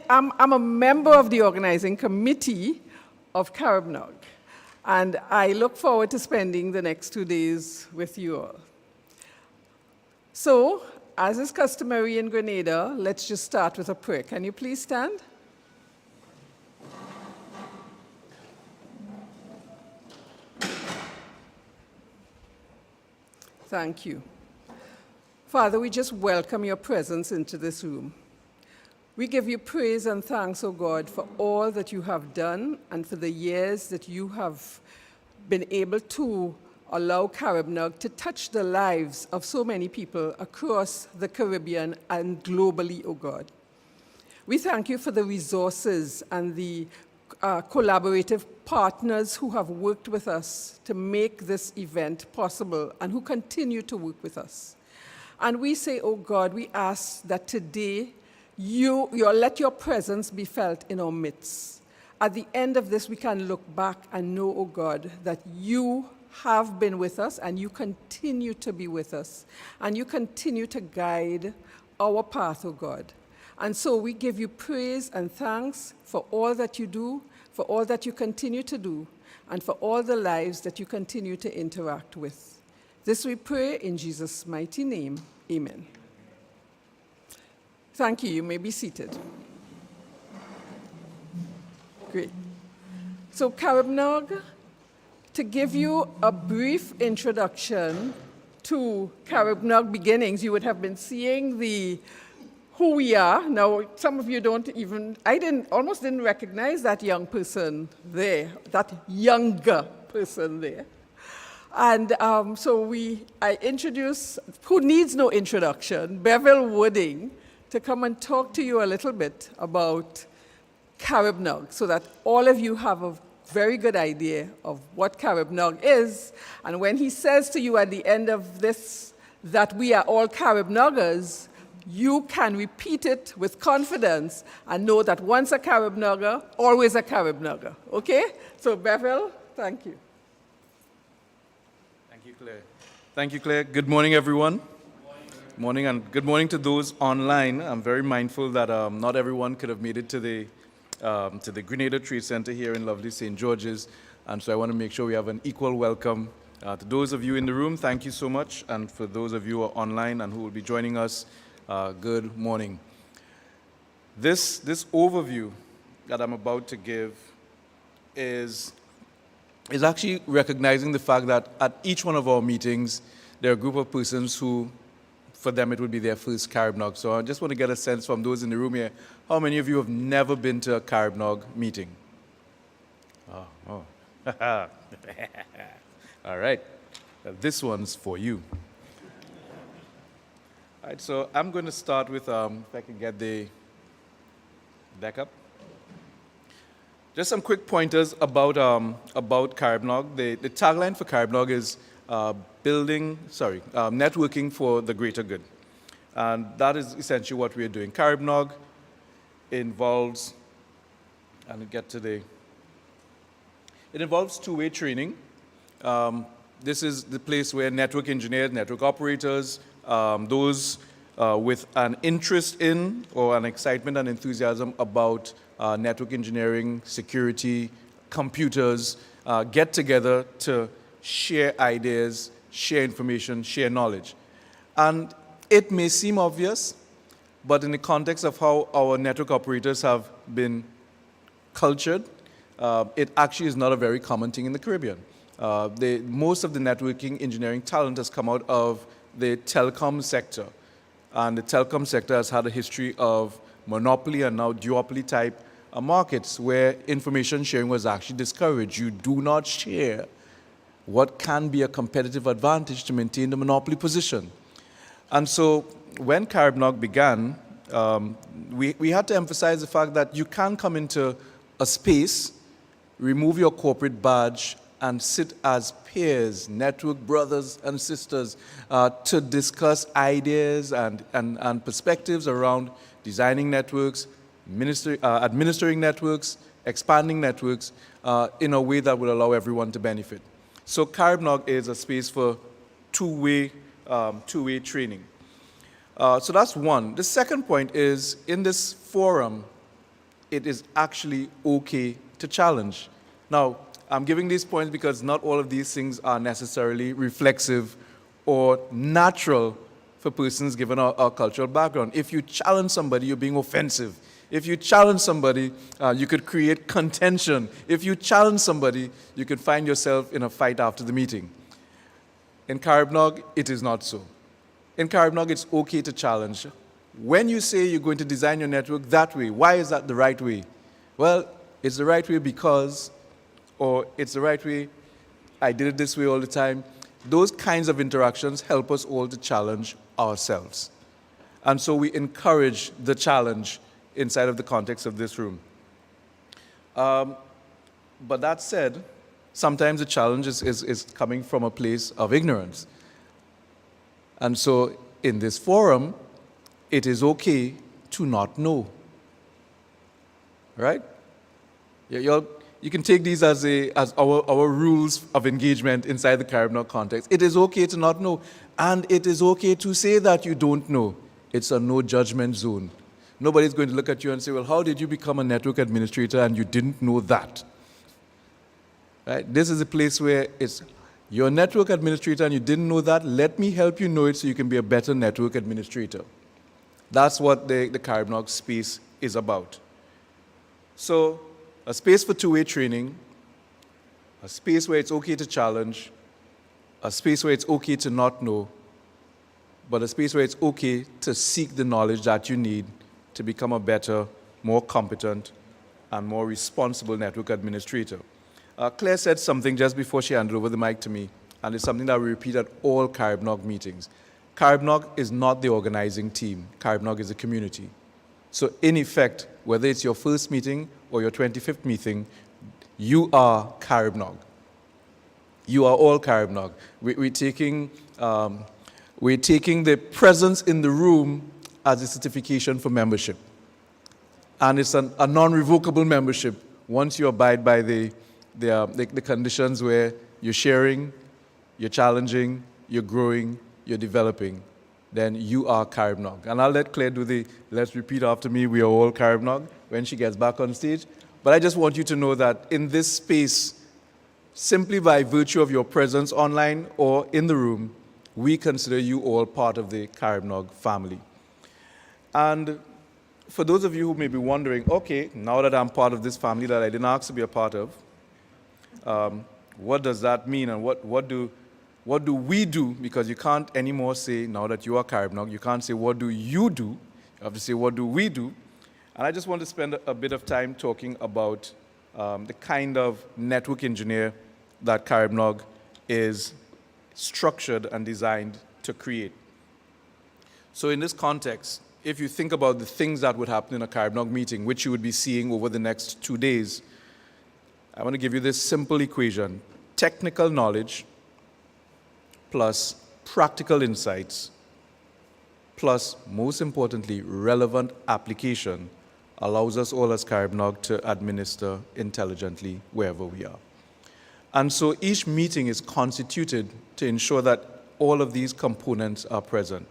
I'm a member of the organizing committee of CaribNOG, and I look forward to spending the next 2 days with you all. So, as is customary in Grenada, let's just start with a prayer. Can you please stand? Thank you. Father, we just welcome your presence into this room. We give you praise and thanks, O God, for all that you have done and for the years that you have been able to allow CaribNOG to touch the lives of so many people across the Caribbean and globally, O God. We thank you for the resources and the collaborative partners who have worked with us to make this event possible and who continue to work with us. And we say, oh God, we ask that today you let your presence be felt in our midst. At the end of this, we can look back and know, oh God, that you have been with us and you continue to be with us and you continue to guide our path, oh God. And so we give you praise and thanks for all that you do, for all that you continue to do, and for all the lives that you continue to interact with. This we pray in Jesus' mighty name. Amen. Thank you. You may be seated. Great. So CaribNOG, to give you a brief introduction to CaribNOG beginnings, you would have been seeing who we are. Now, some of you don't even, almost didn't recognize that young person there, that younger person there. And so I introduce, who needs no introduction, Beverly Wooding, to come and talk to you a little bit about CaribNOG, so that all of you have a very good idea of what CaribNOG is. And when he says to you at the end of this that we are all CaribNOGers, you can repeat it with confidence and know that once a CaribNOGer, always a CaribNOGer. Okay? So, Bevel, thank you. Thank you, Claire. Thank you, Claire. Good morning, everyone. Good morning, and good morning to those online. I'm very mindful that not everyone could have made it to the Grenada Trade Center here in lovely St. George's, and so I want to make sure we have an equal welcome to those of you in the room. Thank you so much, and for those of you who are online and who will be joining us, good morning. This overview that I'm about to give is actually recognizing the fact that at each one of our meetings, there are a group of persons who, for them, it would be their first CaribNOG. So I just want to get a sense from those in the room here, how many of you have never been to a CaribNOG meeting? Oh. All right. This one's for you. All right, so I'm going to start with, if I can get the deck up. Just some quick pointers about CaribNOG. The tagline for CaribNOG is networking for the greater good. And that is essentially what we are doing. CaribNOG involves, it involves two-way training. This is the place where network engineers, network operators, those with an interest in or an excitement and enthusiasm about network engineering, security, computers, get together to share ideas, share information, share knowledge. And it may seem obvious, but in the context of how our network operators have been cultured, it actually is not a very common thing in the Caribbean. Most of the networking engineering talent has come out of the telecom sector. And the telecom sector has had a history of monopoly and now duopoly type markets where information sharing was actually discouraged. You do not share what can be a competitive advantage to maintain the monopoly position. And so when CaribNOG began, we had to emphasize the fact that you can come into a space, remove your corporate badge, and sit as peers, network brothers and sisters, to discuss ideas and perspectives around designing networks, administering networks, expanding networks in a way that will allow everyone to benefit. So CaribNOG is a space for two-way training. So that's one. The second point is, in this forum, it is actually okay to challenge. Now, I'm giving these points because not all of these things are necessarily reflexive or natural for persons given our cultural background. If you challenge somebody, you're being offensive. If you challenge somebody, you could create contention. If you challenge somebody, you could find yourself in a fight after the meeting. In CaribNOG, it is not so. In CaribNOG, it's okay to challenge. When you say you're going to design your network that way, why is that the right way? Well, it's the right way because, or it's the right way, I did it this way all the time. Those kinds of interactions help us all to challenge ourselves. And so we encourage the challenge inside of the context of this room. But that said, sometimes the challenge is coming from a place of ignorance. And so in this forum, it is okay to not know. Right? You can take these as our rules of engagement inside the CaribNOG context. It is okay to not know. And it is okay to say that you don't know. It's a no judgment zone. Nobody's going to look at you and say, well, how did you become a network administrator and you didn't know that? Right? This is a place where you're a network administrator and you didn't know that. Let me help you know it so you can be a better network administrator. That's what the CaribNOG space is about. So, a space for two-way training, a space where it's okay to challenge, a space where it's okay to not know, but a space where it's okay to seek the knowledge that you need to become a better, more competent, and more responsible network administrator. Claire said something just before she handed over the mic to me, and it's something that we repeat at all CaribNOG meetings. CaribNOG is not the organizing team. CaribNOG is a community. So in effect, whether it's your first meeting or your 25th meeting, you are CaribNOG. You are all CaribNOG. We're taking the presence in the room as a certification for membership. And it's a non-revocable membership once you abide by the conditions where you're sharing, you're challenging, you're growing, you're developing, then you are CaribNOG. And I'll let Claire do let's repeat after me, we are all CaribNOG when she gets back on stage. But I just want you to know that in this space, simply by virtue of your presence online or in the room, we consider you all part of the CaribNOG family. And for those of you who may be wondering, okay, now that I'm part of this family that I didn't ask to be a part of, what does that mean and what do we do? Because you can't anymore say, now that you are CaribNOG, you can't say, what do you do? You have to say, what do we do? And I just want to spend a bit of time talking about the kind of network engineer that CaribNOG is structured and designed to create. So in this context, if you think about the things that would happen in a CaribNOG meeting, which you would be seeing over the next 2 days, I want to give you this simple equation. Technical knowledge plus practical insights plus, most importantly, relevant application allows us all as CaribNOG to administer intelligently wherever we are. And so each meeting is constituted to ensure that all of these components are present.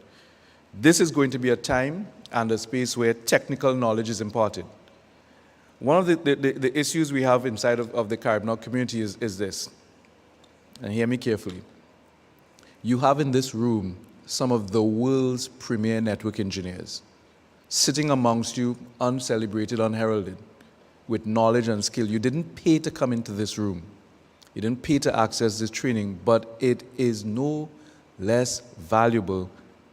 This is going to be a time and a space where technical knowledge is imparted. One of the issues we have inside of the CaribNOG community is this, and hear me carefully. You have in this room some of the world's premier network engineers sitting amongst you, uncelebrated, unheralded, with knowledge and skill. You didn't pay to come into this room. You didn't pay to access this training, but it is no less valuable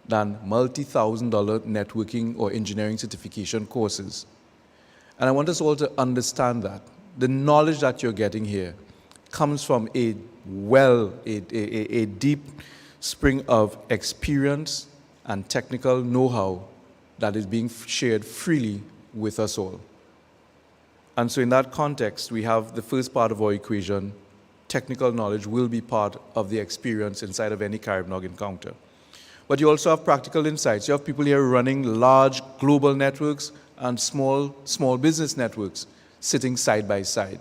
than multi-$1,000 networking or engineering certification courses. And I want us all to understand that. The knowledge that you're getting here comes from a deep spring of experience and technical know-how that is being shared freely with us all. And so in that context, we have the first part of our equation. Technical knowledge will be part of the experience inside of any CaribNOG encounter. But you also have practical insights. You have people here running large global networks and small business networks sitting side by side.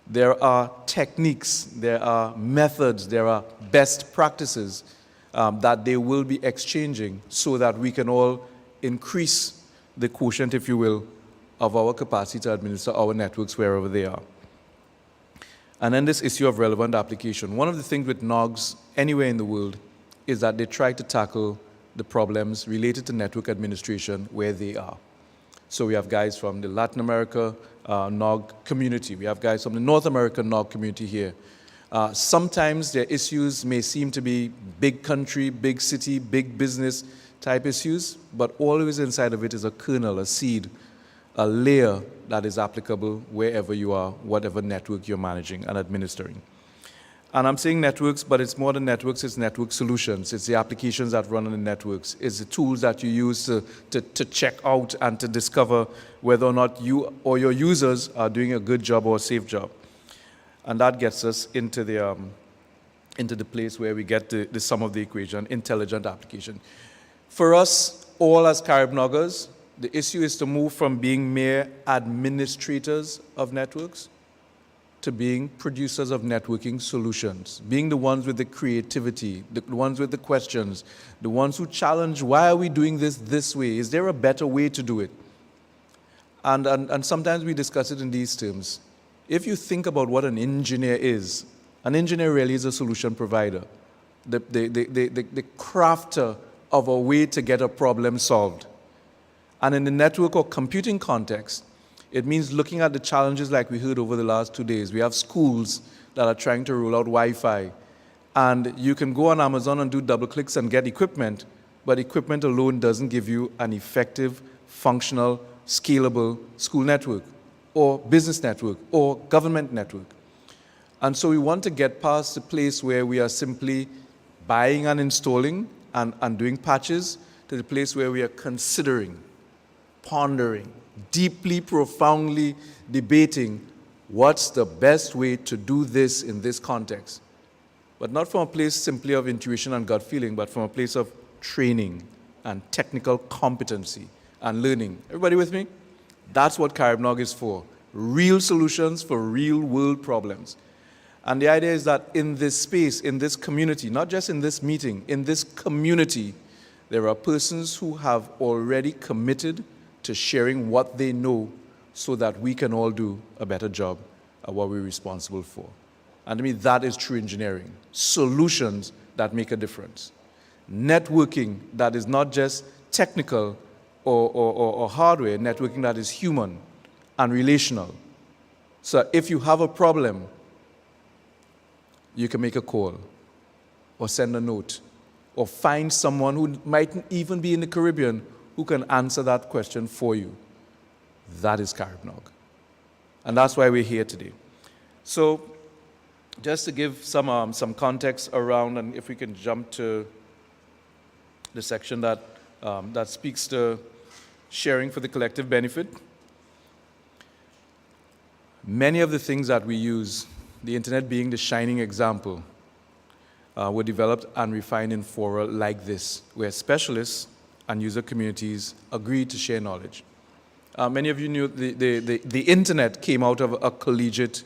There are techniques, there are methods, there are best practices that they will be exchanging so that we can all increase the quotient, if you will, of our capacity to administer our networks wherever they are. And then this issue of relevant application. One of the things with NOGs anywhere in the world is that they try to tackle the problems related to network administration where they are. So we have guys from the Latin America NOG community. We have guys from the North American NOG community here. Sometimes their issues may seem to be big country, big city, big business type issues, but always inside of it is a kernel, a seed, a layer that is applicable wherever you are, whatever network you're managing and administering. And I'm saying networks, but it's more than networks, it's network solutions. It's the applications that run on the networks. It's the tools that you use to check out and to discover whether or not you or your users are doing a good job or a safe job. And that gets us into the place where we get the sum of the equation, intelligent application. For us, all as CaribNOGers, the issue is to move from being mere administrators of networks to being producers of networking solutions, being the ones with the creativity, the ones with the questions, the ones who challenge, why are we doing this way? Is there a better way to do it? And sometimes we discuss it in these terms. If you think about what an engineer is, an engineer really is a solution provider, the crafter of a way to get a problem solved. And in the network or computing context, it means looking at the challenges like we heard over the last 2 days. We have schools that are trying to roll out Wi-Fi. And you can go on Amazon and do double clicks and get equipment, but equipment alone doesn't give you an effective, functional, scalable school network or business network or government network. And so we want to get past the place where we are simply buying and installing and doing patches to the place where we are considering, pondering, deeply, profoundly debating what's the best way to do this in this context. But not from a place simply of intuition and gut feeling, but from a place of training and technical competency and learning. Everybody with me? That's what CaribNOG is for. Real solutions for real world problems. And the idea is that in this space, in this community, not just in this meeting, in this community, there are persons who have already committed to sharing what they know so that we can all do a better job at what we're responsible for. And to me, that is true engineering. Solutions that make a difference. Networking that is not just technical or hardware, networking that is human and relational. So if you have a problem, you can make a call or send a note or find someone who might even be in the Caribbean who can answer that question for you. That is CaribNOG. And that's why we're here today. So just to give some context around, and if we can jump to the section that speaks to sharing for the collective benefit. Many of the things that we use, the internet being the shining example, were developed and refined in fora like this, where specialists and user communities agreed to share knowledge. Many of you knew the internet came out of a collegiate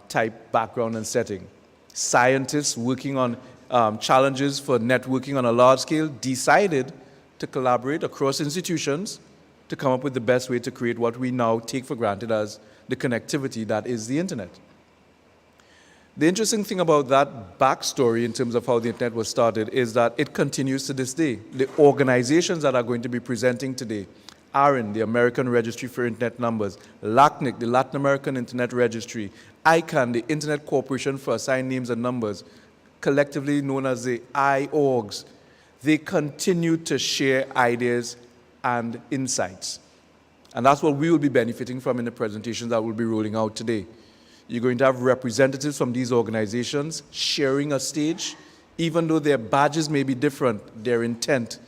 type background and setting. Scientists working on challenges for networking on a large scale decided to collaborate across institutions to come up with the best way to create what we now take for granted as the connectivity that is the internet. The interesting thing about that backstory in terms of how the internet was started is that it continues to this day. The organizations that are going to be presenting today, ARIN, the American Registry for Internet Numbers, LACNIC, the Latin American Internet Registry, ICANN, the Internet Corporation for Assigned Names and Numbers, collectively known as the IORGs, they continue to share ideas and insights. And that's what we will be benefiting from in the presentations that we'll be rolling out today. You're going to have representatives from these organizations sharing a stage. Even though their badges may be different, their intent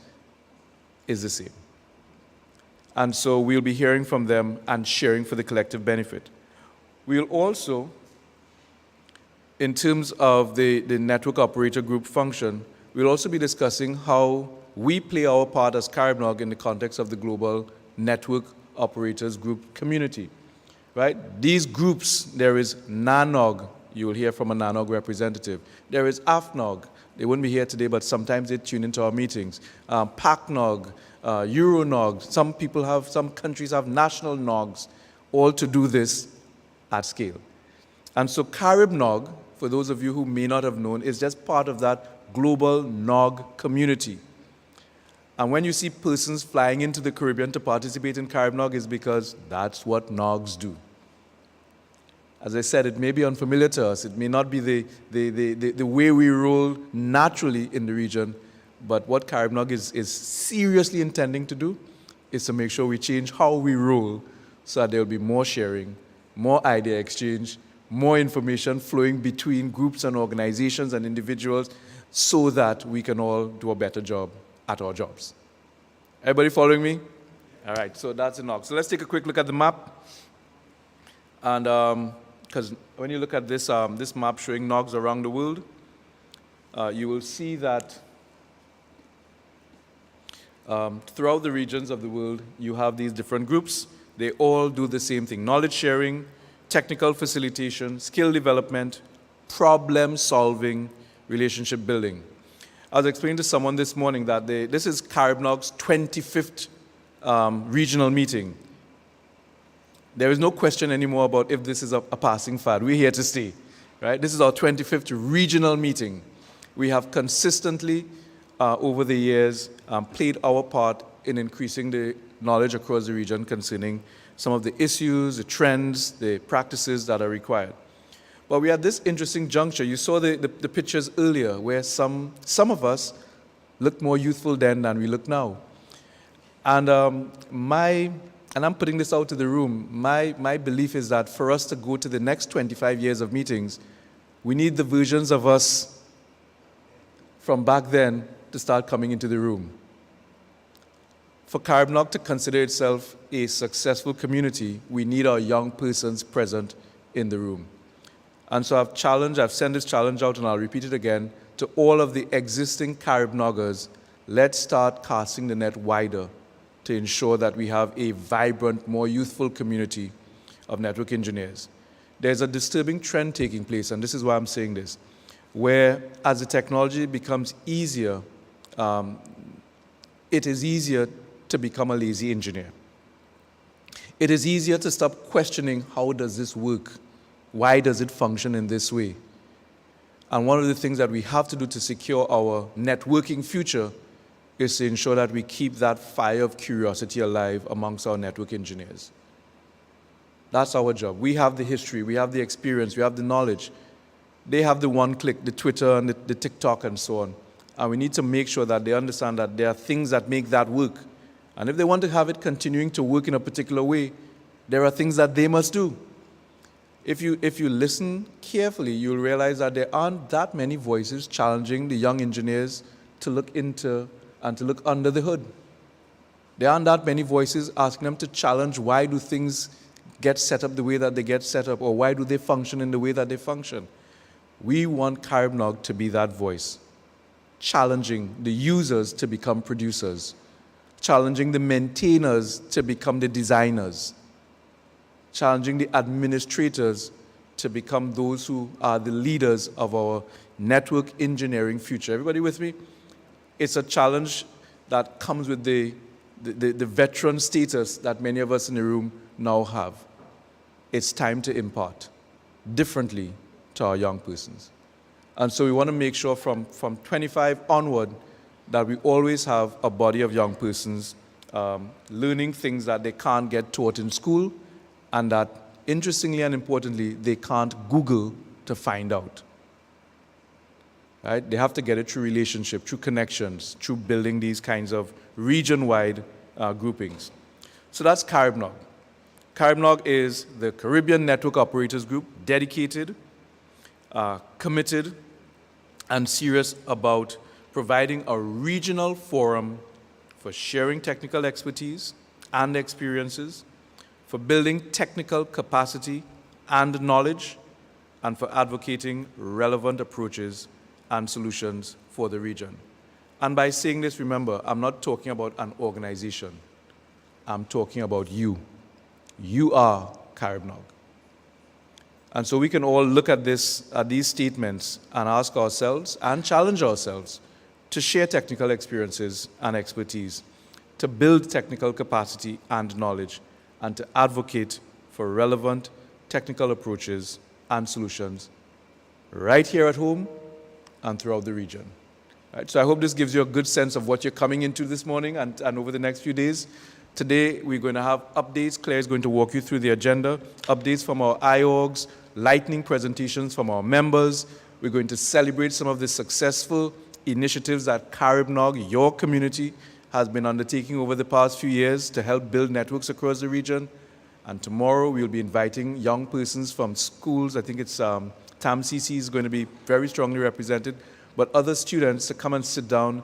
is the same. And so we'll be hearing from them and sharing for the collective benefit. We'll also, in terms of the network operator group function, we'll also be discussing how we play our part as CaribNOG in the context of the global network operators group community. Right? These groups, there is NANOG, you will hear from a NANOG representative. There is AFNOG. They wouldn't be here today, but sometimes they tune into our meetings. PACNOG, EuroNOG. Some countries have national NOGs, all to do this at scale. And so CaribNOG, for those of you who may not have known, is just part of that global NOG community. And when you see persons flying into the Caribbean to participate in CaribNOG, is because that's what NOGs do. As I said, it may be unfamiliar to us. It may not be the way we roll naturally in the region, but what CaribNOG is seriously intending to do is to make sure we change how we roll so that there will be more sharing, more idea exchange, more information flowing between groups and organizations and individuals so that we can all do a better job at our jobs. Everybody following me? All right, so that's a NOG. So let's take a quick look at the map. And because when you look at this, this map showing NOGs around the world, you will see that throughout the regions of the world, you have these different groups. They all do the same thing: knowledge sharing, technical facilitation, skill development, problem solving, relationship building. I was explaining to someone this morning that this is CaribNOG's 25th regional meeting. There is no question anymore about if this is a passing fad. We're here to stay, right? This is our 25th regional meeting. We have consistently, over the years, played our part in increasing the knowledge across the region concerning some of the issues, the trends, the practices that are required. But we had this interesting juncture. You saw the pictures earlier where some of us looked more youthful then than we look now. And I'm putting this out to the room, my belief is that for us to go to the next 25 years of meetings, we need the versions of us from back then to start coming into the room. For CaribNOG to consider itself a successful community, we need our young persons present in the room. And so I've sent this challenge out, and I'll repeat it again, to all of the existing CaribNOGers. Let's start casting the net wider to ensure that we have a vibrant, more youthful community of network engineers. There's a disturbing trend taking place, and this is why I'm saying this, where as the technology becomes easier, it is easier to become a lazy engineer. It is easier to stop questioning, how does this work? Why does it function in this way? And one of the things that we have to do to secure our networking future is to ensure that we keep that fire of curiosity alive amongst our network engineers. That's our job. We have the history, we have the experience, we have the knowledge. They have the one click, the Twitter and the TikTok and so on. And we need to make sure that they understand that there are things that make that work. And if they want to have it continuing to work in a particular way, there are things that they must do. If you listen carefully, you'll realize that there aren't that many voices challenging the young engineers to look into and to look under the hood. There aren't that many voices asking them to challenge why do things get set up the way that they get set up, or why do they function in the way that they function. We want CaribNOG to be that voice, challenging the users to become producers, challenging the maintainers to become the designers, challenging the administrators to become those who are the leaders of our network engineering future. Everybody with me? It's a challenge that comes with the veteran status that many of us in the room now have. It's time to impart differently to our young persons. And so we want to make sure from 25 onward that we always have a body of young persons learning things that they can't get taught in school, and that, interestingly and importantly, they can't Google to find out. Right? They have to get it through relationship, through connections, through building these kinds of region-wide groupings. So that's CaribNOG. CaribNOG is the Caribbean Network Operators Group, dedicated, committed, and serious about providing a regional forum for sharing technical expertise and experiences, for building technical capacity and knowledge, and for advocating relevant approaches and solutions for the region. And by saying this, remember, I'm not talking about an organization. I'm talking about you. You are CaribNOG. And so we can all look at these statements and ask ourselves and challenge ourselves to share technical experiences and expertise, to build technical capacity and knowledge, and to advocate for relevant technical approaches and solutions right here at home and throughout the region. Right, so I hope this gives you a good sense of what you're coming into this morning and over the next few days. Today, we're going to have updates. Claire is going to walk you through the agenda, updates from our IORGs, lightning presentations from our members. We're going to celebrate some of the successful initiatives that CaribNOG, your community, has been undertaking over the past few years to help build networks across the region. And tomorrow, we'll be inviting young persons from schools. I think it's TAMCC is going to be very strongly represented, but other students to come and sit down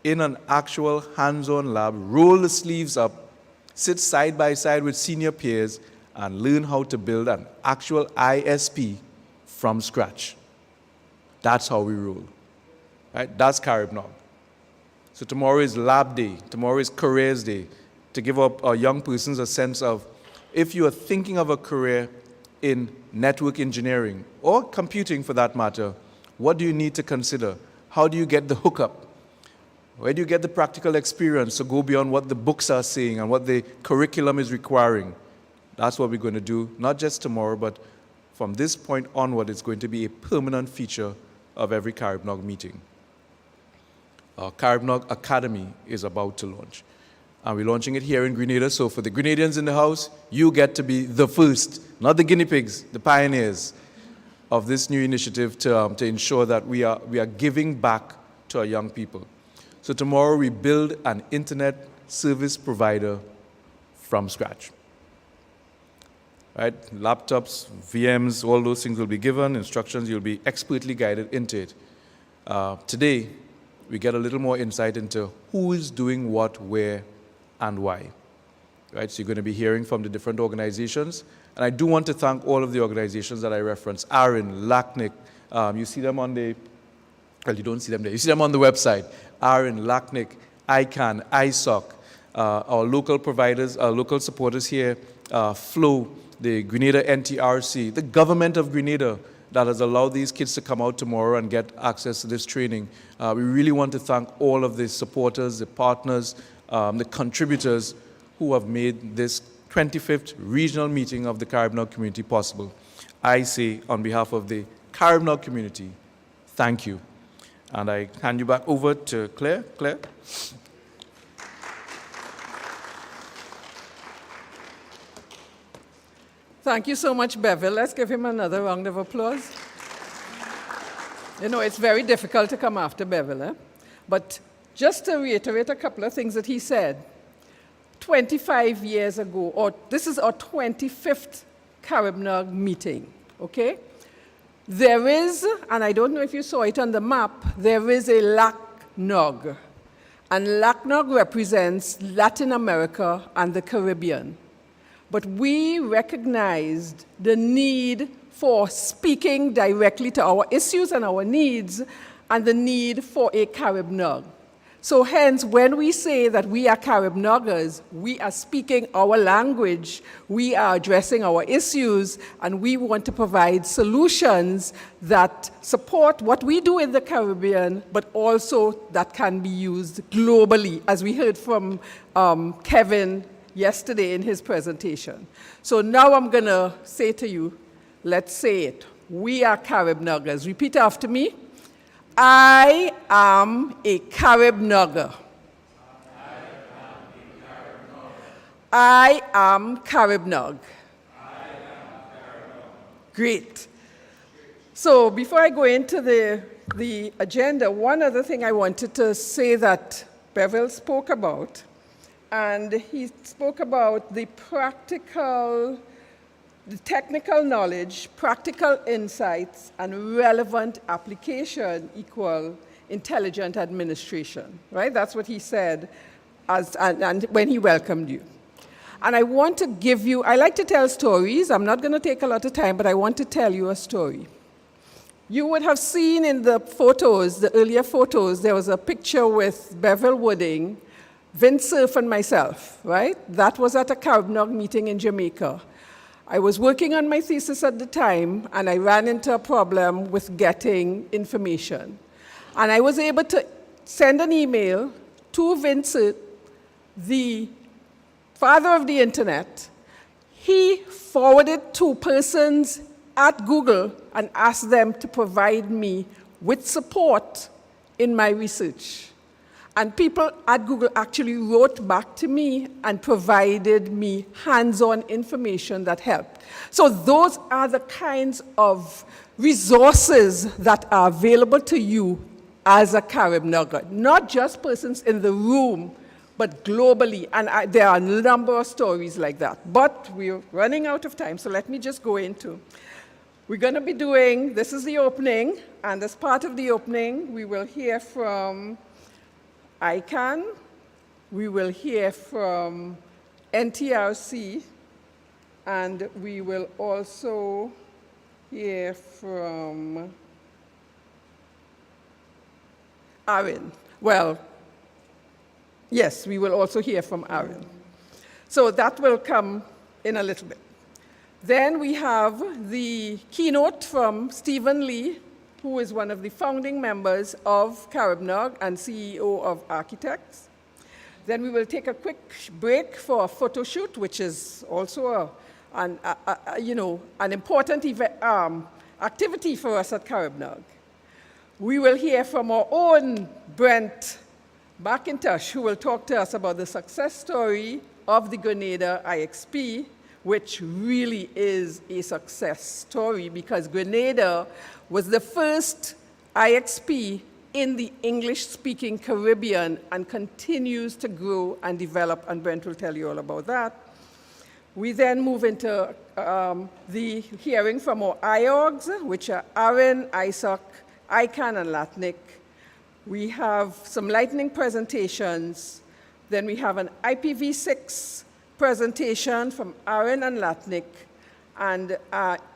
in an actual hands-on lab, roll the sleeves up, sit side by side with senior peers, and learn how to build an actual ISP from scratch. That's how we roll. Right? That's CaribNOG. So tomorrow is lab day. Tomorrow is careers day, to give our young persons a sense of, if you are thinking of a career in network engineering or computing for that matter, what do you need to consider? How do you get the hookup? Where do you get the practical experience to go beyond what the books are saying and what the curriculum is requiring? That's what we're going to do, not just tomorrow, but from this point onward, it's going to be a permanent feature of every CaribNOG meeting. Our CaribNOG Academy is about to launch. And we're launching it here in Grenada, so for the Grenadians in the house, you get to be the first, not the guinea pigs, the pioneers of this new initiative to ensure that we are giving back to our young people. So tomorrow we build an internet service provider from scratch. Right? Laptops, VMs, all those things will be given, instructions, you'll be expertly guided into it. Today, we get a little more insight into who is doing what, where, and why. Right? So you're going to be hearing from the different organizations. And I do want to thank all of the organizations that I referenced. ARIN, LACNIC, you see them on the, well, you don't see them there. You see them on the website. ARIN, LACNIC, ICANN, ISOC, our local providers, our local supporters here, FLOW, the Grenada NTRC, the government of Grenada that has allowed these kids to come out tomorrow and get access to this training. We really want to thank all of the supporters, the partners, the contributors who have made this 25th regional meeting of the CaribNOG community possible. I say, on behalf of the CaribNOG community, thank you. And I hand you back over to Claire. Claire? Thank you so much, Bevel. Let's give him another round of applause. You know, it's very difficult to come after Bevel, eh? But just to reiterate a couple of things that he said, 25 years ago, or this is our 25th CaribNOG meeting, okay? There is, and I don't know if you saw it on the map, there is a LACNOG. And LACNOG represents Latin America and the Caribbean. But we recognized the need for speaking directly to our issues and our needs, and the need for a CaribNOG. So hence, when we say that we are CaribNOGers, we are speaking our language, we are addressing our issues, and we want to provide solutions that support what we do in the Caribbean, but also that can be used globally, as we heard from Kevin yesterday in his presentation. So now I'm going to say to you, let's say it. We are CaribNOGers. Repeat after me. I am a CaribNOGer. I am CaribNOG. Great. So before I go into the agenda, one other thing I wanted to say that Bevel spoke about, and he spoke about the practical, the technical knowledge, practical insights, and relevant application equal intelligent administration, right? That's what he said and when he welcomed you. And I want to give you, I like to tell stories. I'm not going to take a lot of time, but I want to tell you a story. You would have seen in the photos, the earlier photos, there was a picture with Bevel Wooding, Vince Cerf, and myself, right? That was at a CaribNOG meeting in Jamaica. I was working on my thesis at the time, and I ran into a problem with getting information. And I was able to send an email to Vincent, the father of the internet. He forwarded to persons at Google and asked them to provide me with support in my research. And people at Google actually wrote back to me and provided me hands-on information that helped. So those are the kinds of resources that are available to you as a CaribNOG, not just persons in the room, but globally. And there are a number of stories like that. But we're running out of time, so let me just go into. We're going to be doing, this is the opening, and as part of the opening, we will hear from ICANN, we will hear from NTRC, and we will also hear from Aaron. Well, yes, we will also hear from Aaron. So that will come in a little bit. Then we have the keynote from Stephen Lee, who is one of the founding members of CaribNOG and CEO of Architects. Then we will take a quick break for a photo shoot, which is also an important activity for us at CaribNOG. We will hear from our own Brent McIntosh, who will talk to us about the success story of the Grenada IXP, which really is a success story because Grenada was the first IXP in the English-speaking Caribbean and continues to grow and develop, and Brent will tell you all about that. We then move into the hearing from our IOGs, which are Aaron, Isaac, ICANN, and Latnick. We have some lightning presentations. Then we have an IPv6 presentation from Aaron and Latnick. And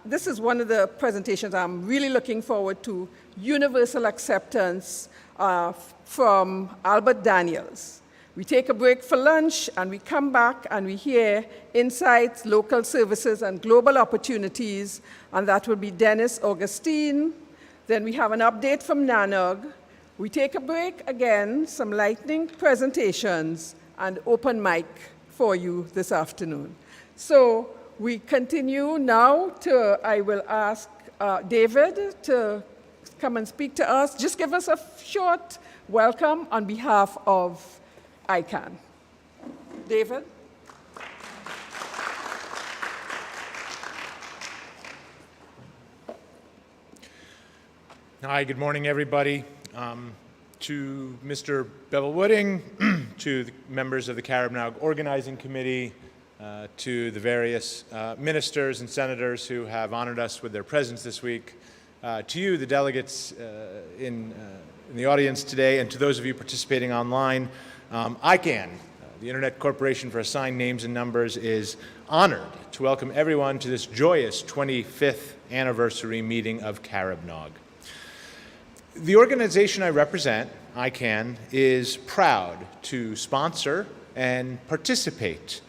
this is one of the presentations I'm really looking forward to, Universal Acceptance from Albert Daniels. We take a break for lunch, and we come back, and we hear insights, local services, and global opportunities, and that will be Dennis Augustine. Then we have an update from NANOG. We take a break again, some lightning presentations, and open mic for you this afternoon. So we continue now to, I will ask David to come and speak to us. Just give us a short welcome on behalf of ICANN. David? Hi, good morning, everybody. To Mr. Bevel-Wooding, to the members of the CaribNOG Organizing Committee, to the various ministers and senators who have honored us with their presence this week, to you, the delegates in the audience today, and to those of you participating online, ICANN, the Internet Corporation for Assigned Names and Numbers, is honored to welcome everyone to this joyous 25th anniversary meeting of CaribNOG. The organization I represent, ICANN, is proud to sponsor and participate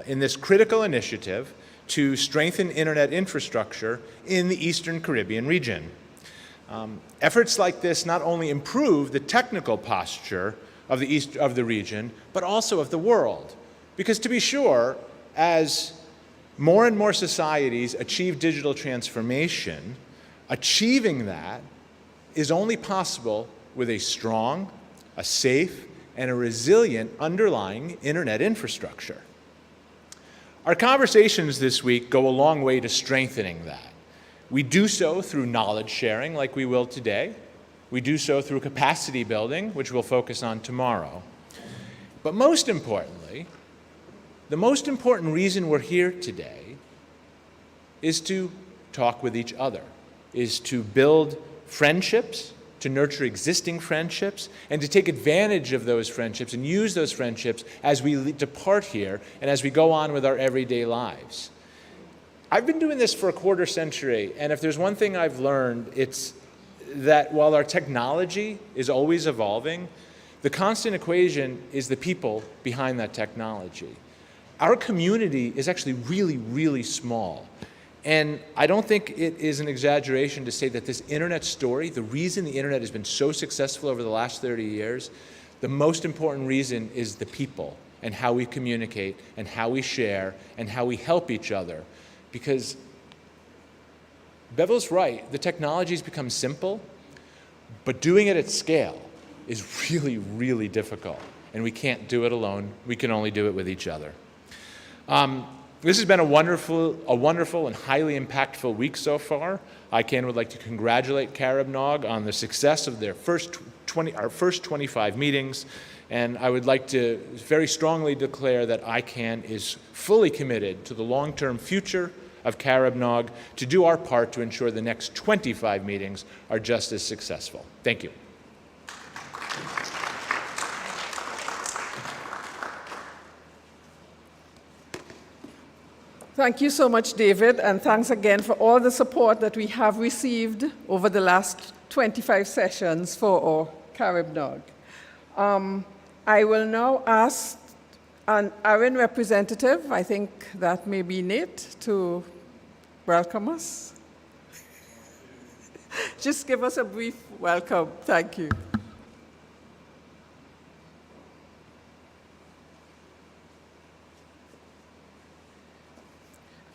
in this critical initiative to strengthen Internet infrastructure in the Eastern Caribbean region. Efforts like this not only improve the technical posture of the region, but also of the world. Because to be sure, as more and more societies achieve digital transformation, achieving that is only possible with a strong, a safe, and a resilient underlying Internet infrastructure. Our conversations this week go a long way to strengthening that. We do so through knowledge sharing, like we will today. We do so through capacity building, which we'll focus on tomorrow. But most importantly, the most important reason we're here today is to talk with each other, is to build friendships, to nurture existing friendships, and to take advantage of those friendships and use those friendships as we depart here and as we go on with our everyday lives. I've been doing this for a quarter century, and if there's one thing I've learned, it's that while our technology is always evolving, the constant equation is the people behind that technology. our community is actually really, really small. And I don't think it is an exaggeration to say that this internet story, the reason the internet has been so successful over the last 30 years, the most important reason is the people and how we communicate and how we share and how we help each other. Because Bevel's right, the technology's become simple, but doing it at scale is really, really difficult. And we can't do it alone. We can only do it with each other. This has been a wonderful and highly impactful week so far. ICANN would like to congratulate CaribNOG on the success of their our first 25 meetings, and I would like to very strongly declare that ICANN is fully committed to the long-term future of CaribNOG to do our part to ensure the next 25 meetings are just as successful. Thank you. Thank you so much, David, and thanks again for all the support that we have received over the last 25 sessions for our CaribNOG. I will now ask an ARIN representative, I think that may be Nate, to welcome us. Just give us a brief welcome. Thank you.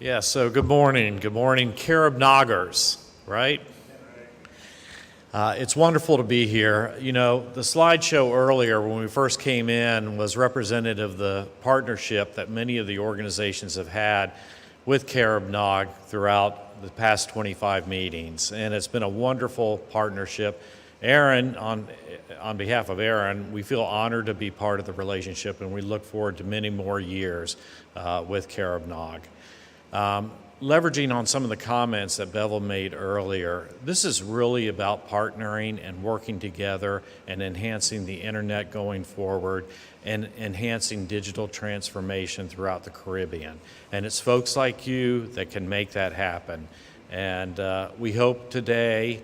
Yeah, so good morning. Good morning, CaribNOGers, right? It's wonderful to be here. You know, the slideshow earlier when we first came in was representative of the partnership that many of the organizations have had with CaribNOG throughout the past 25 meetings, and it's been a wonderful partnership. Aaron, on behalf of Aaron, we feel honored to be part of the relationship, and we look forward to many more years with CaribNOG. Leveraging on some of the comments that Bevel made earlier, this is really about partnering and working together and enhancing the internet going forward and enhancing digital transformation throughout the Caribbean. And it's folks like you that can make that happen. And we hope today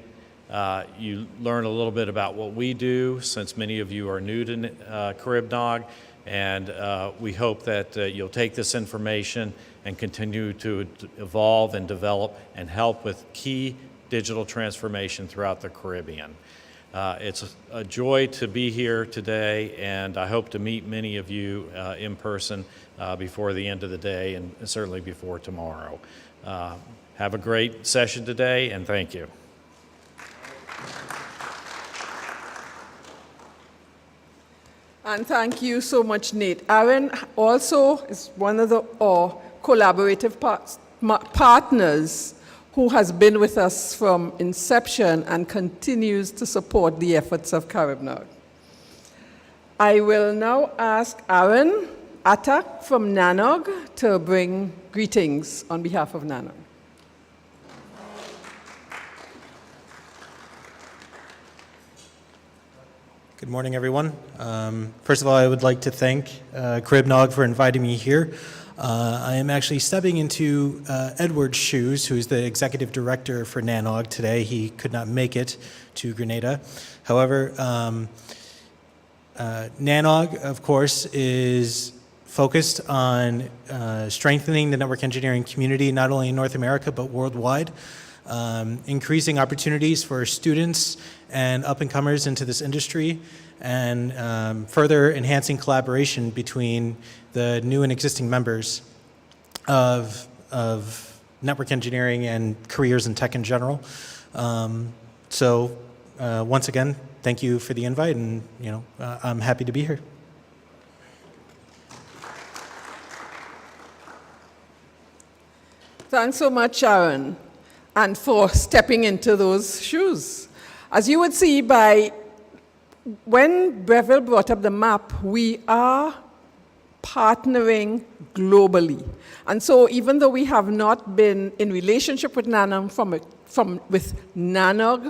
you learn a little bit about what we do, since many of you are new to CaribNOG. And we hope that you'll take this information and continue to evolve and develop and help with key digital transformation throughout the Caribbean. It's a joy to be here today, and I hope to meet many of you in person before the end of the day and certainly before tomorrow. Have a great session today, and thank you. And thank you so much, Nate. Aaron also is one of the collaborative partners who has been with us from inception and continues to support the efforts of CaribNOG. I will now ask Aaron Atak from NANOG to bring greetings on behalf of NANOG. Good morning, everyone. First of all, I would like to thank CaribNOG for inviting me here. I am actually stepping into Edward's shoes, who is the executive director for NANOG today. He could not make it to Grenada. However, NANOG, of course, is focused on strengthening the network engineering community, not only in North America, but worldwide, increasing opportunities for students and up-and-comers into this industry, and further enhancing collaboration between the new and existing members of network engineering and careers in tech in general. So once again, thank you for the invite, and I'm happy to be here. Thanks so much, Aaron, and for stepping into those shoes. As you would see when Bevel brought up the map, we are partnering globally. And so even though we have not been in relationship with NANOG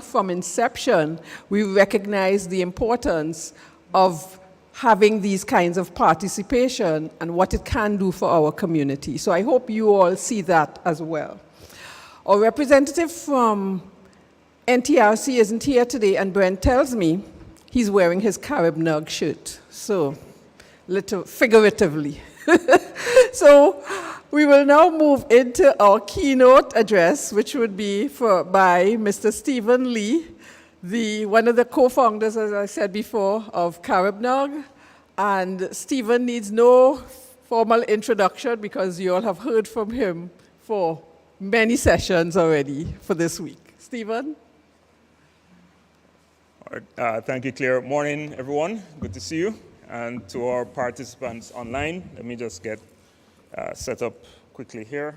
from inception, we recognize the importance of having these kinds of participation and what it can do for our community. So I hope you all see that as well. Our representative from NTRC isn't here today, and Brent tells me he's wearing his CaribNOG shirt, so little figuratively. So we will now move into our keynote address, which would be by Mr. Stephen Lee, one of the co-founders, as I said before, of CaribNOG. And Stephen needs no formal introduction because you all have heard from him for many sessions already for this week. Stephen? All right. Thank you, Claire. Morning, everyone. Good to see you. And to our participants online, let me just get set up quickly here.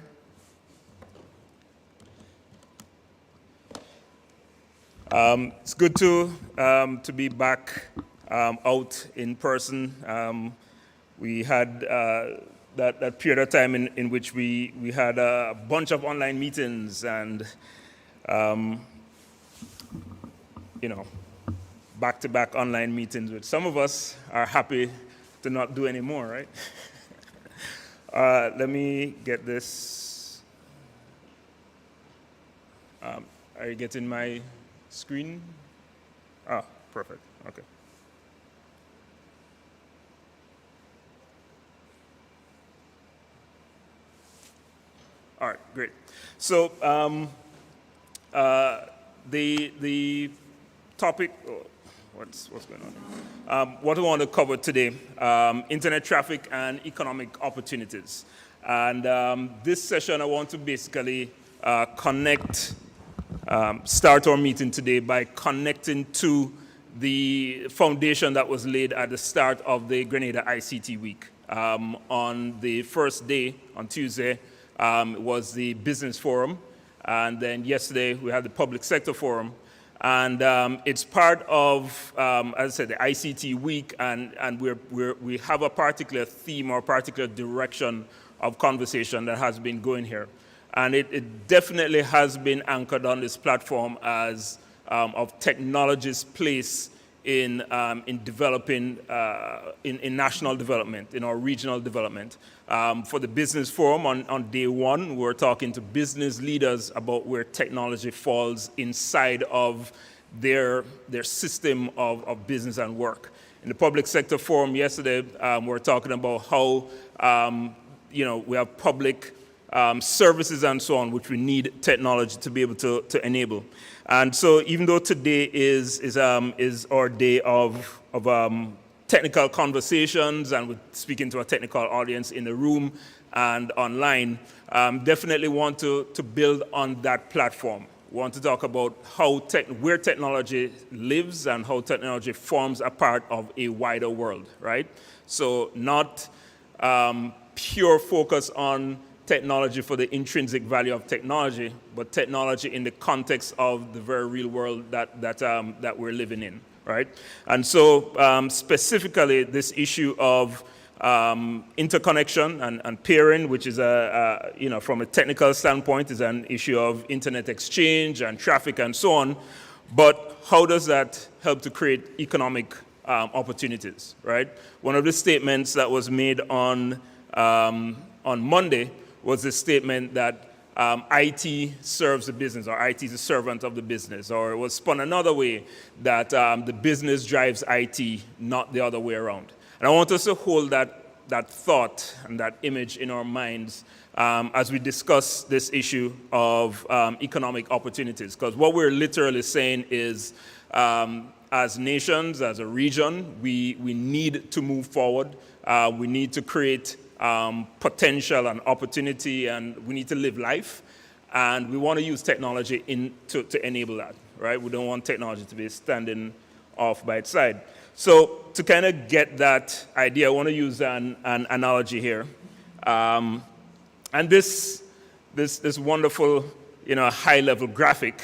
It's good to be back out in person. We had that period of time in which we had a bunch of online meetings and, back-to-back online meetings, which some of us are happy to not do anymore, right? Let me get this. Are you getting my screen? Oh, perfect. Okay. All right, great. So the topic. What's going on? What I want to cover today, internet traffic and economic opportunities. And this session, I want to basically start our meeting today by connecting to the foundation that was laid at the start of the Grenada ICT week. On the first day, on Tuesday, was the business forum. And then yesterday, we had the public sector forum. And it's part of, as I said, the ICT week, and we have a particular theme or particular direction of conversation that has been going here. And it definitely has been anchored on this platform as of technology's place in developing, in national development, in our regional development. For the business forum on day one, we're talking to business leaders about where technology falls inside of their system of business and work. In the public sector forum yesterday, we're talking about how we have public services and so on, which we need technology to be able to enable. And so, even though today is our day of technical conversations, and we're speaking to a technical audience in the room and online, definitely want to build on that platform. We want to talk about where technology lives and how technology forms a part of a wider world, right? So not pure focus on technology for the intrinsic value of technology, but technology in the context of the very real world that we're living in, right? And so specifically this issue of interconnection and peering, which is from a technical standpoint, is an issue of internet exchange and traffic and so on. But how does that help to create economic opportunities, right? One of the statements that was made on Monday was the statement that IT serves the business, or IT is a servant of the business, or it was spun another way, that the business drives IT, not the other way around. And I want us to hold that thought and that image in our minds as we discuss this issue of economic opportunities. Because what we're literally saying is, as nations, as a region, we need to move forward. We need to create potential and opportunity, and we need to live life. And we want to use technology to enable that, right? We don't want technology to be standing off by its side. So to kind of get that idea, I want to use an analogy here. And this wonderful, high-level graphic,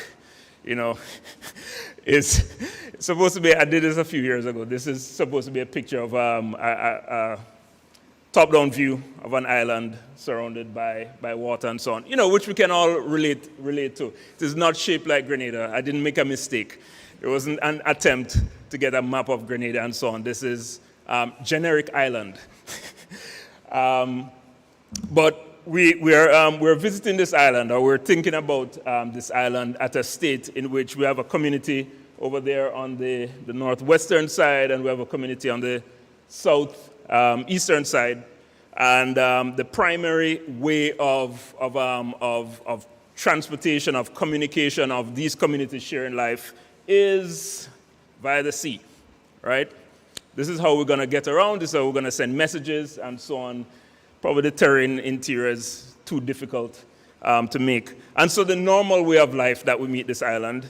is supposed to be, I did this a few years ago. This is supposed to be a picture of a top-down view of an island surrounded by water and so on, which we can all relate to. It is not shaped like Grenada. I didn't make a mistake. It wasn't an attempt to get a map of Grenada and so on. This is generic island. But we're visiting this island, or we're thinking about this island at a state in which we have a community over there on the northwestern side, and we have a community on the southeastern side. And the primary way of transportation, of communication, of these communities sharing life is via the sea, right? This is how we're going to get around. This is how we're going to send messages and so on. Probably the terrain interior is too difficult to make. And so the normal way of life that we meet this island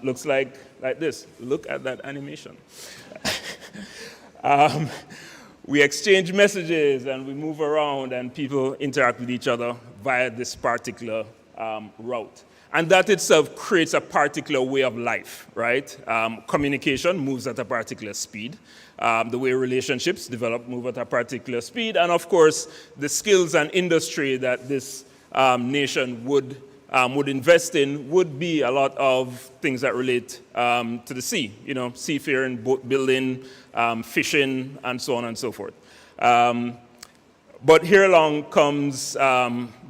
looks like this. Look at that animation. We exchange messages and we move around and people interact with each other via this particular route. And that itself creates a particular way of life, right? Communication moves at a particular speed. The way relationships develop move at a particular speed. And of course, the skills and industry that this nation would invest in would be a lot of things that relate to the sea, seafaring, boat building, fishing, and so on and so forth. But here along comes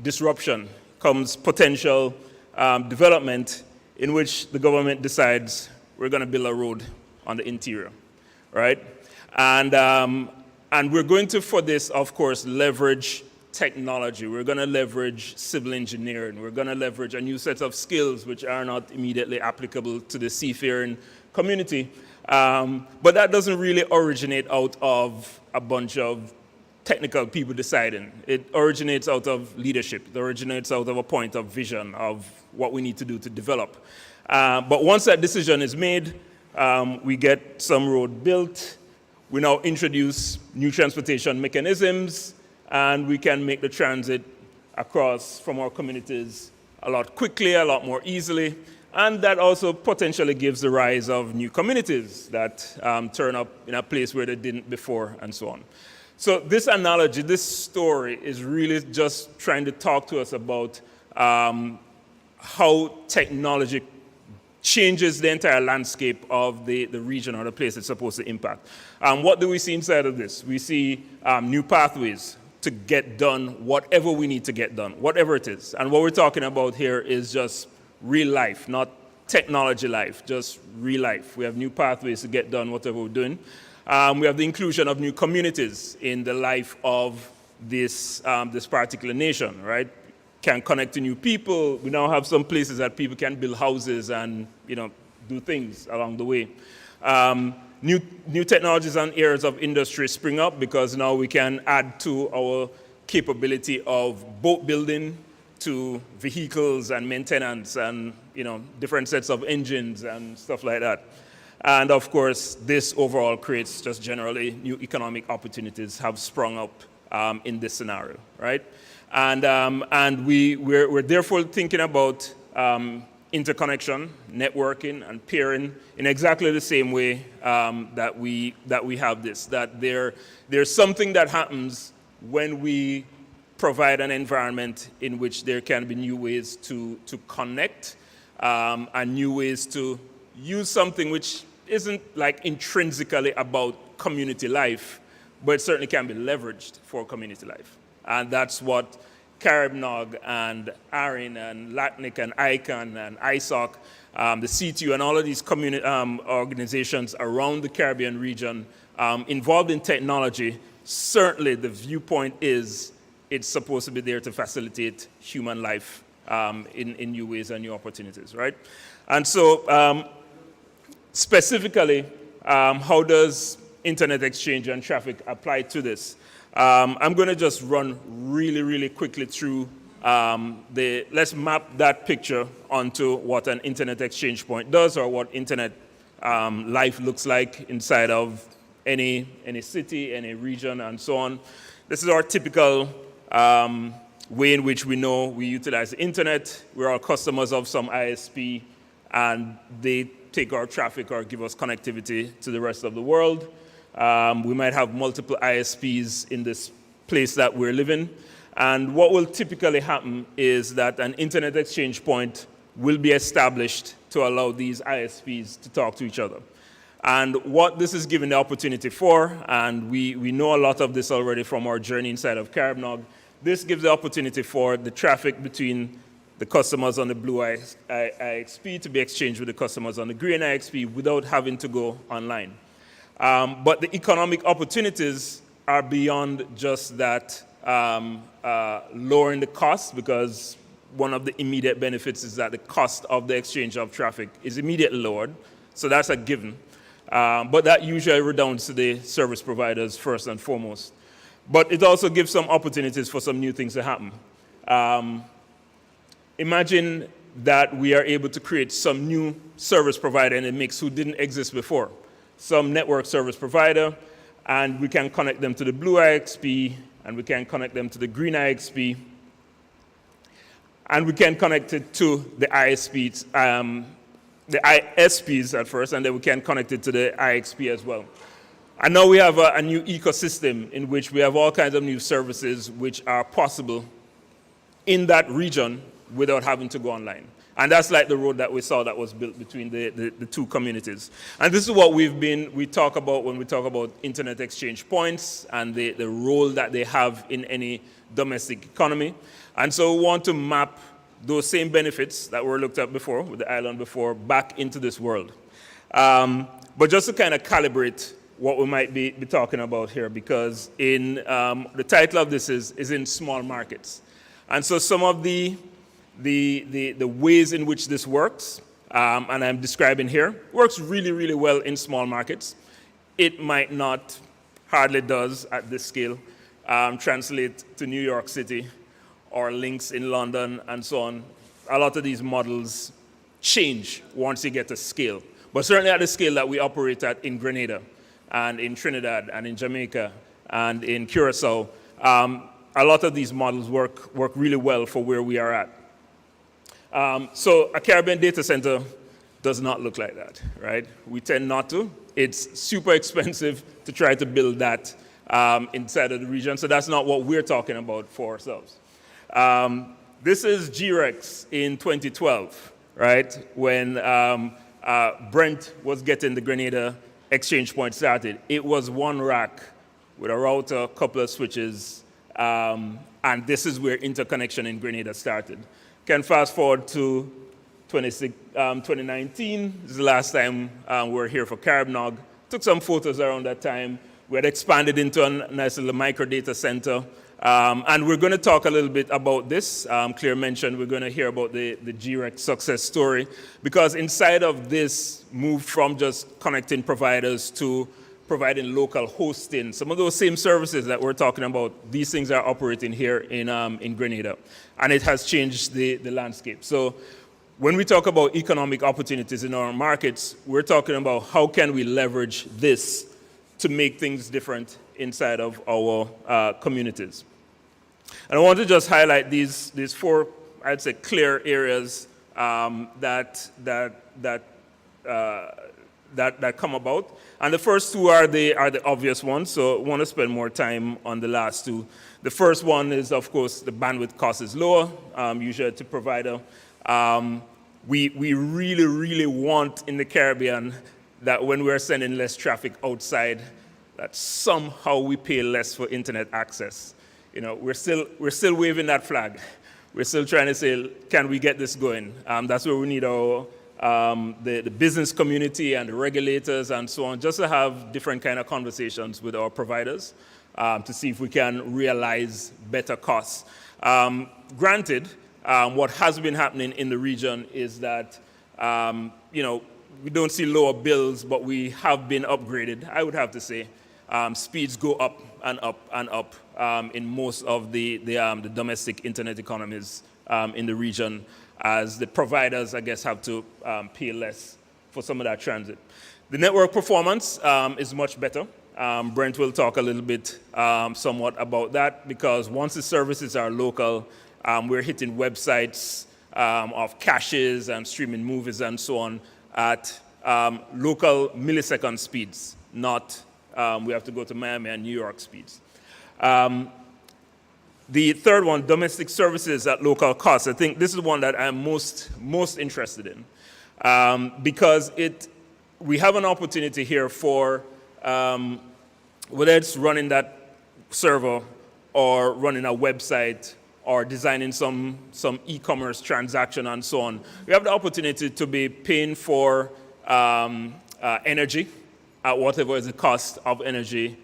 disruption, comes potential development in which the government decides we're going to build a road on the interior, right? And we're going to, for this, of course, leverage technology. We're going to leverage civil engineering. We're going to leverage a new set of skills which are not immediately applicable to the seafaring community. But that doesn't really originate out of a bunch of technical people deciding. It originates out of leadership. It originates out of a point of vision of what we need to do to develop. But once that decision is made, we get some road built. We now introduce new transportation mechanisms, and we can make the transit across from our communities a lot quickly, a lot more easily. And that also potentially gives the rise of new communities that turn up in a place where they didn't before, and so on. So this analogy, this story is really just trying to talk to us about how technology changes the entire landscape of the region or the place it's supposed to impact. What do we see inside of this? We see new pathways to get done whatever we need to get done, whatever it is. And what we're talking about here is just real life, not technology life, just real life. We have new pathways to get done whatever we're doing. We have the inclusion of new communities in the life of this particular nation, right? Can connect to new people. We now have some places that people can build houses and do things along the way. New technologies and areas of industry spring up because now we can add to our capability of boat building to vehicles and maintenance and different sets of engines and stuff like that. And of course, this overall creates just generally new economic opportunities have sprung up in this scenario, right? And we're therefore thinking about interconnection, networking, and peering in exactly the same way that we have this. That there's something that happens when we provide an environment in which there can be new ways to connect and new ways to use something which isn't like intrinsically about community life, but it certainly can be leveraged for community life. And that's what CaribNOG and ARIN and LATNIC and ICANN and ISOC, the CTU and all of these community organizations around the Caribbean region involved in technology, certainly the viewpoint is it's supposed to be there to facilitate human life in new ways and new opportunities, right? And so specifically, how does internet exchange and traffic apply to this? I'm going to just run really quickly through let's map that picture onto what an internet exchange point does or what internet life looks like inside of any city, any region, and so on. This is our typical way in which we know we utilize the internet. We're all customers of some ISP, and they take our traffic or give us connectivity to the rest of the world. We might have multiple ISPs in this place that we're living. And what will typically happen is that an internet exchange point will be established to allow these ISPs to talk to each other. And what this is giving the opportunity for, and we know a lot of this already from our journey inside of CaribNOG, this gives the opportunity for the traffic between the customers on the Blue IXP to be exchanged with the customers on the Green IXP without having to go online. But the economic opportunities are beyond just that lowering the cost, because one of the immediate benefits is that the cost of the exchange of traffic is immediately lowered. So that's a given. But that usually redounds to the service providers first and foremost. But it also gives some opportunities for some new things to happen. Imagine that we are able to create some new service provider in the mix who didn't exist before. Some network service provider, and we can connect them to the Blue IXP, and we can connect them to the Green IXP, and we can connect it to the ISPs, the ISPs at first, and then we can connect it to the IXP as well. And now we have a new ecosystem in which we have all kinds of new services which are possible in that region without having to go online. And that's like the road that we saw that was built between the two communities. And this is what we talk about when we talk about internet exchange points and the role that they have in any domestic economy. And so we want to map those same benefits that were looked at before, with the island before, back into this world. But just to kind of calibrate what we might be talking about here, because in the title of this is in small markets. And so some of the ways in which this works, and I'm describing here, works really, really well in small markets. It might not, hardly does at this scale, translate to New York City or links in London and so on. A lot of these models change once you get to scale. But certainly at the scale that we operate at in Grenada and in Trinidad and in Jamaica and in Curacao, a lot of these models work really well for where we are at. So a Caribbean data center does not look like that, right? We tend not to. It's super expensive to try to build that inside of the region, so that's not what we're talking about for ourselves. This is GREX in 2012, right? When Brent was getting the Grenada exchange point started. It was one rack with a router, a couple of switches, and this is where interconnection in Grenada started. Can fast forward to 2019. This is the last time we were here for CaribNOG. Took some photos around that time. We had expanded into a nice little micro data center. And we're going to talk a little bit about this. Claire mentioned we're going to hear about the GREX success story, because inside of this move from just connecting providers to providing local hosting, some of those same services that we're talking about, these things are operating here in Grenada. And it has changed the landscape. So when we talk about economic opportunities in our markets, we're talking about how can we leverage this to make things different inside of our communities. And I want to just highlight these four, I'd say, clear areas that come about. And the first two are the obvious ones, so I want to spend more time on the last two. The first one is, of course, the bandwidth cost is lower, usually to provider. We really, really want in the Caribbean that when we're sending less traffic outside, that somehow we pay less for internet access. You know, we're still waving that flag. We're still trying to say, can we get this going? That's where we need our the business community and the regulators and so on, just to have different kind of conversations with our providers to see if we can realize better costs. Granted, what has been happening in the region is that we don't see lower bills, but we have been upgraded, I would have to say. Speeds go up and up and up in most of the domestic internet economies in the region, as the providers, I guess, have to pay less for some of that transit. The network performance is much better. Brent will talk a little bit somewhat about that, because once the services are local, we're hitting websites of caches and streaming movies and so on at local millisecond speeds, not we have to go to Miami and New York speeds. The third one, domestic services at local cost. I think this is one that I'm most interested in, because we have an opportunity here for whether it's running that server or running a website or designing some e-commerce transaction and so on. We have the opportunity to be paying for energy at whatever is the cost of energy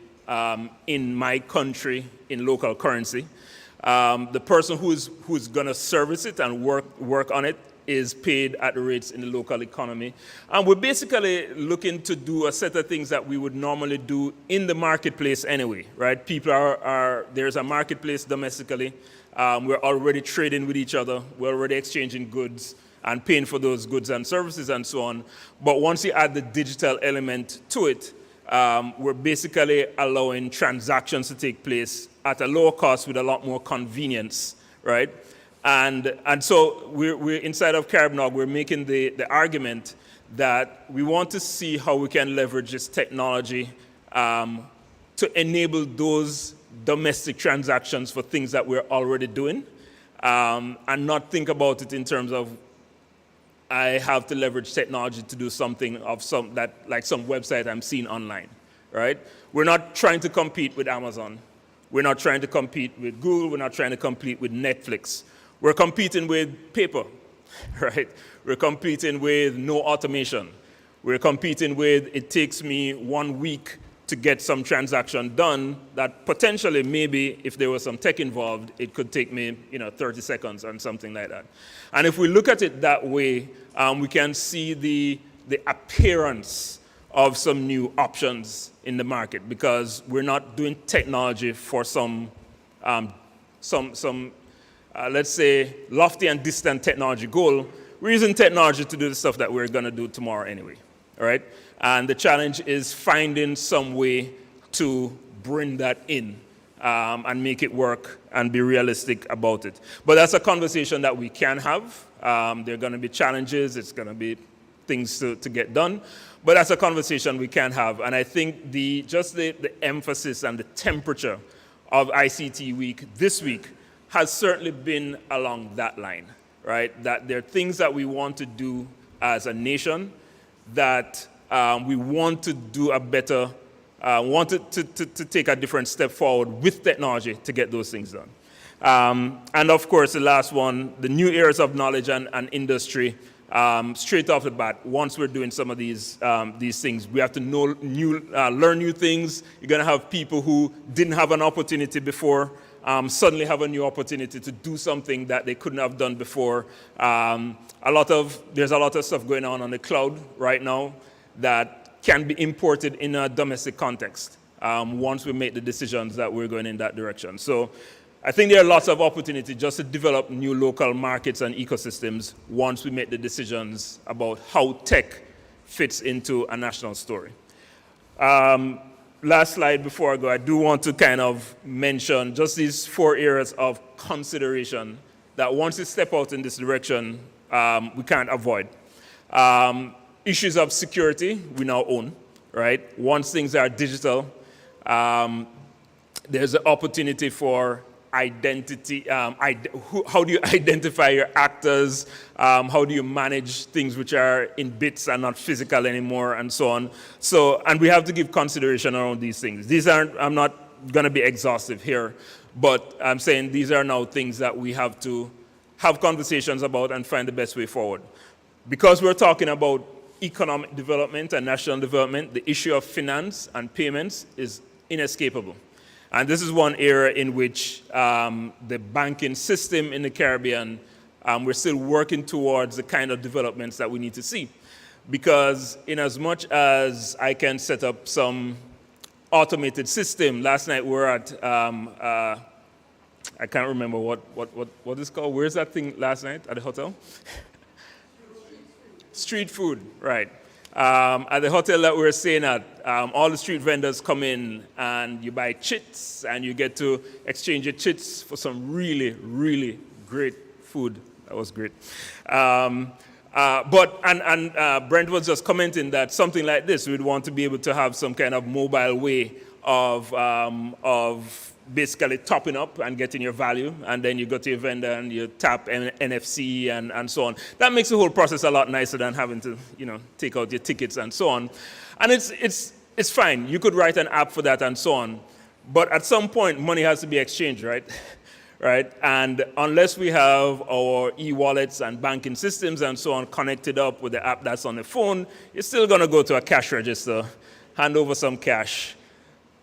in my country in local currency. The person who's going to service it and work on it is paid at the rates in the local economy. And we're basically looking to do a set of things that we would normally do in the marketplace anyway, right? People there's a marketplace domestically. We're already trading with each other. We're already exchanging goods and paying for those goods and services and so on. But once you add the digital element to it, we're basically allowing transactions to take place at a lower cost with a lot more convenience, right? And so we're inside of CaribNOG, we're making the argument that we want to see how we can leverage this technology to enable those domestic transactions for things that we're already doing, and not think about it in terms of I have to leverage technology to do something like some website I'm seeing online, right? We're not trying to compete with Amazon. We're not trying to compete with Google. We're not trying to compete with Netflix. We're competing with paper, right? We're competing with no automation. We're competing with it takes me 1 week to get some transaction done that potentially maybe if there was some tech involved, it could take me 30 seconds or something like that. And if we look at it that way, we can see the appearance of some new options in the market because we're not doing technology for some let's say, lofty and distant technology goal. We're using technology to do the stuff that we're going to do tomorrow anyway, all right? And the challenge is finding some way to bring that in and make it work and be realistic about it. But that's a conversation that we can have. There are going to be challenges. It's going to be things to get done. But that's a conversation we can have. And I think just the emphasis and the temperature of ICT Week this week has certainly been along that line, right? That there are things that we want to do as a nation that we want to do a better, want to take a different step forward with technology to get those things done. And of course, the last one, the new areas of knowledge and industry. Straight off the bat, once we're doing some of these things, we have to learn new things. You're going to have people who didn't have an opportunity before suddenly have a new opportunity to do something that they couldn't have done before. There's a lot of stuff going on the cloud right now that can be imported in a domestic context once we make the decisions that we're going in that direction. So I think there are lots of opportunity just to develop new local markets and ecosystems once we make the decisions about how tech fits into a national story. Last slide before I go, I do want to kind of mention just these 4 areas of consideration that once you step out in this direction, we can't avoid. Issues of security, we now own, right? Once things are digital, there's an opportunity for identity. How do you identify your actors? How do you manage things which are in bits and not physical anymore, and so on? And we have to give consideration around these things. I'm not going to be exhaustive here, but I'm saying these are now things that we have to have conversations about and find the best way forward. Because we're talking about economic development and national development, the issue of finance and payments is inescapable. And this is one area in which the banking system in the Caribbean, we're still working towards the kind of developments that we need to see. Because in as much as I can set up some automated system, last night we were at, I can't remember what it's called. Where's that thing last night at the hotel? Street food, right. At the hotel that we were staying at, all the street vendors come in and you buy chits and you get to exchange your chits for some really, really great food. That was great. Brent was just commenting that something like this, we'd want to be able to have some kind of mobile way of basically topping up and getting your value, and then you go to your vendor and you tap NFC and so on. That makes the whole process a lot nicer than having to, take out your tickets and so on. And it's fine. You could write an app for that and so on. But at some point, money has to be exchanged, right? Right? And unless we have our e-wallets and banking systems and so on connected up with the app that's on the phone, you're still going to go to a cash register, hand over some cash,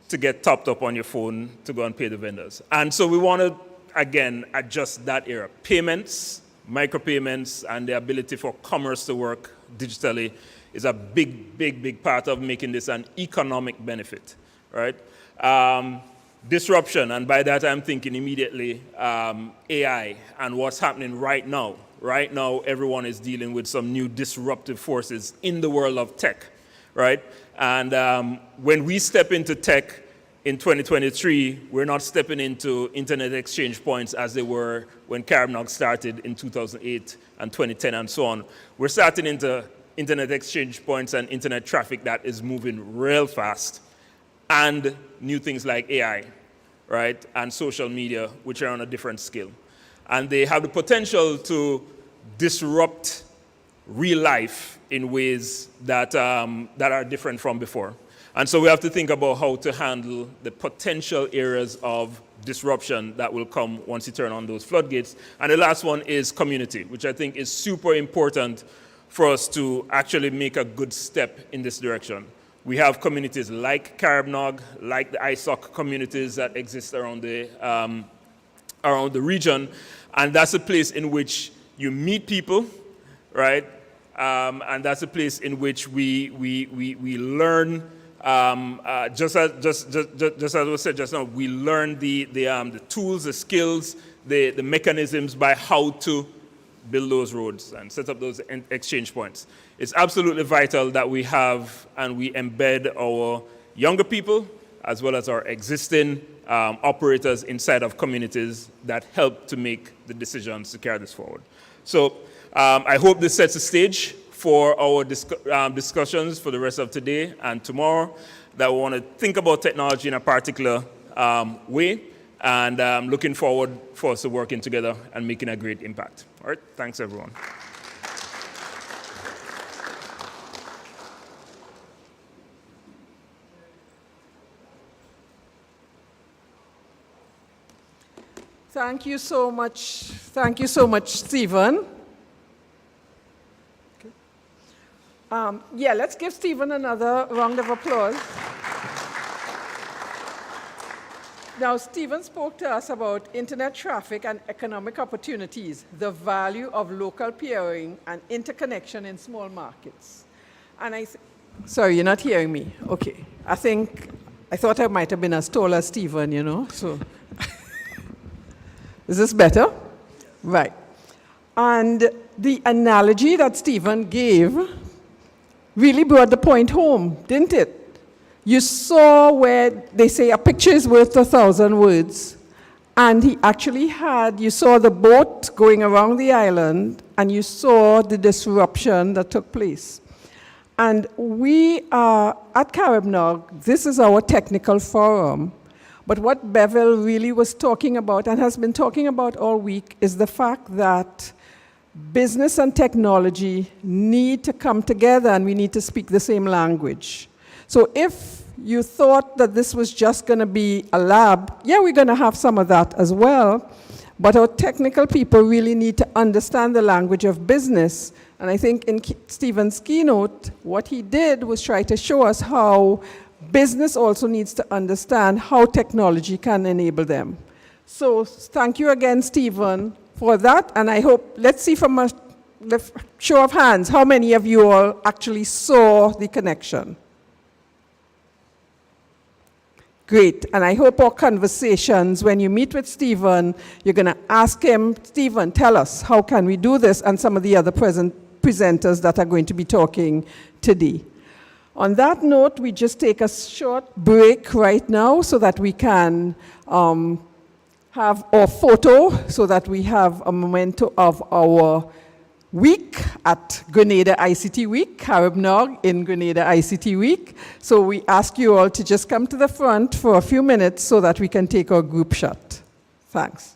to get topped up on your phone to go and pay the vendors. And so we want to, again, adjust that era. Payments, micropayments, and the ability for commerce to work digitally is a big part of making this an economic benefit, right? Disruption, and by that I'm thinking immediately AI and what's happening right now. Right now, everyone is dealing with some new disruptive forces in the world of tech, right? And when we step into tech in 2023, we're not stepping into internet exchange points as they were when CaribNOG started in 2008 and 2010 and so on. We're starting into internet exchange points and internet traffic that is moving real fast, and new things like AI, right, and social media, which are on a different scale. And they have the potential to disrupt real life in ways that are different from before. And so we have to think about how to handle the potential areas of disruption that will come once you turn on those floodgates. And the last one is community, which I think is super important for us to actually make a good step in this direction. We have communities like CaribNOG, like the ISOC communities that exist around the region, and that's a place in which you meet people, right? And that's a place in which we learn. Just as was said just now, we learn the tools, the skills, the mechanisms by how to build those roads and set up those exchange points. It's absolutely vital that we have and we embed our younger people as well as our existing operators inside of communities that help to make the decisions to carry this forward. So I hope this sets the stage for our discussions for the rest of today and tomorrow, that we want to think about technology in a particular way, and looking forward for us to working together and making a great impact. All right, thanks everyone. Thank you so much. Thank you so much, Stephen. Yeah, let's give Stephen another round of applause. Now, Stephen spoke to us about internet traffic and economic opportunities, the value of local peering and interconnection in small markets. And sorry, you're not hearing me? Okay. I thought I might have been as tall as Stephen, you know, so. Is this better? Right. And the analogy that Stephen gave really brought the point home, didn't it? You saw where they say a picture is worth 1,000 words, and he actually you saw the boat going around the island, and you saw the disruption that took place. And we are at CaribNOG, this is our technical forum, but what Bevel really was talking about and has been talking about all week is the fact that business and technology need to come together, and we need to speak the same language. So if you thought that this was just going to be a lab, yeah, we're going to have some of that as well, but our technical people really need to understand the language of business. And I think in Stephen's keynote, what he did was try to show us how business also needs to understand how technology can enable them. So thank you again, Stephen, for that, and I hope, let's see from a show of hands, how many of you all actually saw the connection? Great, and I hope our conversations, when you meet with Stephen, you're going to ask him, Stephen, tell us, how can we do this, and some of the other presenters that are going to be talking today. On that note, we just take a short break right now so that we can have our photo, so that we have a memento of our week at Grenada ICT Week, CaribNOG in Grenada ICT Week. So we ask you all to just come to the front for a few minutes so that we can take our group shot. Thanks.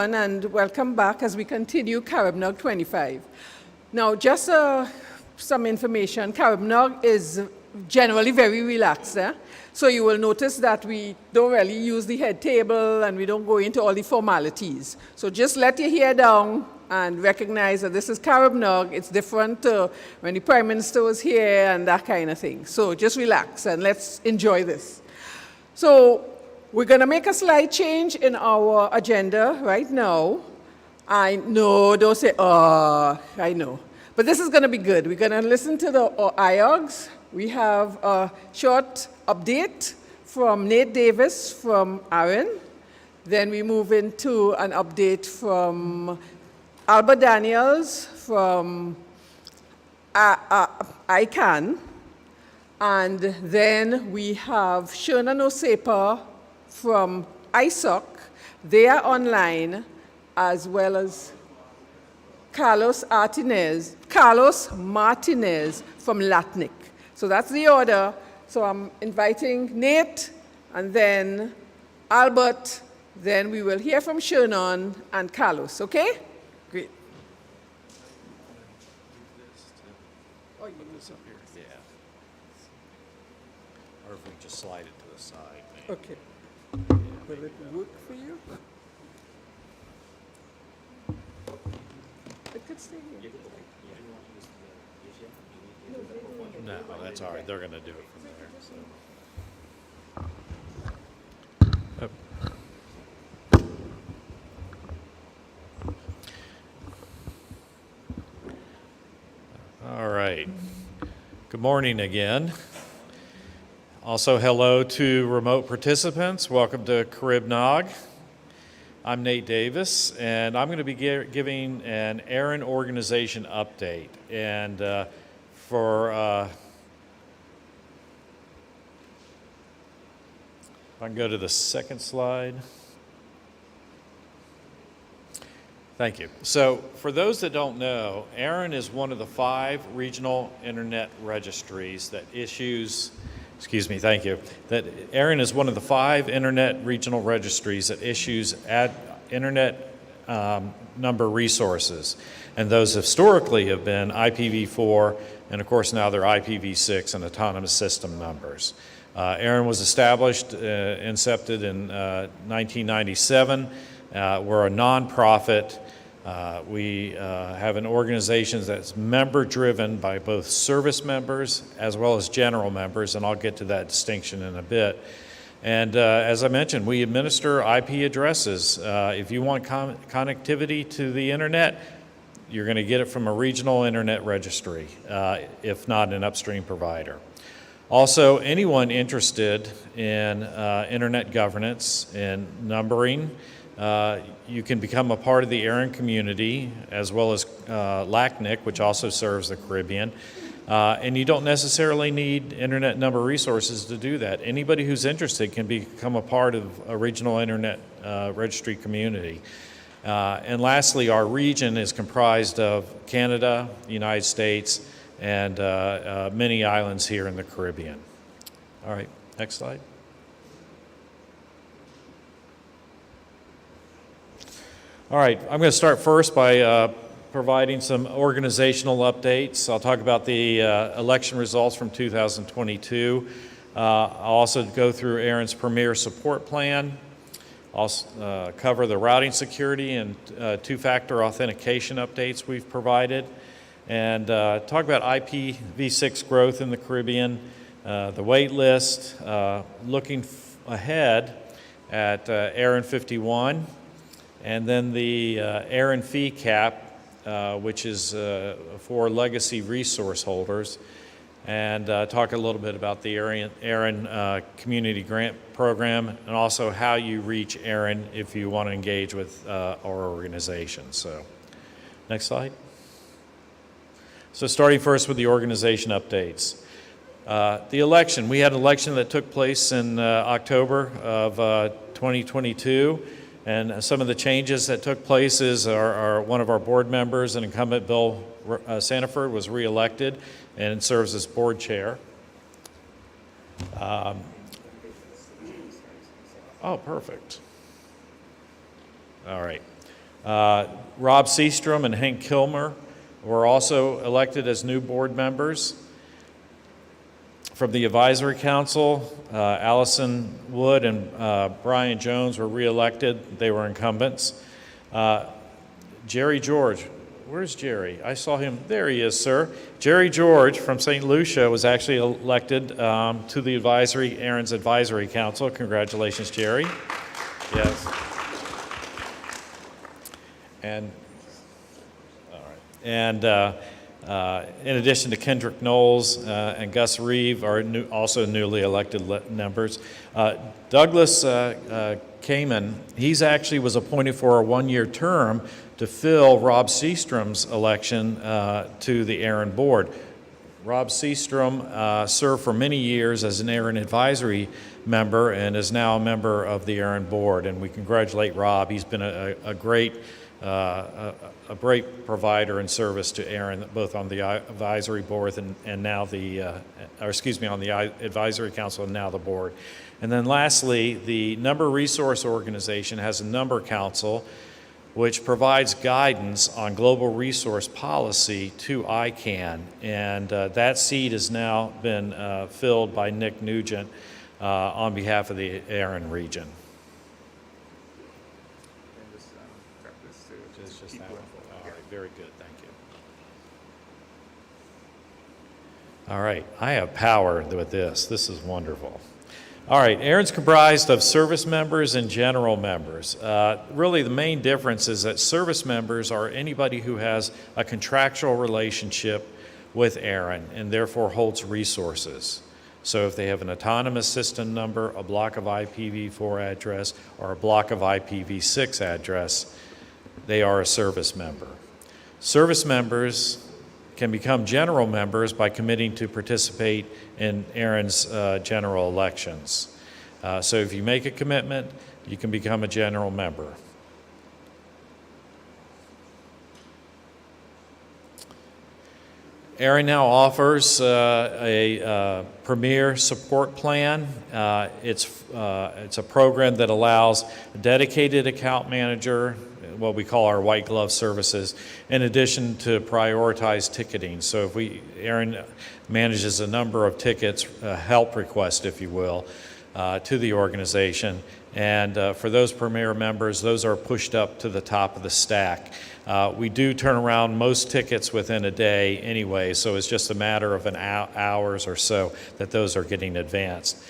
everyone, and welcome back as we continue CaribNOG 25. Now, just some information. CaribNOG is generally very relaxed. So you will notice that we don't really use the head table and we don't go into all the formalities. So just let your hair down and recognize that this is CaribNOG. It's different when the Prime Minister was here and that kind of thing. So just relax and let's enjoy this. So we're going to make a slight change in our agenda right now. I know, don't say, oh, I know. But this is going to be good. We're going to listen to the IOGs. We have a short update from Nate Davis from Aaron. Then we move into an update from Albert Daniels from ICANN. And then we have Shona Nosepa from ISOC. They are online, as well as Carlos Martinez from LATNIC. So that's the order. So I'm inviting Nate, and then Albert, then we will hear from Shernon and Carlos, okay? Great. Or if we just slide it to the side. Maybe. Okay. Will it work for you? It could stay here. No, that's all right. They're going to do it from there. So. All right. Good morning again. Also, hello to remote participants. Welcome to CaribNOG. I'm Nate Davis, and I'm going to be giving an ARIN organization update. And if I can go to the second slide. Thank you. So for those that don't know, ARIN is one of the 5 regional internet registries that issues, thank you. That ARIN is one of the 5 internet regional registries that issues internet number resources. And those historically have been IPv4, and of course now they're IPv6 and autonomous system numbers. ARIN was established, incepted in 1997. We're a nonprofit. We have an organization that's member-driven by both service members as well as general members, and I'll get to that distinction in a bit. And as I mentioned, we administer IP addresses. If you want connectivity to the internet, you're going to get it from a regional internet registry, if not an upstream provider. Also, anyone interested in internet governance and numbering, you can become a part of the ARIN community, as well as LACNIC, which also serves the Caribbean. And you don't necessarily need internet number resources to do that. Anybody who's interested can become a part of a regional internet registry community. And lastly, our region is comprised of Canada, the United States, and many islands here in the Caribbean. All right, next slide. All right, I'm going to start first by providing some organizational updates. I'll talk about the election results from 2022. I'll also go through ARIN's Premier Support Plan. I'll cover the routing security and two-factor authentication updates we've provided, and talk about IPv6 growth in the Caribbean, the wait list, looking ahead at ARIN 51, and then the ARIN fee cap, which is for legacy resource holders, and talk a little bit about the ARIN Community Grant Program, and also how you reach ARIN if you want to engage with our organization. So, next slide. So starting first with the organization updates. The election, we had an election that took place in October of 2022. And some of the changes that took place is one of our board members, an incumbent, Bill Sanford, was reelected and serves as board chair. Oh, perfect. All right. Rob Seastrom and Hank Kilmer were also elected as new board members. From the Advisory Council, Allison Wood and Brian Jones were re-elected. They were incumbents. Jerry George, where's Jerry? I saw him, there he is, sir. Jerry George from St. Lucia was actually elected to the Aaron's Advisory Council. Congratulations, Jerry. Yes. And, all right. And in addition to Kendrick Knowles and Gus Reeve are also newly elected members. Douglas Kamen, he's actually was appointed for a one-year term to fill Rob Seastrom's election to the Aaron board. Rob Seastrom served for many years as an Aaron advisory member and is now a member of the Aaron board, and we congratulate Rob. He's been a great provider and service to Aaron, both on the advisory board and now the, on the advisory council and now the board. And then lastly, the Number Resource Organization has a number council which provides guidance on global resource policy to ICANN. And that seat has now been filled by Nick Nugent on behalf of the Aaron region. Very good, thank you. All right, I have power with this. This is wonderful. All right, Aaron's comprised of service members and general members. Really, the main difference is that service members are anybody who has a contractual relationship with Aaron and therefore holds resources. So if they have an autonomous system number, a block of IPv4 address, or a block of IPv6 address, they are a service member. Service members can become general members by committing to participate in Aaron's general elections. So if you make a commitment, you can become a general member. Aaron now offers a premier support plan. It's a program that allows a dedicated account manager, what we call our white glove services, in addition to prioritized ticketing. So if Aaron manages a number of tickets, help requests, if you will, to the organization. And for those premier members, those are pushed up to the top of the stack. We do turn around most tickets within a day anyway, so it's just a matter of hours or so that those are getting advanced.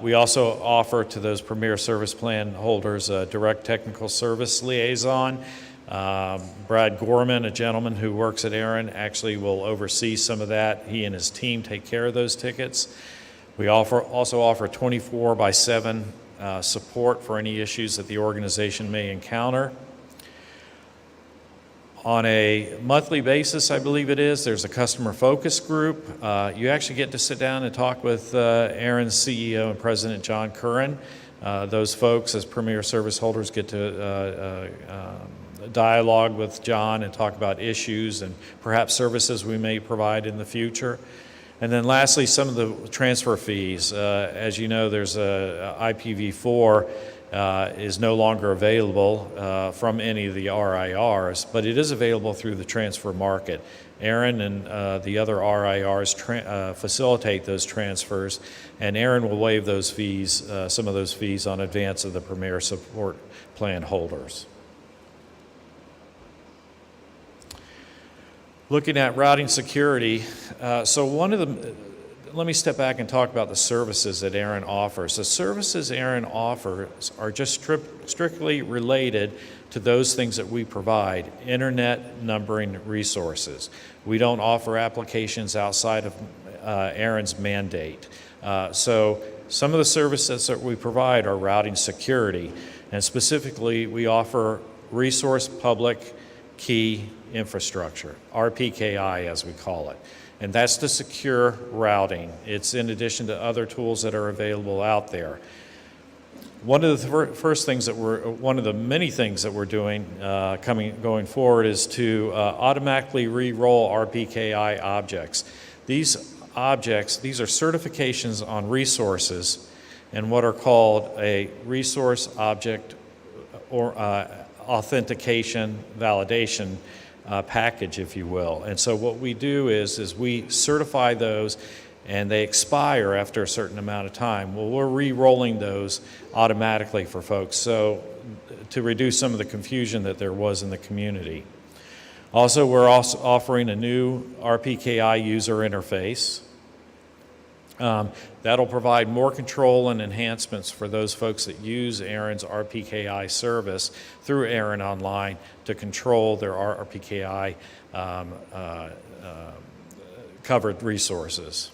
We also offer to those premier service plan holders a direct technical service liaison. Brad Gorman, a gentleman who works at Aaron, actually will oversee some of that. He and his team take care of those tickets. We also offer 24/7 support for any issues that the organization may encounter. On a monthly basis, I believe it is, there's a customer focus group. You actually get to sit down and talk with Aaron's CEO and President John Curran. Those folks, as premier service holders, get to dialogue with John and talk about issues and perhaps services we may provide in the future. And then lastly, some of the transfer fees. As you know, there's a IPv4 is no longer available from any of the RIRs, but it is available through the transfer market. Aaron and the other RIRs facilitate those transfers, and Aaron will waive those fees, some of those fees on advance of the Premier Support Plan holders. Looking at routing security, let me step back and talk about the services that Aaron offers. The services Aaron offers are just strictly related to those things that we provide, internet numbering resources. We don't offer applications outside of Aaron's mandate. So some of the services that we provide are routing security, and specifically we offer resource public key infrastructure, RPKI as we call it. And that's the secure routing. It's in addition to other tools that are available out there. One of the many things that we're doing going forward is to automatically re-roll RPKI objects. These objects, these are certifications on resources and what are called a resource object or authentication validation package, if you will. And so what we do is we certify those, and they expire after a certain amount of time. Well, we're re-rolling those automatically for folks, so to reduce some of the confusion that there was in the community. Also, we're also offering a new RPKI user interface. That'll provide more control and enhancements for those folks that use ARIN's RPKI service through ARIN Online to control their RPKI covered resources.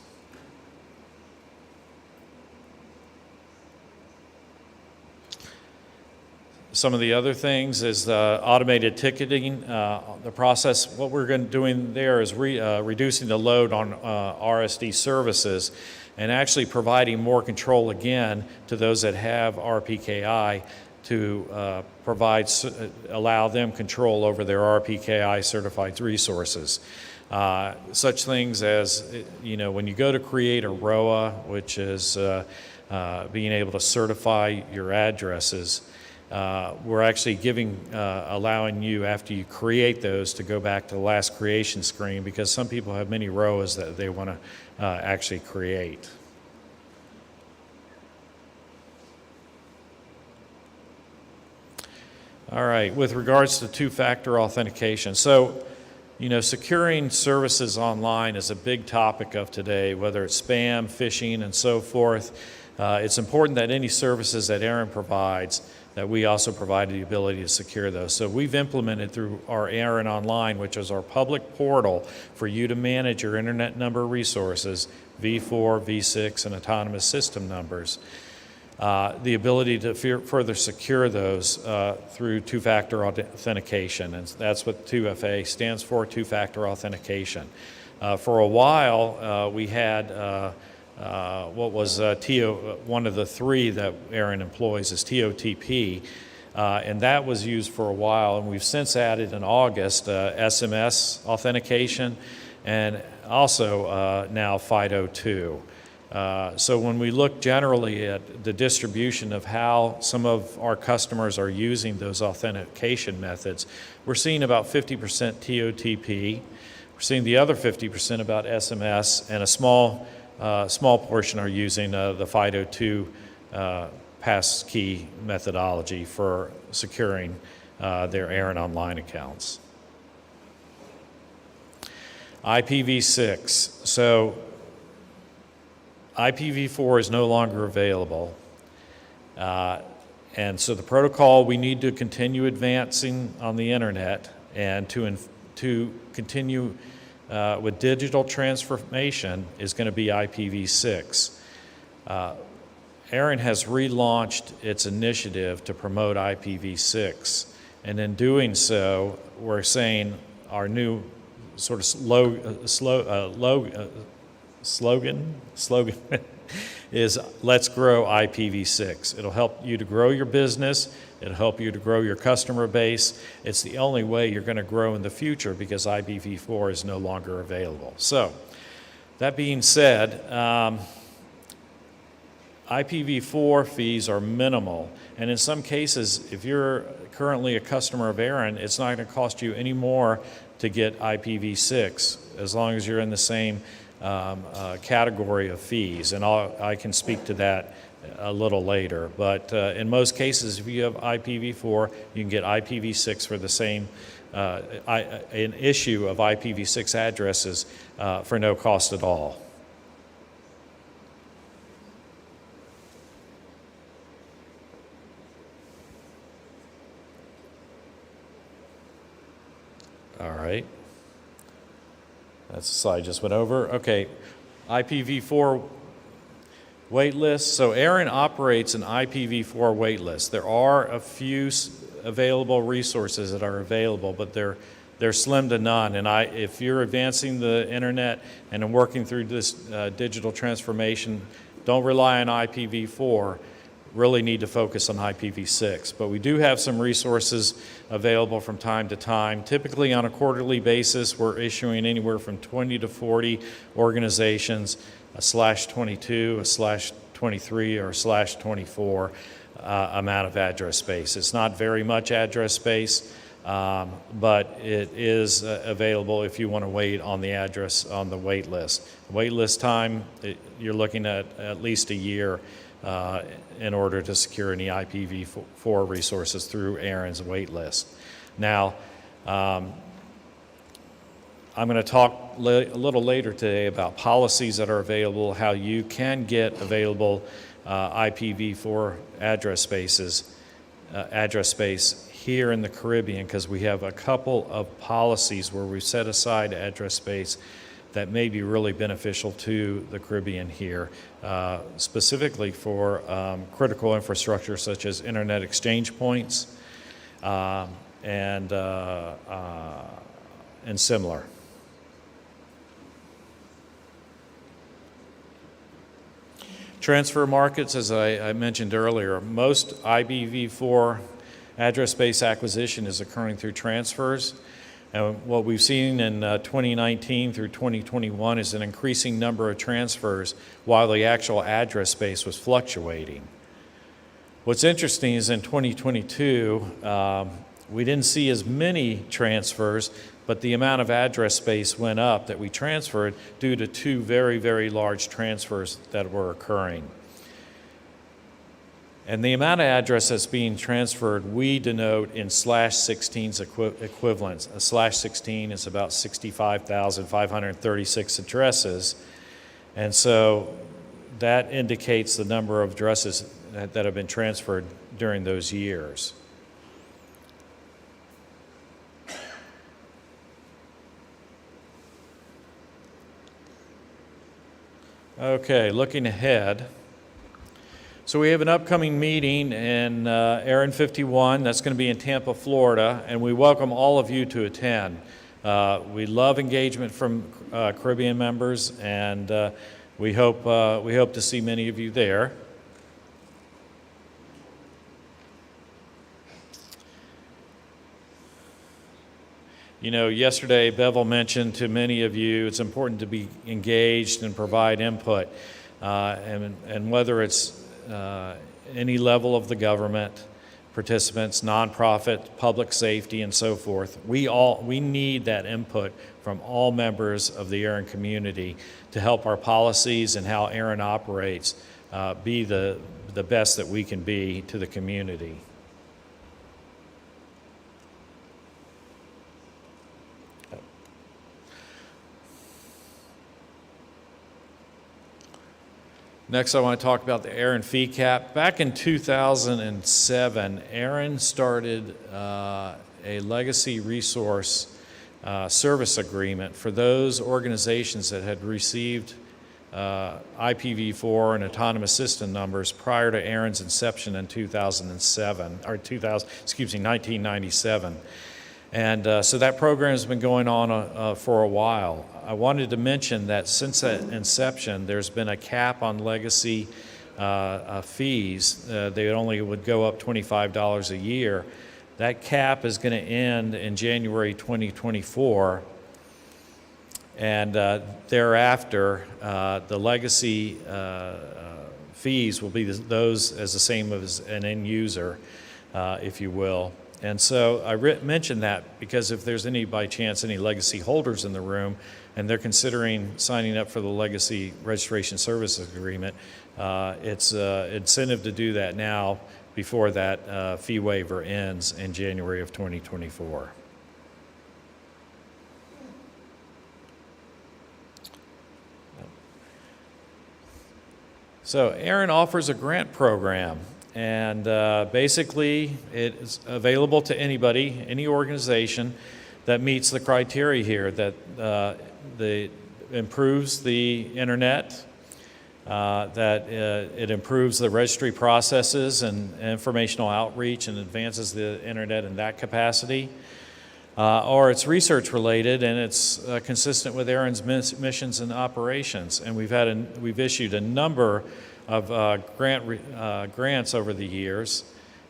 Some of the other things is automated ticketing. The process, what we're doing there is reducing the load on RSD services and actually providing more control again to those that have RPKI to allow them control over their RPKI certified resources. Such things as, when you go to create a ROA, which is being able to certify your addresses, we're actually allowing you, after you create those, to go back to the last creation screen, because some people have many ROAs that they want to actually create. All right, with regards to two-factor authentication. So, securing services online is a big topic of today, whether it's spam, phishing, and so forth. It's important that any services that ARIN provides, that we also provide the ability to secure those. So we've implemented through our ARIN Online, which is our public portal for you to manage your internet number resources, V4, V6, and autonomous system numbers, the ability to further secure those through two-factor authentication. And that's what 2FA stands for, two-factor authentication. For a while, we had what was one of the three that ARIN employs is TOTP, and that was used for a while, and we've since added in August SMS authentication and also now FIDO2. So when we look generally at the distribution of how some of our customers are using those authentication methods, we're seeing about 50% TOTP, we're seeing the other 50% about SMS, and a small portion are using the FIDO2 passkey methodology for securing their ARIN Online accounts. IPv6. So IPv4 is no longer available. And so the protocol, we need to continue advancing on the internet, and to continue with digital transformation is going to be IPv6. ARIN has relaunched its initiative to promote IPv6, and in doing so, we're saying our new sort of slogan is "Let's grow IPv6." It'll help you to grow your business. It'll help you to grow your customer base. It's the only way you're going to grow in the future, because IPv4 is no longer available. So, that being said, IPv4 fees are minimal, and in some cases, if you're currently a customer of ARIN, it's not going to cost you any more to get IPv6, as long as you're in the same category of fees, and I can speak to that a little later. But in most cases, if you have IPv4, you can get IPv6 for the same, an issue of IPv6 addresses for no cost at all. All right. That's the slide I just went over. Okay, IPv4 waitlist. So ARIN operates an IPv4 waitlist. There are a few available resources that are available, but they're slim to none. And if you're advancing the internet and working through this digital transformation, don't rely on IPv4. Really need to focus on IPv6. But we do have some resources available from time to time. Typically on a quarterly basis, we're issuing anywhere from 20 to 40 organizations, a /22, a /23, or a /24. amount of address space. It's not very much address space, but it is available if you want to wait on the wait list. Wait list time, you're looking at least a year in order to secure any IPv4 resources through Aaron's wait list. Now, I'm going to talk a little later today about policies that are available, how you can get available IPv4 address space here in the Caribbean, because we have a couple of policies where we set aside address space that may be really beneficial to the Caribbean here, specifically for critical infrastructure such as internet exchange points and similar. Transfer markets, as I mentioned earlier, most IPv4 address space acquisition is occurring through transfers. And what we've seen in 2019 through 2021 is an increasing number of transfers while the actual address space was fluctuating. What's interesting is in 2022, we didn't see as many transfers, but the amount of address space went up that we transferred due to two very, very large transfers that were occurring. And the amount of address that's being transferred, we denote in /16's equivalents. A /16 is about 65,536 addresses. And so that indicates the number of addresses that have been transferred during those years. Okay, looking ahead. So we have an upcoming meeting in Aaron 51. That's going to be in Tampa, Florida, and we welcome all of you to attend. We love engagement from Caribbean members, and we hope to see many of you there. You know, yesterday Bevel mentioned to many of you it's important to be engaged and provide input, and whether it's any level of the government, participants, nonprofit, public safety, and so forth, we need that input from all members of the Aaron community to help our policies and how Aaron operates be the best that we can be to the community. Next, I want to talk about the Aaron fee cap. Back in 2007, Aaron started a legacy resource service agreement for those organizations that had received IPv4 and autonomous system numbers prior to Aaron's inception in 1997. And so that program has been going on for a while. I wanted to mention that since that inception, there's been a cap on legacy fees. They only would go up $25 a year. That cap is going to end in January 2024. And thereafter, the legacy fees will be those as the same as an end user, if you will. And so I mentioned that because if there's by chance any legacy holders in the room and they're considering signing up for the Legacy Registration Services Agreement, it's an incentive to do that now before that fee waiver ends in January of 2024. So Aaron offers a grant program. And basically, it is available to anybody, any organization that meets the criteria here, that improves the internet, that it improves the registry processes and informational outreach and advances the internet in that capacity, or it's research related and it's consistent with Aaron's missions and operations. And we've issued a number of grants over the years,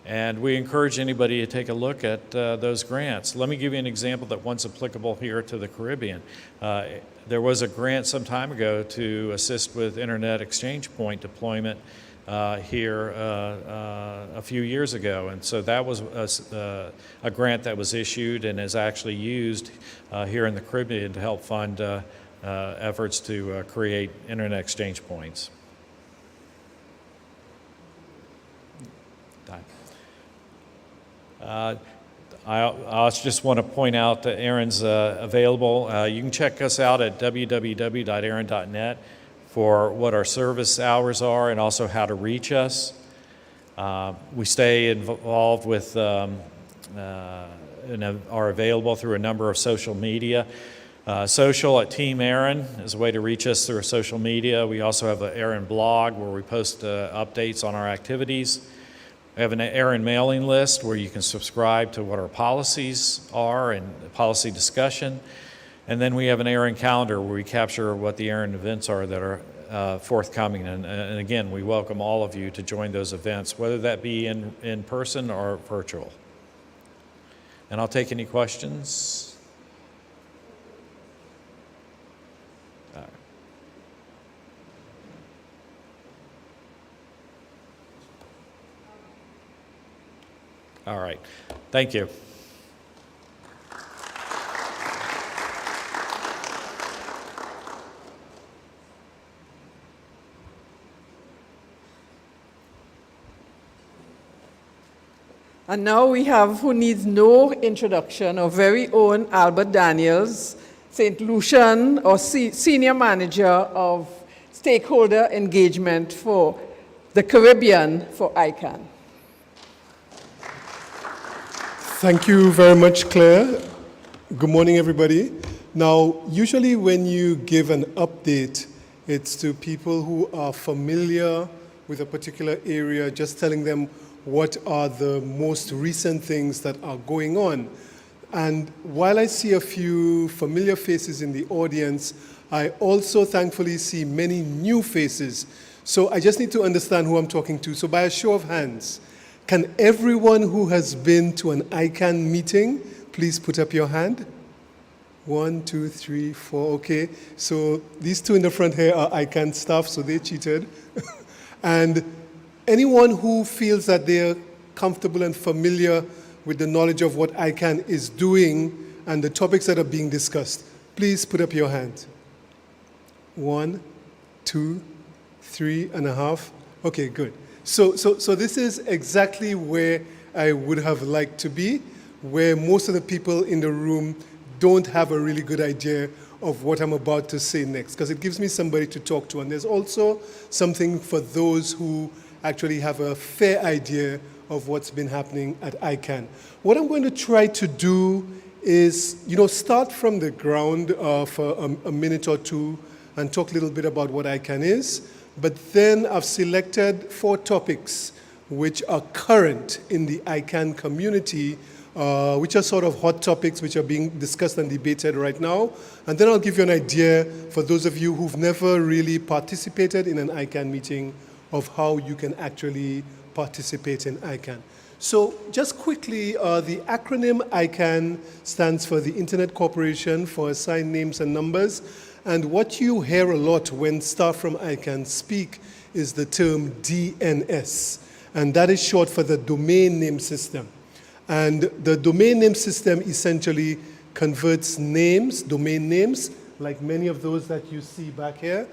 and we encourage anybody to take a look at those grants. Let me give you an example that one's applicable here to the Caribbean. There was a grant some time ago to assist with internet exchange point deployment here a few years ago. And so that was a grant that was issued and is actually used here in the Caribbean to help fund efforts to create internet exchange points. I just want to point out that Aaron's available. You can check us out at www.aaron.net for what our service hours are and also how to reach us. We stay involved with and are available through a number of social media. Social at Team Aaron is a way to reach us through social media. We also have an Aaron blog where we post updates on our activities. We have an Aaron mailing list where you can subscribe to what our policies are and policy discussion. And then we have an Aaron calendar where we capture what the Aaron events are that are forthcoming. And again, we welcome all of you to join those events, whether that be in person or virtual. And I'll take any questions. All right. Thank you. And now we have, who needs no introduction, our very own Albert Daniels, St. Lucian, or Senior Manager of Stakeholder Engagement for the Caribbean for ICANN. Thank you very much, Claire. Good morning, everybody. Now, usually when you give an update, it's to people who are familiar with a particular area, just telling them what are the most recent things that are going on. And while I see a few familiar faces in the audience, I also thankfully see many new faces. So I just need to understand who I'm talking to. So by a show of hands, can everyone who has been to an ICANN meeting please put up your hand? 1, 2, 3, 4, okay. So these two in the front here are ICANN staff, so they cheated. And anyone who feels that they're comfortable and familiar with the knowledge of what ICANN is doing and the topics that are being discussed, please put up your hand. 1, 2, 3.5. Okay, good. So this is exactly where I would have liked to be, where most of the people in the room don't have a really good idea of what I'm about to say next, because it gives me somebody to talk to. And there's also something for those who actually have a fair idea of what's been happening at ICANN. What I'm going to try to do is, start from the ground for a minute or two and talk a little bit about what ICANN is. But then I've selected 4 topics which are current in the ICANN community, which are sort of hot topics which are being discussed and debated right now. And then I'll give you an idea for those of you who've never really participated in an ICANN meeting of how you can actually participate in ICANN. So just quickly, the acronym ICANN stands for the Internet Corporation for Assigned Names and Numbers. And what you hear a lot when staff from ICANN speak is the term DNS. And that is short for the Domain Name System. And the Domain Name System essentially converts names, domain names, like many of those that you see back here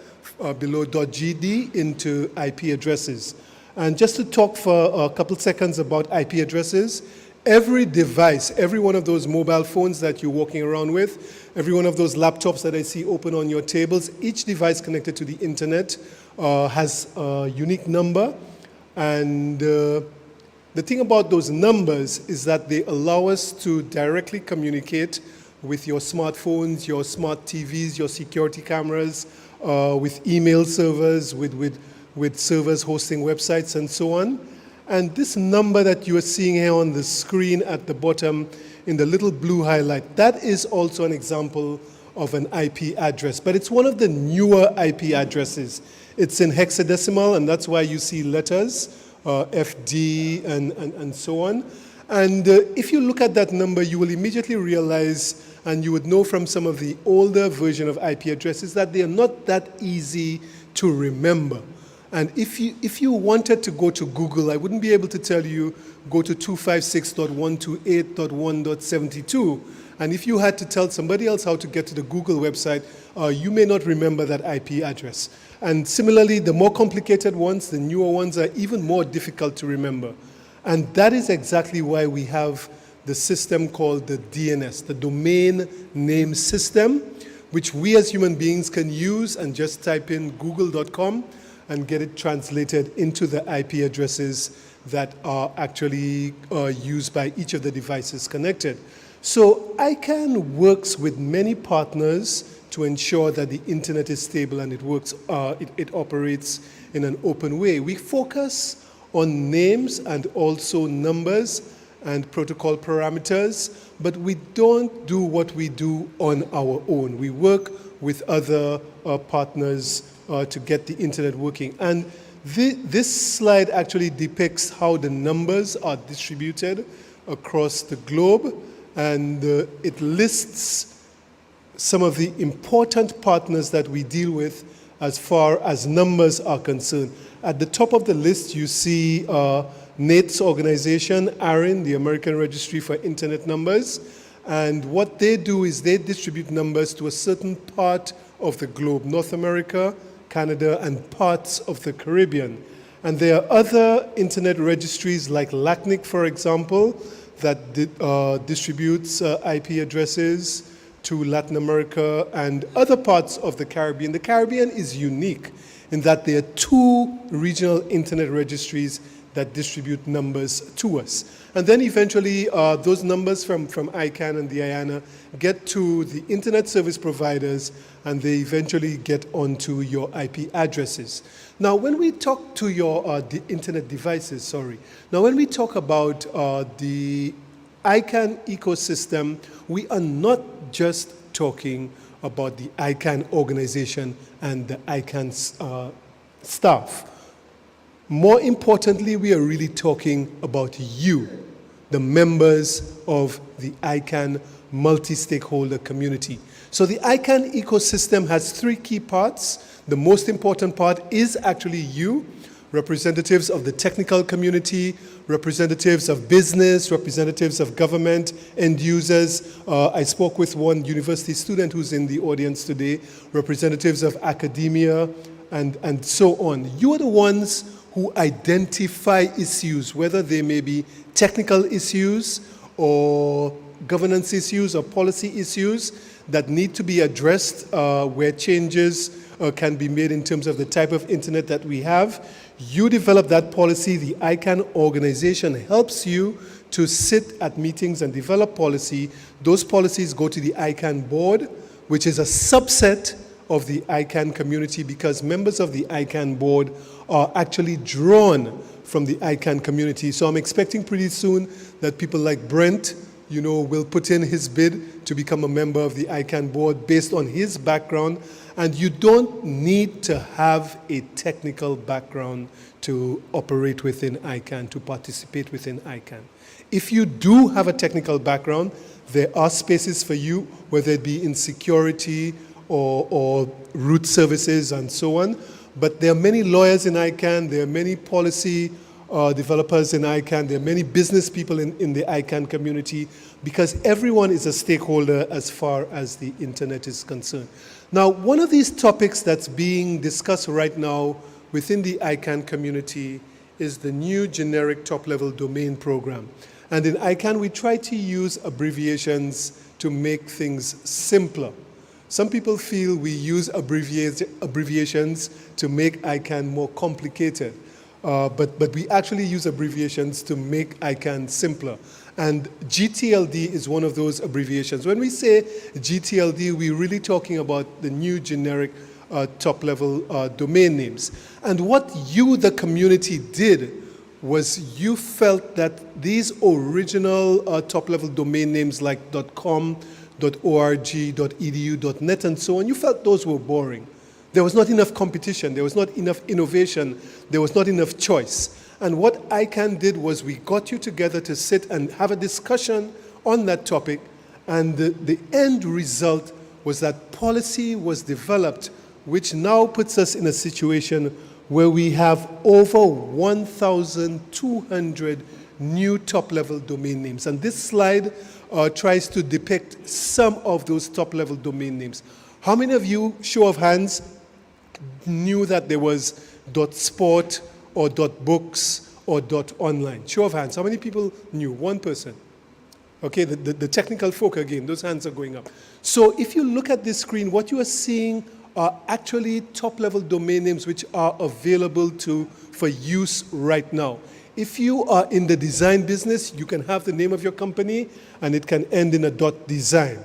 below .gd into IP addresses. And just to talk for a couple seconds about IP addresses, every device, every one of those mobile phones that you're walking around with, every one of those laptops that I see open on your tables, each device connected to the internet has a unique number. And the thing about those numbers is that they allow us to directly communicate with your smartphones, your smart TVs, your security cameras, with email servers, with servers hosting websites and so on. And this number that you are seeing here on the screen at the bottom in the little blue highlight, that is also an example of an IP address, but it's one of the newer IP addresses. It's in hexadecimal, and that's why you see letters, FD and so on. And if you look at that number, you will immediately realize, and you would know from some of the older version of IP addresses, that they are not that easy to remember. And if you wanted to go to Google, I wouldn't be able to tell you, go to 256.128.1.72. And if you had to tell somebody else how to get to the Google website, you may not remember that IP address. And similarly, the more complicated ones, the newer ones, are even more difficult to remember. And that is exactly why we have the system called the DNS, the Domain Name System, which we as human beings can use and just type in google.com and get it translated into the IP addresses that are actually used by each of the devices connected. So ICANN works with many partners to ensure that the internet is stable and it works, it operates in an open way. We focus on names and also numbers and protocol parameters, but we don't do what we do on our own. We work with other partners to get the internet working. And this slide actually depicts how the numbers are distributed across the globe, and it lists some of the important partners that we deal with as far as numbers are concerned. At the top of the list, you see Nate's organization, ARIN, the American Registry for Internet Numbers, and what they do is they distribute numbers to a certain part of the globe, North America, Canada, and parts of the Caribbean. And there are other internet registries like LACNIC, for example, that distributes IP addresses to Latin America and other parts of the Caribbean. The Caribbean is unique in that there are 2 regional internet registries that distribute numbers to us. And then eventually those numbers from ICANN and the IANA get to the internet service providers, and they eventually get onto your IP addresses. Now when we talk to your the internet devices, now when we talk about the ICANN ecosystem, we are not just talking about the ICANN organization and the ICANN staff. More importantly, we are really talking about you, the members of the ICANN multi-stakeholder community. So the ICANN ecosystem has 3 key parts. The most important part is actually you, representatives of the technical community, representatives of business, representatives of government, end users. I spoke with one university student who's in the audience today, representatives of academia, and so on. You are the ones who identify issues, whether they may be technical issues or governance issues or policy issues that need to be addressed, where changes can be made in terms of the type of internet that we have. You develop that policy. The ICANN organization helps you to sit at meetings and develop policy. Those policies go to the ICANN board, which is a subset of the ICANN community, because members of the ICANN board are actually drawn from the ICANN community. So I'm expecting pretty soon that people like Brent, will put in his bid to become a member of the ICANN board based on his background. And you don't need to have a technical background to operate within ICANN, to participate within ICANN. If you do have a technical background, there are spaces for you, whether it be in security or root services and so on. But there are many lawyers in ICANN, there are many policy developers in ICANN, there are many business people in the ICANN community, because everyone is a stakeholder as far as the internet is concerned. Now, one of these topics that's being discussed right now within the ICANN community is the new generic top-level domain program. And in ICANN, we try to use abbreviations to make things simpler. Some people feel we use abbreviations to make ICANN more complicated, but we actually use abbreviations to make ICANN simpler. And GTLD is one of those abbreviations. When we say GTLD, we're really talking about the new generic top-level domain names. And what you, the community, did was you felt that these original top-level domain names like .com, .org, .edu, .net, and so on, you felt those were boring. There was not enough competition, there was not enough innovation, there was not enough choice. And what ICANN did was we got you together to sit and have a discussion on that topic, and the end result was that policy was developed, which now puts us in a situation where we have over 1,200 new top-level domain names. And this slide tries to depict some of those top-level domain names. How many of you, show of hands, knew that there was .sport or .books or .online? Show of hands. How many people knew? One person. Okay, the technical folk again, those hands are going up. So if you look at this screen, what you are seeing are actually top-level domain names which are available for use right now. If you are in the design business, you can have the name of your company and it can end in a .design.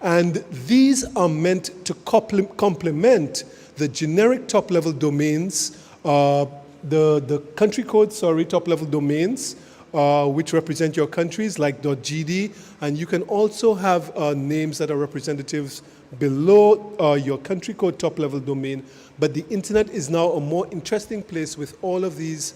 And these are meant to complement the generic top-level domains, the country code, top-level domains, which represent your countries, like .gd, and you can also have names that are representatives below your country code top-level domain. But the internet is now a more interesting place with all of these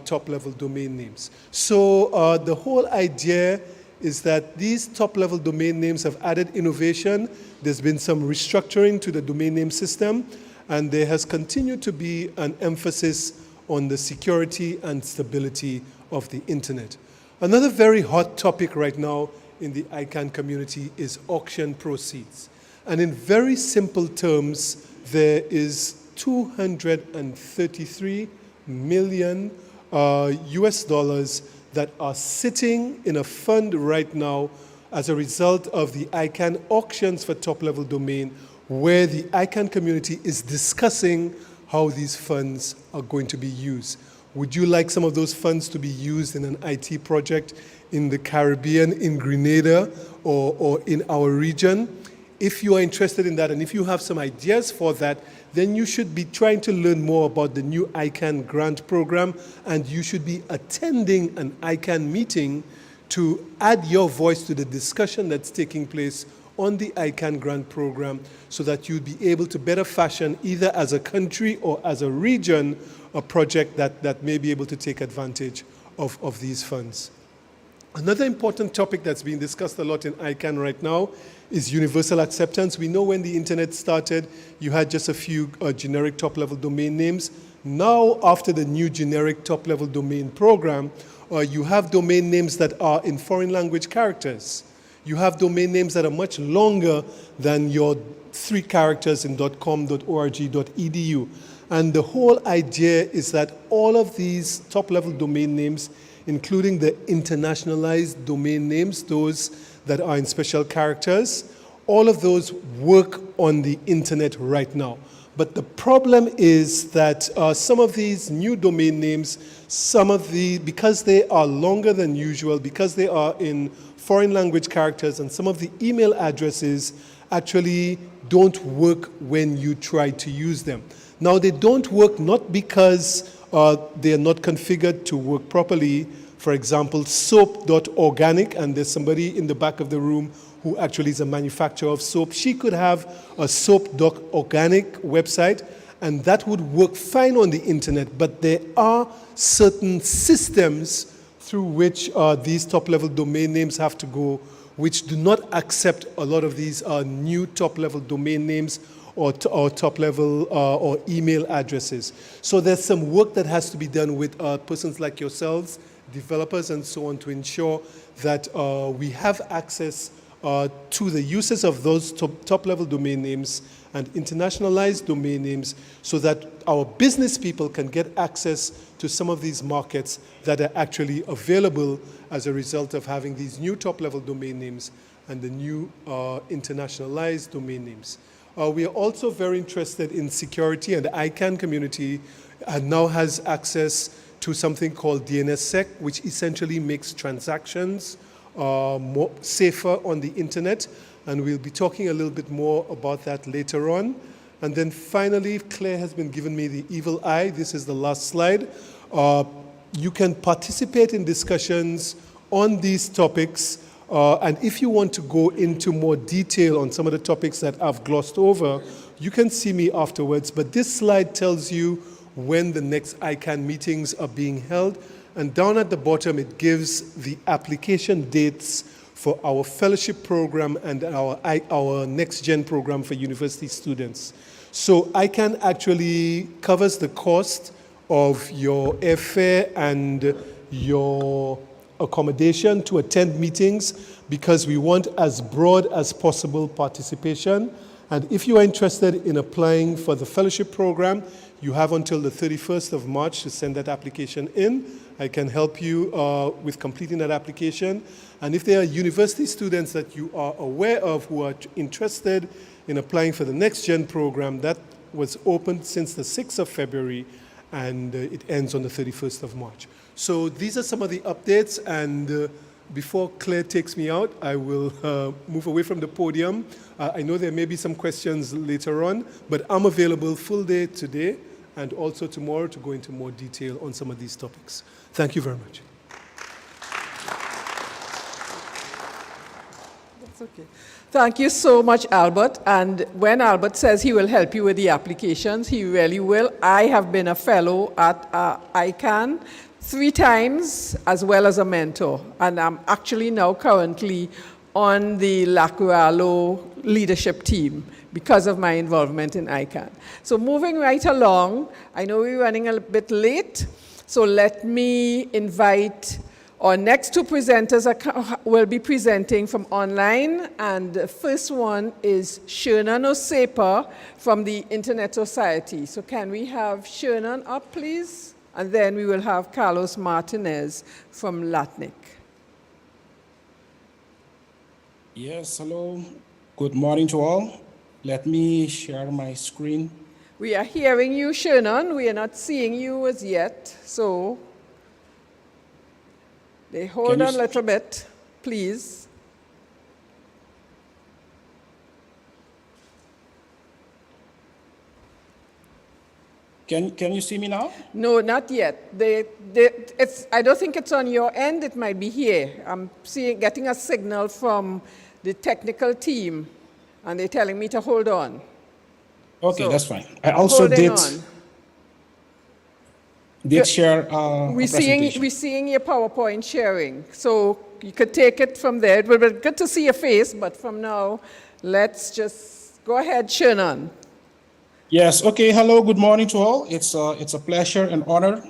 top-level domain names. So the whole idea is that these top-level domain names have added innovation. There's been some restructuring to the domain name system, and there has continued to be an emphasis on the security and stability of the internet. Another very hot topic right now in the ICANN community is auction proceeds. And in very simple terms, there is 233 million US dollars that are sitting in a fund right now as a result of the ICANN auctions for top-level domain, where the ICANN community is discussing how these funds are going to be used. Would you like some of those funds to be used in an IT project in the Caribbean, in Grenada, or in our region? If you are interested in that, and if you have some ideas for that, then you should be trying to learn more about the new ICANN grant program, and you should be attending an ICANN meeting to add your voice to the discussion that's taking place on the ICANN grant program, so that you'd be able to better fashion, either as a country or as a region, a project that may be able to take advantage of these funds. Another important topic that's being discussed a lot in ICANN right now is universal acceptance. We know when the internet started, you had just a few generic top-level domain names. Now, after the new generic top-level domain program, you have domain names that are in foreign language characters. You have domain names that are much longer than your 3 characters in .com, .org, .edu. And the whole idea is that all of these top-level domain names, including the internationalized domain names, those that are in special characters, all of those work on the internet right now. But the problem is that some of these new domain names, because they are longer than usual, because they are in foreign language characters, and some of the email addresses actually don't work when you try to use them. Now, they don't work not because they are not configured to work properly. For example, soap.organic, and there's somebody in the back of the room who actually is a manufacturer of soap. She could have a soap.organic website, and that would work fine on the internet, but there are certain systems through which these top-level domain names have to go, which do not accept a lot of these new top-level domain names or top-level or email addresses. So there's some work that has to be done with persons like yourselves, developers and so on, to ensure that we have access to the uses of those top-level domain names and internationalized domain names, so that our business people can get access to some of these markets that are actually available as a result of having these new top-level domain names and the new internationalized domain names. We are also very interested in security, and the ICANN community now has access to something called DNSSEC, which essentially makes transactions more safer on the internet. And we'll be talking a little bit more about that later on. And then finally, Claire has been giving me the evil eye. This is the last slide. You can participate in discussions on these topics. And if you want to go into more detail on some of the topics that I've glossed over, you can see me afterwards. But this slide tells you when the next ICANN meetings are being held. And down at the bottom, it gives the application dates for our fellowship program and our next-gen program for university students. So ICANN actually covers the cost of your airfare and your accommodation to attend meetings, because we want as broad as possible participation. And if you are interested in applying for the fellowship program, you have until the 31st of March to send that application in. I can help you with completing that application. And if there are university students that you are aware of who are interested in applying for the Next Gen program, that was open since the 6th of February, and it ends on the 31st of March. So these are some of the updates, and before Claire takes me out, I will move away from the podium. I know there may be some questions later on, but I'm available full day today and also tomorrow to go into more detail on some of these topics. Thank you very much. That's okay. Thank you so much, Albert. And when Albert says he will help you with the applications, he really will. I have been a fellow at ICANN 3 times, as well as a mentor. And I'm actually now currently on the Lacuralo leadership team because of my involvement in ICANN. So moving right along, I know we're running a bit late, so let me invite our next 2 presenters will be presenting from online, and the first one is Shernan Osepa from the Internet Society. So can we have Shernan up, please? And then we will have Carlos Martinez from LATNIC. Yes, hello. Good morning to all. Let me share my screen. We are hearing you, Shernan. We are not seeing you as yet, so hold on a little bit, please. Can you see me now? No, not yet. I don't think it's on your end. It might be here. I'm getting a signal from the technical team, and they're telling me to hold on. Okay, So, that's fine. I also did share a presentation. We're seeing your PowerPoint sharing, so you could take it from there. It will be good to see your face, but from now, let's just go ahead, Shernan. Yes, okay, hello, good morning to all. It's a pleasure and honor.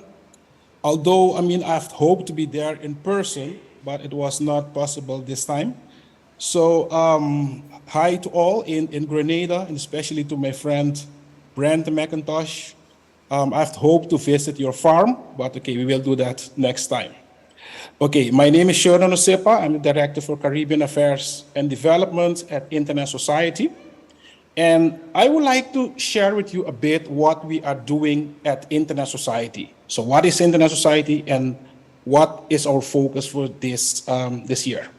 Although, I've hoped to be there in person, but it was not possible this time. So, hi to all in Grenada, and especially to my friend Brent McIntosh. I've hoped to visit your farm, but okay, we will do that next time. Okay, my name is Shernan Osepa. I'm the Director for Caribbean Affairs and Development at Internet Society. And I would like to share with you a bit what we are doing at Internet Society. So what is Internet Society and what is our focus for this year?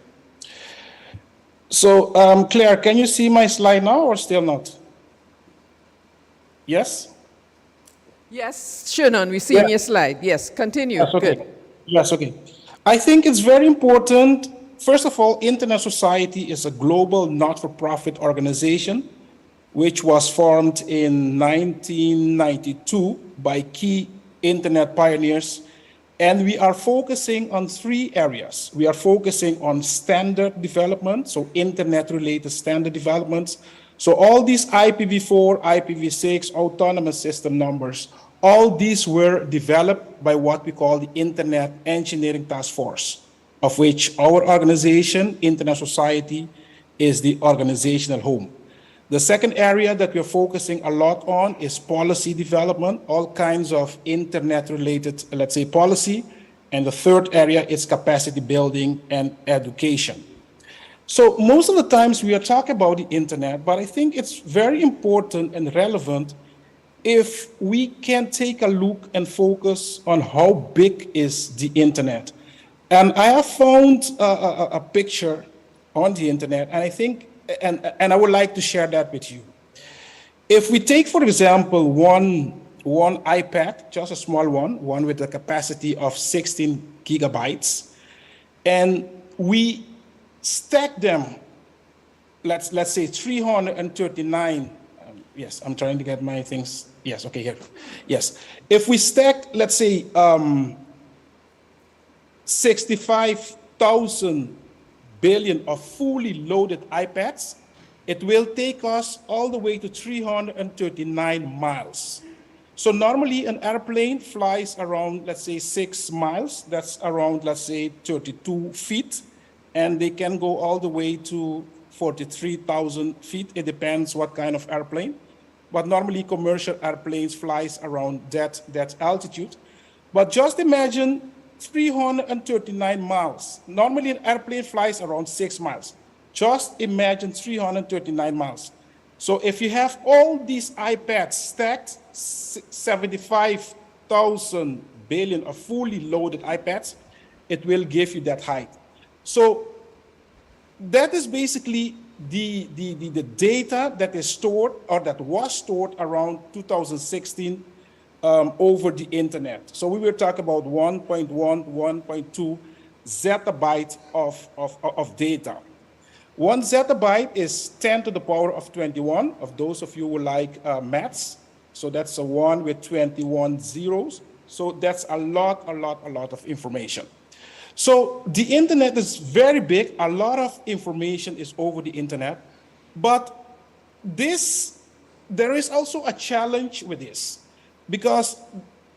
So Claire, can you see my slide now or still not? Yes? Yes, Shernan, we're seeing your slide. Yes, continue. Yes, okay. Good. Yes, okay. I think it's very important. First of all, Internet Society is a global not-for-profit organization which was formed in 1992 by key internet pioneers. And we are focusing on 3 areas. We are focusing on standard development, so internet-related standard developments. So all these IPv4, IPv6, autonomous system numbers, all these were developed by what we call the Internet Engineering Task Force, of which our organization, Internet Society, is the organizational home. The second area that we're focusing a lot on is policy development, all kinds of internet-related, let's say, policy. And the third area is capacity building and education. So most of the times we are talking about the internet, but I think it's very important and relevant if we can take a look and focus on how big is the internet. And I have found a picture on the internet, and I think and I would like to share that with you. If we take, for example, one iPad, just a small one with a capacity of 16 gigabytes, and we stack them, let's say 339, yes, I'm trying to get my things, yes, okay, here, yes. If we stack, let's say, 65,000 billion of fully loaded iPads, it will take us all the way to 339 miles. So normally an airplane flies around, let's say 6 miles. That's around, let's say 32 feet. And they can go all the way to 43,000 feet. It depends what kind of airplane. But normally commercial airplanes flies around that altitude. But just imagine 339 miles. Normally an airplane flies around 6 miles. Just imagine 339 miles. So if you have all these iPads stacked, 75,000 billion of fully loaded iPads, it will give you that height. So that is basically the data that is stored or that was stored around 2016 over the internet. So we will talk about 1.1, 1.2 zettabyte of data. 1 zettabyte is 10 to the power of 21, of those of you who like maths. So that's a 1 with 21 zeros. So that's a lot of information. So the internet is very big. A lot of information is over the internet. But there is also a challenge with this. Because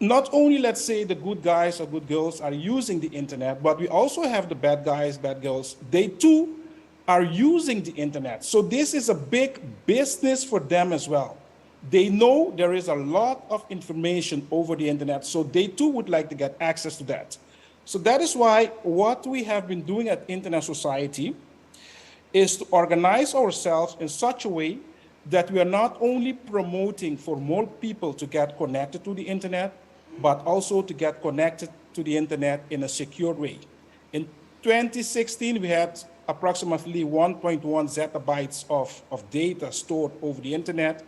not only, let's say, the good guys or good girls are using the internet, but we also have the bad guys, bad girls. They too are using the internet. So this is a big business for them as well. They know there is a lot of information over the internet, so they too would like to get access to that. So that is why what we have been doing at Internet Society is to organize ourselves in such a way that we are not only promoting for more people to get connected to the internet, but also to get connected to the internet in a secure way. In 2016, we had approximately 1.1 zettabytes of data stored over the internet.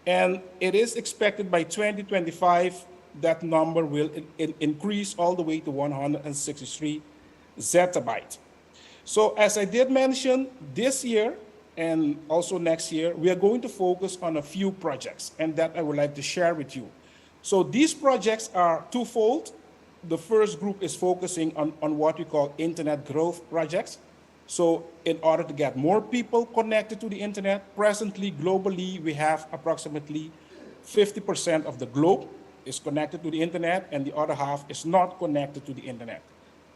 And it is expected by 2025 that number will increase all the way to 163 zettabytes. So as I did mention, this year and also next year, we are going to focus on a few projects, and that I would like to share with you. So these projects are twofold. The first group is focusing on what we call internet growth projects. So in order to get more people connected to the internet, presently, globally, we have approximately 50% of the globe is connected to the internet, and the other half is not connected to the internet.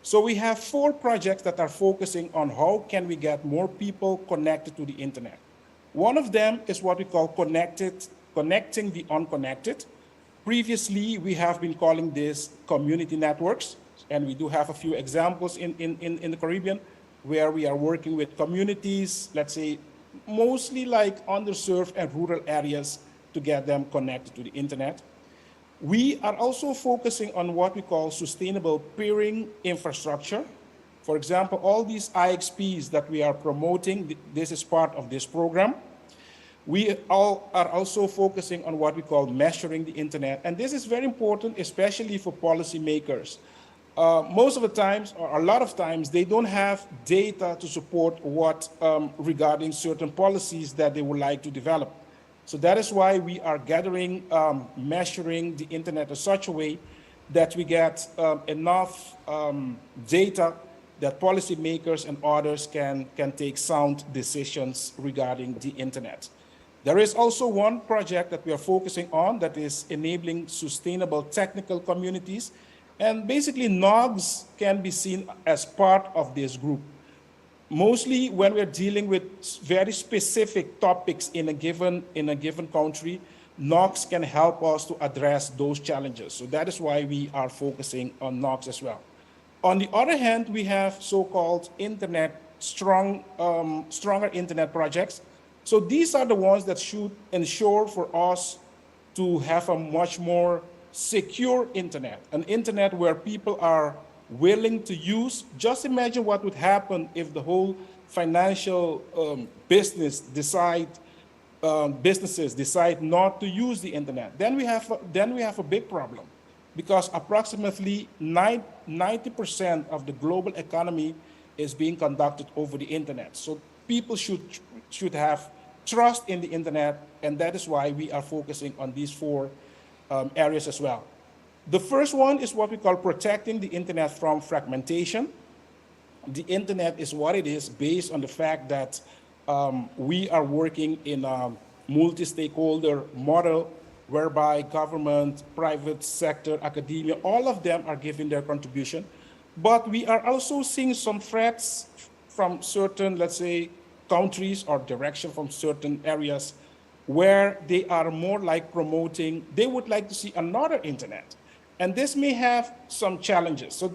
So we have 4 projects that are focusing on how can we get more people connected to the internet. One of them is what we call connecting the unconnected. Previously, we have been calling this community networks, and we do have a few examples in the Caribbean, where we are working with communities, let's say, mostly like underserved and rural areas to get them connected to the internet. We are also focusing on what we call sustainable peering infrastructure. For example, all these IXPs that we are promoting, this is part of this program. We all are also focusing on what we call measuring the internet. And this is very important, especially for policymakers. Most of the times, or a lot of times, they don't have data to support what regarding certain policies that they would like to develop. So that is why we are gathering, measuring the internet in such a way that we get enough data that policymakers and others can take sound decisions regarding the internet. There is also one project that we are focusing on that is enabling sustainable technical communities. And basically, NOGs can be seen as part of this group. Mostly when we're dealing with very specific topics in a given country, NOGs can help us to address those challenges. So that is why we are focusing on NOGs as well. On the other hand, we have so-called stronger internet projects. So these are the ones that should ensure for us to have a much more secure internet, an internet where people are willing to use. Just imagine what would happen if the whole financial businesses decide not to use the internet. Then we have a big problem, because approximately 90% of the global economy is being conducted over the internet. So people should have trust in the internet, and that is why we are focusing on these 4 areas as well. The first one is what we call protecting the internet from fragmentation. The internet is what it is based on the fact that we are working in a multi-stakeholder model whereby government, private sector, academia, all of them are giving their contribution. But we are also seeing some threats from certain, let's say, countries or direction from certain areas where they are more like promoting, they would like to see another internet. And this may have some challenges. So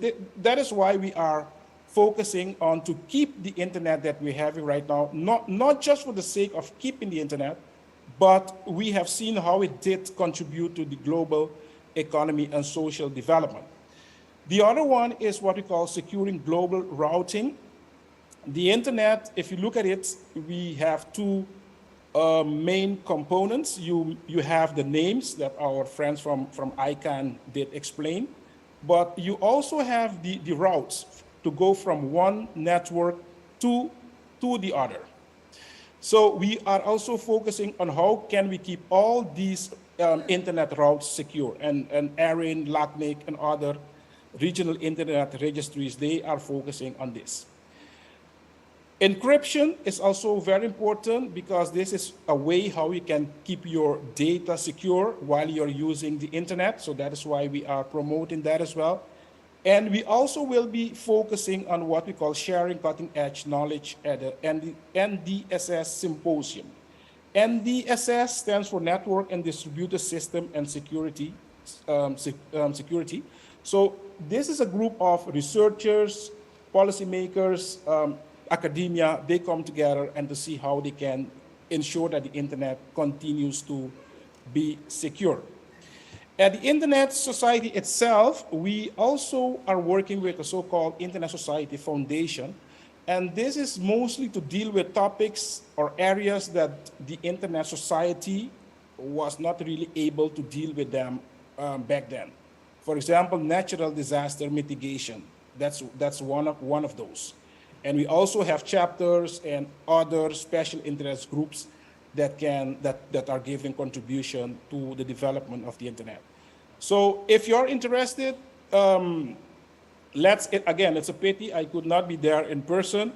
that is why we are focusing on to keep the internet that we're having right now, not just for the sake of keeping the internet, but we have seen how it did contribute to the global economy and social development. The other one is what we call securing global routing. The internet, if you look at it, we have two main components. You have the names that our friends from ICANN did explain, but you also have the routes to go from one network to the other. So we are also focusing on how can we keep all these internet routes secure, and ARIN, LACNIC, and other regional internet registries, they are focusing on this. Encryption is also very important because this is a way how you can keep your data secure while you're using the internet. So that is why we are promoting that as well. And we also will be focusing on what we call sharing cutting edge knowledge at the NDSS Symposium. NDSS stands for Network and Distributed System and Security. So this is a group of researchers, policymakers, academia. They come together and to see how they can ensure that the internet continues to be secure. At the Internet Society itself, we also are working with the so-called Internet Society Foundation. And this is mostly to deal with topics or areas that the Internet Society was not really able to deal with them back then. For example, natural disaster mitigation. That's one of those. And we also have chapters and other special interest groups that are giving contribution to the development of the internet. So if you're interested, again, it's a pity I could not be there in person,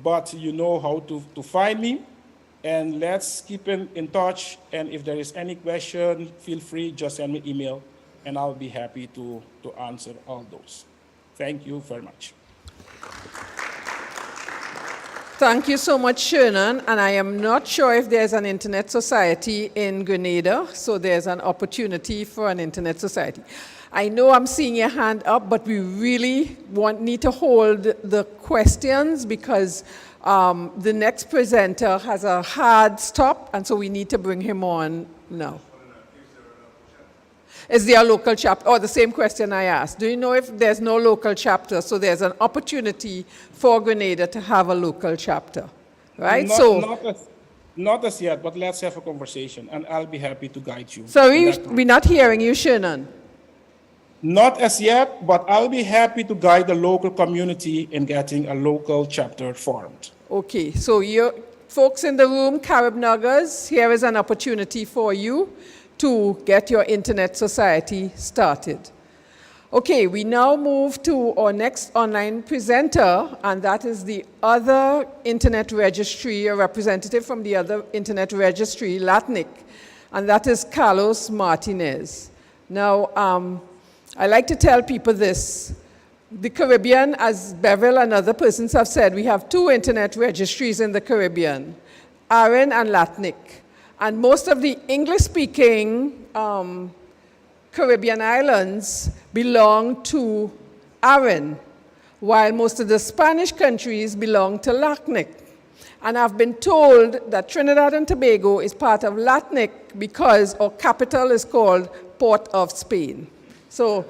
but you know how to find me. And let's keep in touch. And if there is any question, feel free, just send me an email, and I'll be happy to answer all those. Thank you very much. Thank you so much, Shernan. And I am not sure if there's an Internet Society in Grenada, so there's an opportunity for an Internet Society. I know I'm seeing your hand up, but we really need to hold the questions because the next presenter has a hard stop, and so we need to bring him on now. Is there a local chapter? Oh, the same question I asked. Do you know if there's no local chapter, so there's an opportunity for Grenada to have a local chapter, right? Not as yet, but let's have a conversation, and I'll be happy to guide you. Sorry, we're not hearing you, Shernan. Not as yet, but I'll be happy to guide the local community in getting a local chapter formed. Okay, so you folks in the room, CaribNOGers, here is an opportunity for you to get your Internet Society started. Okay, we now move to our next online presenter, and that is the other Internet Registry, a representative from the other Internet Registry, LACNIC, and that is Carlos Martinez. Now, I like to tell people this. The Caribbean, as Beryl and other persons have said, we have two Internet registries in the Caribbean, ARIN and LACNIC. And most of the English-speaking Caribbean islands belong to ARIN, while most of the Spanish countries belong to LACNIC. And I've been told that Trinidad and Tobago is part of LACNIC because our capital is called Port of Spain. So,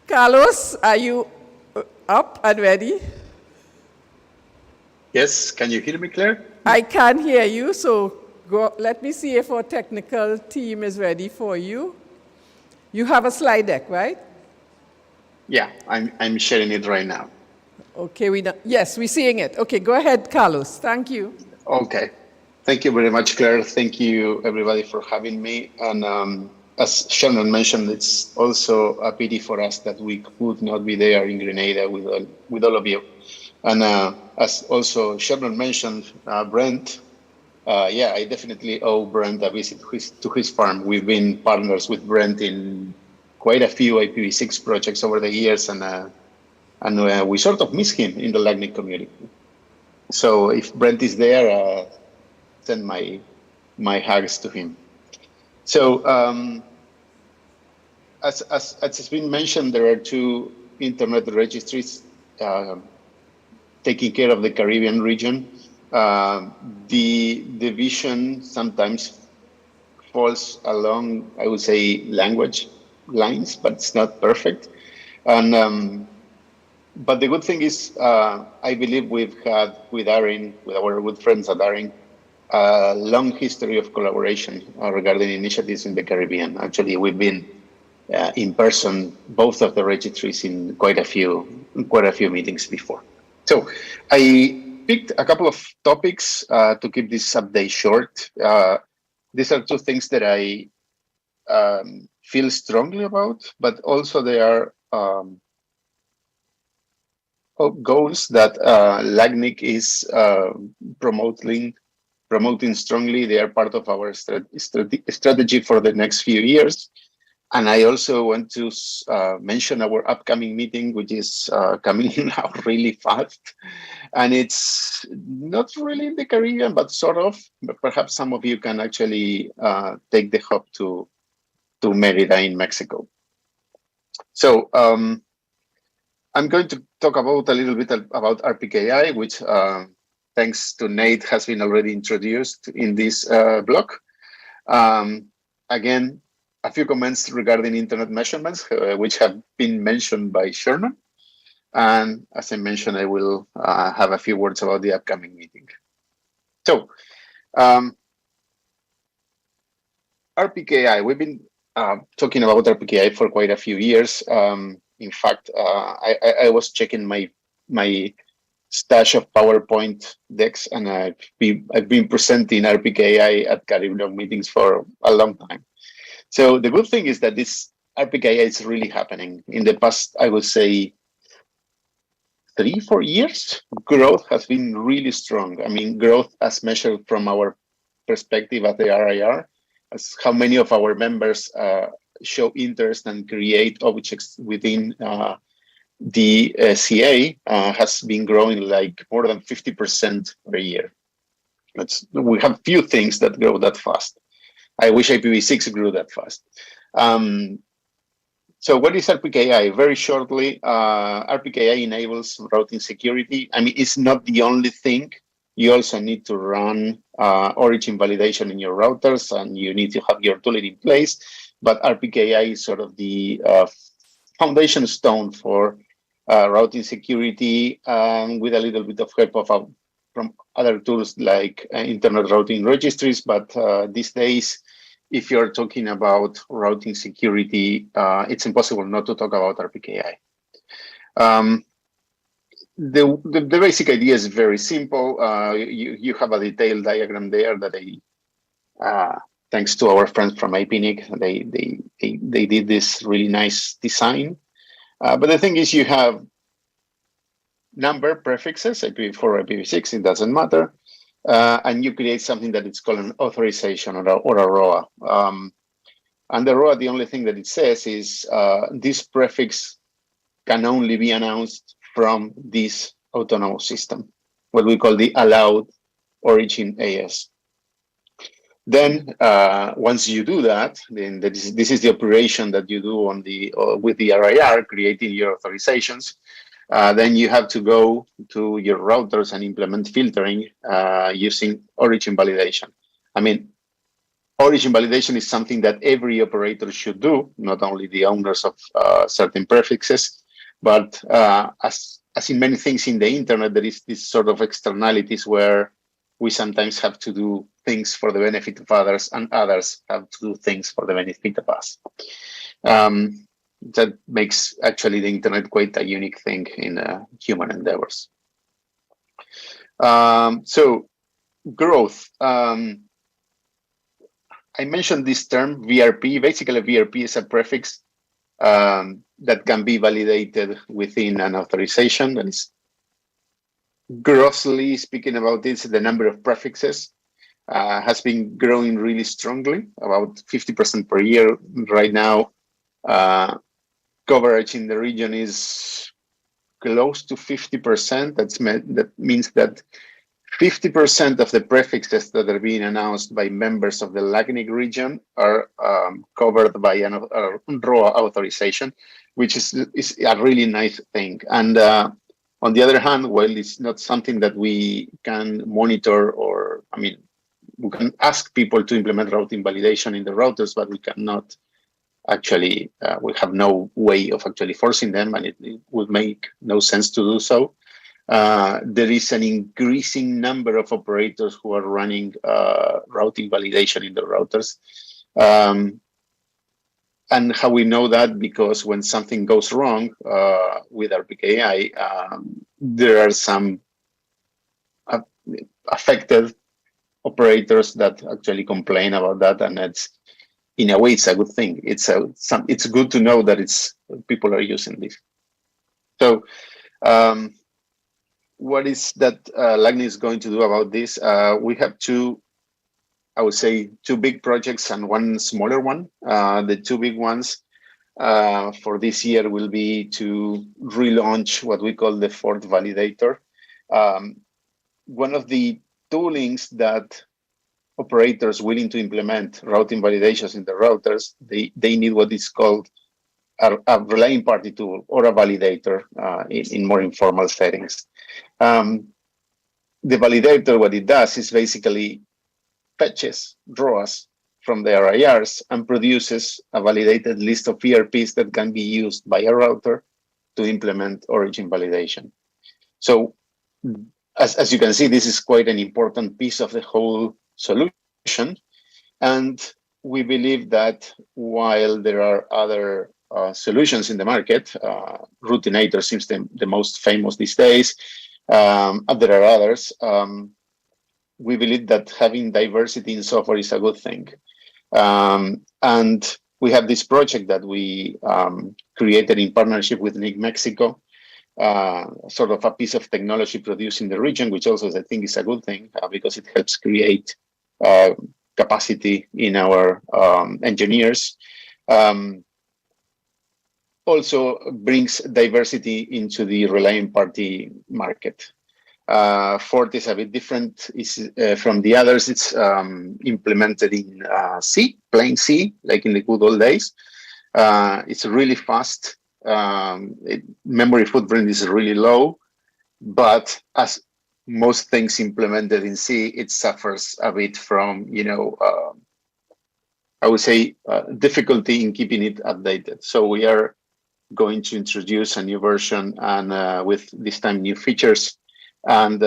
Carlos, are you up and ready? Yes, can you hear me, Claire? I can hear you, so let me see if our technical team is ready for you. You have a slide deck, right? Yeah, I'm sharing it right now. Okay, yes, we're seeing it. Okay, go ahead, Carlos. Thank you. Okay. Thank you very much, Claire. Thank you, everybody, for having me. And as Shannon mentioned, it's also a pity for us that we could not be there in Grenada with all of you. And as also Shannon mentioned, Brent yeah, I definitely owe Brent a visit to his farm. We've been partners with Brent in quite a few IPv6 projects over the years, and we sort of miss him in the LACNIC community. So if Brent is there, send my hugs to him. So as has been mentioned, there are two internet registries taking care of the Caribbean region. The vision sometimes falls along, I would say, language lines, but it's not perfect. And but the good thing is, I believe we've had with ARIN, with our good friends at ARIN, a long history of collaboration regarding initiatives in the Caribbean. Actually, we've been in person, both of the registries, in quite a few meetings before. So I picked a couple of topics to keep this update short. These are two things that I feel strongly about, but also they are goals that LACNIC is promoting strongly. They are part of our strategy for the next few years. And I also want to mention our upcoming meeting, which is coming out really fast. And it's not really in the Caribbean, but sort of. But perhaps some of you can actually take the hop to Merida in Mexico. So I'm going to talk about a little bit about RPKI, which thanks to Nate has been already introduced in this block. Again, a few comments regarding internet measurements, which have been mentioned by Sherman. And as I mentioned, I will have a few words about the upcoming meeting. So RPKI, we've been talking about RPKI for quite a few years. In fact, I was checking my stash of PowerPoint decks, and I've been presenting RPKI at CaribNOG meetings for a long time. So the good thing is that this RPKI is really happening. In the past, I would say 3-4 years, growth has been really strong. I mean, growth as measured from our perspective at the RIR, as how many of our members show interest and create objects within the CA has been growing like more than 50% per year. We have few things that grow that fast. I wish IPv6 grew that fast. So what is RPKI? Very shortly, RPKI enables routing security. I mean, it's not the only thing. You also need to run origin validation in your routers, and you need to have your tooling in place. But RPKI is sort of the foundation stone for routing security, with a little bit of help from other tools like internet routing registries. But these days, if you're talking about routing security, it's impossible not to talk about RPKI. The basic idea is very simple. You have a detailed diagram there that thanks to our friends from IPNIC, they did this really nice design. But the thing is, you have number prefixes, IPv4 or IPv6, it doesn't matter. And you create something that it's called an authorization or a ROA. And the ROA, the only thing that it says is this prefix can only be announced from this autonomous system, what we call the allowed origin AS. Then once you do that, then this is the operation that you do on with the RIR, creating your authorizations. Then you have to go to your routers and implement filtering using origin validation. I mean, origin validation is something that every operator should do, not only the owners of certain prefixes, but as in many things in the internet, there is this sort of externalities where we sometimes have to do things for the benefit of others, and others have to do things for the benefit of us. That makes actually the internet quite a unique thing in human endeavors. So growth. I mentioned this term VRP. Basically, VRP is a prefix that can be validated within an authorization. That is, grossly speaking about this, the number of prefixes. has been growing really strongly, about 50% per year right now. Coverage in the region is close to 50%. That means that 50% of the prefixes that are being announced by members of the LACNIC region are covered by a raw authorization, which is a really nice thing. And on the other hand, while it's not something that we can monitor, or, I mean, we can ask people to implement routing validation in the routers, but we cannot actually, we have no way of actually forcing them, and it would make no sense to do so. There is an increasing number of operators who are running routing validation in the routers. And how we know that? Because when something goes wrong with RPKI, there are some affected operators that actually complain about that, and it's, in a way, it's a good thing. It's good to know that people are using this. So, what is that LACNIC is going to do about this? We have two big projects and one smaller one. The two big ones for this year will be to relaunch what we call the fourth validator. One of the toolings that operators willing to implement routing validations in the routers, they need what is called a relaying party tool or a validator in more informal settings. The validator, what it does is basically fetches draws from the RIRs and produces a validated list of ERPs that can be used by a router to implement origin validation. So as you can see, this is quite an important piece of the whole solution. And we believe that while there are other solutions in the market, Routinator seems the most famous these days, and there are others, we believe that having diversity in software is a good thing. And we have this project that we created in partnership with NIC Mexico, sort of a piece of technology produced in the region, which also I think is a good thing because it helps create capacity in our engineers. Also brings diversity into the relaying party market. Fort is a bit different from the others. It's implemented in C, plain C, like in the good old days. It's really fast. Memory footprint is really low, but as most things implemented in C, it suffers a bit from, I would say, difficulty in keeping it updated. So we are going to introduce a new version and with this time new features. And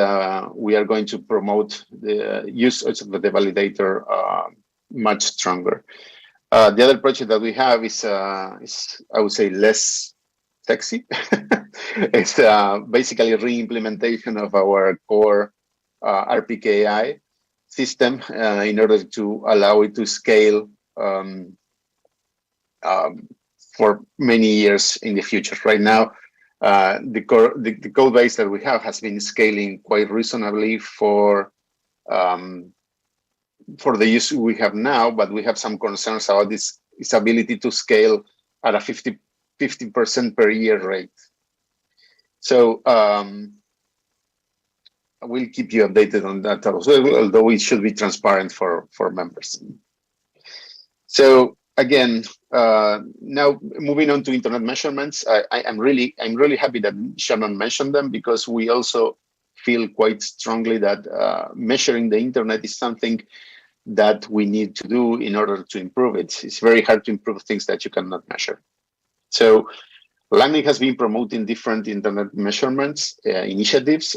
we are going to promote the use of the validator much stronger. The other project that we have is I would say, less sexy. It's basically a re-implementation of our core RPKI system in order to allow it to scale for many years in the future. Right now, the code base that we have has been scaling quite reasonably for the use we have now, but we have some concerns about its ability to scale at a 50% per year rate. So we'll keep you updated on that also, although it should be transparent for members. So again, now moving on to internet measurements, I'm really happy that Shannon mentioned them, because we also feel quite strongly that measuring the internet is something that we need to do in order to improve it. It's very hard to improve things that you cannot measure. So LACNIC has been promoting different internet measurements initiatives.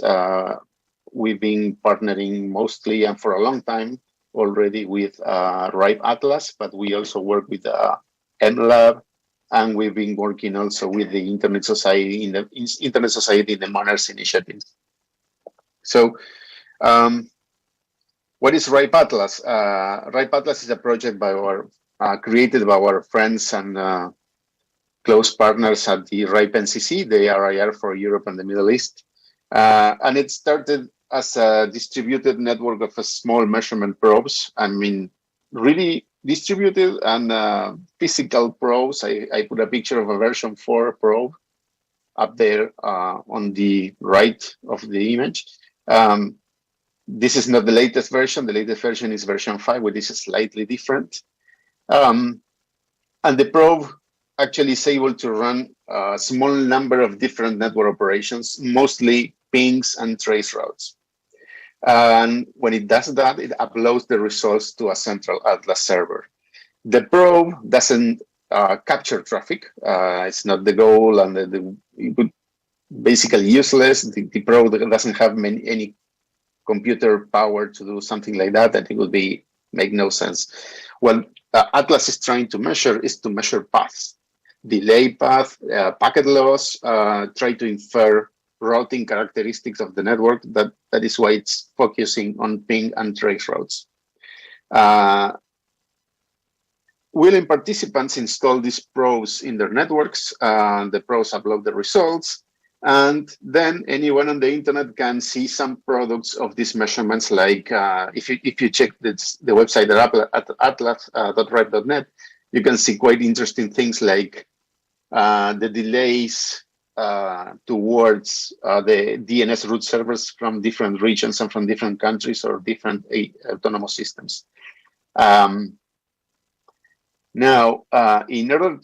We've been partnering mostly and for a long time already with RIPE Atlas, but we also work with MLab, and we've been working also with the Internet Society in the Manners initiatives. So what is RIPE Atlas? RIPE Atlas is a project created by our friends and close partners at the RIPE NCC, the RIR for Europe and the Middle East. And it started as a distributed network of small measurement probes. I mean, really distributed and physical probes. I put a picture of a version 4 probe up there on the right of the image. This is not the latest version. The latest version is version 5, which is slightly different. And the probe actually is able to run a small number of different network operations, mostly pings and trace routes. And when it does that, it uploads the results to a central Atlas server. The probe doesn't capture traffic. It's not the goal, and it basically useless. The probe doesn't have any computer power to do something like that. That it would make no sense. What Atlas is trying to measure is to measure paths, delay path, packet loss, try to infer routing characteristics of the network. That is why it's focusing on ping and trace routes. Willing participants install these probes in their networks. The probes upload the results, and then anyone on the internet can see some products of these measurements. Like if you check the website at atlas.ripe.net, you can see quite interesting things like the delays towards the DNS root servers from different regions and from different countries or different autonomous systems. Now, in order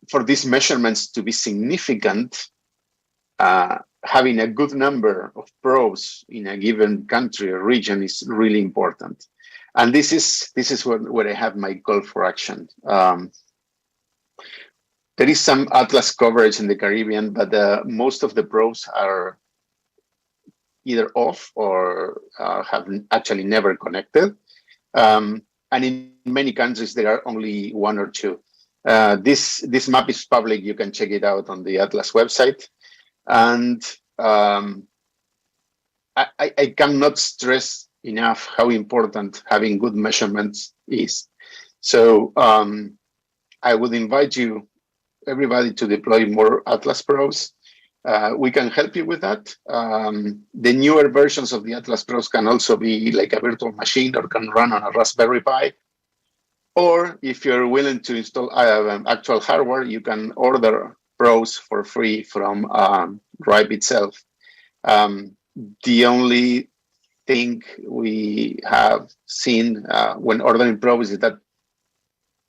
for these measurements to be significant, having a good number of probes in a given country or region is really important. And this is where I have my call for action. There is some Atlas coverage in the Caribbean, but most of the probes are either off or have actually never connected. And in many countries, there are only 1 or 2. This map is public. You can check it out on the Atlas website. And I cannot stress enough how important having good measurements is. So I would invite everybody to deploy more Atlas probes. We can help you with that. The newer versions of the Atlas probes can also be like a virtual machine or can run on a Raspberry Pi. Or if you're willing to install actual hardware, you can order probes for free from Ripe itself. The only thing we have seen when ordering probes is that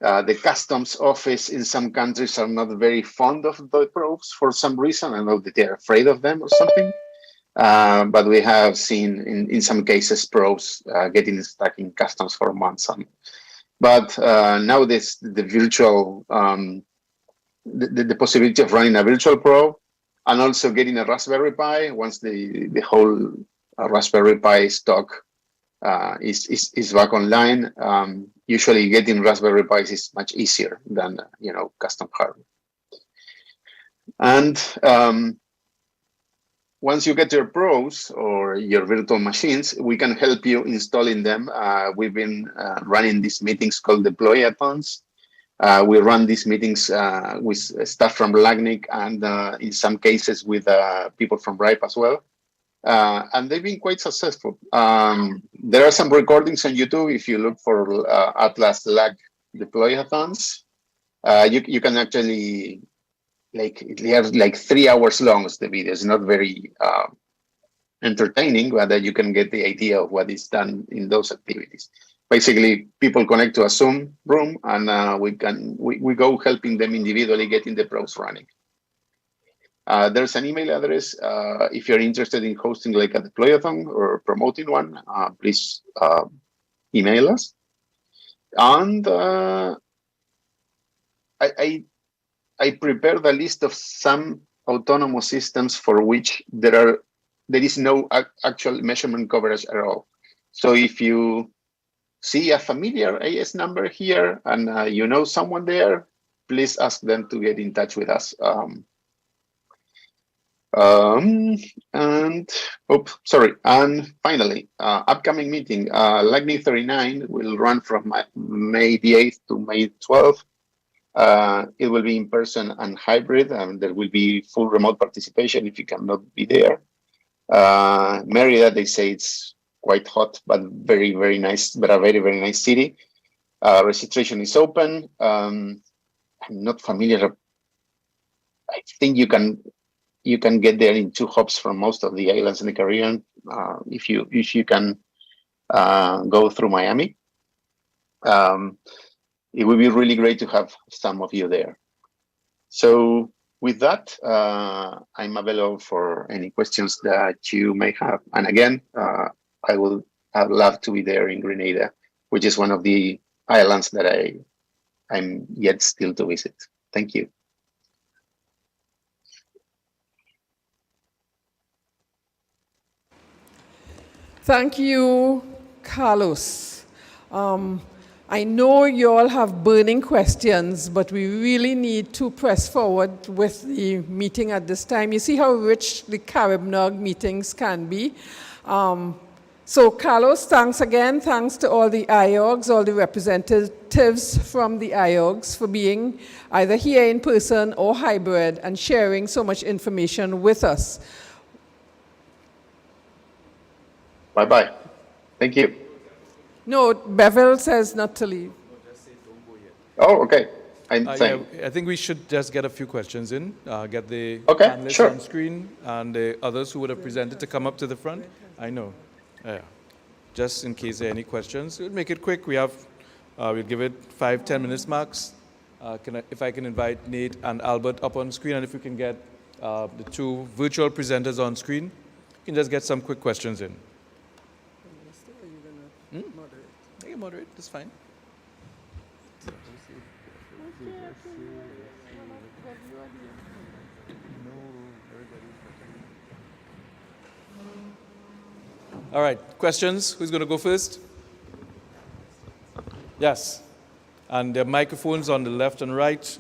the customs office in some countries are not very fond of the probes for some reason. I know that they're afraid of them or something. But we have seen in some cases probes getting stuck in customs for months. But now the virtual, the possibility of running a virtual probe and also getting a Raspberry Pi once the whole Raspberry Pi stock is back online. Usually getting Raspberry Pis is much easier than custom hardware. And once you get your probes or your virtual machines, we can help you installing them. We've been running these meetings called deployathons. We run these meetings with staff from LACNIC and in some cases with people from Ripe as well. And they've been quite successful. There are some recordings on YouTube. If you look for Atlas LAC deployathons, you can actually, they are like 3 hours long. The video is not very entertaining, but you can get the idea of what is done in those activities. Basically, people connect to a Zoom room, and we go helping them individually getting the probes running. There's an email address. If you're interested in hosting like a deployathon or promoting one, please email us. And I prepared a list of some autonomous systems for which there is no actual measurement coverage at all. So if you see a familiar AS number here and you know someone there, please ask them to get in touch with us. And finally, upcoming meeting, LACNIC 39 will run from May the 8th to May 12th. It will be in person and hybrid, and there will be full remote participation if you cannot be there. Merida, they say it's quite hot, but very, very nice, but a very, very nice city. Registration is open. I'm not familiar. I think you can get there in 2 hops from most of the islands in the Caribbean if you can go through Miami. It would be really great to have some of you there. So with that, I'm available for any questions that you may have. And again, I'd love to be there in Grenada, which is one of the islands that I'm yet still to visit. Thank you. Thank you, Carlos. I know you all have burning questions, but we really need to press forward with the meeting at this time. You see how rich the CaribNOG meetings can be. So Carlos, thanks again. Thanks to all the IOGs, all the representatives from the IOGs for being either here in person or hybrid and sharing so much information with us. Bye-bye. Thank you. No, Bevel says not to leave. Oh, okay. I'm saying. Yeah, I think we should just get a few questions in, get the Okay, panelists sure. on screen and the others who would have presented to come up to the front. I know. Yeah. Just in case there are any questions, we'll make it quick. We'll give it 5-10 minutes max. If I can invite Nate and Albert up on screen, and if we can get the 2 virtual presenters on screen, you can just get some quick questions in. You can moderate, that's fine. All right, questions? Who's going to go first? Yes. And there are microphones on the left and right.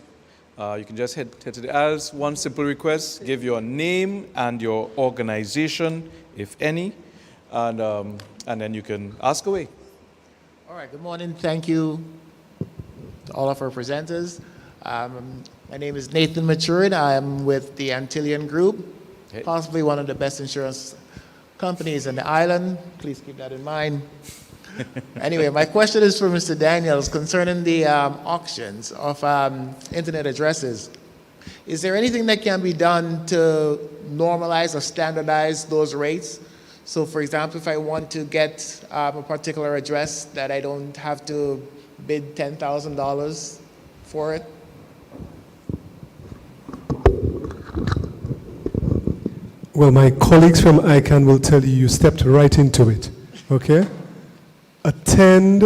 You can just head to the aisles. One simple request, give your name and your organization, if any, and then you can ask away. All right, good morning. Thank you to all of our presenters. My name is Nathan Maturin. I'm with the Antillian Group, possibly one of the best insurance companies in the island. Please keep that in mind. Anyway, my question is for Mr. Daniels concerning the auctions of internet addresses. Is there anything that can be done to normalize or standardize those rates? So for example, if I want to get a particular address, that I don't have to bid $10,000 for it? Well, my colleagues from ICANN will tell you, you stepped right into it, okay? Attend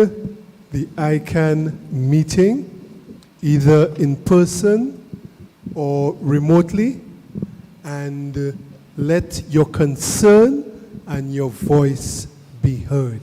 the ICANN meeting, either in person or remotely, and let your concern and your voice be heard.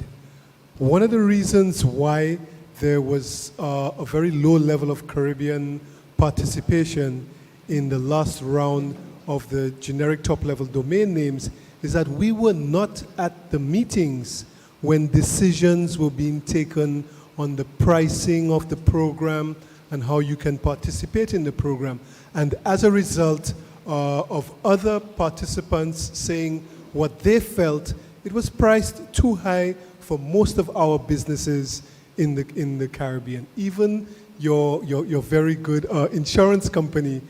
One of the reasons why there was a very low level of Caribbean participation in the last round of the generic top-level domain names is that we were not at the meetings when decisions were being taken on the pricing of the program and how you can participate in the program. And as a result of other participants saying what they felt, it was priced too high for most of our businesses in the Caribbean. Even your very good insurance company,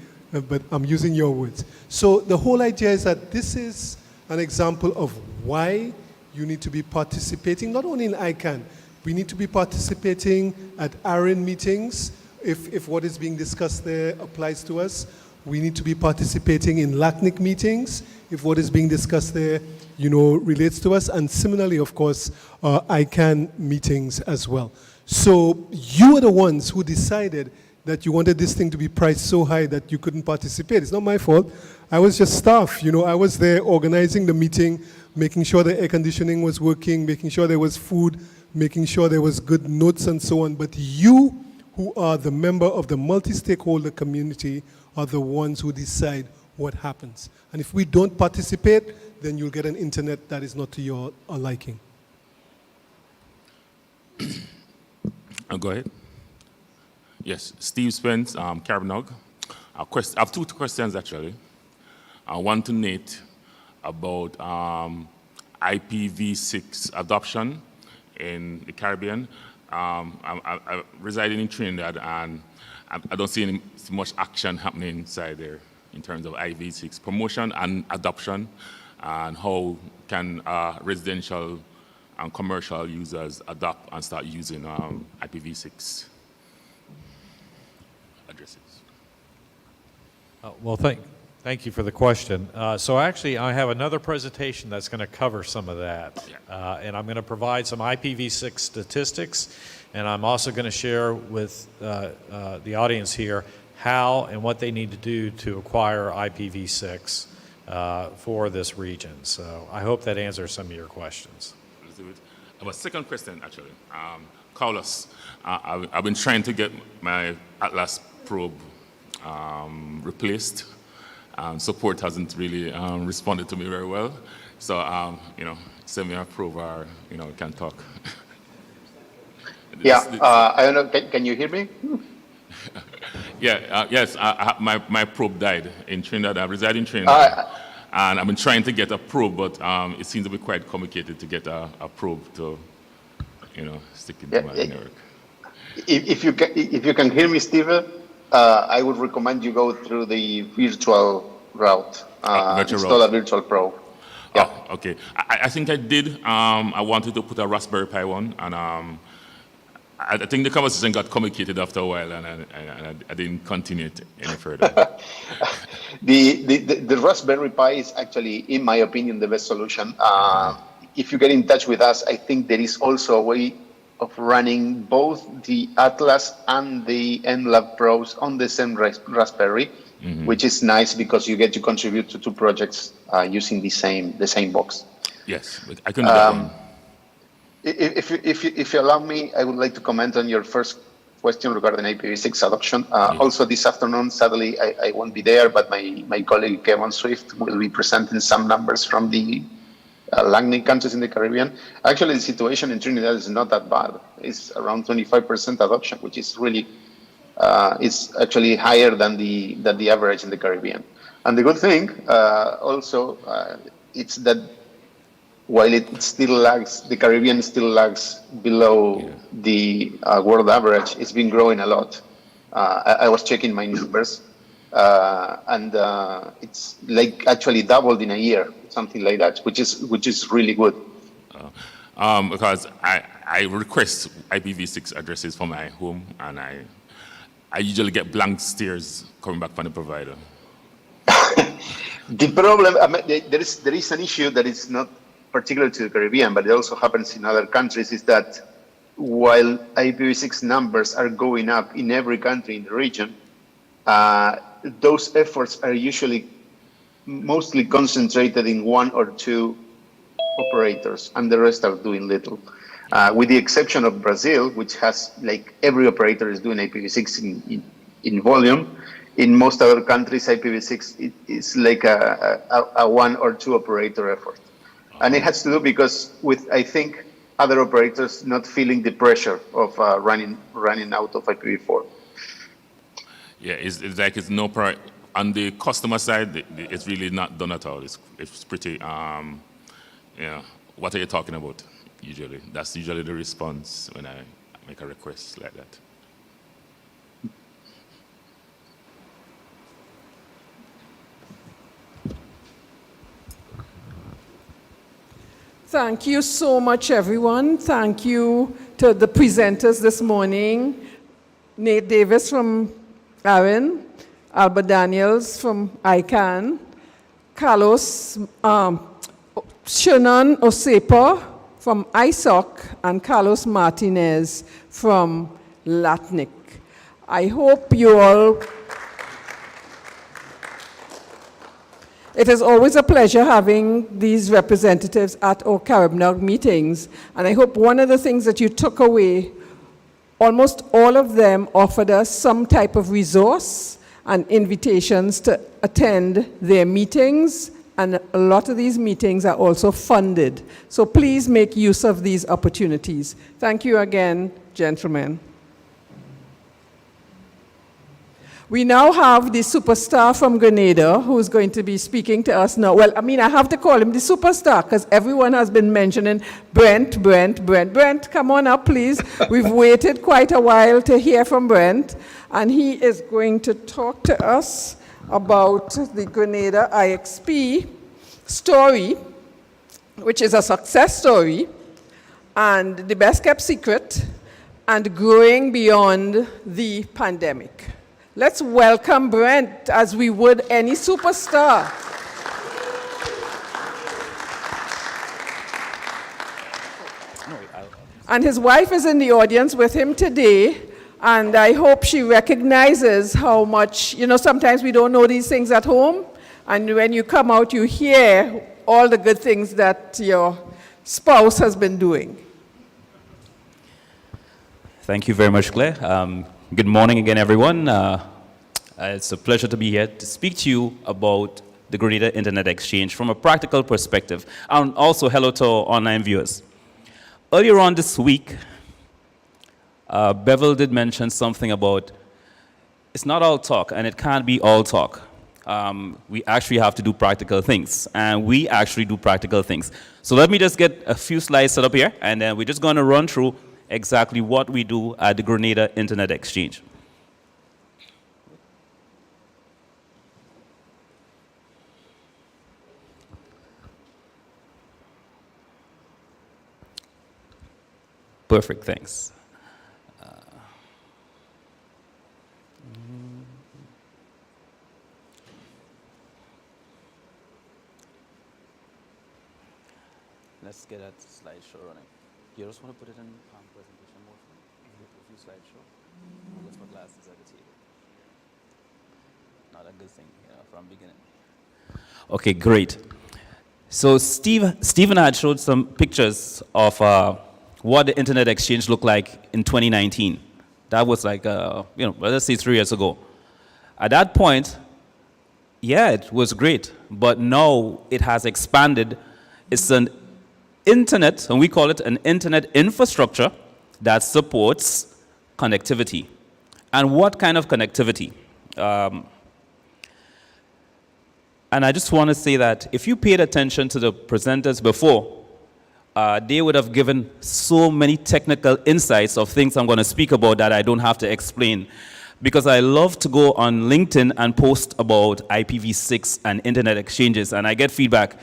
but I'm using your words. So the whole idea is that this is an example of why you need to be participating, not only in ICANN, we need to be participating at ARIN meetings, if what is being discussed there applies to us. We need to be participating in LACNIC meetings, if what is being discussed there, relates to us, and similarly, of course, ICANN meetings as well. So you are the ones who decided that you wanted this thing to be priced so high that you couldn't participate. It's not my fault. I was just staff. I was there organizing the meeting, making sure the air conditioning was working, making sure there was food, making sure there was good notes and so on. But you, who are the member of the multi-stakeholder community, are the ones who decide what happens. And if we don't participate, then you'll get an internet that is not to your liking. Go ahead. Yes, Steve Spence, CaribNOG. I have 2 questions actually. One to Nate. about IPv6 adoption in the Caribbean. I'm residing in Trinidad, and I don't see much action happening inside there in terms of IPv6 promotion and adoption, and how can residential and commercial users adopt and start using IPv6 addresses. Well, thank you for the question. So actually, I have another presentation that's going to cover some of that. Yeah. And I'm going to provide some IPv6 statistics, and I'm also going to share with the audience here how and what they need to do to acquire IPv6 for this region. So I hope that answers some of your questions. I have a second question, actually. Carlos, I've been trying to get my Atlas probe replaced. Support hasn't really responded to me very well. So, send me a probe or, we can talk. I don't know, can you hear me? Yes, my probe died in Trinidad. I reside in Trinidad. And I've been trying to get a probe, but it seems to be quite complicated to get a probe to, stick into my network. If you can hear me, Steven, I would recommend you go through the virtual route. Install a virtual probe. Yeah. Oh, okay. I think I did. I wanted to put a Raspberry Pi one, and I think the conversation got complicated after a while, and I didn't continue it any further. The Raspberry Pi is actually, in my opinion, the best solution. If you get in touch with us, I think there is also a way of running both the Atlas and the NLab Pros on the same Raspberry, which is nice because you get to contribute to two projects using the same box. Yes, but I can do that one. If you allow me, I would like to comment on your first question regarding IPv6 adoption. Also this afternoon, sadly, I won't be there, but my colleague Kevin Swift will be presenting some numbers from the landing countries in the Caribbean. Actually, the situation in Trinidad is not that bad. It's around 25% adoption, which is really, it's actually higher than the average in the Caribbean. And the good thing also, it's that while it still lags, the Caribbean still lags below the world average. It's been growing a lot. I was checking my numbers, and it's like actually doubled in a year, something like that, which is really good. Because I request IPv6 addresses for my home, and I usually get blank stares coming back from the provider. The problem, there is an issue that is not particular to the Caribbean, but it also happens in other countries, is that while IPv6 numbers are going up in every country in the region, those efforts are usually mostly concentrated in one or two operators, and the rest are doing little. With the exception of Brazil, which has, like, every operator is doing IPv6 in volume. In most other countries, IPv6 is like a one or two operator effort. And it has to do because with, I think, other operators not feeling the pressure of running out of IPv4. Yeah, it's like it's no priority. On the customer side, it's really not done at all. It's pretty, what are you talking about, usually? That's usually the response when I make a request like that. Thank you so much, everyone. Thank you to the presenters this morning, Nate Davis from ARIN, Albert Daniels from ICANN, Carlos Shannon Osepa from ISOC, and Carlos Martinez from LATNIC. I hope you all... It is always a pleasure having these representatives at our CaribNOG meetings, and I hope one of the things that you took away, almost all of them offered us some type of resource and invitations to attend their meetings, and a lot of these meetings are also funded. So please make use of these opportunities. Thank you again, gentlemen. We now have the superstar from Grenada who is going to be speaking to us now. Well, I mean, I have to call him the superstar because everyone has been mentioning Brent. Brent, come on up, please. We've waited quite a while to hear from Brent, and he is going to talk to us about the Grenada IXP story, which is a success story, and the best kept secret, and growing beyond the pandemic. Let's welcome Brent as we would any superstar. And his wife is in the audience with him today, and I hope she recognizes how much, you know, sometimes we don't know these things at home, and when you come out, you hear all the good things that your spouse has been doing. Thank you very much, Claire. Good morning again, everyone. It's a pleasure to be here to speak to you about the Grenada Internet Exchange from a practical perspective. And also, hello to our online viewers. Earlier on this week, Bevel did mention something about it's not all talk, and it can't be all talk. We actually have to do practical things, and we actually do practical things. So let me just get a few slides set up here, and then we're just going to run through exactly what we do at the Grenada Internet Exchange. Perfect, thanks. Let's get that slideshow running. You just want to put it in presentation mode for me? A few slideshow? I'll just put glasses at the table. Not a good thing, you know, from beginning. Okay, great. So Stephen had showed some pictures of what the Internet Exchange looked like in 2019. That was like, you know, let's say 3 years ago. At that point, yeah, it was great, but now it has expanded. It's an internet, and we call it an internet infrastructure that supports connectivity. And what kind of connectivity? And I just want to say that if you paid attention to the presenters before, they would have given so many technical insights of things I'm going to speak about that I don't have to explain. Because I love to go on LinkedIn and post about IPv6 and internet exchanges, and I get feedback.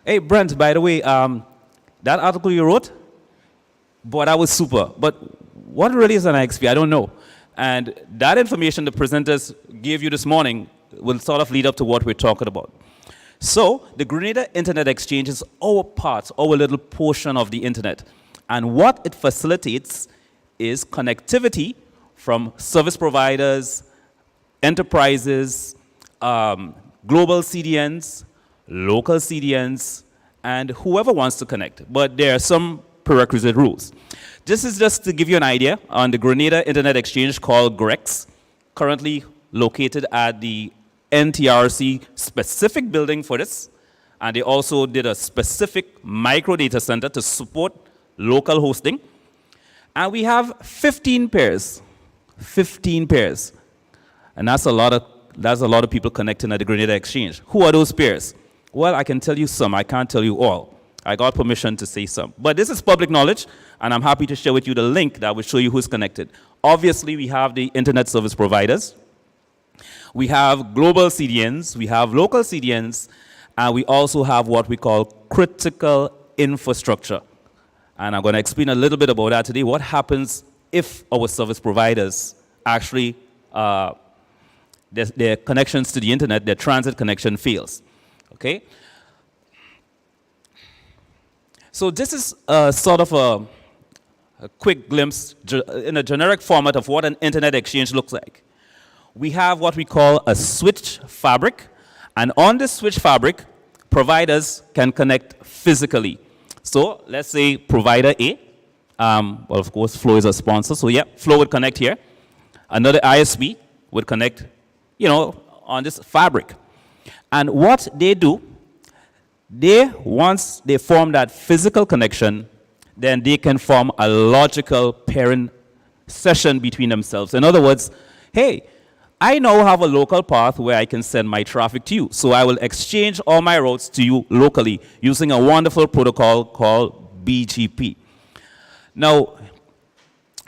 Hey, Brent, by the way, that article you wrote, boy, that was super. But what really is an IXP? I don't know. And that information the presenters gave you this morning will sort of lead up to what we're talking about. So the Grenada Internet Exchange is our part, our little portion of the internet. And what it facilitates is connectivity from service providers, enterprises, global CDNs, local CDNs, and whoever wants to connect. But there are some prerequisite rules. This is just to give you an idea on the Grenada Internet Exchange called GREX, currently located at the NTRC specific building for this. And they also did a specific micro data center to support local hosting. And we have 15 pairs. 15 pairs. And that's a lot of people connecting at the Grenada Exchange. Who are those pairs? Well, I can tell you some. I can't tell you all. I got permission to say some. But this is public knowledge, and I'm happy to share with you the link that will show you who's connected. Obviously, we have the internet service providers. We have global CDNs. We have local CDNs. And we also have what we call critical infrastructure. And I'm going to explain a little bit about that today. What happens if our service providers actually, their connections to the internet, their transit connection fails. Okay? So this is sort of a quick glimpse in a generic format of what an internet exchange looks like. We have what we call a switch fabric, and on this switch fabric, providers can connect physically. So let's say provider A, well, of course, Flow is a sponsor, so yeah, Flow would connect here. Another ISP would connect, you know, on this fabric. And what they do, once they form that physical connection, then they can form a logical pairing session between themselves. In other words, hey, I now have a local path where I can send my traffic to you. So I will exchange all my routes to you locally using a wonderful protocol called BGP. Now,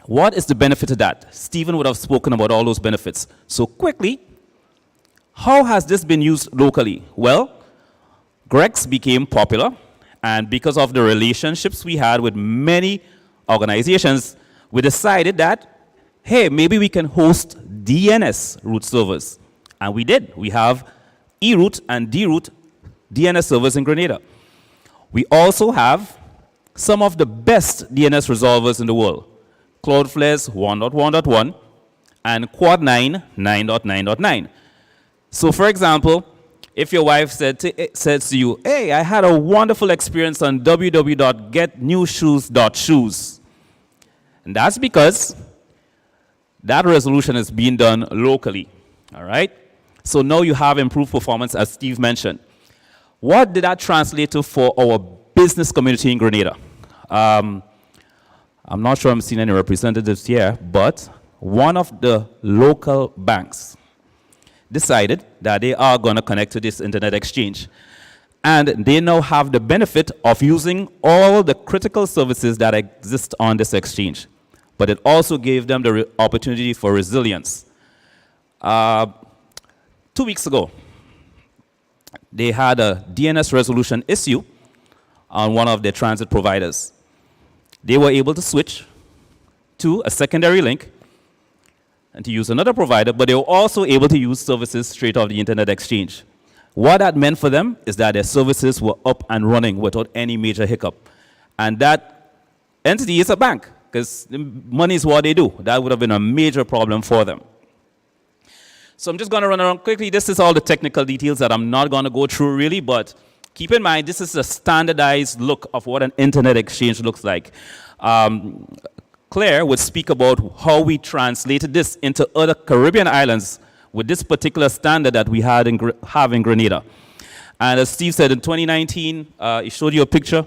what is the benefit of that? Stephen would have spoken about all those benefits. So quickly, how has this been used locally? Well, Grex became popular, and because of the relationships we had with many organizations, we decided that, hey, maybe we can host DNS root servers. And we did. We have eRoot and dRoot DNS servers in Grenada. We also have some of the best DNS resolvers in the world. Cloudflare's 1.1.1 and Quad 9 9.9.9. So for example, if your wife says to you, hey, I had a wonderful experience on www.getnewshoes.shoes. And that's because that resolution is being done locally, all right? So now you have improved performance, as Steve mentioned. What did that translate to for our business community in Grenada? I'm not sure I'm seeing any representatives here, but one of the local banks decided that they are going to connect to this internet exchange. And they now have the benefit of using all the critical services that exist on this exchange. But it also gave them the opportunity for resilience. 2 weeks ago, they had a DNS resolution issue on one of their transit providers. They were able to switch to a secondary link and to use another provider, but they were also able to use services straight off the internet exchange. What that meant for them is that their services were up and running without any major hiccup. And that entity is a bank, because money is what they do. That would have been a major problem for them. So I'm just going to run around quickly. This is all the technical details that I'm not going to go through really, but keep in mind, this is a standardized look of what an internet exchange looks like. Claire would speak about how we translated this into other Caribbean islands with this particular standard that we have in Grenada. And as Steve said, in 2019, he showed you a picture.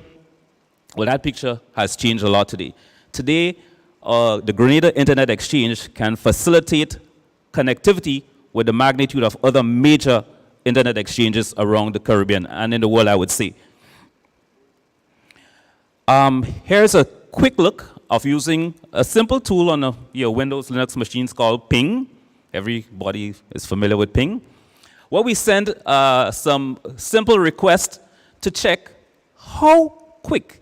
Well, that picture has changed a lot today. Today, the Grenada Internet Exchange can facilitate connectivity with the magnitude of other major internet exchanges around the Caribbean and in the world, I would say. Here's a quick look of using a simple tool on your Windows, Linux machines called Ping. Everybody is familiar with Ping. Where we send some simple requests to check how quick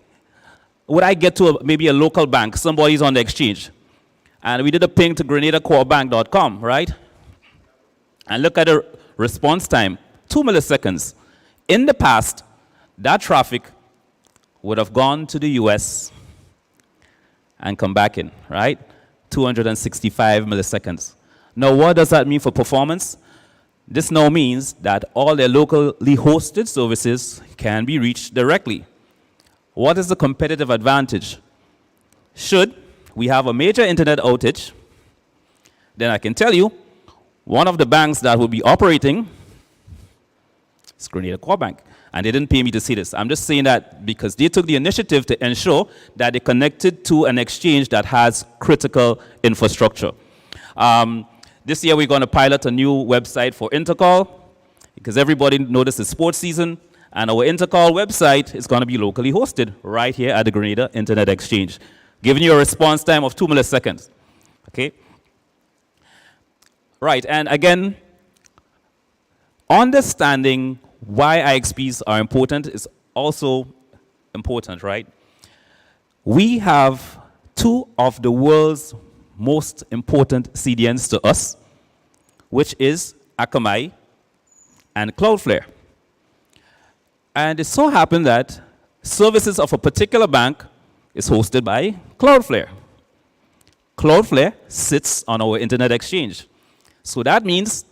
would I get to maybe a local bank, somebody's on the exchange. And we did a ping to grenadacorebank.com, right? And look at the response time, 2 milliseconds. In the past, that traffic would have gone to the US and come back in, right? 265 milliseconds. Now, what does that mean for performance? This now means that all their locally hosted services can be reached directly. What is the competitive advantage? Should we have a major internet outage, then I can tell you, one of the banks that will be operating is Grenada Core Bank. And they didn't pay me to say this. I'm just saying that because they took the initiative to ensure that they connected to an exchange that has critical infrastructure. This year we're going to pilot a new website for Intercall, because everybody noticed it's sports season, and our Intercall website is going to be locally hosted right here at the Grenada Internet Exchange, giving you a response time of 2 milliseconds. Okay? Right, and again, understanding why IXPs are important is also important, right? We have two of the world's most important CDNs to us, which is Akamai and Cloudflare. And it so happened that services of a particular bank is hosted by Cloudflare. Cloudflare sits on our internet exchange. So that means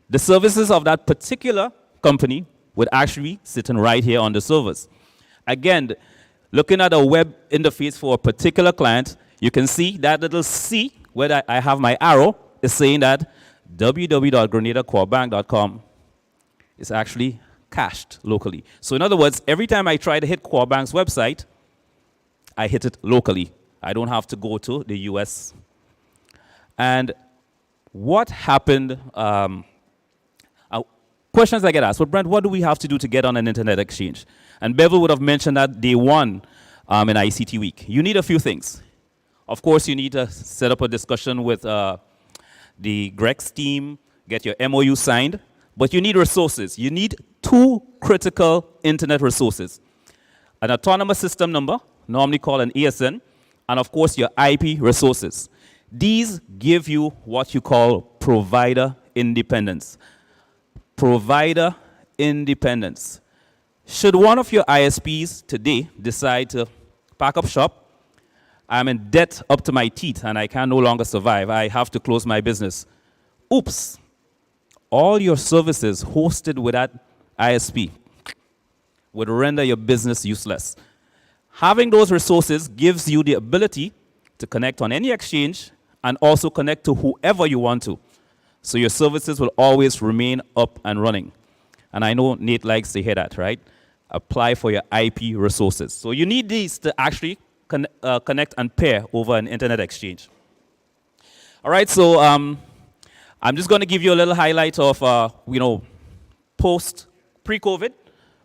the services of that particular company would actually be sitting right here on the servers. Again, looking at a web interface for a particular client, you can see that little C where I have my arrow is saying that www.grenadacorebank.com is actually cached locally. So in other words, every time I try to hit Core Bank's website, I hit it locally. I don't have to go to the US. And what happened? Questions I get asked, well, Brent, what do we have to do to get on an internet exchange? And Bevel would have mentioned that day one in ICT week. You need a few things. Of course, you need to set up a discussion with the GREX team, get your MOU signed, but you need resources. You need two critical internet resources. An autonomous system number, normally called an ASN, and of course your IP resources. These give you what you call provider independence. Provider independence. Should one of your ISPs today decide to pack up shop, I'm in debt up to my teeth and I can no longer survive, I have to close my business. Oops, all your services hosted with that ISP would render your business useless. Having those resources gives you the ability to connect on any exchange and also connect to whoever you want to. So your services will always remain up and running. And I know Nate likes to hear that, right? Apply for your IP resources. So you need these to actually connect and pair over an internet exchange. All right, so I'm just going to give you a little highlight of, pre-COVID.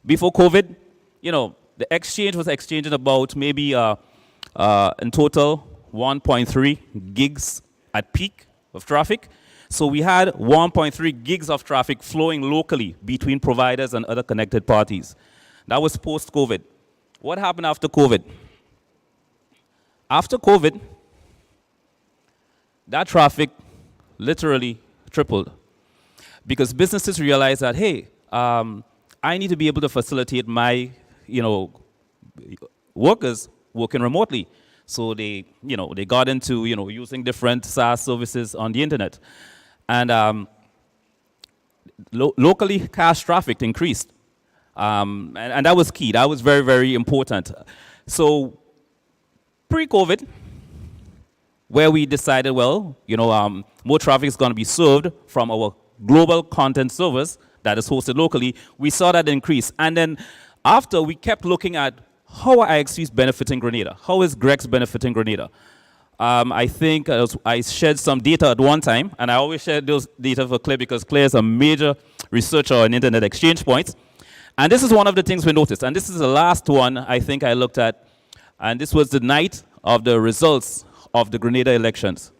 Before COVID, the exchange was exchanging about maybe in total 1.3 gigs at peak of traffic. So we had 1.3 gigs of traffic flowing locally between providers and other connected parties. That was post-COVID. What happened after COVID? After COVID, that traffic literally tripled because businesses realized that, hey, I need to be able to facilitate my, workers working remotely. So they got into, using different SaaS services on the internet. And locally, cash traffic increased. And that was key. That was very, very important. So pre-COVID, where we decided, well, more traffic is going to be served from our global content servers that is hosted locally, we saw that increase. And then after, we kept looking at how are IXVs benefiting Grenada? How is GREX benefiting Grenada? I think I shared some data at one time, and I always share those data for Claire because Claire is a major researcher on internet exchange points. And this is one of the things we noticed. And this is the last one I think I looked at. And this was the night of the results of the Grenada elections.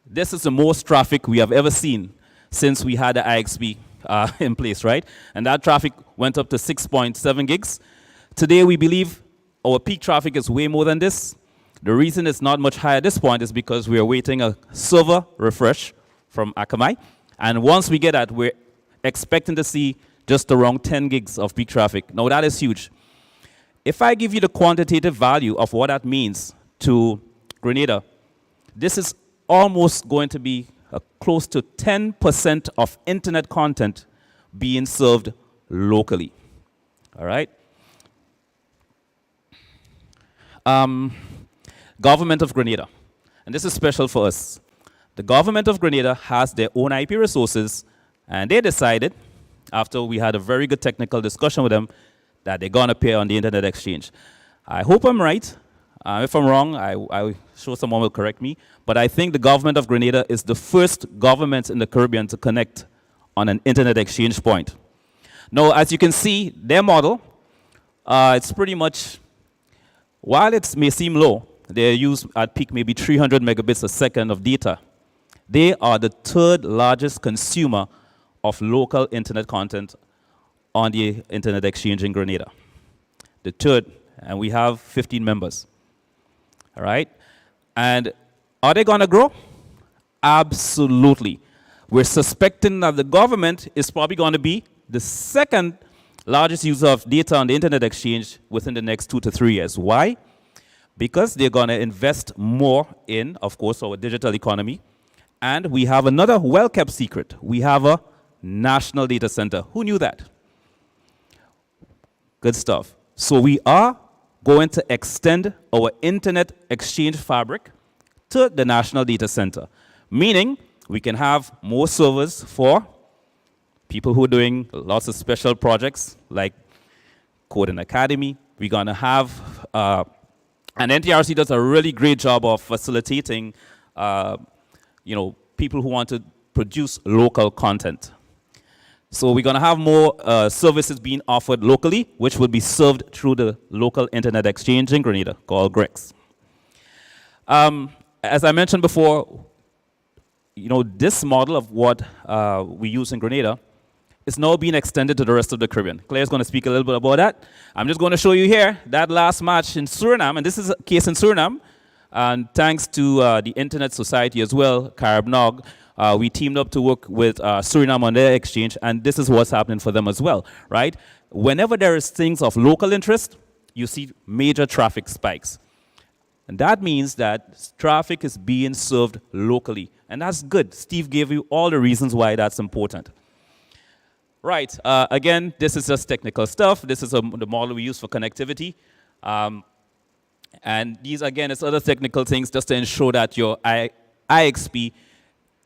This is the most traffic we have ever seen since we had the IXB in place, right? And that traffic went up to 6.7 gigs. Today, we believe our peak traffic is way more than this. The reason it's not much higher at this point is because we are waiting a server refresh from Akamai. And once we get that, we're expecting to see just around 10 gigs of peak traffic. Now, that is huge. If I give you the quantitative value of what that means to Grenada, this is almost going to be close to 10% of internet content being served locally. All right? Government of Grenada. And this is special for us. The government of Grenada has their own IP resources, and they decided, after we had a very good technical discussion with them, that they're going to appear on the internet exchange. I hope I'm right. If I'm wrong, I'm sure someone will correct me. But I think the government of Grenada is the first government in the Caribbean to connect on an internet exchange point. Now, as you can see, their model, it's pretty much, while it may seem low, they use at peak maybe 300 megabits a second of data. They are the third largest consumer of local internet content on the internet exchange in Grenada. The third, and we have 15 members. All right? And are they going to grow? Absolutely. We're suspecting that the government is probably going to be the second largest user of data on the internet exchange within the next 2 to 3 years. Why? Because they're going to invest more in, of course, our digital economy. And we have another well-kept secret. We have a national data center. Who knew that? Good stuff. So we are going to extend our internet exchange fabric to the national data center, meaning we can have more servers for people who are doing lots of special projects like Coding Academy. We're going to have, and NTRC does a really great job of facilitating, people who want to produce local content. So we're going to have more services being offered locally, which will be served through the local internet exchange in Grenada called GREX. As I mentioned before, this model of what we use in Grenada is now being extended to the rest of the Caribbean. Claire's going to speak a little bit about that. I'm just going to show you here that last match in Suriname, and this is a case in Suriname, and thanks to the Internet Society as well, CaribNOG, we teamed up to work with Suriname on their exchange, and this is what's happening for them as well, right? Whenever there is things of local interest, you see major traffic spikes. And that means that traffic is being served locally, and that's good. Steve gave you all the reasons why that's important. Right, again, this is just technical stuff. This is the model we use for connectivity. And these, again, it's other technical things just to ensure that your IXP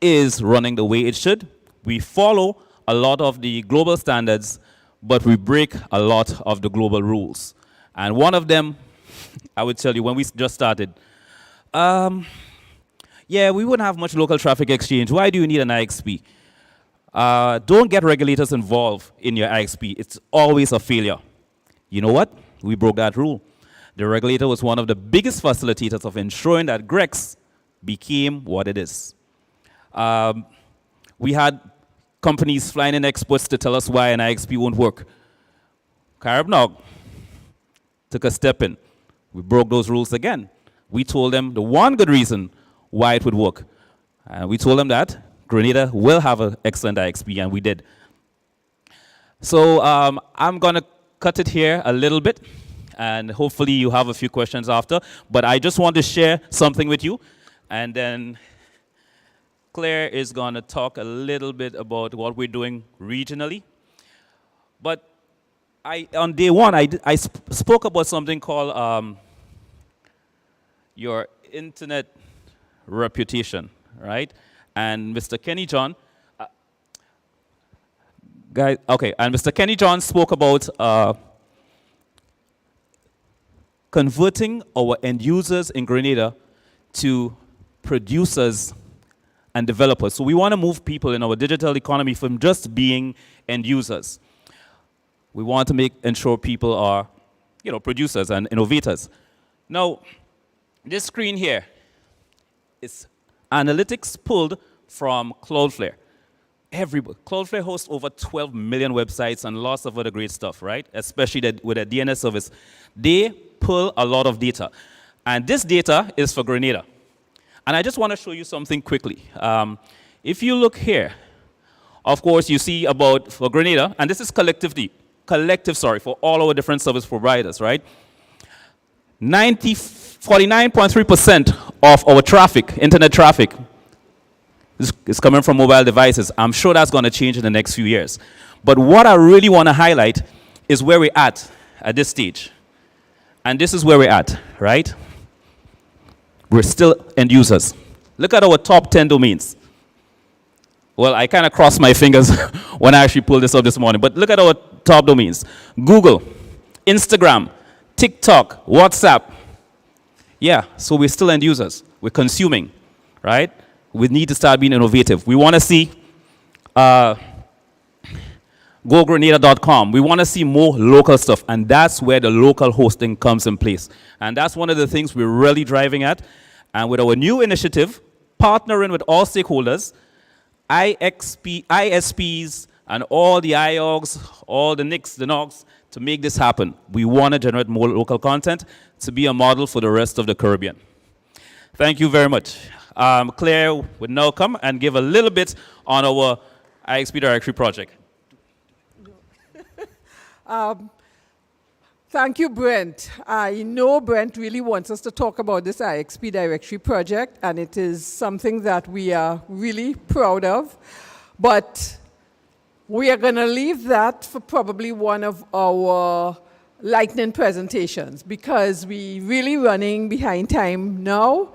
is running the way it should. We follow a lot of the global standards, but we break a lot of the global rules. And one of them, I would tell you, when we just started, yeah, we wouldn't have much local traffic exchange. Why do you need an IXP? Don't get regulators involved in your IXP. It's always a failure. You know what? We broke that rule. The regulator was one of the biggest facilitators of ensuring that GREX became what it is. We had companies flying in experts to tell us why an IXP won't work. CaribNOG took a step in. We broke those rules again. We told them the one good reason why it would work. And we told them that Grenada will have an excellent IXP, and we did. So I'm going to cut it here a little bit, and hopefully you have a few questions after. But I just want to share something with you, and then Claire is going to talk a little bit about what we're doing regionally. But on day one, I spoke about something called your internet reputation, right? And Mr. Kenny John, and Mr. Kenny John spoke about converting our end users in Grenada to producers and developers. So we want to move people in our digital economy from just being end users. We want to ensure people are, producers and innovators. Now, this screen here is analytics pulled from Cloudflare. Cloudflare hosts over 12 million websites and lots of other great stuff, right? Especially with a DNS service. They pull a lot of data. And this data is for Grenada. And I just want to show you something quickly. If you look here, of course, you see for Grenada, and this is for all our different service providers, right? 49.3% of our traffic, internet traffic, is coming from mobile devices. I'm sure that's going to change in the next few years. But what I really want to highlight is where we're at this stage. And this is where we're at, right? We're still end users. Look at our top 10 domains. Well, I kind of crossed my fingers when I actually pulled this up this morning. But look at our top domains. Google, Instagram, TikTok, WhatsApp. Yeah, so we're still end users. We're consuming, right? We need to start being innovative. We want to see gogrenada.com. We want to see more local stuff, and that's where the local hosting comes in place. And that's one of the things we're really driving at. And with our new initiative, partnering with all stakeholders, ISPs, and all the IOGs, all the NICs, the NOGs, to make this happen. We want to generate more local content to be a model for the rest of the Caribbean. Thank you very much. Claire would now come and give a little bit on our IXP Directory project. Thank you, Brent. I know Brent really wants us to talk about this IXP Directory project, and it is something that we are really proud of. But we are going to leave that for probably one of our lightning presentations, because we're really running behind time now.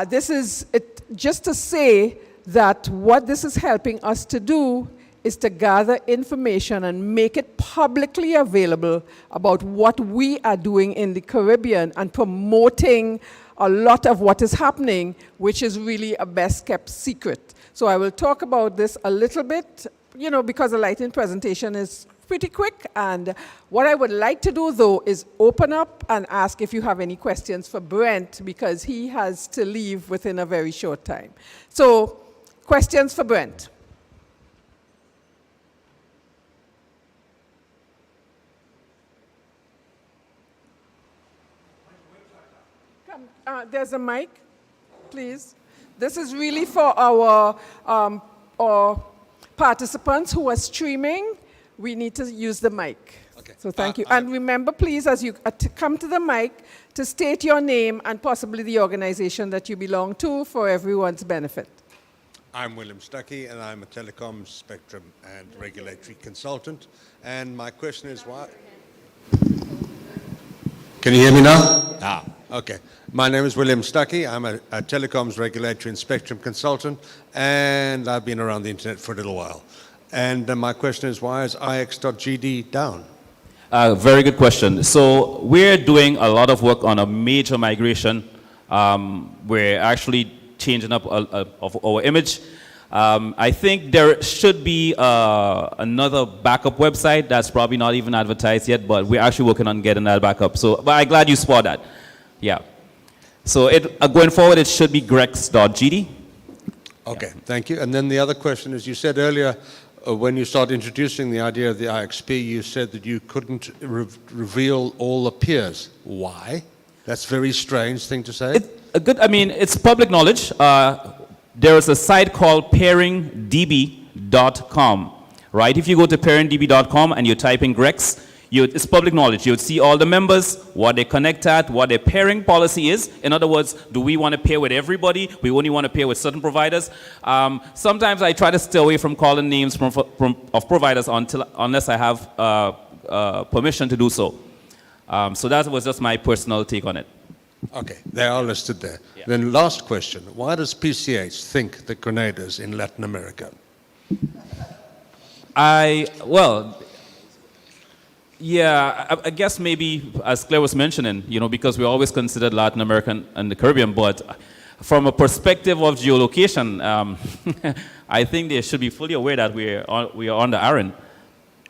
This is it, just to say that what this is helping us to do is to gather information and make it publicly available about what we are doing in the Caribbean and promoting a lot of what is happening, which is really a best kept secret. So I will talk about this a little bit, because the lightning presentation is pretty quick. And what I would like to do, though, is open up and ask if you have any questions for Brent, because he has to leave within a very short time. So, questions for Brent? Come, there's a mic, please. This is really for our participants who are streaming. We need to use the mic. Okay. So thank you. And remember, please, as you come to the mic, to state your name and possibly the organization that you belong to for everyone's benefit. I'm William Stuckey, and I'm a telecom, spectrum, and regulatory consultant. And my question is why... Can you hear me now? Okay. My name is William Stuckey. I'm a telecoms, regulatory, and spectrum consultant, and I've been around the internet for a little while. And my question is, why is ix.gd down? Very good question. So we're doing a lot of work on a major migration. We're actually changing up of our image. I think there should be another backup website that's probably not even advertised yet, but we're actually working on getting that back up. So, but I'm glad you spot that. Yeah. So going forward, it should be grex.gd. Okay, thank you. And then the other question is, you said earlier, when you started introducing the idea of the IXP, you said that you couldn't reveal all the peers. Why? That's a very strange thing to say. It's public knowledge. There is a site called pairingdb.com, right? If you go to pairingdb.com and you type in Grex, it's public knowledge. You would see all the members, what they connect at, what their pairing policy is. In other words, do we want to pair with everybody? We only want to pair with certain providers. Sometimes I try to stay away from calling names of providers unless I have permission to do so. So that was just my personal take on it. Okay, they are listed there. Yeah. Then last question, why does PCH think that Grenada is in Latin America? I guess maybe, as Claire was mentioning, because we always considered Latin American and the Caribbean, but from a perspective of geolocation, I think they should be fully aware that we are on the Aran.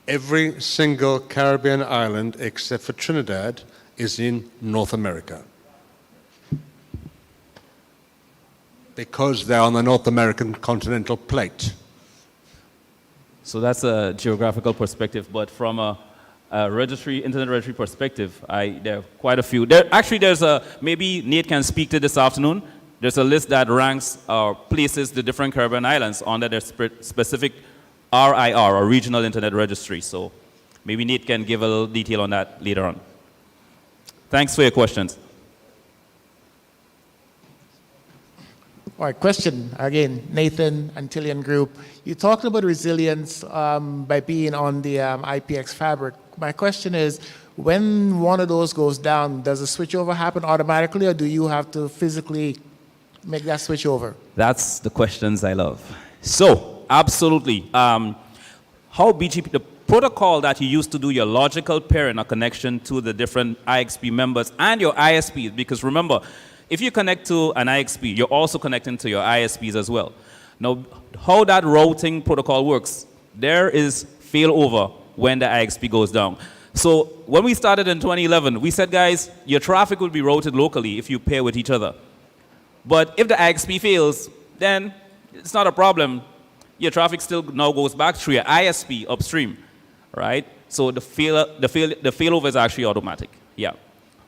Every single Caribbean island except for Trinidad is in North America. Because they're on the North American continental plate. So that's a geographical perspective, but from a internet registry perspective, there are quite a few. Maybe Nate can speak to this afternoon. There's a list that ranks places the different Caribbean islands under their specific RIR, or Regional Internet Registry. So maybe Nate can give a little detail on that later on. Thanks for your questions. All right, question again, Nathan, Antillian Group. You talked about resilience by being on the IPX fabric. My question is, when one of those goes down, does the switchover happen automatically, or do you have to physically make that switchover? That's the questions I love. So, absolutely. How BGP, the protocol that you use to do your logical pairing or connection to the different IXP members and your ISPs, because remember, if you connect to an IXP, you're also connecting to your ISPs as well. Now, how that routing protocol works, there is failover when the IXP goes down. So when we started in 2011, we said, guys, your traffic will be routed locally if you pair with each other. But if the IXP fails, then it's not a problem. Your traffic still now goes back through your ISP upstream, right? So the failover is actually automatic, yeah.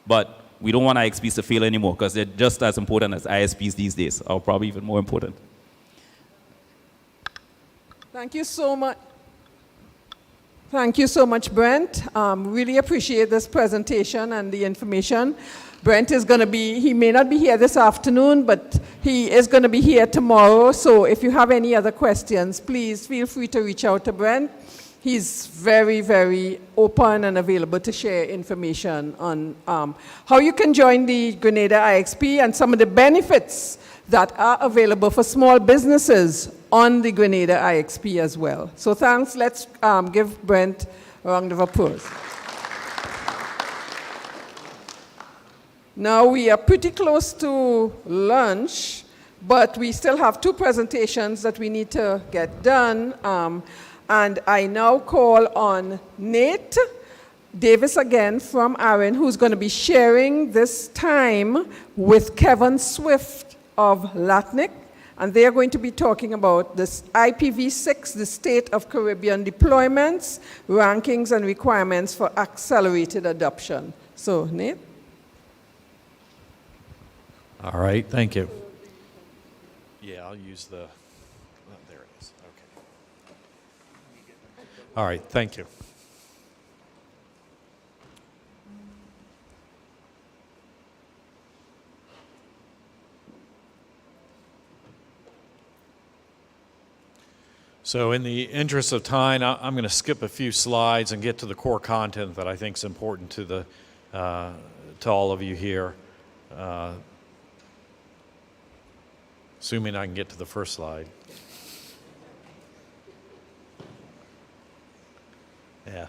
But we don't want IXPs to fail anymore because they're just as important as ISPs these days, or probably even more important. Thank you so much. Thank you so much, Brent. Really appreciate this presentation and the information. Brent is going to he may not be here this afternoon, but he is going to be here tomorrow. So if you have any other questions, please feel free to reach out to Brent. He's very, very open and available to share information on how you can join the Grenada IXP and some of the benefits that are available for small businesses on the Grenada IXP as well. So thanks. Let's give Brent a round of applause. Now we are pretty close to lunch, but we still have 2 presentations that we need to get done. And I now call on Nate Davis again from ARIN, who's going to be sharing this time with Kevin Swift of LATNIC. And they are going to be talking about this IPv6, the State of Caribbean Deployments, Rankings, and Requirements for Accelerated Adoption. So, Nate? All right, thank you. Yeah, I'll use the, oh, there it is, okay. All right, thank you. So in the interest of time, I'm going to skip a few slides and get to the core content that I think is important to the to all of you here. Assuming I can get to the first slide. Yeah.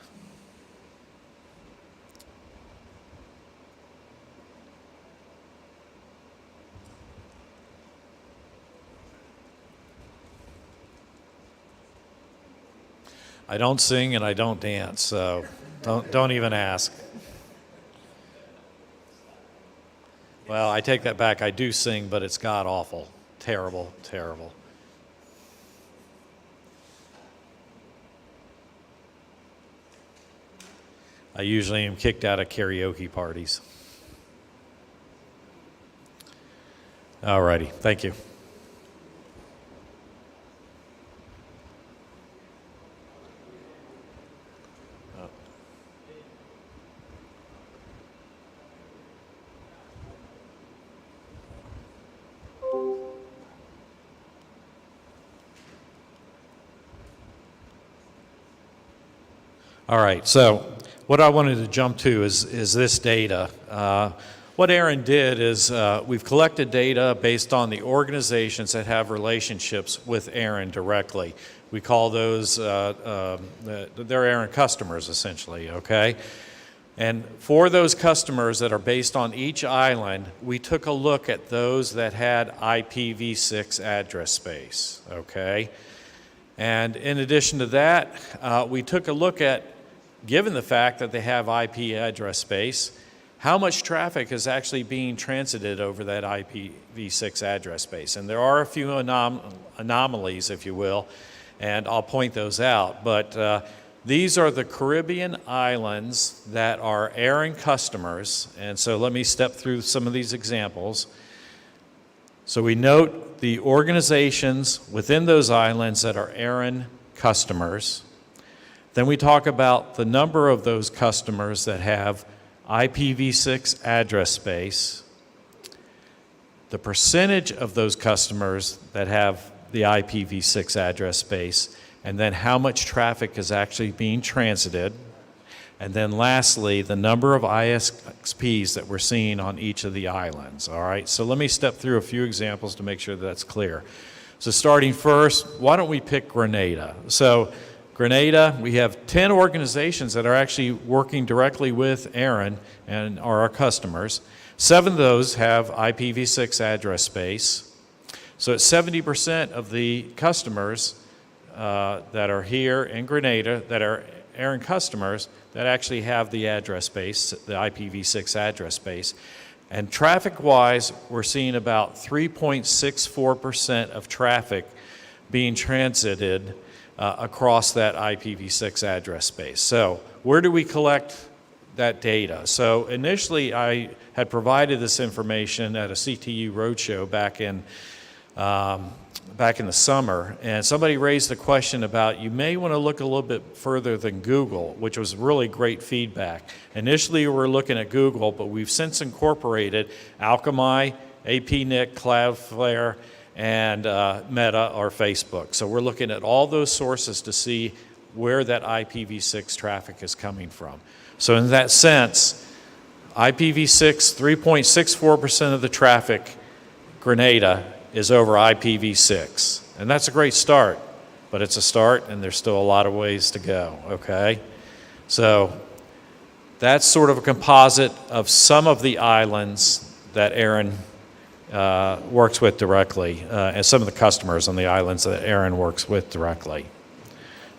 I don't sing and I don't dance, so don't even ask. Well, I take that back. I do sing, but it's god awful. Terrible, terrible. I usually am kicked out of karaoke parties. All righty, thank you. All right, so what I wanted to jump to is this data. What ARIN did is we've collected data based on the organizations that have relationships with ARIN directly. We call those, they're ARIN customers essentially, okay? And for those customers that are based on each island, we took a look at those that had IPv6 address space, okay? And in addition to that, we took a look at, given the fact that they have IP address space, how much traffic is actually being transited over that IPv6 address space. And there are a few anomalies, if you will, and I'll point those out. But these are the Caribbean islands that are ARIN customers. And so let me step through some of these examples. So we note the organizations within those islands that are ARIN customers. Then we talk about the number of those customers that have IPv6 address space, the percentage of those customers that have the IPv6 address space, and then how much traffic is actually being transited. And then lastly, the number of ISPs that we're seeing on each of the islands, all right? So let me step through a few examples to make sure that's clear. So starting first, why don't we pick Grenada? So Grenada, we have 10 organizations that are actually working directly with ARIN and are our customers. 7 of those have IPv6 address space. So it's 70% of the customers that are here in Grenada that are ARIN customers that actually have the address space, the IPv6 address space. And traffic-wise, we're seeing about 3.64% of traffic being transited across that IPv6 address space. So where do we collect that data? So initially I had provided this information at a CTU roadshow back in the summer, and somebody raised the question about you may want to look a little bit further than Google, which was really great feedback. Initially we were looking at Google, but we've since incorporated Alchemy, APNIC, Cloudflare, and Meta or Facebook. So we're looking at all those sources to see where that IPv6 traffic is coming from. So in that sense, IPv6, 3.64% of the traffic, Grenada, is over IPv6. And that's a great start, but it's a start and there's still a lot of ways to go, okay? So That's sort of a composite of some of the islands that Aaron works with directly, and some of the customers on the islands that Aaron works with directly.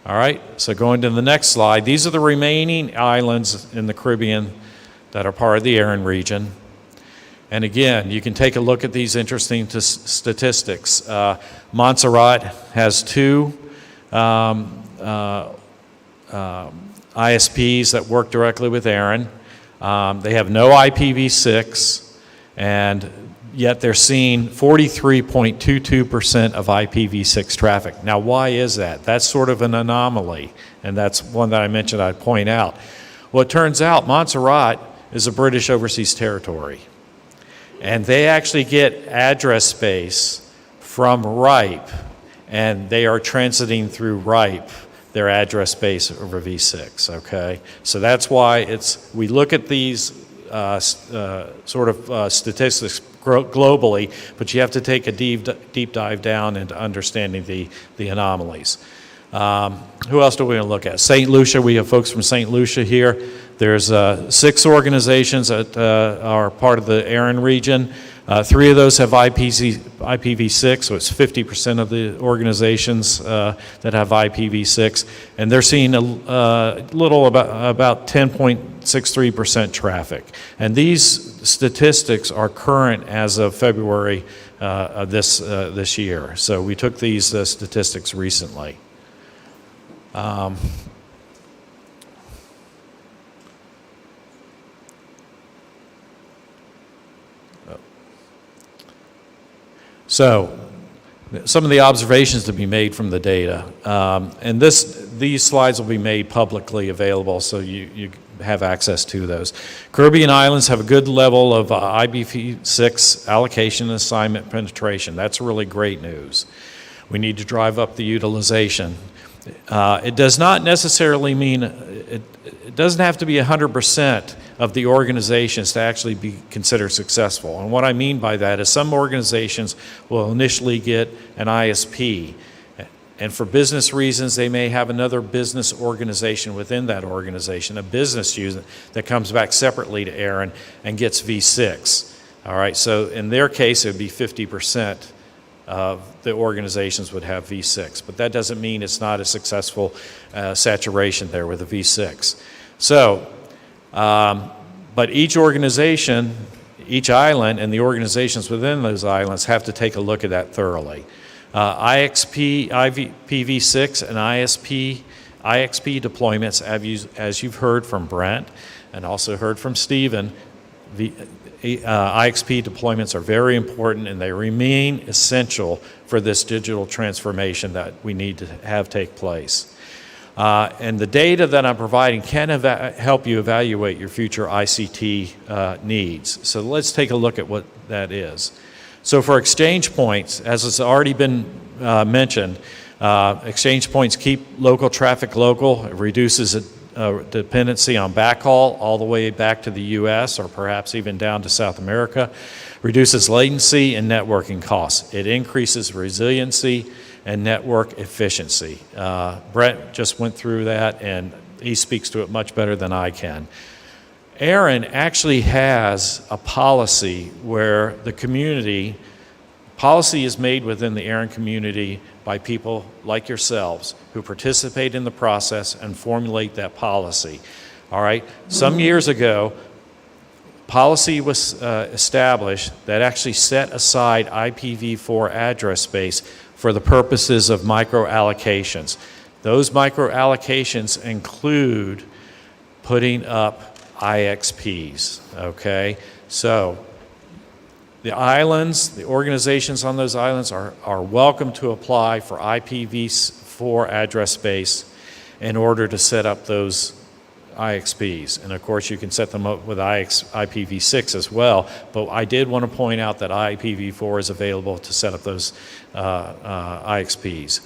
All right, so going to the next slide, these are the remaining islands in the Caribbean that are part of the Aaron region. And again, you can take a look at these interesting statistics. Montserrat has 2 ISPs that work directly with Aaron. They have no IPv6, and yet they're seeing 43.22% of IPv6 traffic. Now, why is that? That's sort of an anomaly, and that's one that I mentioned I'd point out. Well, it turns out Montserrat is a British overseas territory, and they actually get address space from RIPE, and they are transiting through RIPE their address space over V6, okay? So that's why we look at these statistics globally, but you have to take a deep dive down into understanding the anomalies. Who else do we want to look at? St. Lucia, we have folks from St. Lucia here. There's 6 organizations that are part of the Aaron region. 3 of those have IPv6, so it's 50% of the organizations that have IPv6, and they're seeing a little about 10.63% traffic. And these statistics are current as of February of this year. So we took these statistics recently. So, some of the observations to be made from the data, and these slides will be made publicly available, so you have access to those. Caribbean islands have a good level of IPv6 allocation and assignment penetration. That's really great news. We need to drive up the utilization. It does not necessarily mean, it doesn't have to be 100% of the organizations to actually be considered successful. And what I mean by that is some organizations will initially get an ISP, and for business reasons they may have another business organization within that organization, a business unit that comes back separately to Aaron and gets V6. All right, so in their case it would be 50% of the organizations would have V6, but that doesn't mean it's not a successful saturation there with a V6. So, but each organization, each island, and the organizations within those islands have to take a look at that thoroughly. IPv6 and IXP deployments, as you've heard from Brent and also heard from Stephen, IXP deployments are very important, and they remain essential for this digital transformation that we need to have take place. And the data that I'm providing can help you evaluate your future ICT needs. So let's take a look at what that is. So for exchange points, as has already been mentioned, exchange points keep local traffic local. It reduces dependency on backhaul all the way back to the US or perhaps even down to South America, reduces latency and networking costs. It increases resiliency and network efficiency. Brett just went through that, and he speaks to it much better than I can. Aaron actually has a policy where the policy is made within the Aaron community by people like yourselves who participate in the process and formulate that policy. All right, some years ago, policy was established that actually set aside IPv4 address space for the purposes of micro-allocations. Those micro-allocations include putting up IXPs, okay? So the islands, the organizations on those islands are welcome to apply for IPv4 address space in order to set up those IXPs. And of course you can set them up with IPv6 as well, but I did want to point out that IPv4 is available to set up those IXPs.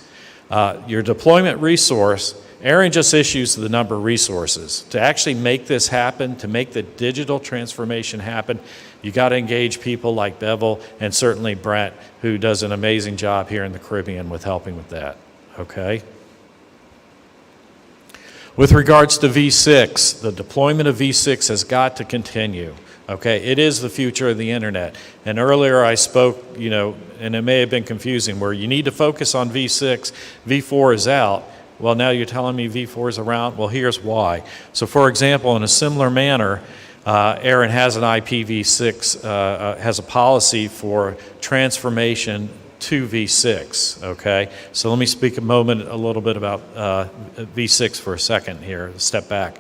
Your deployment resource, Aaron just issues the number of resources. To actually make this happen, to make the digital transformation happen, you got to engage people like Bevel and certainly Brent, who does an amazing job here in the Caribbean with helping with that, okay? With regards to V6, the deployment of V6 has got to continue. Okay, it is the future of the internet. And earlier I spoke, you know, and it may have been confusing, where you need to focus on V6, V4 is out. Well, now you're telling me V4 is around? Well, here's why. So for example, in a similar manner, ARIN has an IPv6, has a policy for transformation to V6, okay? So let me speak a little bit about V6 for a second here, step back.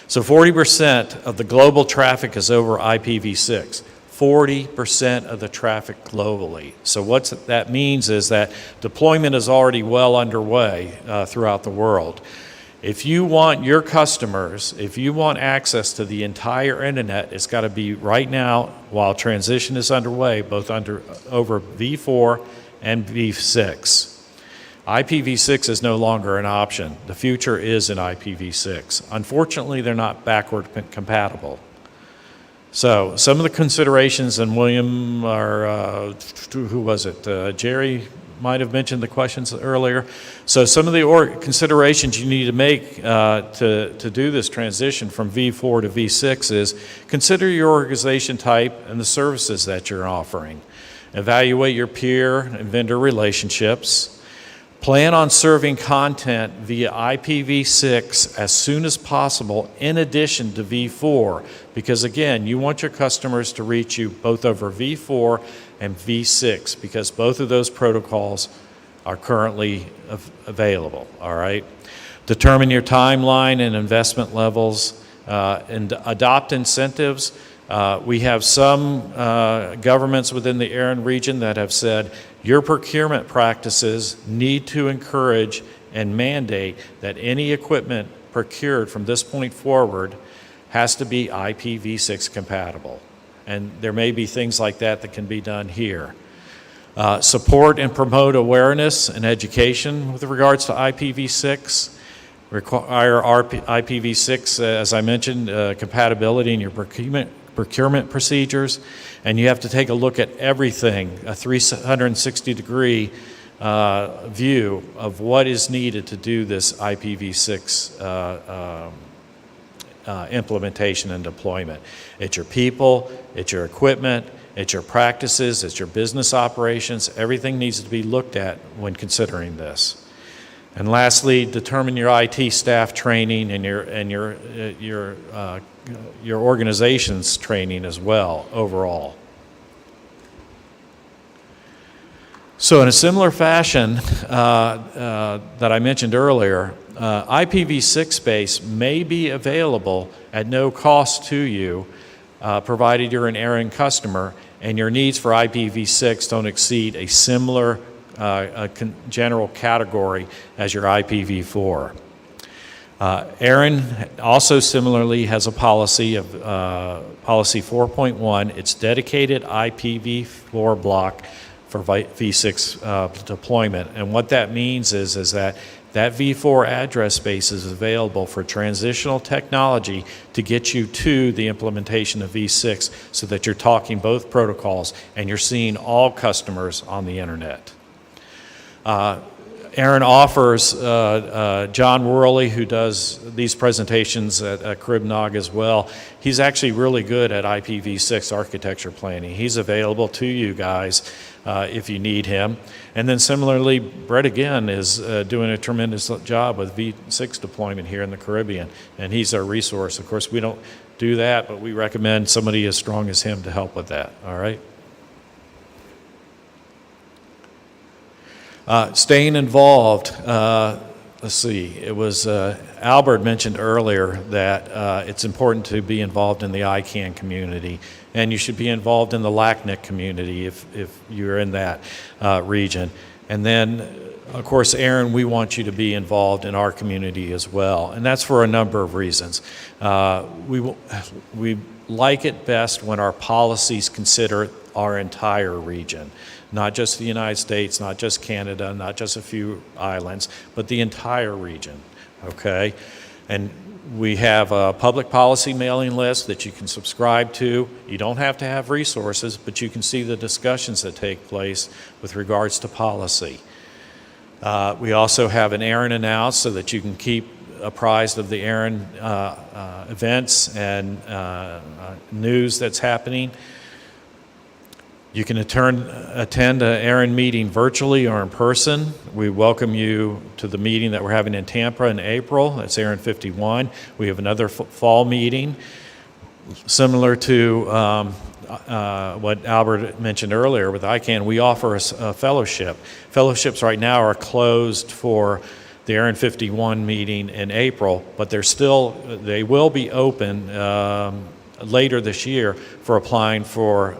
So 40% of the global traffic is over IPv6. 40% of the traffic globally. So what that means is that deployment is already well underway throughout the world. If you want your customers, if you want access to the entire internet, it's got to be right now while transition is underway, both over V4 and V6. IPv6 is no longer an option. The future is in IPv6. Unfortunately, they're not backward compatible. So some of the considerations, and William, or who was it? Jerry might have mentioned the questions earlier. So some of the considerations you need to make to do this transition from V4 to V6 is consider your organization type and the services that you're offering. Evaluate your peer and vendor relationships. Plan on serving content via IPv6 as soon as possible in addition to V4, because again, you want your customers to reach you both over V4 and V6, because both of those protocols are currently available, all right? Determine your timeline and investment levels, and adopt incentives. We have some governments within the ARIN region that have said your procurement practices need to encourage and mandate that any equipment procured from this point forward has to be IPv6 compatible. And there may be things like that that can be done here. Support and promote awareness and education with regards to IPv6. Require IPv6, as I mentioned, compatibility in your procurement procedures, and you have to take a look at everything, a 360-degree view of what is needed to do this IPv6 implementation and deployment. It's your people, it's your equipment, it's your practices, it's your business operations. Everything needs to be looked at when considering this. And lastly, determine your IT staff training and your organization's training as well overall. So in a similar fashion that I mentioned earlier, IPv6 space may be available at no cost to you, provided you're an ARIN customer and your needs for IPv6 don't exceed a similar general category as your IPv4. ARIN also similarly has a policy of policy 4.1. It's dedicated IPv4 block for V6 deployment. And what that means is that V4 address space is available for transitional technology to get you to the implementation of V6 so that you're talking both protocols and you're seeing all customers on the internet. ARIN offers John Worley, who does these presentations at CaribNOG as well. He's actually really good at IPv6 architecture planning. He's available to you guys if you need him. And then similarly, Brett again is doing a tremendous job with V6 deployment here in the Caribbean, and he's our resource. Of course, we don't do that, but we recommend somebody as strong as him to help with that, all right? Staying involved, let's see, it was Albert mentioned earlier that it's important to be involved in the ICANN community, and you should be involved in the LACNIC community if you're in that region. And then, of course, ARIN, we want you to be involved in our community as well, and that's for a number of reasons. We like it best when our policies consider our entire region. Not just the United States, not just Canada, not just a few islands, but the entire region, okay? And we have a public policy mailing list that you can subscribe to. You don't have to have resources, but you can see the discussions that take place with regards to policy. We also have an ARIN announce so that you can keep apprised of the ARIN events and news that's happening. You can attend an ARIN meeting virtually or in person. We welcome you to the meeting that we're having in Tampa in April. That's ARIN 51. We have another fall meeting similar to what Albert mentioned earlier with ICANN. We offer a fellowship. Fellowships right now are closed for the ARIN 51 meeting in April, but they will be open later this year for applying for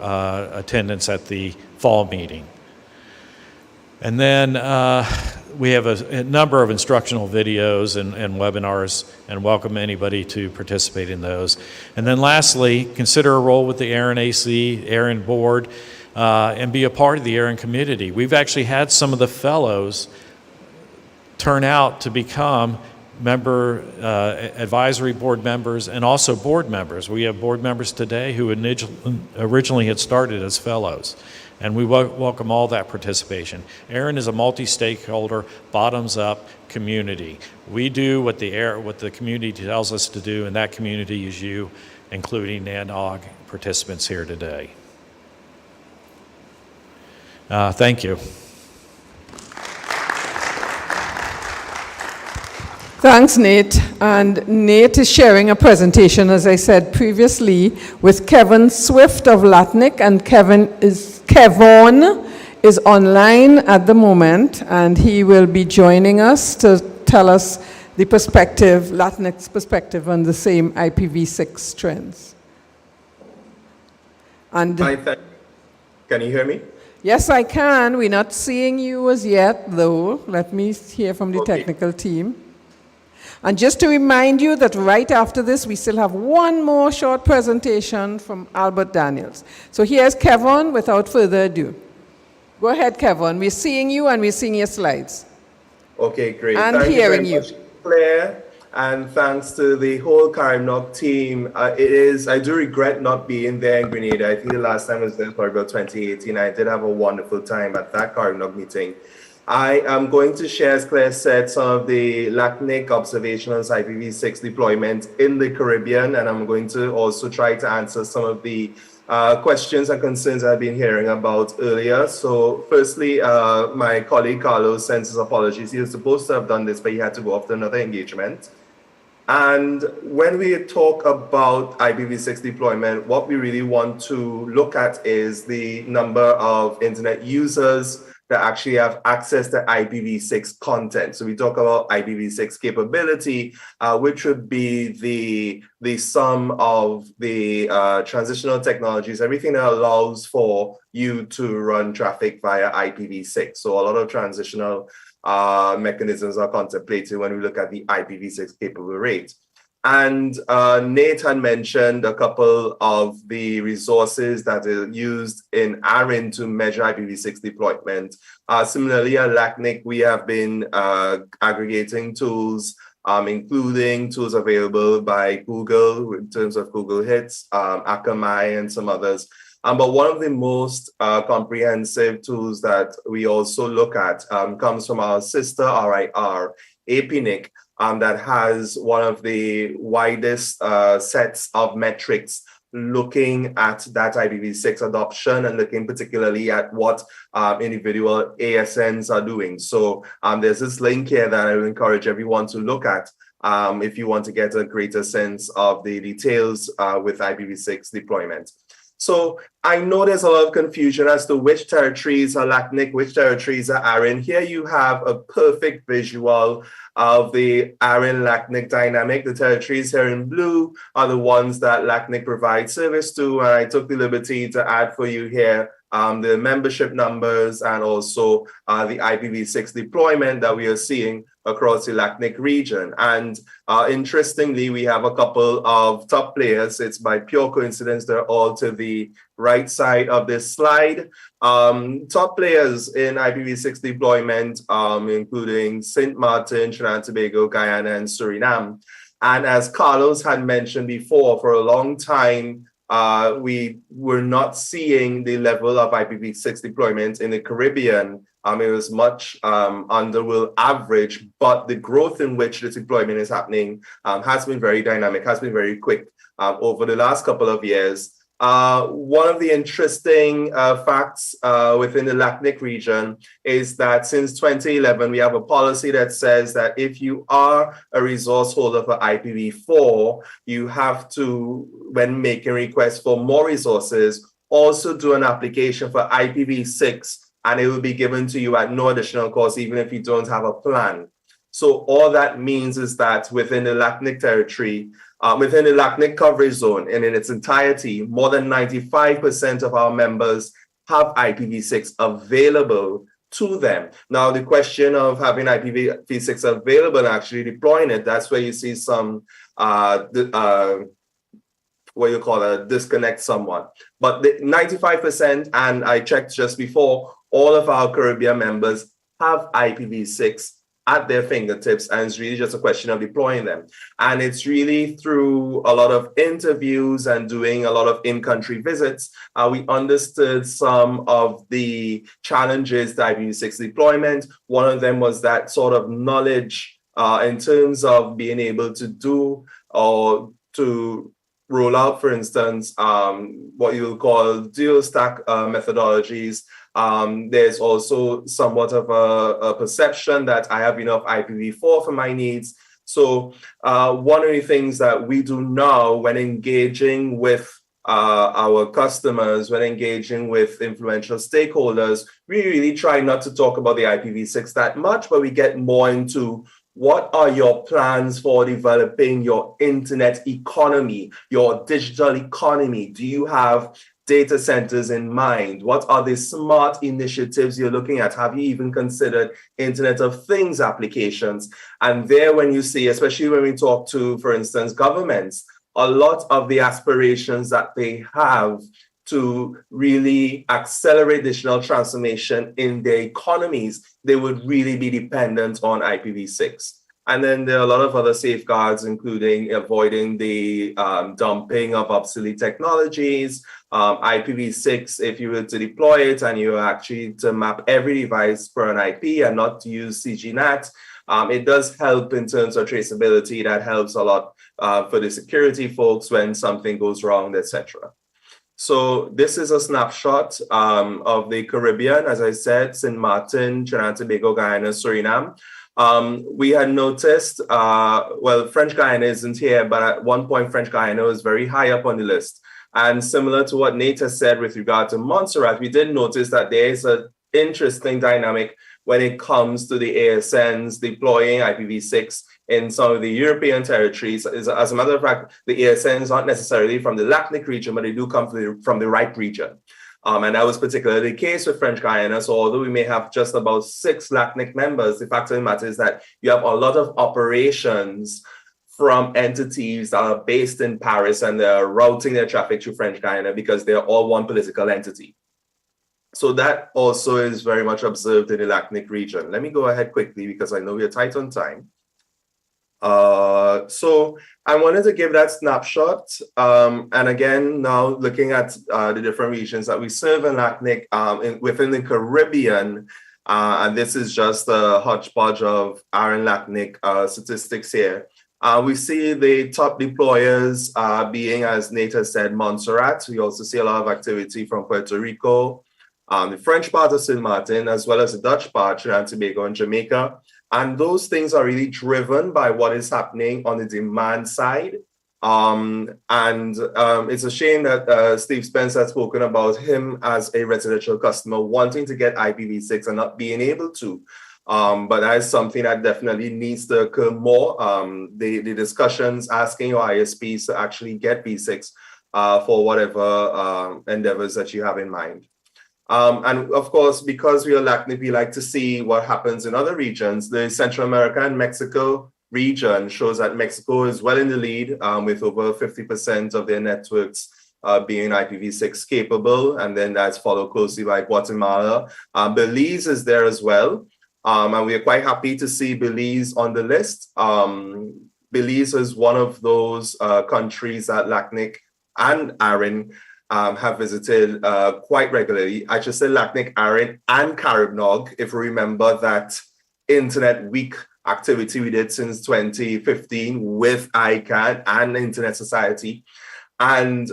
attendance at the fall meeting. And then we have a number of instructional videos and webinars, and welcome anybody to participate in those. And then lastly, consider a role with the ARIN AC, ARIN board, and be a part of the ARIN community. We've actually had some of the fellows turn out to become advisory board members and also board members. We have board members today who originally had started as fellows, and we welcome all that participation. ARIN is a multi-stakeholder, bottoms-up community. We do what the community tells us to do, and that community is you, including NOG participants here today. Thank you. Thanks, Nate. And Nate is sharing a presentation, as I said previously, with Kevin Swift of LATNIC, and Kevon is online at the moment, and he will be joining us to tell us the perspective, LATNIC's perspective on the same IPv6 trends. And Hi, can you hear me? yes, I can. We're not seeing you as yet, though. Let me hear from the technical team. And just to remind you that right after this, we still have one more short presentation from Albert Daniels. So here's Kevon without further ado. Go ahead, Kevon. We're seeing you and we're seeing your slides. Okay, great. And Thank hearing you. Very much, Claire, and thanks to the whole CaribNOG team. I do regret not being there in Grenada. I think the last time I was there was probably about 2018. I did have a wonderful time at that CaribNOG meeting. I am going to share, as Claire said, some of the LATNIC observations IPv6 deployment in the Caribbean, and I'm going to also try to answer some of the questions and concerns I've been hearing about earlier. So firstly, my colleague Carlos sends his apologies. He was supposed to have done this, but he had to go off to another engagement. And when we talk about IPv6 deployment, what we really want to look at is the number of internet users that actually have access to IPv6 content. So we talk about IPv6 capability, which would be the sum of the transitional technologies, everything that allows for you to run traffic via IPv6. So a lot of transitional mechanisms are contemplated when we look at the IPv6 capable rate. And Nate had mentioned a couple of the resources that are used in ARIN to measure IPv6 deployment. Similarly, at LATNIC, we have been aggregating tools, including tools available by Google in terms of Google Hits, Akamai, and some others. But one of the most comprehensive tools that we also look at comes from our sister RIR, APNIC, that has one of the widest sets of metrics looking at that IPv6 adoption and looking particularly at what individual ASNs are doing. So there's this link here that I would encourage everyone to look at if you want to get a greater sense of the details with IPv6 deployment. So I know there's a lot of confusion as to which territories are LATNIC, which territories are ARIN. Here you have a perfect visual of the ARIN LATNIC dynamic. The territories here in blue are the ones that LATNIC provides service to. And I took the liberty to add for you here the membership numbers and also the IPv6 deployment that we are seeing across the LATNIC region. And interestingly, we have a couple of top players. It's by pure coincidence, they're all to the right side of this slide. Top players in IPv6 deployment, including St. Martin, Trinidad and Tobago, Guyana, and Suriname. And as Carlos had mentioned before, for a long time, we were not seeing the level of IPv6 deployment in the Caribbean. It was much under world average, but the growth in which the deployment is happening has been very dynamic, has been very quick over the last couple of years. One of the interesting facts within the LACNIC region is that since 2011, we have a policy that says that if you are a resource holder for IPv4, you have to, when making requests for more resources, also do an application for IPv6, and it will be given to you at no additional cost, even if you don't have a plan. So all that means is that within the LACNIC territory, within the LACNIC coverage zone and in its entirety, more than 95% of our members have IPv6 available to them. Now, the question of having IPv6 available and actually deploying it, that's where you see some, what you call a disconnect somewhat. But the 95%, and I checked just before, all of our Caribbean members have IPv6 at their fingertips, and it's really just a question of deploying them. And it's really through a lot of interviews and doing a lot of in-country visits, we understood some of the challenges to IPv6 deployment. One of them was that sort of knowledge in terms of being able to do or to roll out, for instance, what you will call dual stack methodologies. There's also somewhat of a perception that I have enough IPv4 for my needs. So one of the things that we do now when engaging with our customers, when engaging with influential stakeholders, we really try not to talk about the IPv6 that much, but we get more into what are your plans for developing your internet economy, your digital economy? Do you have data centers in mind? What are the smart initiatives you're looking at? Have you even considered Internet of Things applications? And there, when you see, especially when we talk to, for instance, governments, a lot of the aspirations that they have to really accelerate digital transformation in their economies, they would really be dependent on IPv6. And then there are a lot of other safeguards, including avoiding the dumping of obsolete technologies. IPv6, if you were to deploy it and you actually to map every device per an IP and not to use CGNAT, it does help in terms of traceability. That helps a lot for the security folks when something goes wrong, etc. So this is a snapshot of the Caribbean, as I said, St. Martin, Trinidad and Tobago, Guyana, Suriname. We had noticed, well, French Guyana isn't here, but at one point, French Guyana was very high up on the list. And similar to what Nate has said with regard to Montserrat, we did notice that there is an interesting dynamic when it comes to the ASNs deploying IPv6 in some of the European territories. As a matter of fact, the ASNs aren't necessarily from the LACNIC region, but they do come from the right region. And that was particularly the case with French Guyana. So although we may have just about 6 LACNIC members, the fact of the matter is that you have a lot of operations from entities that are based in Paris and they're routing their traffic through French Guyana because they're all one political entity. So that also is very much observed in the LACNIC region. Let me go ahead quickly because I know we're tight on time. So I wanted to give that snapshot. And again, now looking at the different regions that we serve in LACNIC within the Caribbean, and this is just a hodgepodge of our LACNIC statistics here. We see the top deployers being, as Nate has said, Montserrat. We also see a lot of activity from Puerto Rico, the French part of St. Martin, as well as the Dutch part, Trinidad and Tobago and Jamaica. And those things are really driven by what is happening on the demand side. It's a shame that Steve Spence had spoken about him as a residential customer wanting to get IPv6 and not being able to. But that is something that definitely needs to occur more. The discussions asking your ISPs to actually get V6 for whatever endeavors that you have in mind. And of course, because we are LACNIC, we like to see what happens in other regions. The Central America and Mexico region shows that Mexico is well in the lead with over 50% of their networks being IPv6 capable. And then that's followed closely by Guatemala. Belize is there as well. And we are quite happy to see Belize on the list. Belize is one of those countries that LACNIC and Aaron have visited quite regularly. I should say LACNIC, Aaron, and CaribNOG, if you remember that Internet Week activity we did since 2015 with ICANN and Internet Society. And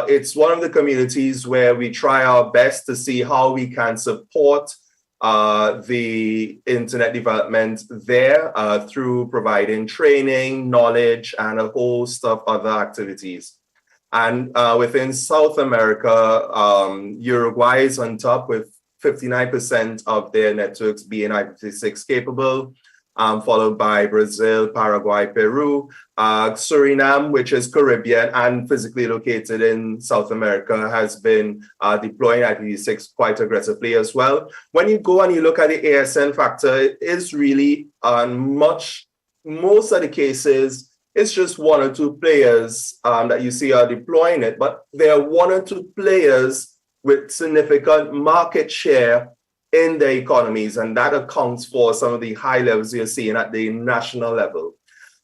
it's one of the communities where we try our best to see how we can support the internet development there through providing training, knowledge, and a host of other activities. And within South America, Uruguay is on top with 59% of their networks being IPv6 capable, followed by Brazil, Paraguay, Peru. Suriname, which is Caribbean and physically located in South America, has been deploying IPv6 quite aggressively as well. When you go and you look at the ASN factor, it is really most of the cases, it's just one or two players that you see are deploying it, but there are one or two players with significant market share in their economies, and that accounts for some of the high levels you're seeing at the national level.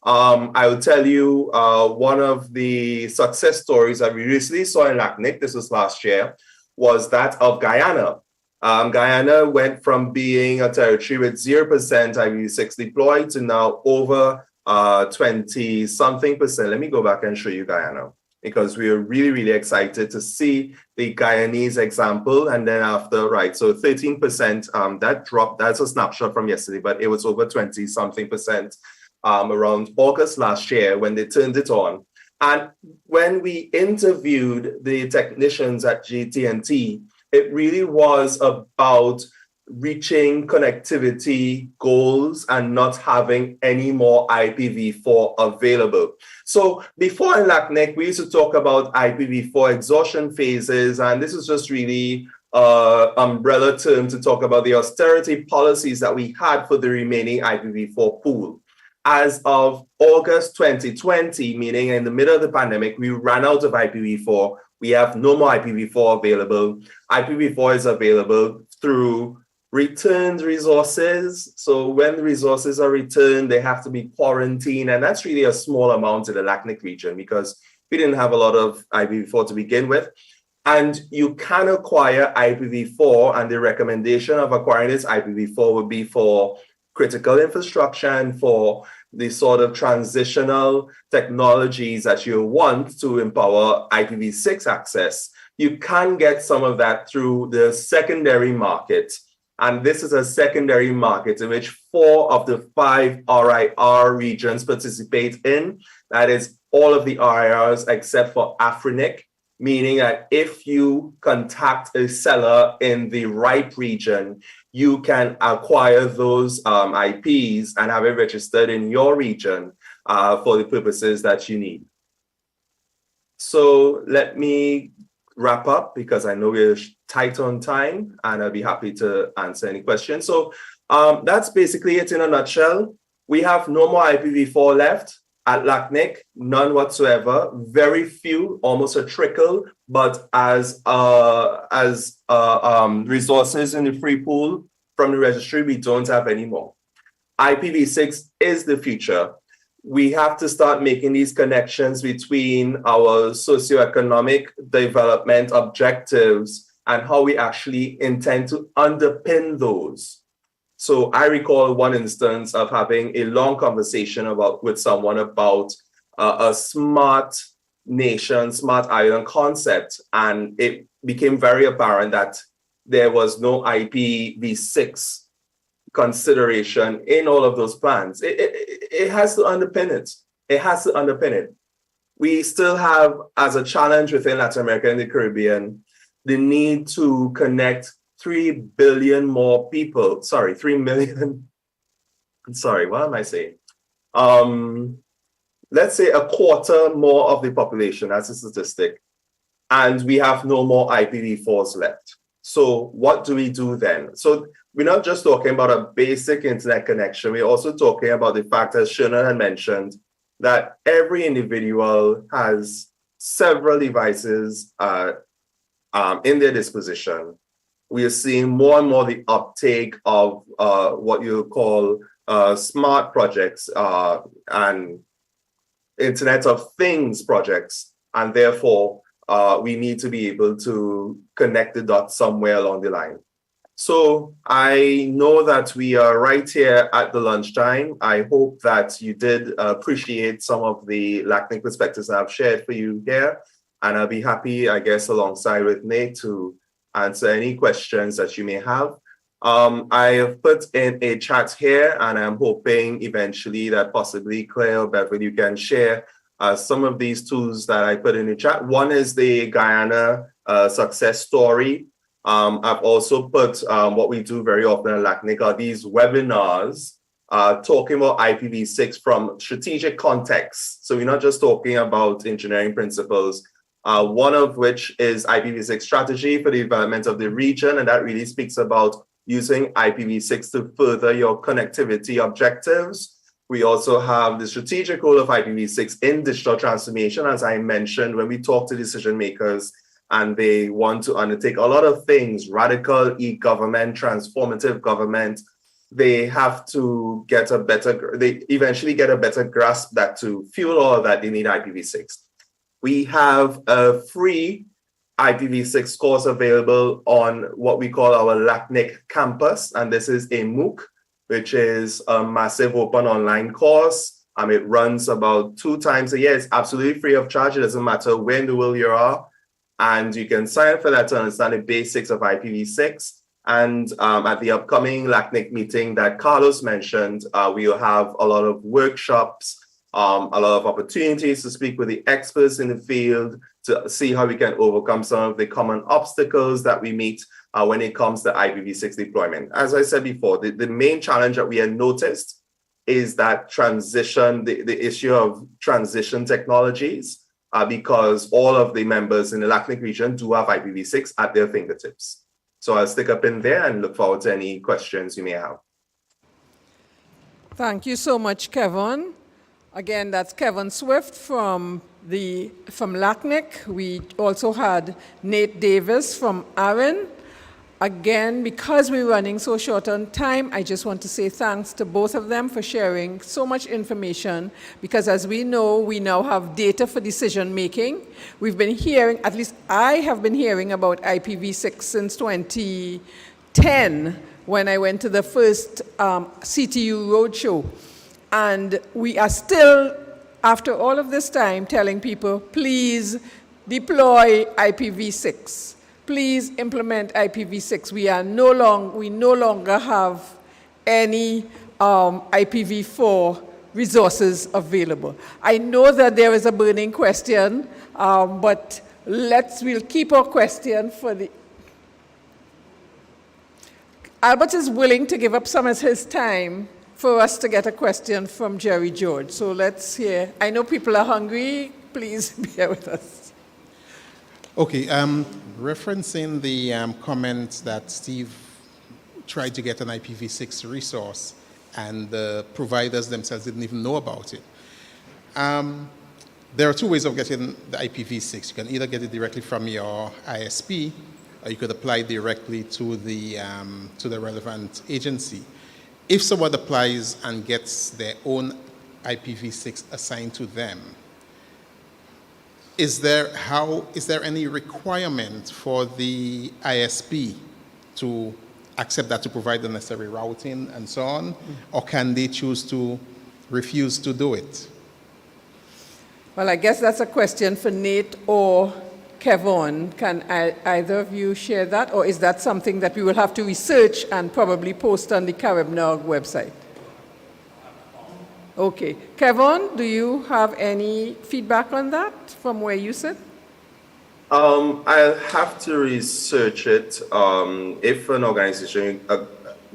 I will tell you one of the success stories that we recently saw in LACNIC, this was last year, was that of Guyana. Guyana went from being a territory with 0% IPv6 deployed to now over 20-something%. Let me go back and show you Guyana, because we are really, really excited to see the Guyanese example. And then after, right, so 13%, that dropped, that's a snapshot from yesterday, but it was over 20-something% around August last year when they turned it on. And when we interviewed the technicians at GT&T, it really was about reaching connectivity goals and not having any more IPv4 available. So before in LACNIC, we used to talk about IPv4 exhaustion phases, and this is just really an umbrella term to talk about the austerity policies that we had for the remaining IPv4 pool. As of August 2020, meaning in the middle of the pandemic, we ran out of IPv4. We have no more IPv4 available. IPv4 is available through returned resources. So when the resources are returned, they have to be quarantined. And that's really a small amount in the LACNIC region because we didn't have a lot of IPv4 to begin with. And you can acquire IPv4, and the recommendation of acquiring this IPv4 would be for critical infrastructure and for the sort of transitional technologies that you want to empower IPv6 access. You can get some of that through the secondary market. And this is a secondary market in which 4 of the 5 RIR regions participate in. That is all of the RIRs except for Afrinic, meaning that if you contact a seller in the right region, you can acquire those IPs and have it registered in your region for the purposes that you need. So let me wrap up because I know we're tight on time and I'll be happy to answer any questions. So that's basically it in a nutshell. We have no more IPv4 left at LACNIC, none whatsoever. Very few, almost a trickle, but as resources in the free pool from the registry, we don't have any more. IPv6 is the future. We have to start making these connections between our socioeconomic development objectives and how we actually intend to underpin those. So I recall one instance of having a long conversation with someone about a smart nation, smart island concept, and it became very apparent that there was no IPv6 consideration in all of those plans. It has to underpin it. It has to underpin it. We still have, as a challenge within Latin America and the Caribbean, the need to connect 3 billion more people. Sorry, 3 million. Sorry, what am I saying? Let's say a quarter more of the population, that's a statistic. And we have no more IPv4s left. So what do we do then? So we're not just talking about a basic internet connection. We're also talking about the fact, as Sherman had mentioned, that every individual has several devices in their disposition. We are seeing more and more the uptake of what you call smart projects and Internet of Things projects. and therefore we need to be able to connect the dots somewhere along the line. So I know that we are right here at the lunchtime. I hope that you did appreciate some of the LACNIC perspectives I've shared for you here. And I'll be happy, I guess, alongside with Nate to answer any questions that you may have. I have put in a chat here, and I'm hoping eventually that possibly Claire or Beverly, you can share some of these tools that I put in the chat. One is the Guyana success story. I've also put what we do very often at LACNIC are these webinars talking about IPv6 from strategic context. So we're not just talking about engineering principles, one of which is IPv6 strategy for the development of the region, and that really speaks about using IPv6 to further your connectivity objectives. We also have the strategic role of IPv6 in digital transformation, as I mentioned, when we talk to decision makers and they want to undertake a lot of things, radical e-government, transformative government, they have to get a better, they eventually get a better grasp that to fuel all of that, they need IPv6. We have a free IPv6 course available on what we call our LACNIC campus, and this is a MOOC, which is a massive open online course. It runs about 2 times a year. It's absolutely free of charge. It doesn't matter where in the world you are. And you can sign up for that to understand the basics of IPv6. And at the upcoming LACNIC meeting that Carlos mentioned, we'll have a lot of workshops, a lot of opportunities to speak with the experts in the field to see how we can overcome some of the common obstacles that we meet when it comes to IPv6 deployment. As I said before, the main challenge that we have noticed is that transition, the issue of transition technologies, because all of the members in the LACNIC region do have IPv6 at their fingertips. So I'll stick up in there and look forward to any questions you may have. Thank you so much, Kevin. Again, that's Kevin Swift from LACNIC. We also had Nate Davis from ARIN. Again, because we're running so short on time, I just want to say thanks to both of them for sharing so much information, because as we know, we now have data for decision making. We've been hearing, at least I have been hearing about IPv6 since 2010, when I went to the first CTU roadshow. And we are still, after all of this time, telling people, please deploy IPv6. Please implement IPv6. We no longer have any IPv4 resources available. I know that there is a burning question, but we'll keep our question for the... Albert is willing to give up some of his time for us to get a question from Jerry George. So let's hear. I know people are hungry. Please bear with us. Okay, referencing the comments that Steve tried to get an IPv6 resource and the providers themselves didn't even know about it. There are 2 ways of getting the IPv6. You can either get it directly from your ISP, or you could apply directly to the relevant agency. If someone applies and gets their own IPv6 assigned to them, is there any requirement for the ISP to accept that, to provide the necessary routing and so on, or can they choose to refuse to do it? Well, I guess that's a question for Nate or Kevin. Can either of you share that, or is that something that we will have to research and probably post on the CaribNOG website? Okay. Kevin, do you have any feedback on that from where you sit? I'll have to research it. If an organization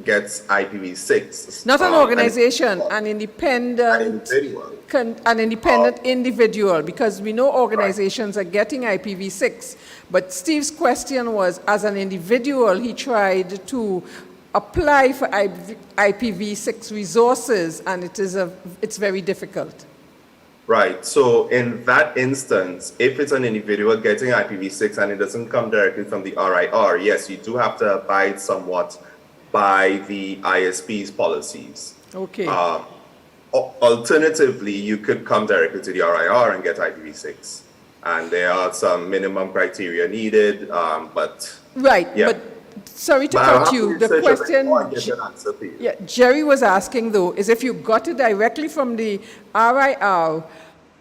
gets IPv6. Not an organization, an independent individual, because we know organizations are getting IPv6, but Steve's question was, as an individual, he tried to apply for IPv6 resources, and it's very difficult. Right. So in that instance, if it's an individual getting IPv6 and it doesn't come directly from the RIR, yes, you do have to abide somewhat by the ISP's policies. Okay. Alternatively, you could come directly to the RIR and get IPv6. and there are some minimum criteria needed, but Right, yeah. but sorry to But I'll cut have you. to The research a bit question, more and get an answer for you. yeah, Jerry was asking though, is if you got it directly from the RIR,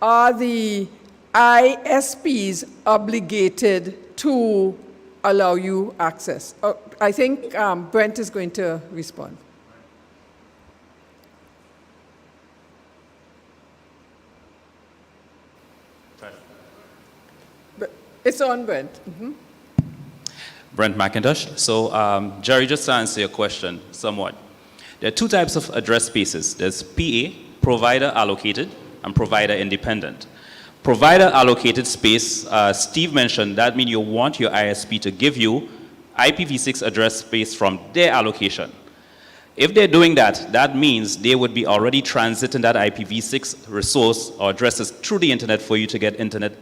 are the ISPs obligated to allow you access? I think Brent is going to respond. It's on Brent. Brent McIntosh. So, Jerry, just to answer your question somewhat, there are two types of address spaces. There's PA, provider allocated, and provider independent. Provider allocated space, Steve mentioned, that means you want your ISP to give you IPv6 address space from their allocation. If they're doing that, that means they would be already transiting that IPv6 resource or addresses through the internet for you to get internet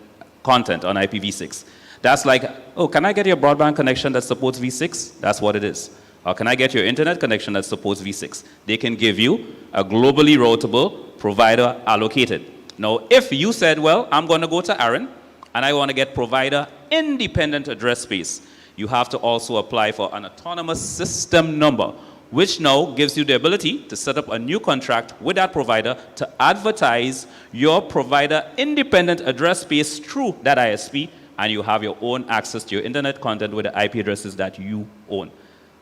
content on IPv6. That's like, oh, can I get your broadband connection that supports V6? That's what it is. Or can I get your internet connection that supports V6? They can give you a globally routable provider allocated. Now, if you said, well, I'm going to go to Aaron, and I want to get provider independent address space, you have to also apply for an autonomous system number, which now gives you the ability to set up a new contract with that provider to advertise your provider independent address space through that ISP, and you have your own access to your internet content with the IP addresses that you own.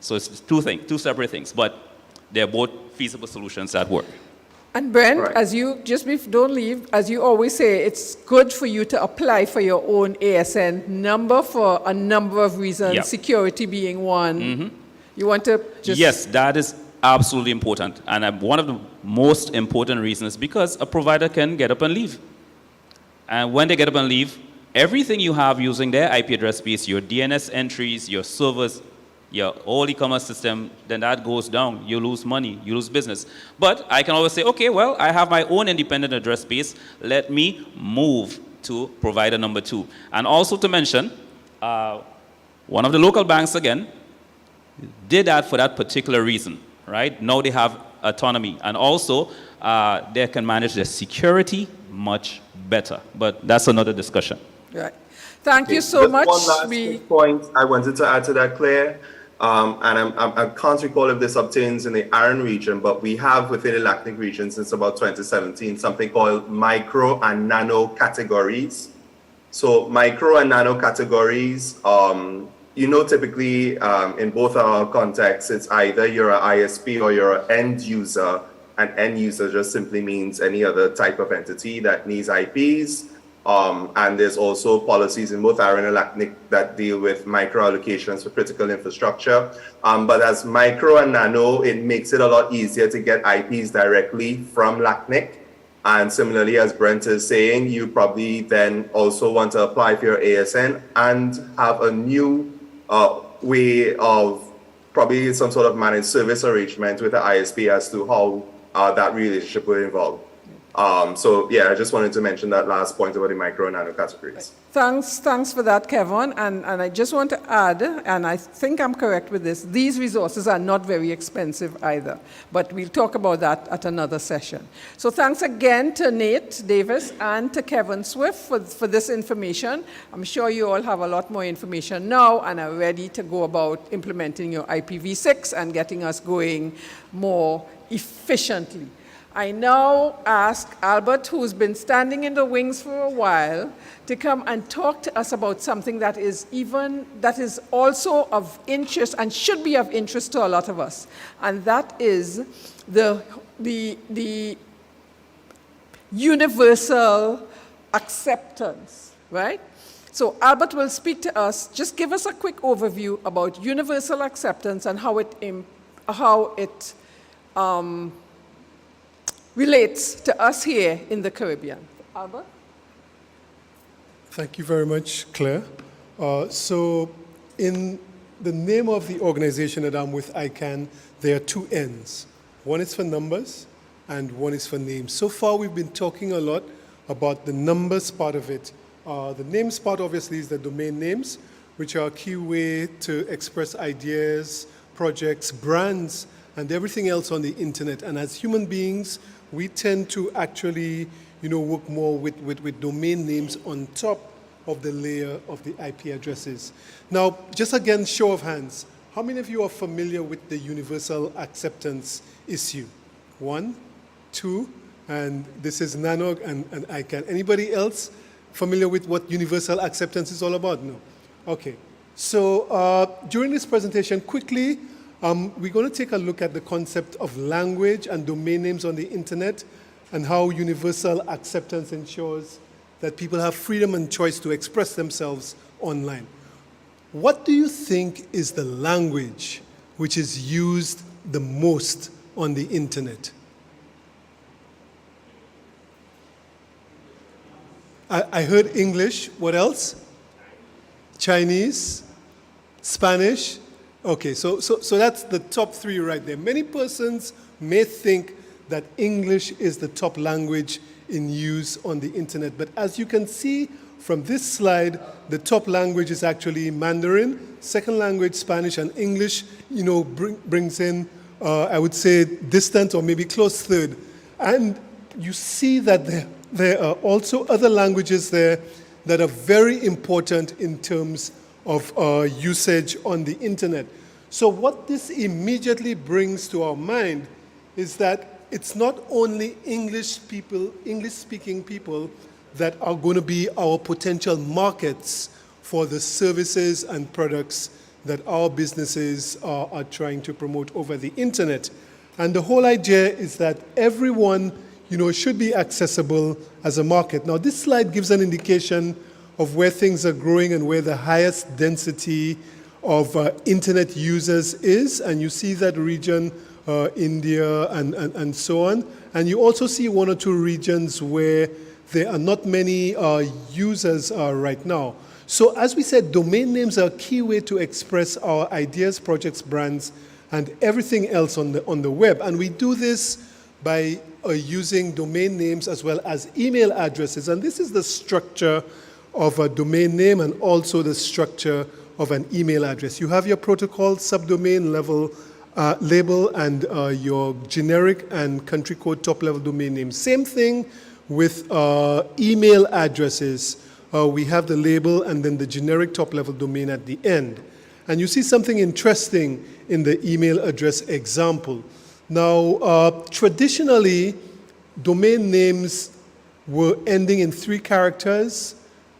So it's two separate things, but they're both feasible solutions that work. And Brent, Right. as you, don't leave, as you always say, it's good for you to apply for your own ASN number for a number of reasons, Yep. security being one. You want to just... Yes, that is absolutely important. And one of the most important reasons is because a provider can get up and leave. And when they get up and leave, everything you have using their IP address space, your DNS entries, your servers, your whole e-commerce system, then that goes down. You lose money, you lose business. But I can always say, okay, well, I have my own independent address space. Let me move to provider number 2. And also to mention, one of the local banks, again, did that for that particular reason, right? Now they have autonomy. And also, they can manage their security much better. But that's another discussion. Right. Thank you so Just much. one last quick point I wanted to add to that, Claire. And I can't recall if this obtains in the Aaron region, but we have within the LACNIC region since about 2017 something called micro and nano categories. So micro and nano categories, you know, typically in both our contexts, it's either you're an ISP or you're an end user, and end user just simply means any other type of entity that needs IPs. And there's also policies in both Aaron and LACNIC that deal with micro allocations for critical infrastructure. But as micro and nano, it makes it a lot easier to get IPs directly from LACNIC. And similarly, as Brent is saying, you probably then also want to apply for your ASN and have a new way of probably some sort of managed service arrangement with the ISP as to how that relationship will evolve. So yeah, I just wanted to mention that last point about the micro and nano categories. Thanks for that, Kevin. And I just want to add, and I think I'm correct with this, these resources are not very expensive either. But we'll talk about that at another session. So thanks again to Nate Davis and to Kevin Swift for this information. I'm sure you all have a lot more information now and are ready to go about implementing your IPv6 and getting us going more efficiently. I now ask Albert, who's been standing in the wings for a while, to come and talk to us about something that is also of interest and should be of interest to a lot of us, and that is the universal acceptance, right? So Albert will speak to us. Just give us a quick overview about universal acceptance and how it relates to us here in the Caribbean. Albert? Thank you very much, Claire. So in the name of the organization that I'm with, ICANN, there are two N's. One is for numbers and one is for names. So far, we've been talking a lot about the numbers part of it. The names part, obviously, is the domain names, which are a key way to express ideas, projects, brands, and everything else on the internet. And as human beings, we tend to actually, work more with domain names on top of the layer of the IP addresses. Now, just again, show of hands. How many of you are familiar with the universal acceptance issue? 1, 2, and this is NANOG and ICANN. Anybody else familiar with what universal acceptance is all about? No. Okay. So during this presentation, quickly, we're going to take a look at the concept of language and domain names on the internet and how universal acceptance ensures that people have freedom and choice to express themselves online. What do you think is the language which is used the most on the internet? I heard English. What else? Chinese, Spanish. Okay, so that's the top 3 right there. Many persons may think that English is the top language in use on the internet, but as you can see from this slide, the top language is actually Mandarin, second language Spanish, and English, brings in, I would say, distant or maybe close third. And you see that there are also other languages there that are very important in terms of usage on the internet. So what this immediately brings to our mind is that it's not only English-speaking people that are going to be our potential markets for the services and products that our businesses are trying to promote over the internet. And the whole idea is that everyone, should be accessible as a market. Now, this slide gives an indication of where things are growing and where the highest density of internet users is, and you see that region, India and so on. And you also see 1 or 2 regions where there are not many users right now. So as we said, domain names are a key way to express our ideas, projects, brands, and everything else on the web. And we do this by using domain names as well as email addresses. And this is the structure of a domain name and also the structure of an email address. You have your protocol, subdomain level label, and your generic and country code top-level domain name. Same thing with email addresses. We have the label and then the generic top-level domain at the end. And you see something interesting in the email address example. Now, traditionally, domain names were ending in 3 characters,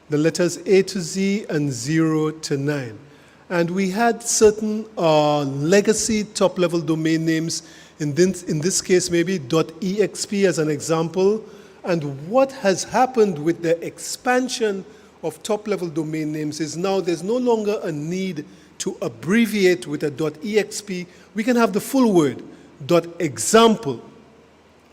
the letters A to Z and 0 to 9. And we had certain legacy top-level domain names, in this case maybe .exp as an example. And what has happened with the expansion of top-level domain names is now there's no longer a need to abbreviate with a .exp. We can have the full word, .example.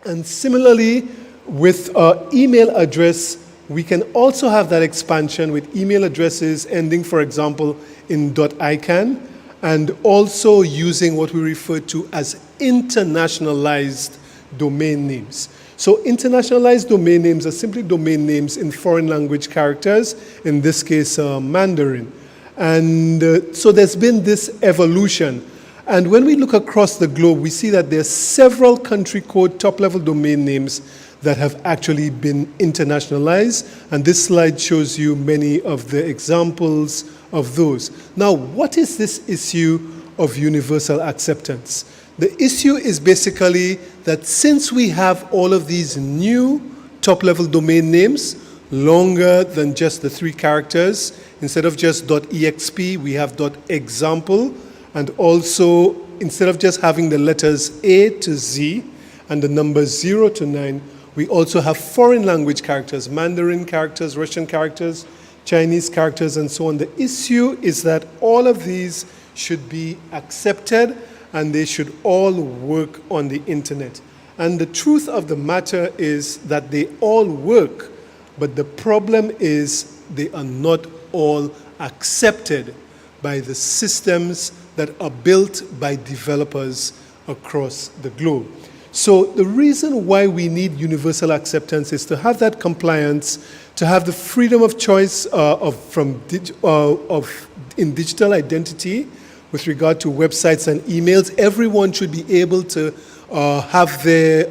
And similarly, with email address, we can also have that expansion with email addresses ending, for example, in .ICANN, and also using what we refer to as internationalized domain names. So internationalized domain names are simply domain names in foreign language characters, in this case, Mandarin. And so there's been this evolution. And when we look across the globe, we see that there's several country code top-level domain names that have actually been internationalized. And this slide shows you many of the examples of those. Now, what is this issue of universal acceptance? The issue is basically that since we have all of these new top-level domain names, longer than just the 3 characters, instead of just .exp, we have .example, and also instead of just having the letters A to Z and the numbers 0 to 9, we also have foreign language characters, Mandarin characters, Russian characters, Chinese characters, and so on. The issue is that all of these should be accepted and they should all work on the internet. And the truth of the matter is that they all work, but the problem is they are not all accepted by the systems that are built by developers across the globe. So the reason why we need universal acceptance is to have that compliance, to have the freedom of choice in digital identity with regard to websites and emails. Everyone should be able to have their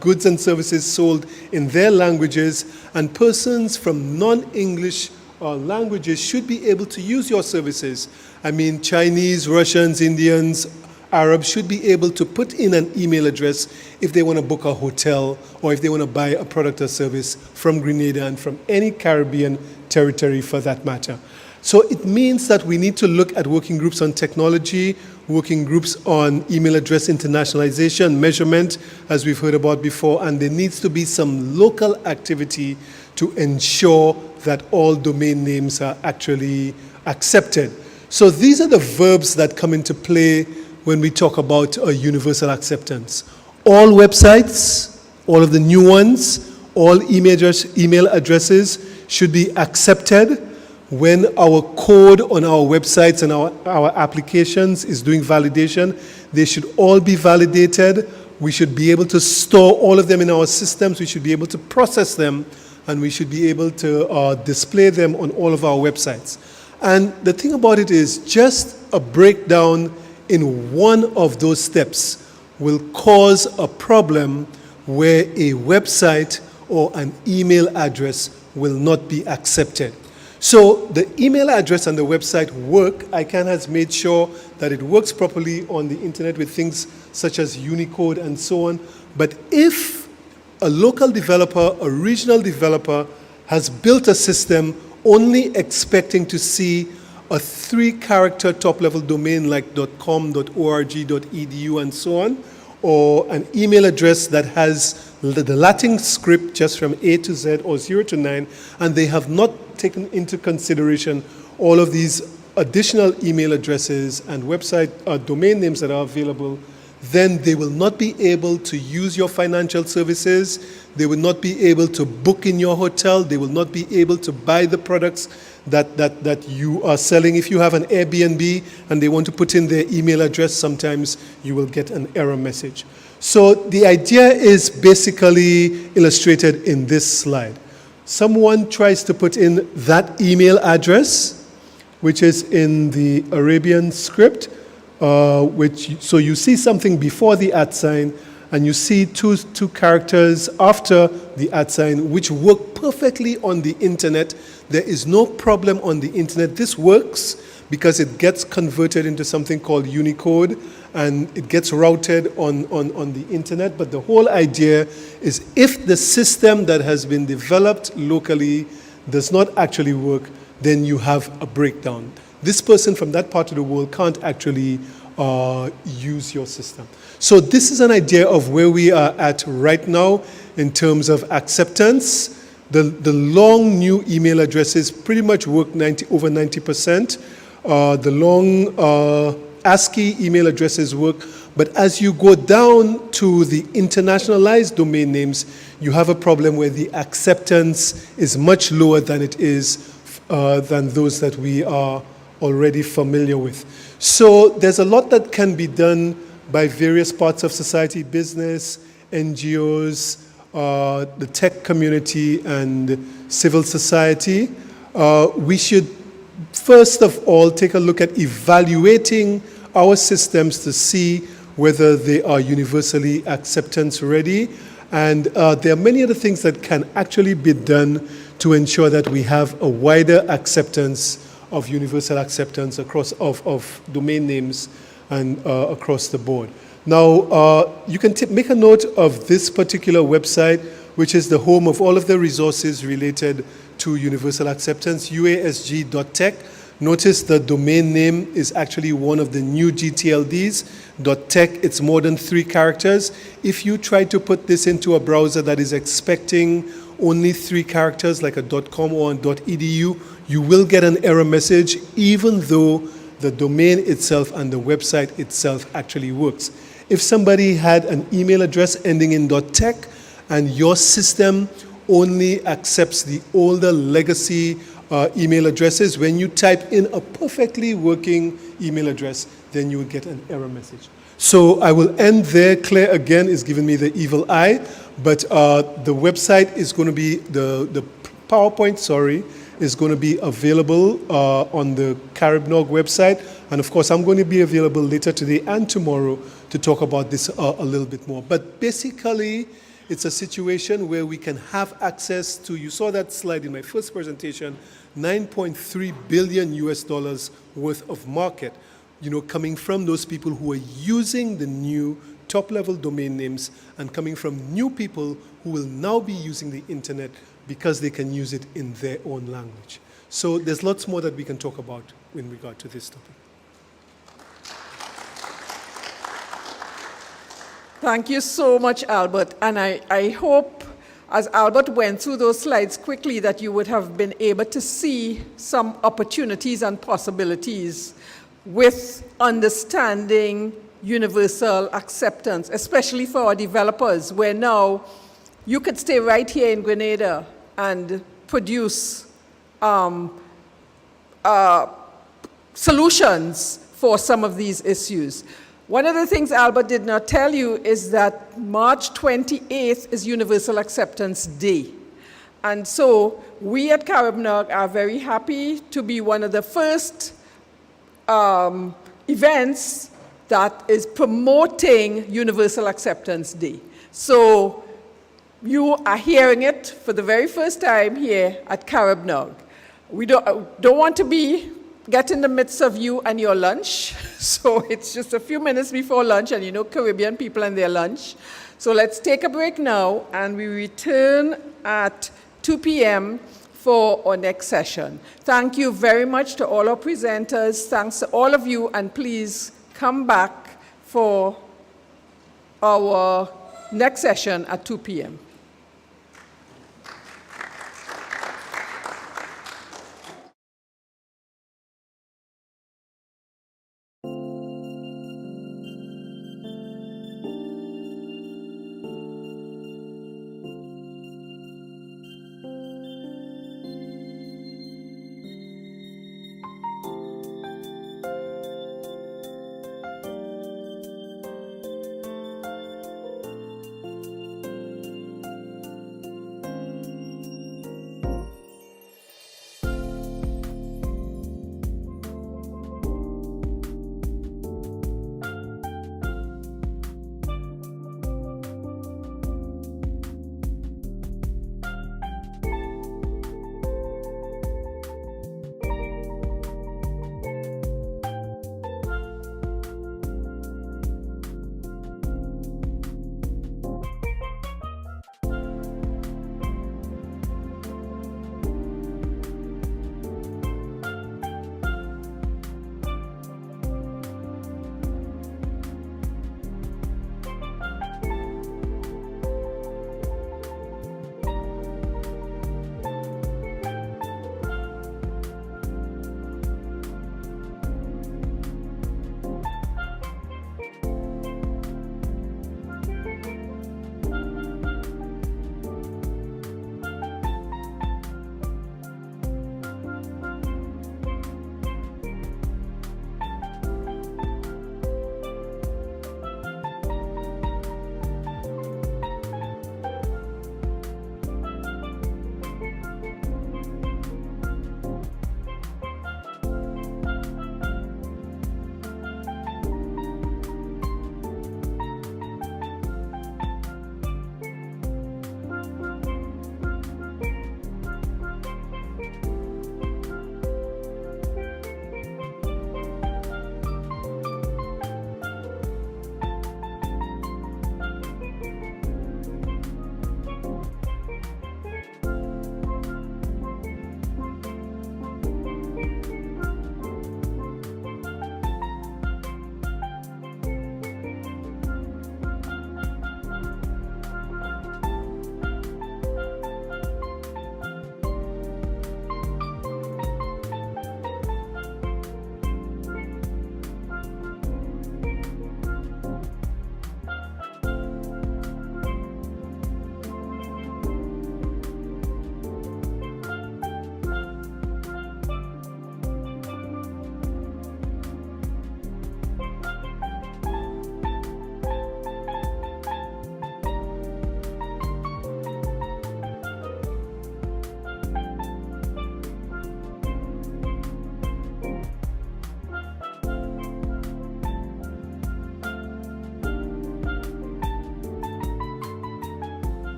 goods and services sold in their languages, and persons from non-English languages should be able to use your services. I mean, Chinese, Russians, Indians, Arabs should be able to put in an email address if they want to book a hotel or if they want to buy a product or service from Grenada and from any Caribbean territory for that matter. So it means that we need to look at working groups on technology, working groups on email address internationalization, measurement, as we've heard about before, and there needs to be some local activity to ensure that all domain names are actually accepted. So these are the verbs that come into play when we talk about universal acceptance. All websites, all of the new ones, all email addresses should be accepted. When our code on our websites and our applications is doing validation, they should all be validated. We should be able to store all of them in our systems. We should be able to process them, and we should be able to display them on all of our websites. And the thing about it is, just a breakdown in one of those steps will cause a problem where a website or an email address will not be accepted. So the email address and the website work. ICANN has made sure that it works properly on the internet with things such as Unicode and so on. But if a local developer, a regional developer, has built a system only expecting to see a 3-character top-level domain like .com, .org, .edu, and so on, or an email address that has the Latin script just from A to Z or 0 to 9, and they have not taken into consideration all of these additional email addresses and website domain names that are available, then they will not be able to use your financial services. They will not be able to book in your hotel. They will not be able to buy the products that you are selling. If you have an Airbnb and they want to put in their email address, sometimes you will get an error message. So the idea is basically illustrated in this slide. Someone tries to put in that email address, which is in the Arabian script, so you see something before the @ sign, and you see two characters after the @ sign, which work perfectly on the internet. There is no problem on the internet. This works because it gets converted into something called Unicode, and it gets routed on the internet. But the whole idea is if the system that has been developed locally does not actually work, then you have a breakdown. This person from that part of the world can't actually use your system. So this is an idea of where we are at right now in terms of acceptance. The long new email addresses pretty much work over 90%. The long ASCII email addresses work, but as you go down to the internationalized domain names, you have a problem where the acceptance is much lower than it is than those that we are already familiar with. So there's a lot that can be done by various parts of society, business, NGOs, the tech community, and civil society. We should first of all take a look at evaluating our systems to see whether they are universally acceptance ready. And there are many other things that can actually be done to ensure that we have a wider acceptance of universal acceptance across of domain names and across the board. Now, you can make a note of this particular website, which is the home of all of the resources related to universal acceptance, uasg.tech. Notice the domain name is actually one of the new GTLDs. .tech, it's more than 3 characters. If you try to put this into a browser that is expecting only 3 characters, like a .com or a .edu, you will get an error message, even though the domain itself and the website itself actually works. If somebody had an email address ending in .tech and your system only accepts the older legacy email addresses, when you type in a perfectly working email address, then you will get an error message. So I will end there. Claire, again, is giving me the evil eye, but the website is going to be, the PowerPoint, is going to be available on the CaribNOG website. And of course, I'm going to be available later today and tomorrow to talk about this a little bit more. But basically, it's a situation where we can have access to, you saw that slide in my first presentation, $9.3 billion US dollars worth of market, coming from those people who are using the new top-level domain names and coming from new people who will now be using the internet because they can use it in their own language. So there's lots more that we can talk about in regard to this topic. Thank you so much, Albert. And I hope, as Albert went through those slides quickly, that you would have been able to see some opportunities and possibilities with understanding universal acceptance, especially for our developers, where now you could stay right here in Grenada and produce solutions for some of these issues. One of the things Albert did not tell you is that March 28th is Universal Acceptance Day. And so we at CaribNOG are very happy to be one of the first events that is promoting Universal Acceptance Day. So you are hearing it for the very first time here at CaribNOG. We don't want to get in the midst of you and your lunch. So it's just a few minutes before lunch, and Caribbean people and their lunch. So let's take a break now, and we return at 2 p.m. for our next session. Thank you very much to all our presenters. Thanks to all of you, and please come back for our next session at 2 p.m.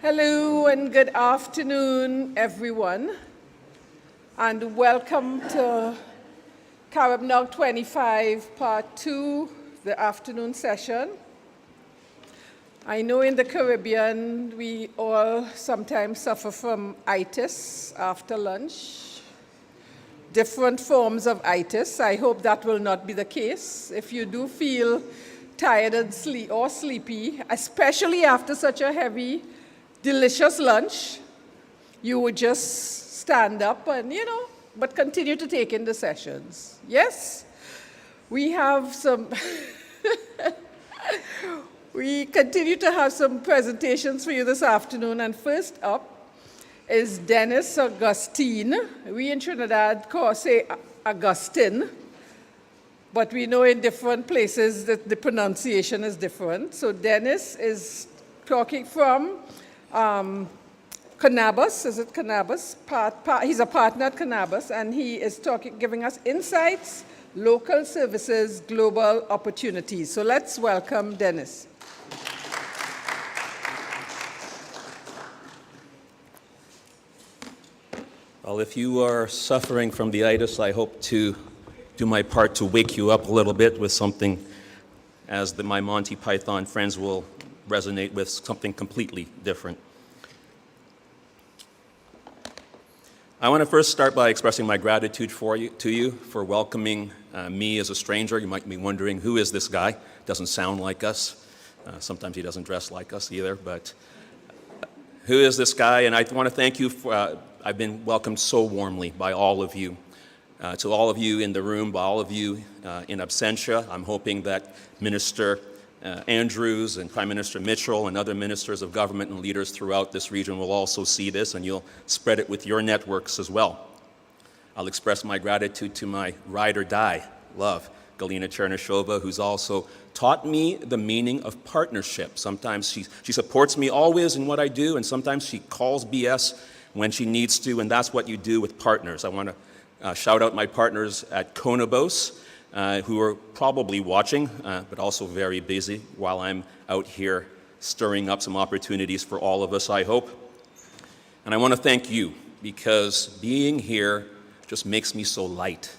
Hello and good afternoon, everyone, and welcome to CaribNOG 25, Part 2, the afternoon session. I know in the Caribbean, we all sometimes suffer from itis after lunch, different forms of itis. I hope that will not be the case. If you do feel tired and sleepy, especially after such a heavy, delicious lunch, you would just stand up and, but continue to take in the sessions. Yes? We have some, we continue to have some presentations for you this afternoon, and first up is Dennis Augustine. We in Trinidad say Augustine, but we know in different places that the pronunciation is different. So Dennis is talking from Cannabis, is it Cannabis? He's a partner at Cannabis, and he is giving us insights, local services, global opportunities. So let's welcome Dennis. Well, if you are suffering from the itis, I hope to do my part to wake you up a little bit with something, as my Monty Python friends will resonate with, something completely different. I want to first start by expressing my gratitude to you for welcoming me as a stranger. You might be wondering, who is this guy? Doesn't sound like us. Sometimes he doesn't dress like us either, but who is this guy? And I want to thank you for, I've been welcomed so warmly by all of you. To all of you in the room, by all of you in absentia. I'm hoping that Minister Andrews and Prime Minister Mitchell and other ministers of government and leaders throughout this region will also see this, and you'll spread it with your networks as well. I'll express my gratitude to my ride or die love, Galina Chernyshova, who's also taught me the meaning of partnership. Sometimes she supports me always in what I do, and sometimes she calls BS when she needs to, and that's what you do with partners. I want to shout out my partners at Conobos, who are probably watching, but also very busy while I'm out here stirring up some opportunities for all of us, I hope. And I want to thank you, because being here just makes me so light.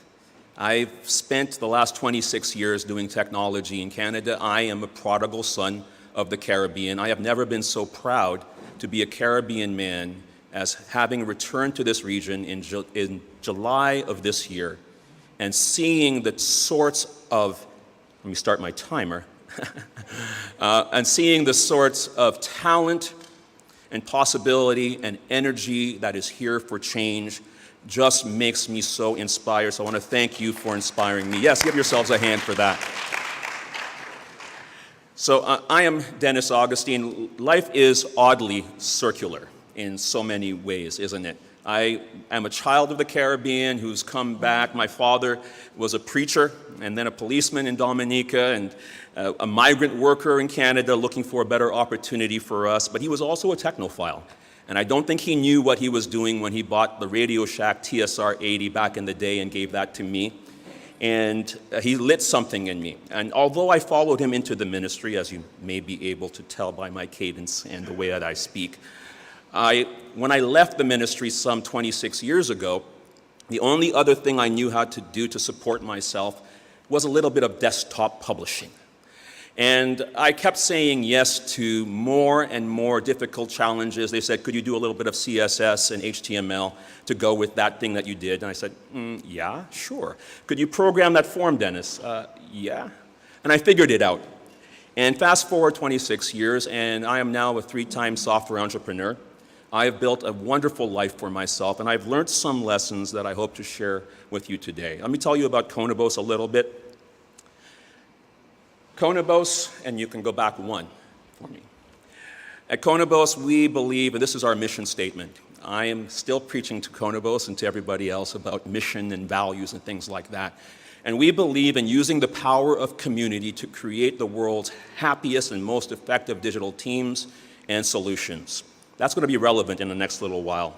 I've spent the last 26 years doing technology in Canada. I am a prodigal son of the Caribbean. I have never been so proud to be a Caribbean man as having returned to this region in July of this year and seeing the sorts of, let me start my timer, and seeing the sorts of talent and possibility and energy that is here for change just makes me so inspired. So I want to thank you for inspiring me. Yes, give yourselves a hand for that. So I am Dennis Augustine. Life is oddly circular in so many ways, isn't it? I am a child of the Caribbean who's come back. My father was a preacher and then a policeman in Dominica and a migrant worker in Canada looking for a better opportunity for us, but he was also a technophile. And I don't think he knew what he was doing when he bought the Radio Shack TSR 80 back in the day and gave that to me. And he lit something in me. And although I followed him into the ministry, as you may be able to tell by my cadence and the way that I speak, when I left the ministry some 26 years ago, the only other thing I knew how to do to support myself was a little bit of desktop publishing. And I kept saying yes to more and more difficult challenges. They said, could you do a little bit of CSS and HTML to go with that thing that you did? And I said, yeah, sure. Could you program that form, Dennis? Yeah. And I figured it out. And fast forward 26 years, and I am now a 3-time software entrepreneur. I have built a wonderful life for myself, and I've learned some lessons that I hope to share with you today. Let me tell you about Conobos a little bit. Conobos, and you can go back one for me. At Conobos, we believe, and this is our mission statement. I am still preaching to Conobos and to everybody else about mission and values and things like that. And we believe in using the power of community to create the world's happiest and most effective digital teams and solutions. That's going to be relevant in the next little while.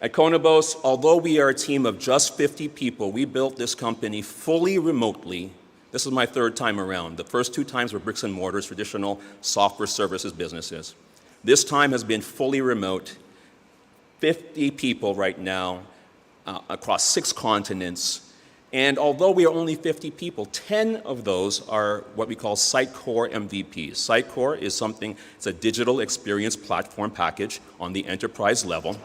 At Conobos, although we are a team of just 50 people, we built this company fully remotely. This is my 3rd time around. The first 2 times were bricks and mortars, traditional software services businesses. This time has been fully remote, 50 people right now across 6 continents. And although we are only 50 people, 10 of those are what we call Sitecore MVPs. Sitecore is something, it's a digital experience platform package on the enterprise level.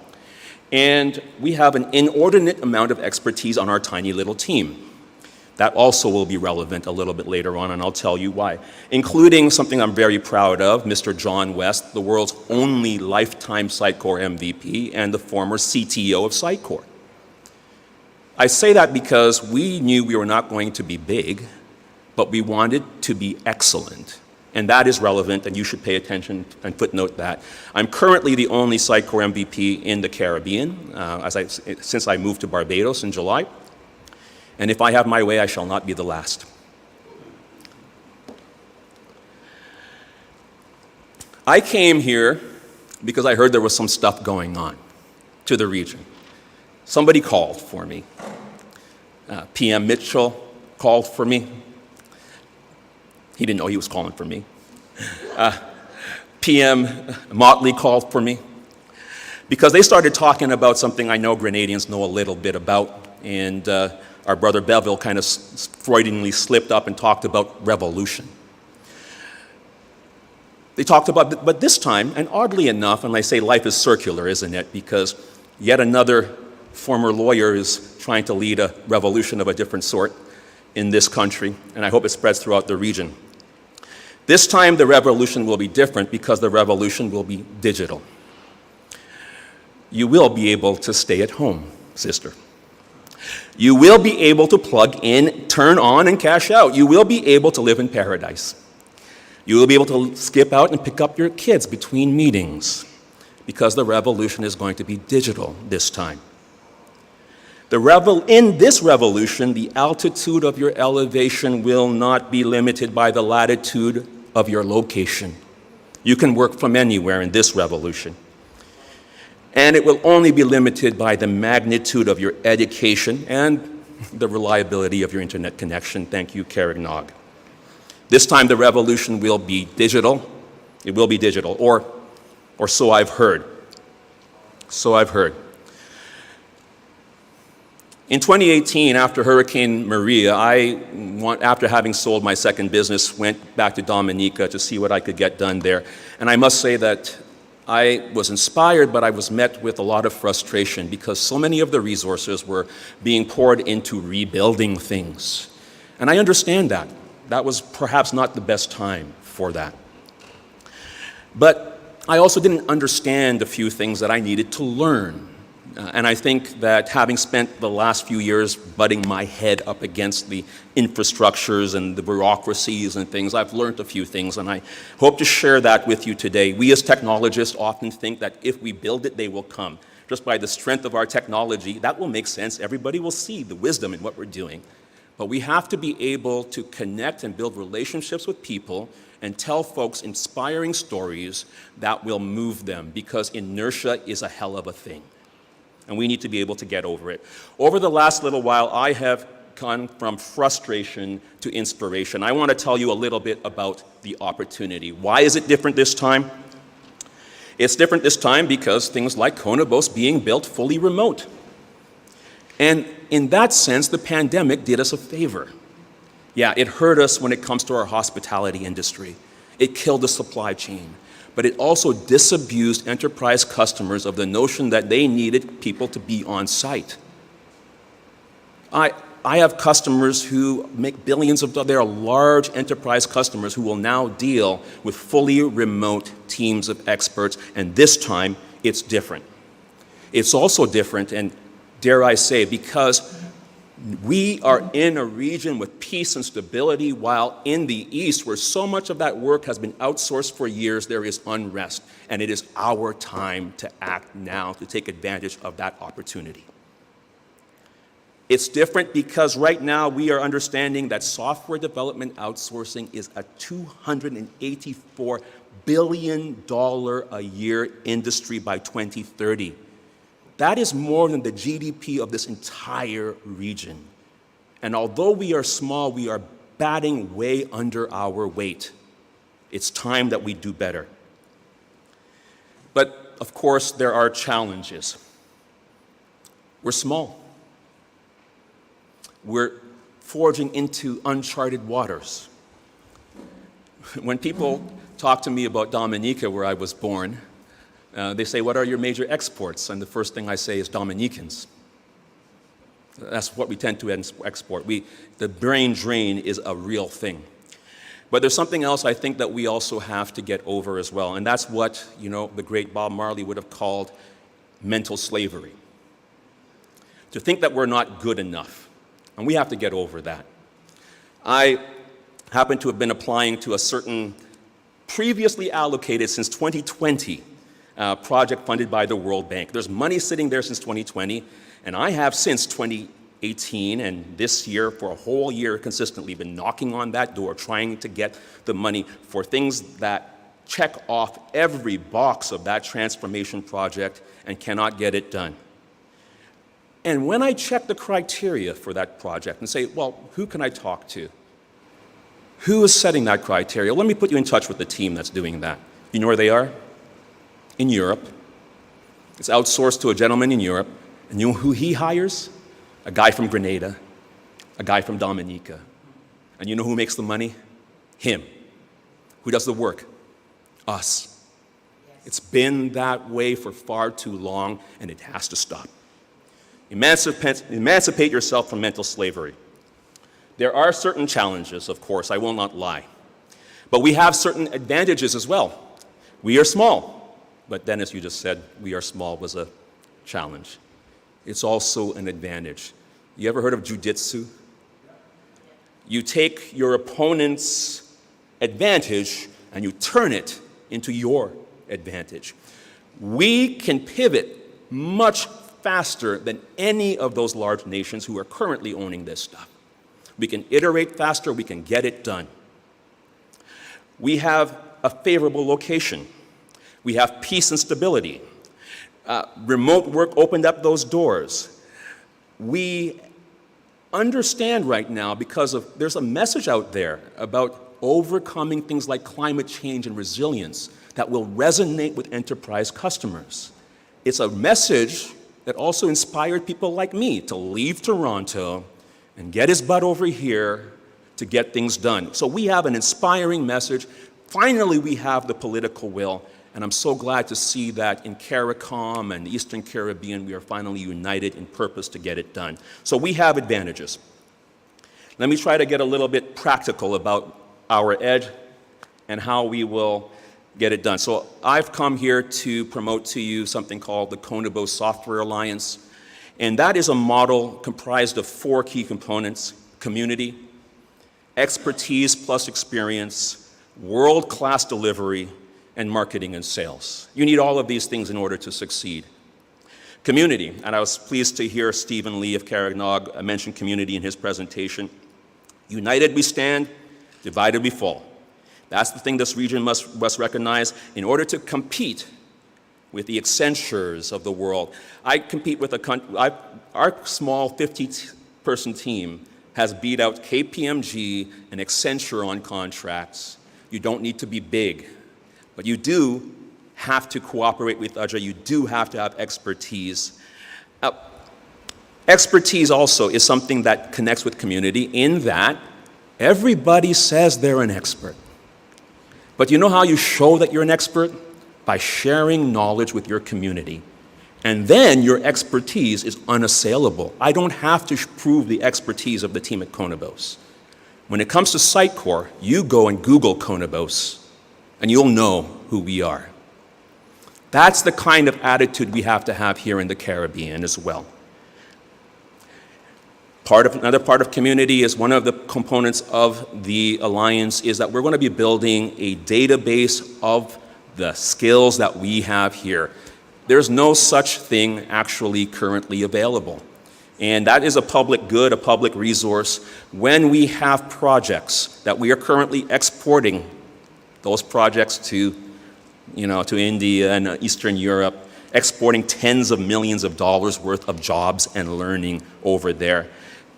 And we have an inordinate amount of expertise on our tiny little team. That also will be relevant a little bit later on, and I'll tell you why. Including something I'm very proud of, Mr. John West, the world's only lifetime Sitecore MVP and the former CTO of Sitecore. I say that because we knew we were not going to be big, but we wanted to be excellent. And that is relevant, and you should pay attention and footnote that. I'm currently the only Sitecore MVP in the Caribbean, since I moved to Barbados in July. And if I have my way, I shall not be the last. I came here because I heard there was some stuff going on to the region. Somebody called for me. PM Mitchell called for me. He didn't know he was calling for me. PM Motley called for me because they started talking about something I know Grenadians know a little bit about, and our brother Beville kind of Freudianly slipped up and talked about revolution. They talked about, but this time, and oddly enough, and I say life is circular, isn't it? Because yet another former lawyer is trying to lead a revolution of a different sort in this country, and I hope it spreads throughout the region. This time, the revolution will be different because the revolution will be digital. You will be able to stay at home, sister. You will be able to plug in, turn on, and cash out. You will be able to live in paradise. You will be able to skip out and pick up your kids between meetings because the revolution is going to be digital this time. In this revolution, the altitude of your elevation will not be limited by the latitude of your location. You can work from anywhere in this revolution. And it will only be limited by the magnitude of your education and the reliability of your internet connection. Thank you, CaribNOG. This time the revolution will be digital. It will be digital, or so I've heard. So I've heard. In 2018, after Hurricane Maria, after having sold my second business, went back to Dominica to see what I could get done there. And I must say that I was inspired, but I was met with a lot of frustration because so many of the resources were being poured into rebuilding things. And I understand that. That was perhaps not the best time for that. But I also didn't understand a few things that I needed to learn. And I think that having spent the last few years butting my head up against the infrastructures and the bureaucracies and things, I've learned a few things, and I hope to share that with you today. We as technologists often think that if we build it, they will come. Just by the strength of our technology, that will make sense. Everybody will see the wisdom in what we're doing. But we have to be able to connect and build relationships with people and tell folks inspiring stories that will move them, because inertia is a hell of a thing. And we need to be able to get over it. Over the last little while, I have gone from frustration to inspiration. I want to tell you a little bit about the opportunity. Why is it different this time? It's different this time because things like Conobos being built fully remote. And in that sense, the pandemic did us a favor. Yeah, it hurt us when it comes to our hospitality industry. It killed the supply chain. But it also disabused enterprise customers of the notion that they needed people to be on site. I have customers who make billions of dollars. They are large enterprise customers who will now deal with fully remote teams of experts, and this time it's different. It's also different, and dare I say, because we are in a region with peace and stability, while in the East, where so much of that work has been outsourced for years, there is unrest. And it is our time to act now to take advantage of that opportunity. It's different because right now we are understanding that software development outsourcing is a $284 billion a year industry by 2030. That is more than the GDP of this entire region. And although we are small, we are batting way under our weight. It's time that we do better. But of course, there are challenges. We're small. We're forging into uncharted waters. When people talk to me about Dominica, where I was born, they say, what are your major exports? And the first thing I say is Dominicans. That's what we tend to export. The brain drain is a real thing. But there's something else I think that we also have to get over as well, and that's what, the great Bob Marley would have called mental slavery. To think that we're not good enough, and we have to get over that. I happen to have been applying to a certain previously allocated since 2020 project funded by the World Bank. There's money sitting there since 2020, and I have since 2018 and this year for a whole year consistently been knocking on that door trying to get the money for things that check off every box of that transformation project and cannot get it done. And when I check the criteria for that project and say, well, who can I talk to? Who is setting that criteria? Let me put you in touch with the team that's doing that. You know where they are? In Europe. It's outsourced to a gentleman in Europe. And you know who he hires? A guy from Grenada, a guy from Dominica. And you know who makes the money? Him. Who does the work? Us. It's been that way for far too long, and it has to stop. Emancipate yourself from mental slavery. There are certain challenges, of course, I will not lie. But we have certain advantages as well. We are small. But then, as you just said, we are small was a challenge. It's also an advantage. You ever heard of jiu-jitsu? You take your opponent's advantage and you turn it into your advantage. We can pivot much faster than any of those large nations who are currently owning this stuff. We can iterate faster, we can get it done. We have a favorable location. We have peace and stability. Remote work opened up those doors. We understand right now because there's a message out there about overcoming things like climate change and resilience that will resonate with enterprise customers. It's a message that also inspired people like me to leave Toronto and get his butt over here to get things done. So we have an inspiring message. Finally, we have the political will. And I'm so glad to see that in CARICOM and the Eastern Caribbean, we are finally united in purpose to get it done. So we have advantages. Let me try to get a little bit practical about our edge and how we will get it done. So I've come here to promote to you something called the Conobo Software Alliance. And that is a model comprised of 4 key components: community, expertise plus experience, world-class delivery, and marketing and sales. You need all of these things in order to succeed. Community, and I was pleased to hear Stephen Lee of CaribNOG mention community in his presentation. United we stand, divided we fall. That's the thing this region must recognize in order to compete with the Accentures of the world. I compete with our small 50-person team has beat out KPMG and Accenture on contracts. You don't need to be big. But you do have to cooperate with others. You do have to have expertise. Expertise also is something that connects with community in that everybody says they're an expert. But you know how you show that you're an expert? By sharing knowledge with your community. And then your expertise is unassailable. I don't have to prove the expertise of the team at Conobos. When it comes to Sitecore, you go and Google Conobos, and you'll know who we are. That's the kind of attitude we have to have here in the Caribbean as well. Another part of community is one of the components of the alliance is that we're going to be building a database of the skills that we have here. There's no such thing actually currently available. And that is a public good, a public resource. When we have projects that we are currently exporting those projects to India and Eastern Europe, exporting tens of millions of dollars worth of jobs and learning over there.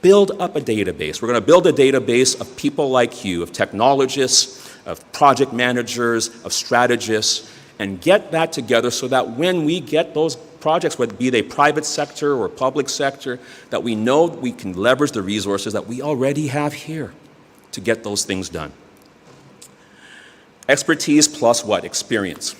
Build up a database. We're going to build a database of people like you, of technologists, of project managers, of strategists, and get that together so that when we get those projects, whether be they private sector or public sector, that we know we can leverage the resources that we already have here to get those things done. Expertise plus what? Experience.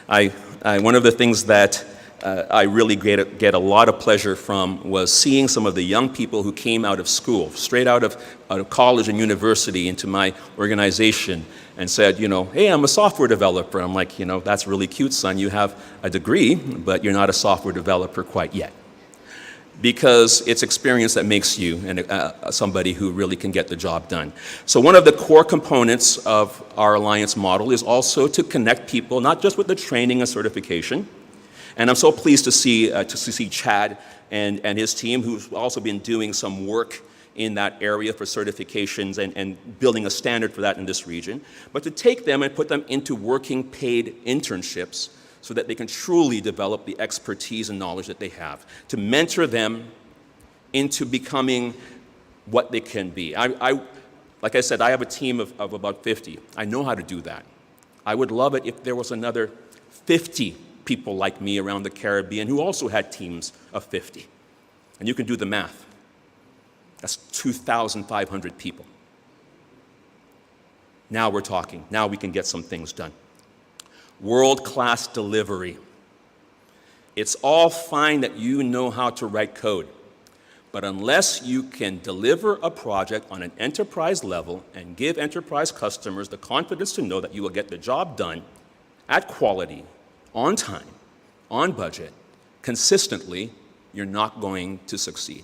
One of the things that I really get a lot of pleasure from was seeing some of the young people who came out of school, straight out of college and university into my organization and said, you know, hey, I'm a software developer. I'm like, you know, that's really cute, son. You have a degree, but you're not a software developer quite yet. Because it's experience that makes you somebody who really can get the job done. So one of the core components of our alliance model is also to connect people, not just with the training and certification. And I'm so pleased to see Chad and his team, who's also been doing some work in that area for certifications and building a standard for that in this region, but to take them and put them into working paid internships so that they can truly develop the expertise and knowledge that they have, to mentor them into becoming what they can be. Like I said, I have a team of about 50. I know how to do that. I would love it if there was another 50 people like me around the Caribbean who also had teams of 50. And you can do the math. That's 2,500 people. Now we're talking. Now we can get some things done. World-class delivery. It's all fine that you know how to write code, but unless you can deliver a project on an enterprise level and give enterprise customers the confidence to know that you will get the job done at quality, on time, on budget, consistently, you're not going to succeed.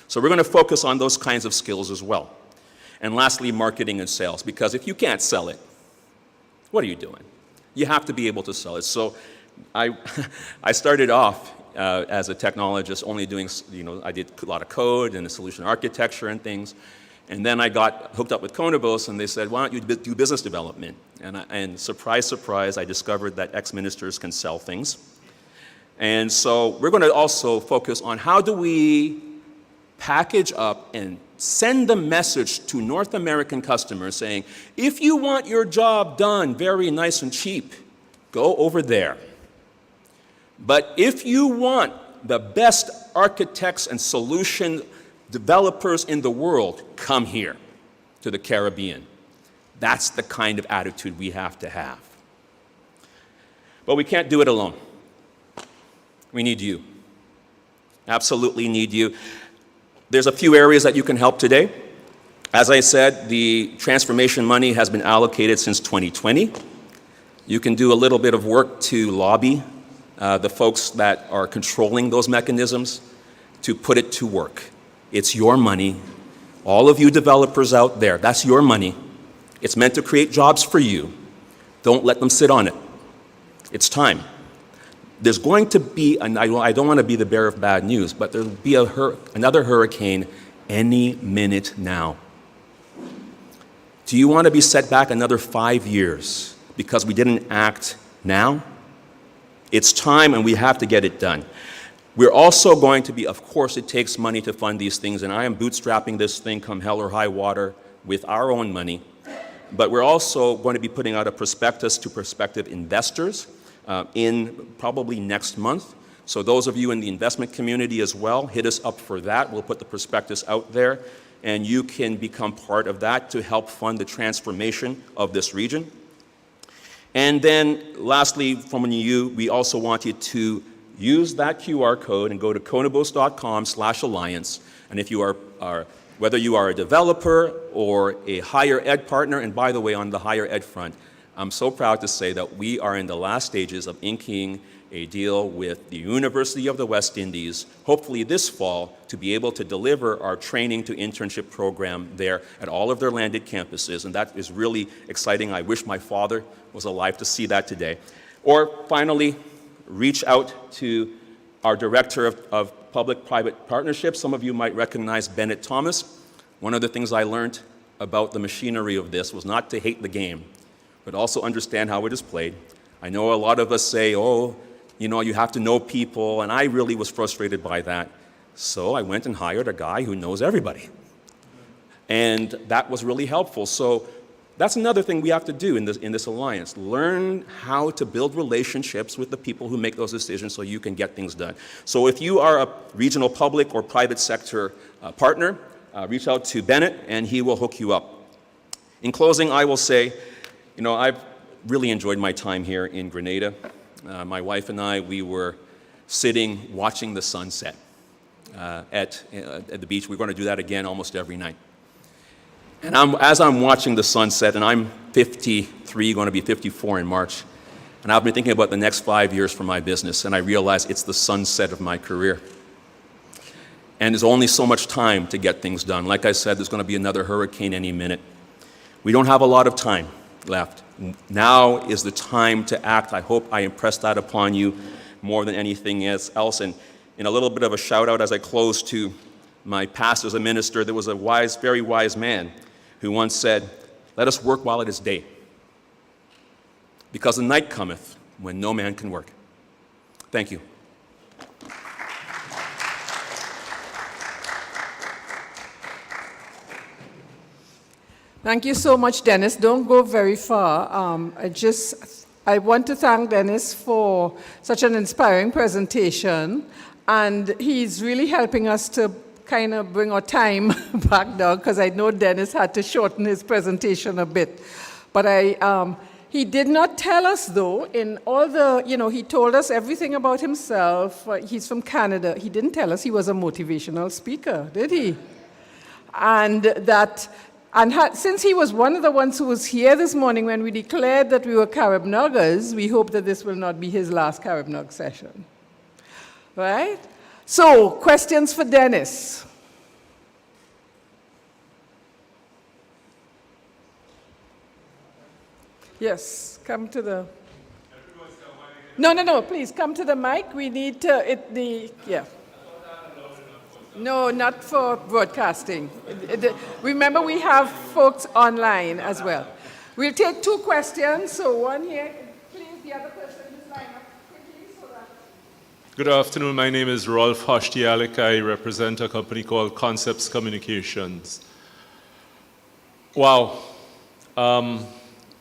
So we're going to focus on those kinds of skills as well. And lastly, marketing and sales, because if you can't sell it, what are you doing? You have to be able to sell it. So I started off as a technologist only doing, I did a lot of code and solution architecture and things. And then I got hooked up with Conobos and they said, why don't you do business development? And surprise, surprise, I discovered that ex-ministers can sell things. And so we're going to also focus on how do we package up and send the message to North American customers saying, if you want your job done very nice and cheap, go over there. But if you want the best architects and solution developers in the world, come here to the Caribbean. That's the kind of attitude we have to have. But we can't do it alone. We need you. Absolutely need you. There's a few areas that you can help today. As I said, the transformation money has been allocated since 2020. You can do a little bit of work to lobby the folks that are controlling those mechanisms to put it to work. It's your money. All of you developers out there, that's your money. It's meant to create jobs for you. Don't let them sit on it. It's time. There's going to be, and I don't want to be the bearer of bad news, but there'll be another hurricane any minute now. Do you want to be set back another 5 years because we didn't act now? It's time and we have to get it done. We're also going to be, of course, it takes money to fund these things, and I am bootstrapping this thing come hell or high water with our own money. But we're also going to be putting out a prospectus to prospective investors in probably next month. So those of you in the investment community as well, hit us up for that. We'll put the prospectus out there, and you can become part of that to help fund the transformation of this region. And then lastly, from you, we also want you to use that QR code and go to conobos.com/alliance. And if you are whether you are a developer or a higher ed partner, and by the way, on the higher ed front, I'm so proud to say that we are in the last stages of inking a deal with the University of the West Indies, hopefully this fall, to be able to deliver our training to internship program there at all of their landed campuses, and that is really exciting. I wish my father was alive to see that today. Or finally, reach out to our Director of Public-Private Partnerships. Some of you might recognize Bennett Thomas. One of the things I learned about the machinery of this was not to hate the game, but also understand how it is played. I know a lot of us say, oh, you know, you have to know people, and I really was frustrated by that. So I went and hired a guy who knows everybody. And that was really helpful. So that's another thing we have to do in this alliance. Learn how to build relationships with the people who make those decisions so you can get things done. So if you are a regional public or private sector partner, reach out to Bennett and he will hook you up. In closing, I will say, you know, I've really enjoyed my time here in Grenada. My wife and I, we were sitting watching the sunset at the beach. We're going to do that again almost every night. And as I'm watching the sunset, and I'm 53, going to be 54 in March, and I've been thinking about the next 5 years for my business, and I realize it's the sunset of my career. And there's only so much time to get things done. Like I said, there's going to be another hurricane any minute. We don't have a lot of time left. Now is the time to act. I hope I impress that upon you more than anything else. And in a little bit of a shout out as I close to my past as a minister, there was a wise, very wise man who once said, "Let us work while it is day, because the night cometh when no man can work." Thank you. Thank you so much, Dennis. Don't go very far. I want to thank Dennis for such an inspiring presentation, and he's really helping us to kind of bring our time back down, because I know Dennis had to shorten his presentation a bit. But he did not tell us, though, in all the, he told us everything about himself. He's from Canada. He didn't tell us he was a motivational speaker, did he? Since he was one of the ones who was here this morning when we declared that we were CaribNOGers, we hope that this will not be his last CaribNOG session. Right? So, questions for Dennis? Yes, come to the... No, please, come to the mic. We need to, yeah. No, not for broadcasting. Remember, we have folks online as well. We'll take 2 questions, so one here. Please, the other person, just line up quickly so that... Good afternoon. My name is Rolf Hoshtialik. I represent a company called Concepts Communications. Wow.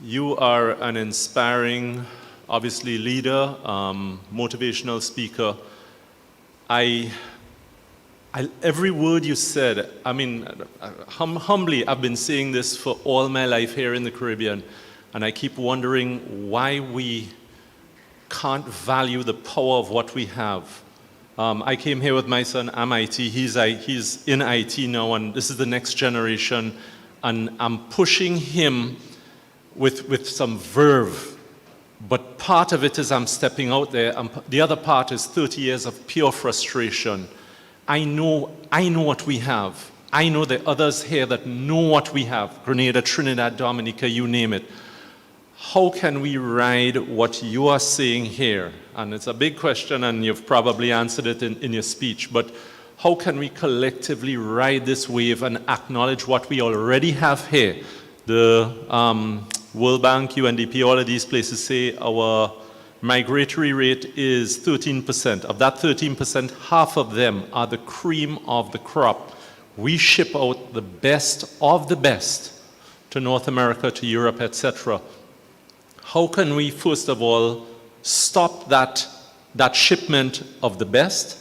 You are an inspiring, obviously, leader, motivational speaker. Every word you said, I mean, humbly, I've been saying this for all my life here in the Caribbean, and I keep wondering why we can't value the power of what we have. I came here with my son, MIT. He's in IT now, and this is the next generation, and I'm pushing him with some verve. But part of it is I'm stepping out there, and the other part is 30 years of pure frustration. I know what we have. I know there are others here that know what we have. Grenada, Trinidad, Dominica, you name it. How can we ride what you are saying here? And it's a big question, and you've probably answered it in your speech, but how can we collectively ride this wave and acknowledge what we already have here? The World Bank, UNDP, all of these places say our migratory rate is 13%. Of that 13%, half of them are the cream of the crop. We ship out the best of the best to North America, to Europe, etc. How can we, first of all, stop that shipment of the best?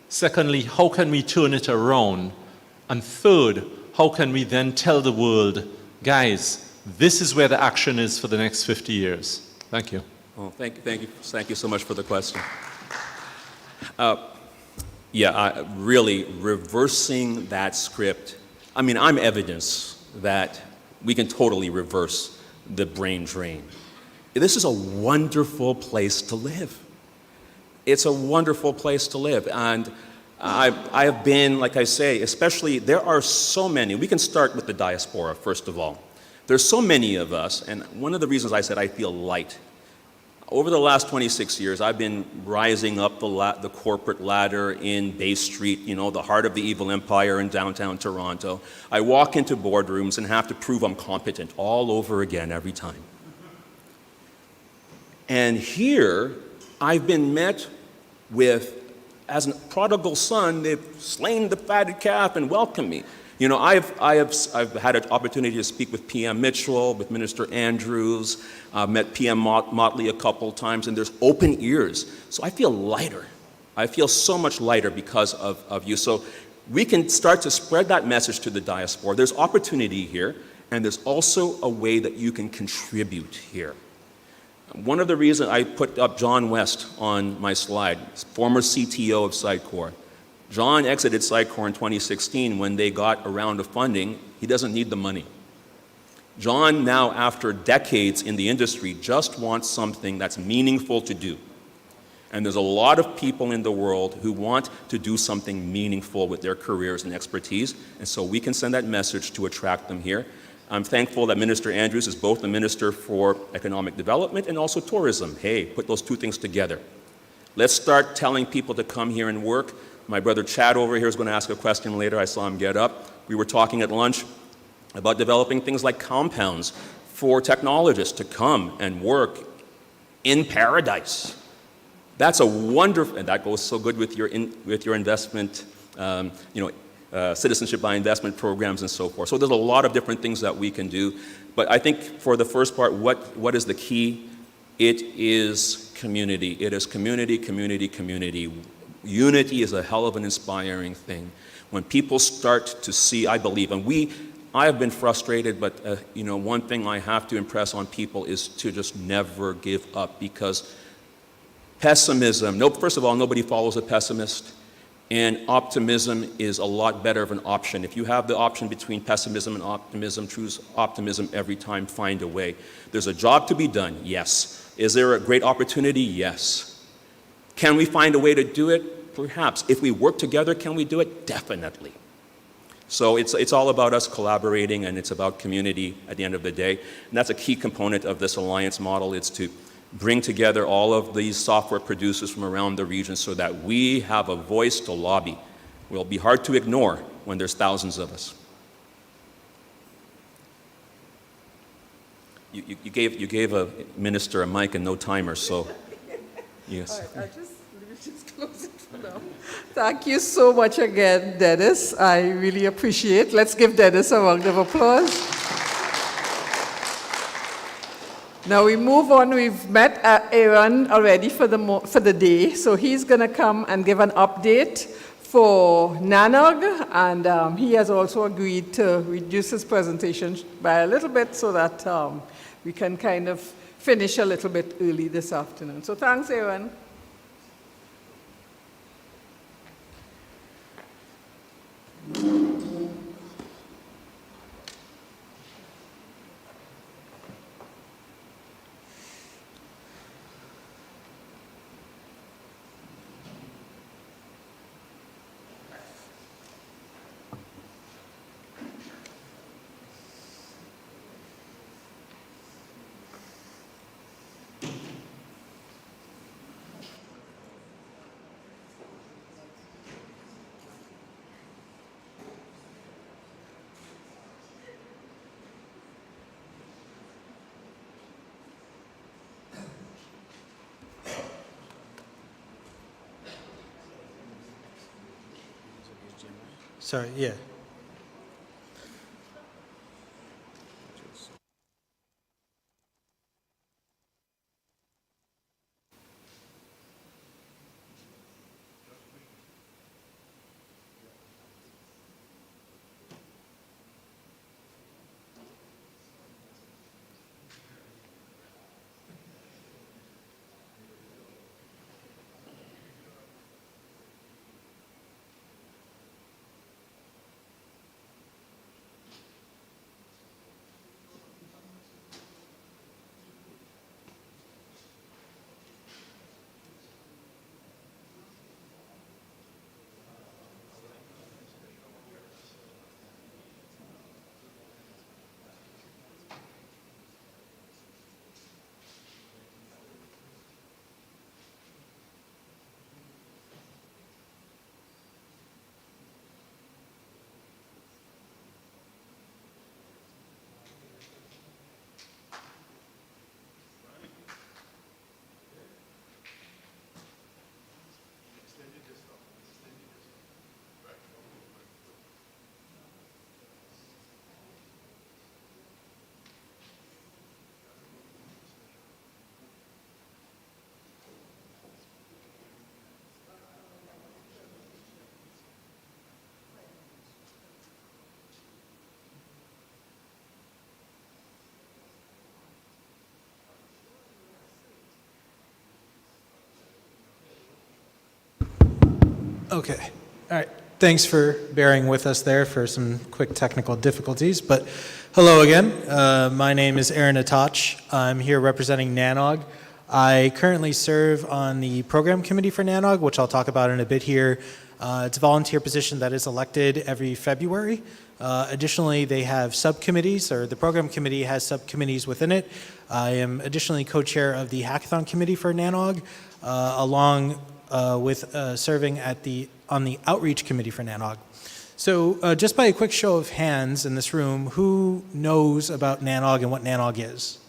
Secondly, how can we turn it around? And third, how can we then tell the world, guys, this is where the action is for the next 50 years? Thank you. Well, thank you so much for the question. Really reversing that script. I mean, I'm evidence that we can totally reverse the brain drain. This is a wonderful place to live. It's a wonderful place to live, and I have been, like I say, especially there are so many. We can start with the diaspora first of all. There's so many of us, and one of the reasons I said I feel light. Over the last 26 years, I've been rising up the corporate ladder in Bay Street, the heart of the evil empire in downtown Toronto. I walk into boardrooms and have to prove I'm competent all over again every time. And here, I've been met with, as a prodigal son, they've slain the fatted calf and welcomed me. You know, I've had an opportunity to speak with PM Mitchell, with Minister Andrews, met PM Motley a couple times, and there's open ears. So I feel lighter. I feel so much lighter because of you. So we can start to spread that message to the diaspora. There's opportunity here, and there's also a way that you can contribute here. One of the reasons I put up John West on my slide, former CTO of Sitecore. John exited Sitecore in 2016 when they got a round of funding. He doesn't need the money. John now, after decades in the industry, just wants something that's meaningful to do. And there's a lot of people in the world who want to do something meaningful with their careers and expertise, and so we can send that message to attract them here. I'm thankful that Minister Andrews is both the Minister for Economic Development and also Tourism. Hey, put those two things together. Let's start telling people to come here and work. My brother Chad over here is going to ask a question later. I saw him get up. We were talking at lunch about developing things like compounds for technologists to come and work in paradise. That's a wonderful, and that goes so good with your investment, citizenship by investment programs and so forth. So there's a lot of different things that we can do. But I think for the first part, what is the key? It is community. It is community, community, community. Unity is a hell of an inspiring thing. When people start to see, I believe, and I have been frustrated, but one thing I have to impress on people is to just never give up, because pessimism, first of all, nobody follows a pessimist, and optimism is a lot better of an option. If you have the option between pessimism and optimism, choose optimism every time, find a way. There's a job to be done, yes. Is there a great opportunity? Yes. Can we find a way to do it? Perhaps. If we work together, can we do it? Definitely. So it's all about us collaborating, and it's about community at the end of the day. And that's a key component of this alliance model. It's to bring together all of these software producers from around the region so that we have a voice to lobby. We'll be hard to ignore when there's thousands of us. You gave a minister a mic and no timer, so yes. All right, let me just close it for now. Thank you so much again, Dennis. I really appreciate it. Let's give Dennis a round of applause. Now we move on. We've met Aaron already for the day, so he's going to come and give an update for NANOG, and he has also agreed to reduce his presentation by a little bit so that we can kind of finish a little bit early this afternoon. So thanks, Aaron. Sorry, yeah. Okay. All right. Thanks for bearing with us there for some quick technical difficulties. But hello again. My name is Aaron Atach. I'm here representing NANOG. I currently serve on the program committee for NANOG, which I'll talk about in a bit here. It's a volunteer position that is elected every February. Additionally, they have subcommittees, or the program committee has subcommittees within it. I am additionally co-chair of the hackathon committee for NANOG, along with serving on the outreach committee for NANOG. So just by a quick show of hands in this room, who knows about NANOG and what NANOG is?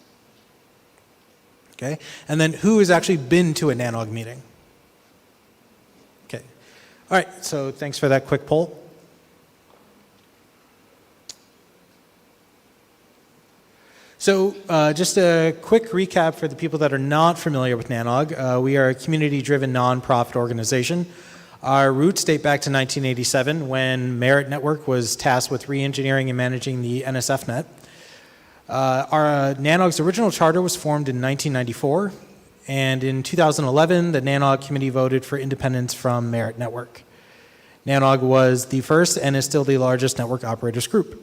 Okay, and then who has actually been to a NANOG meeting? Okay, all right, so thanks for that quick poll. So just a quick recap for the people that are not familiar with NANOG. We are a community-driven nonprofit organization. Our roots date back to 1987 when Merit Network was tasked with re-engineering and managing the NSFnet. Our NANOG's original charter was formed in 1994, and in 2011, the NANOG committee voted for independence from Merit Network. NANOG was the first and is still the largest network operators group.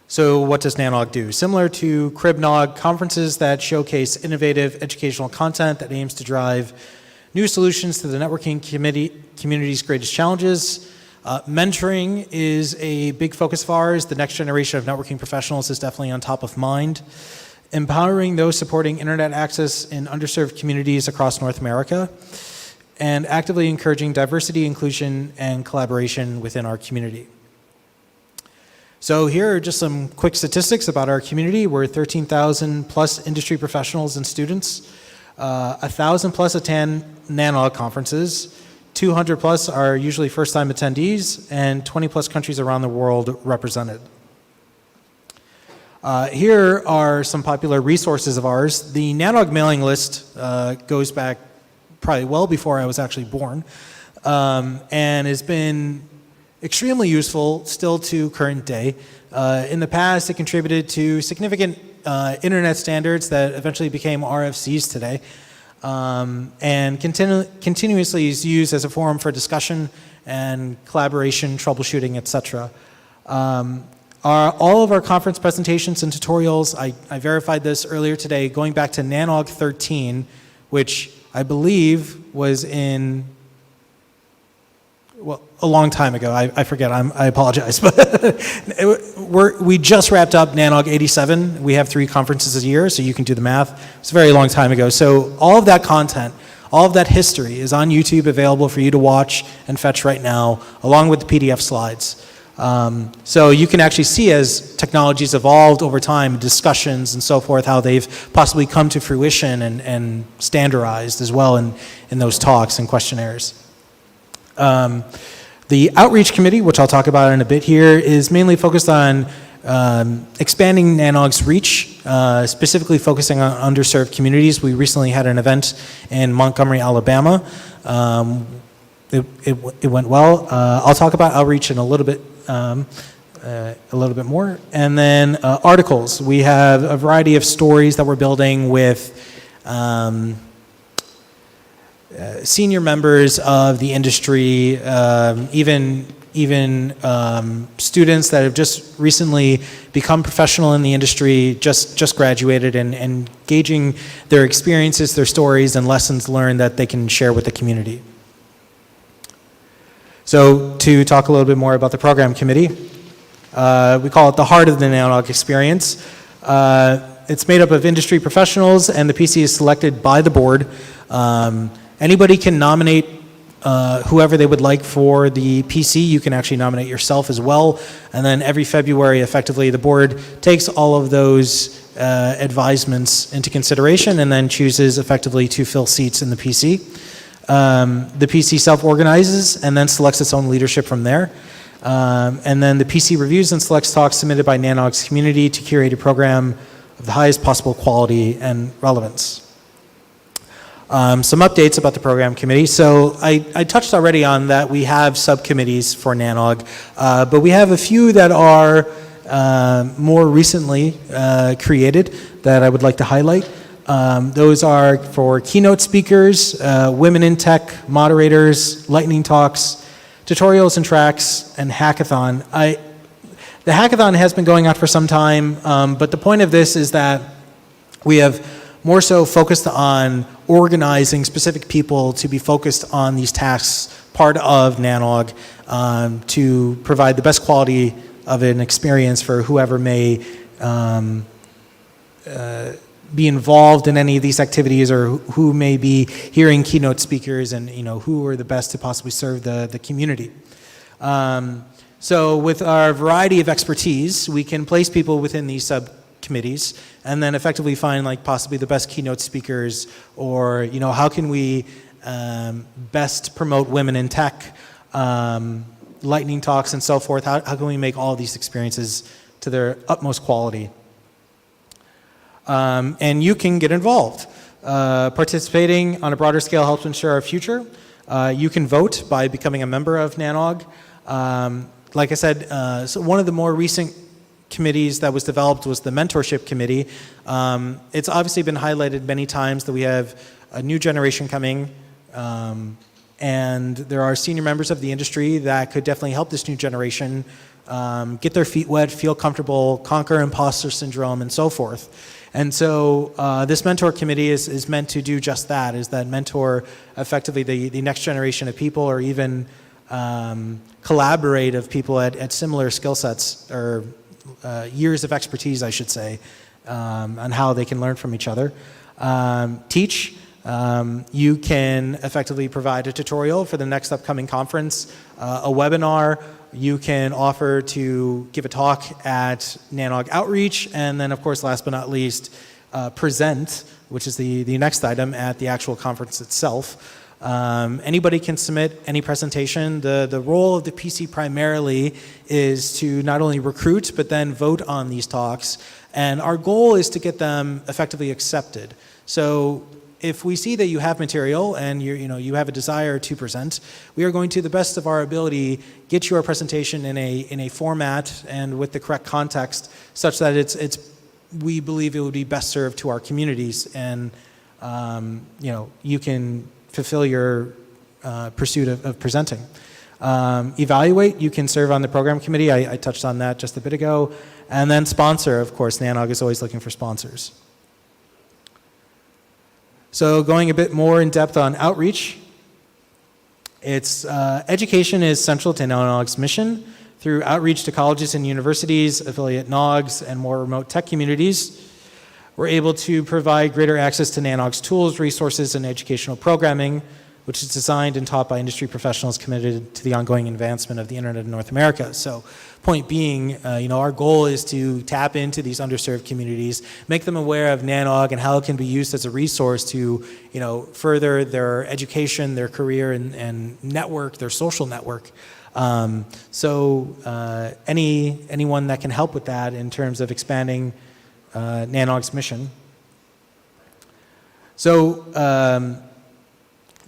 So what does NANOG do? Similar to CaribNOG, conferences that showcase innovative educational content that aims to drive new solutions to the networking community's greatest challenges. Mentoring is a big focus of ours. The next generation of networking professionals is definitely on top of mind. Empowering those supporting internet access in underserved communities across North America, and actively encouraging diversity, inclusion, and collaboration within our community. So here are just some quick statistics about our community. We're 13,000 plus industry professionals and students. 1,000 plus attend NANOG conferences. 200 plus are usually first-time attendees, and 20 plus countries around the world represented. Here are some popular resources of ours. The NANOG mailing list goes back probably well before I was actually born, and has been extremely useful still to current day. In the past, it contributed to significant internet standards that eventually became RFCs today. And continuously is used as a forum for discussion and collaboration, troubleshooting, etc. All of our conference presentations and tutorials, I verified this earlier today, going back to NANOG 13, which I believe was in, well, a long time ago. I forget, I apologize. But we just wrapped up NANOG 87. We have 3 conferences a year, so you can do the math. It's a very long time ago. So all of that content, all of that history is on YouTube, available for you to watch and fetch right now, along with the PDF slides. So you can actually see, as technology's evolved over time, discussions and so forth, how they've possibly come to fruition and standardized as well in those talks and questionnaires. The outreach committee, which I'll talk about in a bit here, is mainly focused on expanding NANOG's reach, specifically focusing on underserved communities. We recently had an event in Montgomery, Alabama. It went well. I'll talk about outreach in a little bit more. And then articles. We have a variety of stories that we're building with senior members of the industry, even students that have just recently become professional in the industry, just graduated, and engaging their experiences, their stories, and lessons learned that they can share with the community. So to talk a little bit more about the program committee, we call it the heart of the NANOG experience. It's made up of industry professionals, and the PC is selected by the board. Anybody can nominate whoever they would like for the PC. You can actually nominate yourself as well. And then every February, effectively, the board takes all of those advisements into consideration and then chooses effectively to fill seats in the PC. The PC self-organizes and then selects its own leadership from there. And then the PC reviews and selects talks submitted by NANOG's community to curate a program of the highest possible quality and relevance. Some updates about the program committee. So I touched already on that we have subcommittees for NANOG, but we have a few that are more recently created that I would like to highlight. Those are for keynote speakers, women in tech, moderators, lightning talks, tutorials and tracks, and hackathon. The hackathon has been going on for some time, but the point of this is that we have more so focused on organizing specific people to be focused on these tasks, part of NANOG, to provide the best quality of an experience for whoever may be involved in any of these activities, or who may be hearing keynote speakers, and who are the best to possibly serve the community. So with our variety of expertise, we can place people within these subcommittees and then effectively find possibly the best keynote speakers, or how can we best promote women in tech, lightning talks and so forth. How can we make all of these experiences to their utmost quality? And you can get involved. Participating on a broader scale helps ensure our future. You can vote by becoming a member of NANOG. Like I said, so one of the more recent committees that was developed was the Mentorship Committee. It's obviously been highlighted many times that we have a new generation coming, and there are senior members of the industry that could definitely help this new generation get their feet wet, feel comfortable, conquer imposter syndrome, and so forth. And so this mentor committee is meant to do just that, is that mentor effectively the next generation of people, or even collaborate of people at similar skill sets, or years of expertise, I should say, on how they can learn from each other. Teach. You can effectively provide a tutorial for the next upcoming conference, a webinar. You can offer to give a talk at NANOG Outreach, and then, of course, last but not least, present, which is the next item at the actual conference itself. Anybody can submit any presentation. The role of the PC primarily is to not only recruit, but then vote on these talks, and our goal is to get them effectively accepted. So if we see that you have material and you have a desire to present, we are going to the best of our ability get your presentation in a format and with the correct context, such that we believe it would be best served to our communities, and you can fulfill your pursuit of presenting. Evaluate. You can serve on the program committee. I touched on that just a bit ago. And then sponsor. Of course, NANOG is always looking for sponsors. So going a bit more in depth on outreach, education is central to NANOG's mission. Through outreach to colleges and universities, affiliate NOGs, and more remote tech communities, we're able to provide greater access to NANOG's tools, resources, and educational programming, which is designed and taught by industry professionals committed to the ongoing advancement of the Internet in North America. So point being, our goal is to tap into these underserved communities, make them aware of NANOG and how it can be used as a resource to, further their education, their career, and network, their social network. Anyone that can help with that in terms of expanding NANOG's mission. So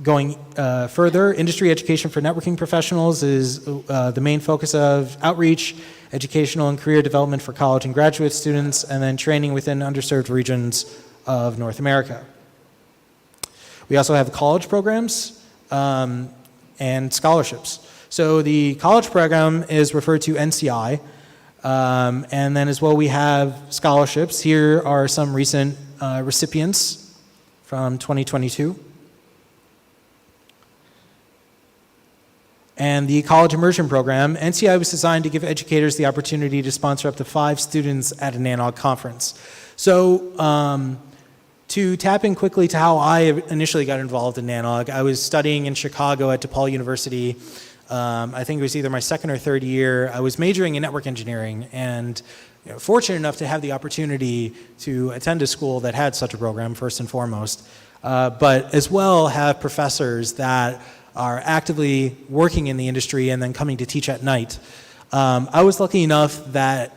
going further, industry education for networking professionals is the main focus of outreach, educational and career development for college and graduate students, and then training within underserved regions of North America. We also have college programs and scholarships. So the college program is referred to NCI, and then as well we have scholarships. Here are some recent recipients from 2022. And the college immersion program, NCI was designed to give educators the opportunity to sponsor up to 5 students at a NANOG conference. So to tap in quickly to how I initially got involved in NANOG, I was studying in Chicago at DePaul University. I think it was either my second or third year. I was majoring in network engineering, and fortunate enough to have the opportunity to attend a school that had such a program, first and foremost, but as well have professors that are actively working in the industry and then coming to teach at night. I was lucky enough that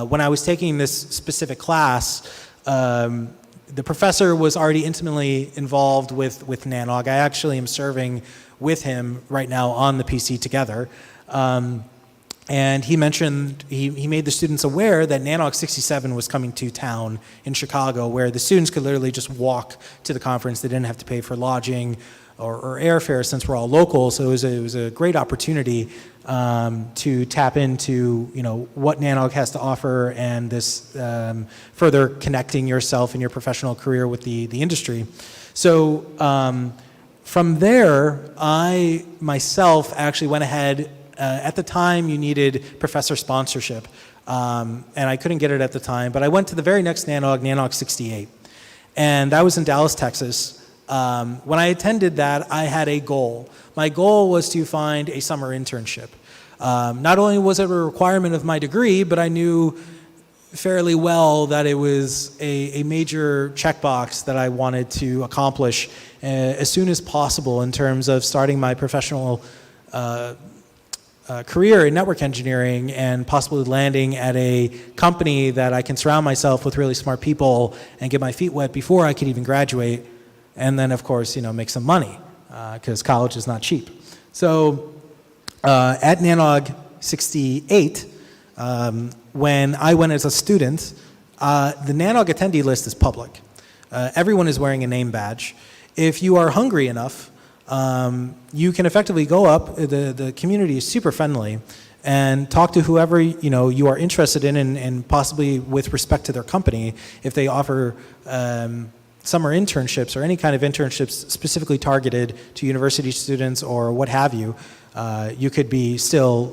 when I was taking this specific class, the professor was already intimately involved with NANOG. I actually am serving with him right now on the PC together. And he mentioned, he made the students aware that NANOG 67 was coming to town in Chicago, where the students could literally just walk to the conference. They didn't have to pay for lodging or airfare, since we're all local. So it was a great opportunity to tap into, you know, what NANOG has to offer, and this further connecting yourself in your professional career with the industry. So from there, I myself actually went ahead. At the time, you needed professor sponsorship, and I couldn't get it at the time, but I went to the very next NANOG, NANOG 68, and that was in Dallas, Texas. When I attended that, I had a goal. My goal was to find a summer internship. Not only was it a requirement of my degree, but I knew fairly well that it was a major checkbox that I wanted to accomplish as soon as possible in terms of starting my professional career in network engineering, and possibly landing at a company that I can surround myself with really smart people and get my feet wet before I could even graduate, and then of course, you know, make some money, because college is not cheap. So at NANOG 68, when I went as a student, the NANOG attendee list is public. Everyone is wearing a name badge. If you are hungry enough, you can effectively go up, the community is super friendly, and talk to whoever, you know, you are interested in, and possibly with respect to their company, if they offer summer internships or any kind of internships specifically targeted to university students or what have you. You could be still,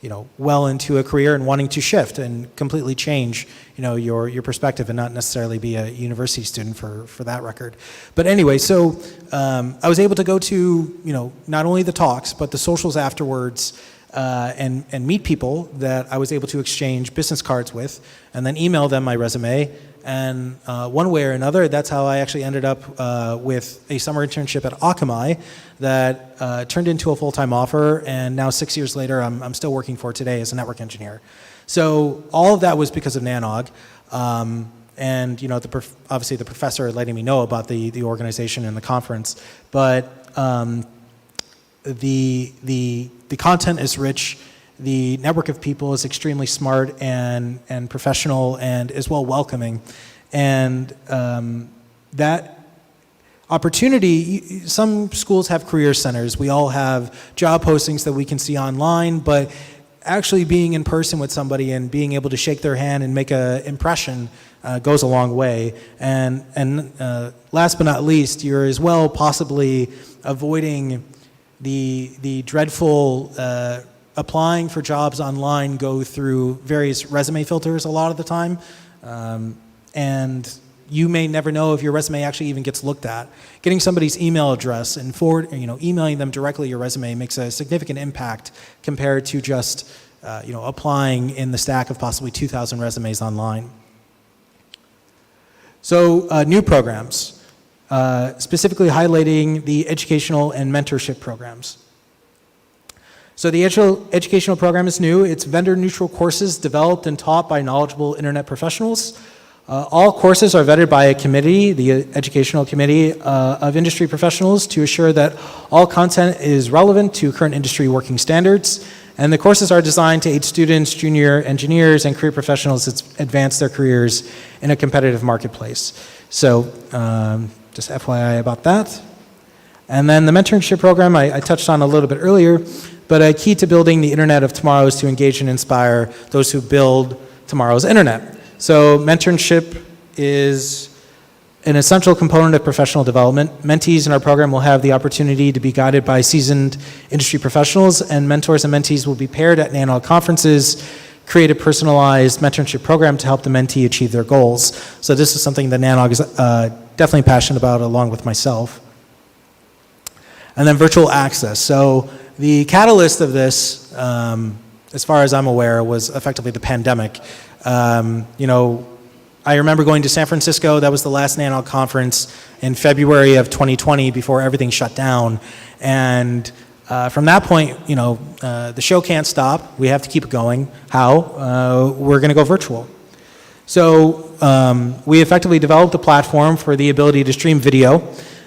you know, well into a career and wanting to shift and completely change, you know, your perspective, and not necessarily be a university student for that record. But anyway, so I was able to go to, you know, not only the talks, but the socials afterwards, and meet people that I was able to exchange business cards with, and then email them my resume. And one way or another, that's how I actually ended up with a summer internship at Akamai that turned into a full-time offer, and now 6 years later, I'm still working for today as a network engineer. So all of that was because of NANOG, and you know, obviously the professor letting me know about the organization and the conference. But the content is rich. The network of people is extremely smart and professional, and as well welcoming. And that opportunity, some schools have career centers. We all have job postings that we can see online, but actually being in person with somebody and being able to shake their hand and make an impression goes a long way. And last but not least, you're as well possibly avoiding the dreadful applying for jobs online, go through various resume filters a lot of the time, and you may never know if your resume actually even gets looked at. Getting somebody's email address and emailing them directly your resume makes a significant impact compared to just applying in the stack of possibly 2,000 resumes online. So new programs, specifically highlighting the educational and mentorship programs. So the educational program is new. It's vendor-neutral courses developed and taught by knowledgeable internet professionals. All courses are vetted by a committee, the educational committee of industry professionals, to assure that all content is relevant to current industry working standards. And the courses are designed to aid students, junior engineers, and career professionals that advance their careers in a competitive marketplace. So just FYI about that. And then the mentorship program I touched on a little bit earlier, but a key to building the internet of tomorrow is to engage and inspire those who build tomorrow's internet. So mentorship is an essential component of professional development. Mentees in our program will have the opportunity to be guided by seasoned industry professionals, and mentors and mentees will be paired at NANOG conferences, create a personalized mentorship program to help the mentee achieve their goals. So this is something that NANOG is definitely passionate about, along with myself. And then virtual access. So the catalyst of this, as far as I'm aware, was effectively the pandemic. I remember going to San Francisco. That was the last NANOG conference in February of 2020 before everything shut down. And from that point, the show can't stop. We have to keep it going. How? We're going to go virtual. So we effectively developed a platform for the ability to stream video,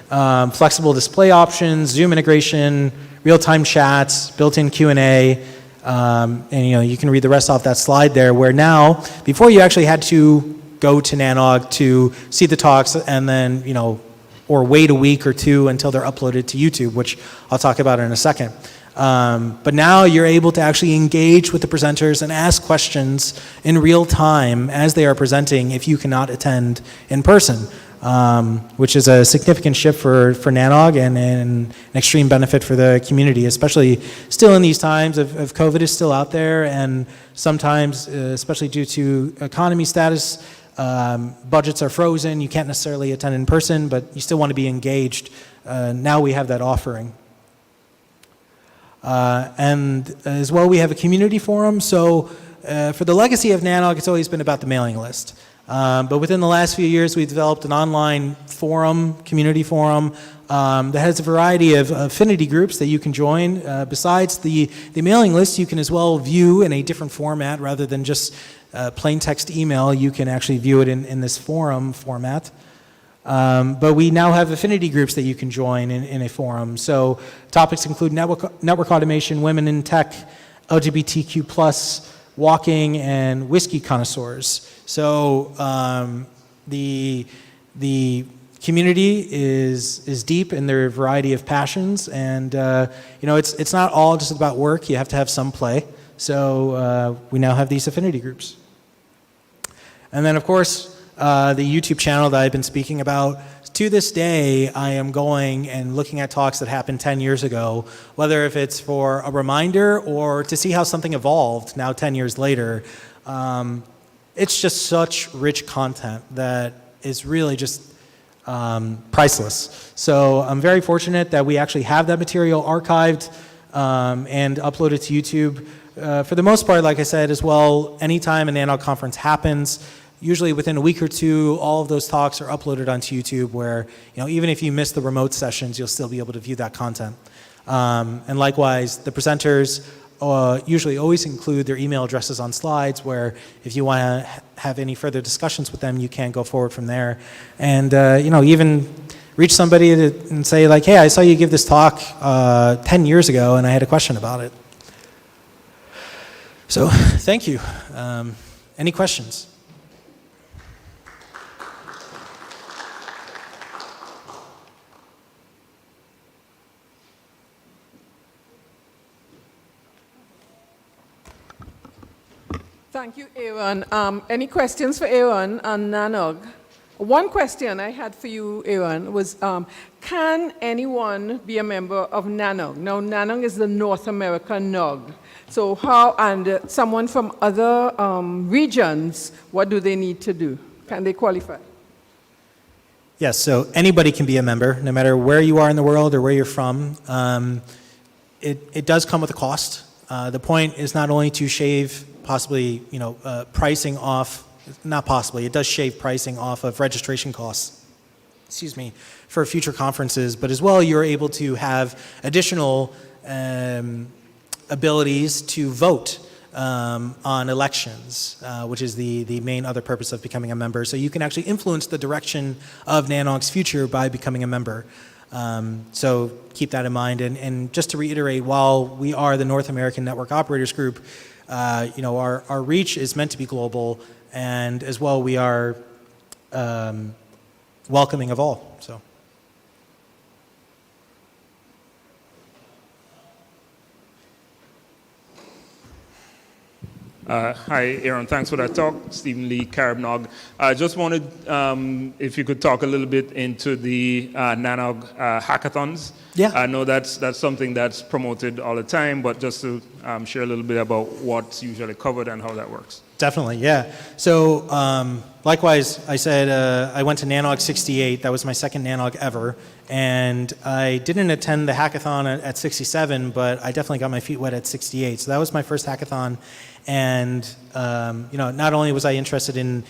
flexible display options, Zoom integration, real-time chats, built-in Q&A, And you can read the rest off that slide there, where now, before you actually had to go to NANOG to see the talks and then, or wait a week or two until they're uploaded to YouTube, which I'll talk about in a second. But now you're able to actually engage with the presenters and ask questions in real time as they are presenting if you cannot attend in person, which is a significant shift for NANOG and an extreme benefit for the community, especially still in these times of COVID is still out there, and sometimes, especially due to economy status, budgets are frozen, you can't necessarily attend in person, but you still want to be engaged. Now we have that offering. And as well, we have a community forum. So for the legacy of NANOG, it's always been about the mailing list. But within the last few years, we've developed an online forum, community forum, that has a variety of affinity groups that you can join. Besides the mailing list, you can as well view in a different format rather than just plain text email. You can actually view it in this forum format. But we now have affinity groups that you can join in a forum. So topics include network automation, women in tech, LGBTQ+, walking, and whiskey connoisseurs. So the community is deep in their variety of passions, and it's not all just about work. You have to have some play. So we now have these affinity groups. And then, of course, the YouTube channel that I've been speaking about. To this day, I am going and looking at talks that happened 10 years ago, whether if it's for a reminder or to see how something evolved now 10 years later. It's just such rich content that is really just priceless. So I'm very fortunate that we actually have that material archived and uploaded to YouTube. For the most part, like I said as well, anytime a NANOG conference happens, usually within a week or two, all of those talks are uploaded onto YouTube where, even if you miss the remote sessions, you'll still be able to view that content. And likewise, the presenters usually always include their email addresses on slides where if you want to have any further discussions with them, you can go forward from there. And, even reach somebody and say like, hey, I saw you give this talk 10 years ago and I had a question about it. So thank you. Any questions? Thank you, Aaron. Any questions for Aaron on NANOG? One question I had for you, Aaron, was can anyone be a member of NANOG? Now, NANOG is the North American NOG. So how, and someone from other regions, what do they need to do? Can they qualify? Yes, so anybody can be a member, no matter where you are in the world or where you're from. It does come with a cost. The point is not only to shave possibly, pricing off, not possibly, it does shave pricing off of registration costs, for future conferences, but as well you're able to have additional abilities to vote on elections, which is the main other purpose of becoming a member. So you can actually influence the direction of NANOG's future by becoming a member. So keep that in mind. And just to reiterate, while we are the North American Network Operators Group, our reach is meant to be global, and as well we are welcoming of all. So. Hi, Aaron. Thanks for that talk. Stephen Lee, CaribNOG. I just wanted, if you could talk a little bit into the NANOG hackathons. Yeah. I know that's something that's promoted all the time, but just to share a little bit about what's usually covered and how that works. Definitely, yeah. So likewise, I said I went to NANOG 68. That was my second NANOG ever. And I didn't attend the hackathon at 67, but I definitely got my feet wet at 68. So that was my first hackathon. And not only was I interested in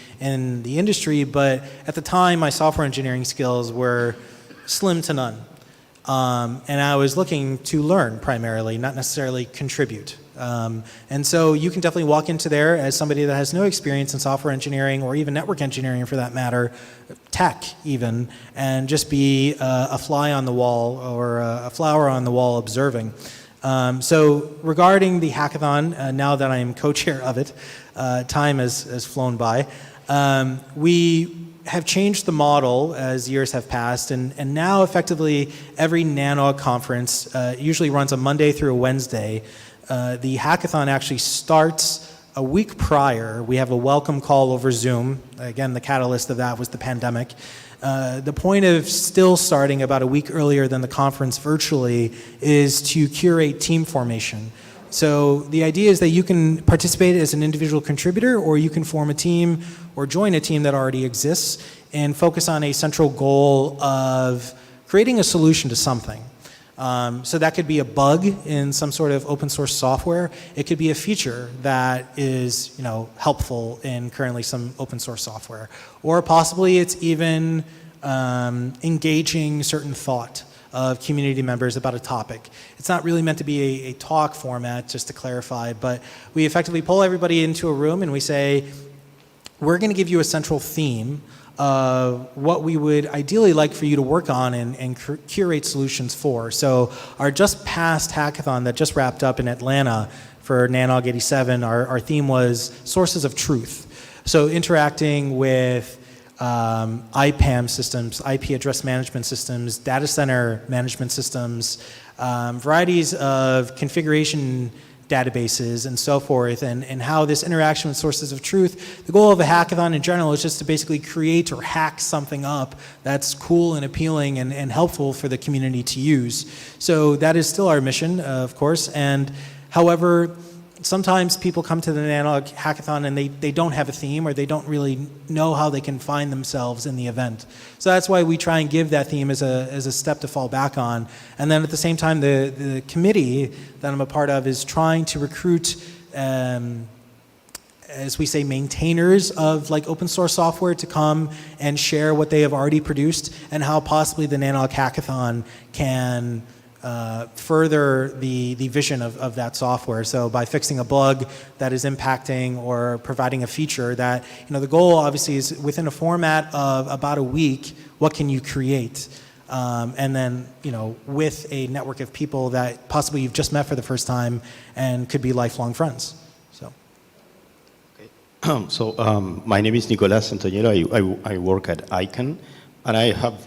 the industry, but at the time my software engineering skills were slim to none. And I was looking to learn primarily, not necessarily contribute. And so you can definitely walk into there as somebody that has no experience in software engineering or even network engineering for that matter, tech even, and just be a fly on the wall or a flower on the wall observing. So regarding the hackathon, now that I am co-chair of it, time has flown by. We have changed the model as years have passed, and now effectively every NANOG conference usually runs a Monday through a Wednesday. The hackathon actually starts a week prior. We have a welcome call over Zoom. Again, the catalyst of that was the pandemic. The point of still starting about a week earlier than the conference virtually is to curate team formation. So the idea is that you can participate as an individual contributor, or you can form a team or join a team that already exists and focus on a central goal of creating a solution to something. So that could be a bug in some sort of open source software. It could be a feature that is, helpful in currently some open source software. Or possibly it's even engaging certain thought of community members about a topic. It's not really meant to be a talk format, just to clarify, but we effectively pull everybody into a room and we say, we're going to give you a central theme of what we would ideally like for you to work on and curate solutions for. So our just past hackathon that just wrapped up in Atlanta for NANOG 87, our theme was sources of truth. So interacting with IPAM systems, IP address management systems, data center management systems, varieties of configuration databases and so forth, and how this interaction with sources of truth. The goal of a hackathon in general is just to basically create or hack something up that's cool and appealing and helpful for the community to use. So that is still our mission, of course, and however, sometimes people come to the NANOG hackathon and they don't have a theme, or they don't really know how they can find themselves in the event. So that's why we try and give that theme as a step to fall back on. And then at the same time, the committee that I'm a part of is trying to recruit, as we say, maintainers of open source software to come and share what they have already produced and how possibly the NANOG hackathon can further the vision of that software. So by fixing a bug that is impacting or providing a feature that, the goal obviously is within a format of about a week, what can you create? And then, with a network of people that possibly you've just met for the first time and could be lifelong friends. So. Okay. So my name is Nicolas Antonello. I work at ICANN, and I have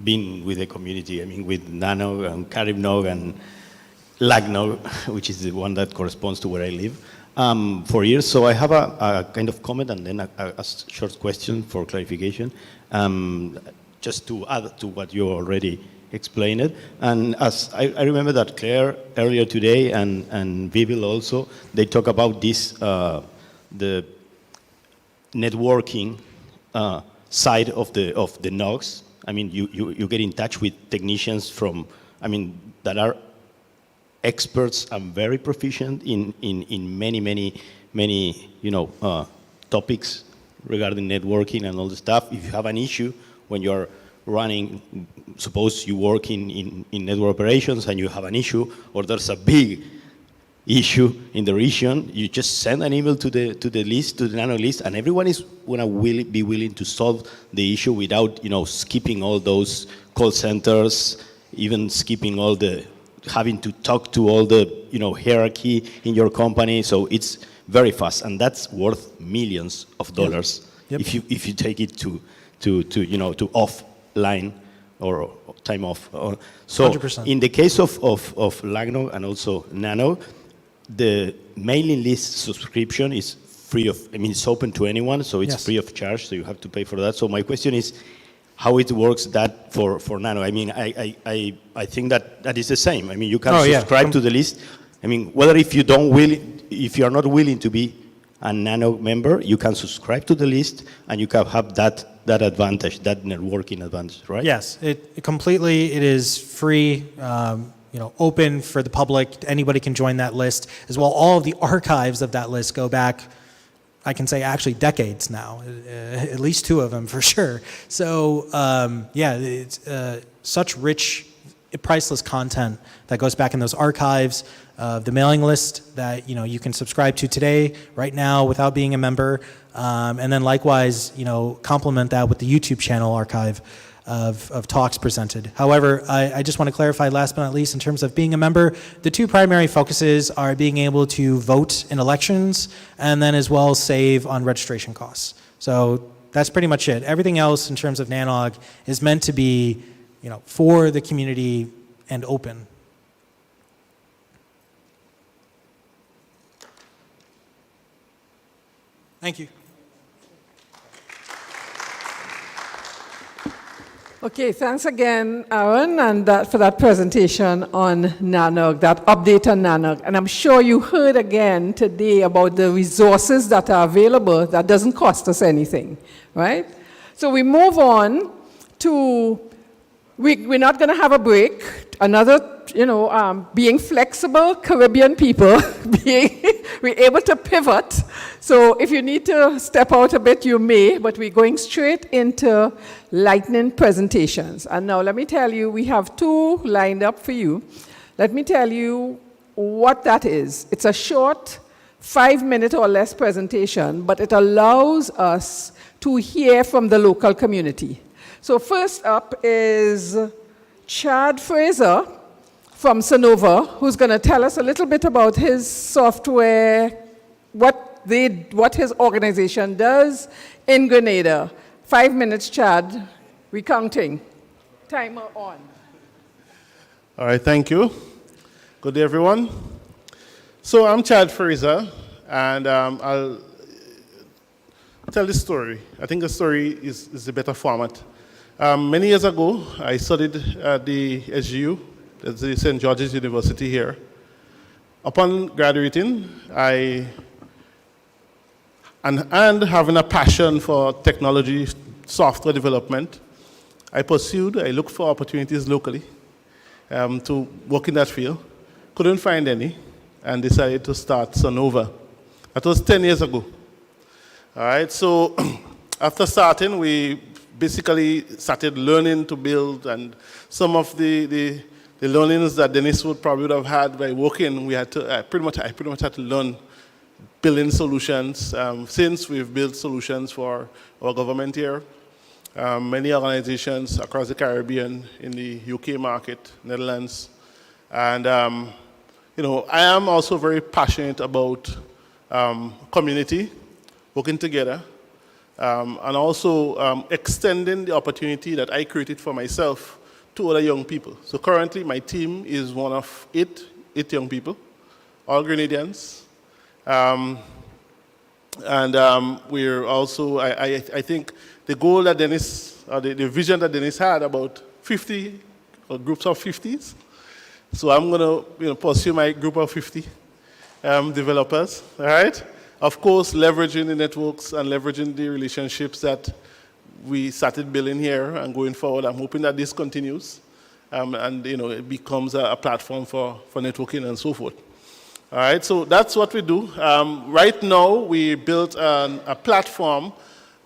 been with the community, with Nano and CaribNOG and LagNOG, which is the one that corresponds to where I live, for years. So I have a kind of comment and then a short question for clarification, just to add to what you already explained. And as I remember that Claire earlier today and Vivian also, they talk about this, the networking side of the NOGs. You get in touch with technicians from, that are experts and very proficient in many topics regarding networking and all the stuff. If you have an issue when you're running, suppose you work in network operations and you have an issue, or there's a big issue in the region, you just send an email to the list, to the Nano list, and everyone is gonna be willing to solve the issue without skipping all those call centers, even skipping all the having to talk to all the hierarchy in your company. So it's very fast, and that's worth millions of dollars. Yep. If you take it to offline or time off. So 100%. In the case of LagNOG and also Nano, the mailing list subscription is free of, it's open to anyone, so it's free of charge, so you have to pay for that. So my question is, how it works that for Nano? I think that is the same. You can subscribe to the list. Whether if you are not willing to be a Nano member, you can subscribe to the list and you can have that advantage, that networking advantage, right? Yes, it is free. Open for the public. Anybody can join that list. As well, all of the archives of that list go back, I can say actually decades now, at least 2 of them for sure. So it's such rich, priceless content that goes back in those archives of the mailing list that you can subscribe to today, right now, without being a member, and then likewise complement that with the YouTube channel archive. of talks presented. However, I just want to clarify, last but not least, in terms of being a member, the two primary focuses are being able to vote in elections and then as well save on registration costs. So that's pretty much it. Everything else in terms of NANOG is meant to be, for the community and open. Thank you. Okay, thanks again, Aaron, and for that presentation on NANOG, that update on NANOG. And I'm sure you heard again today about the resources that are available that doesn't cost us anything, right? So we move on to, we're not going to have a break. Another, being flexible Caribbean people, we're able to pivot. So if you need to step out a bit, you may, but we're going straight into lightning presentations. And now let me tell you, we have two lined up for you. Let me tell you what that is. It's a short 5-minute or less presentation, but it allows us to hear from the local community. So first up is Chad Fraser from Sonova, who's going to tell us a little bit about his software, what his organization does in Grenada. 5 minutes, Chad. We're counting. Timer on. All right, thank you. Good day, everyone. So I'm Chad Fraser, and I'll tell this story. I think the story is a better format. Many years ago, I studied at the SGU, that's the St. George's University here. Upon graduating, and having a passion for technology, software development, I looked for opportunities locally to work in that field. Couldn't find any, and decided to start Sonova. That was 10 years ago. All right, so after starting, we basically started learning to build, and some of the learnings that Dennis would probably have had by working, I pretty much had to learn building solutions. Since we've built solutions for our government here, many organizations across the Caribbean, in the UK market, Netherlands, and I am also very passionate about community, working together, and also extending the opportunity that I created for myself to other young people. So currently my team is one of eight young people, all Grenadians. We're also, I think the goal that Dennis, or the vision that Dennis had about 50, or groups of 50s. So I'm going to pursue my group of 50 developers, all right? Of course, leveraging the networks and leveraging the relationships that we started building here and going forward. I'm hoping that this continues and it becomes a platform for networking and so forth. All right, so that's what we do. Right now, we built a platform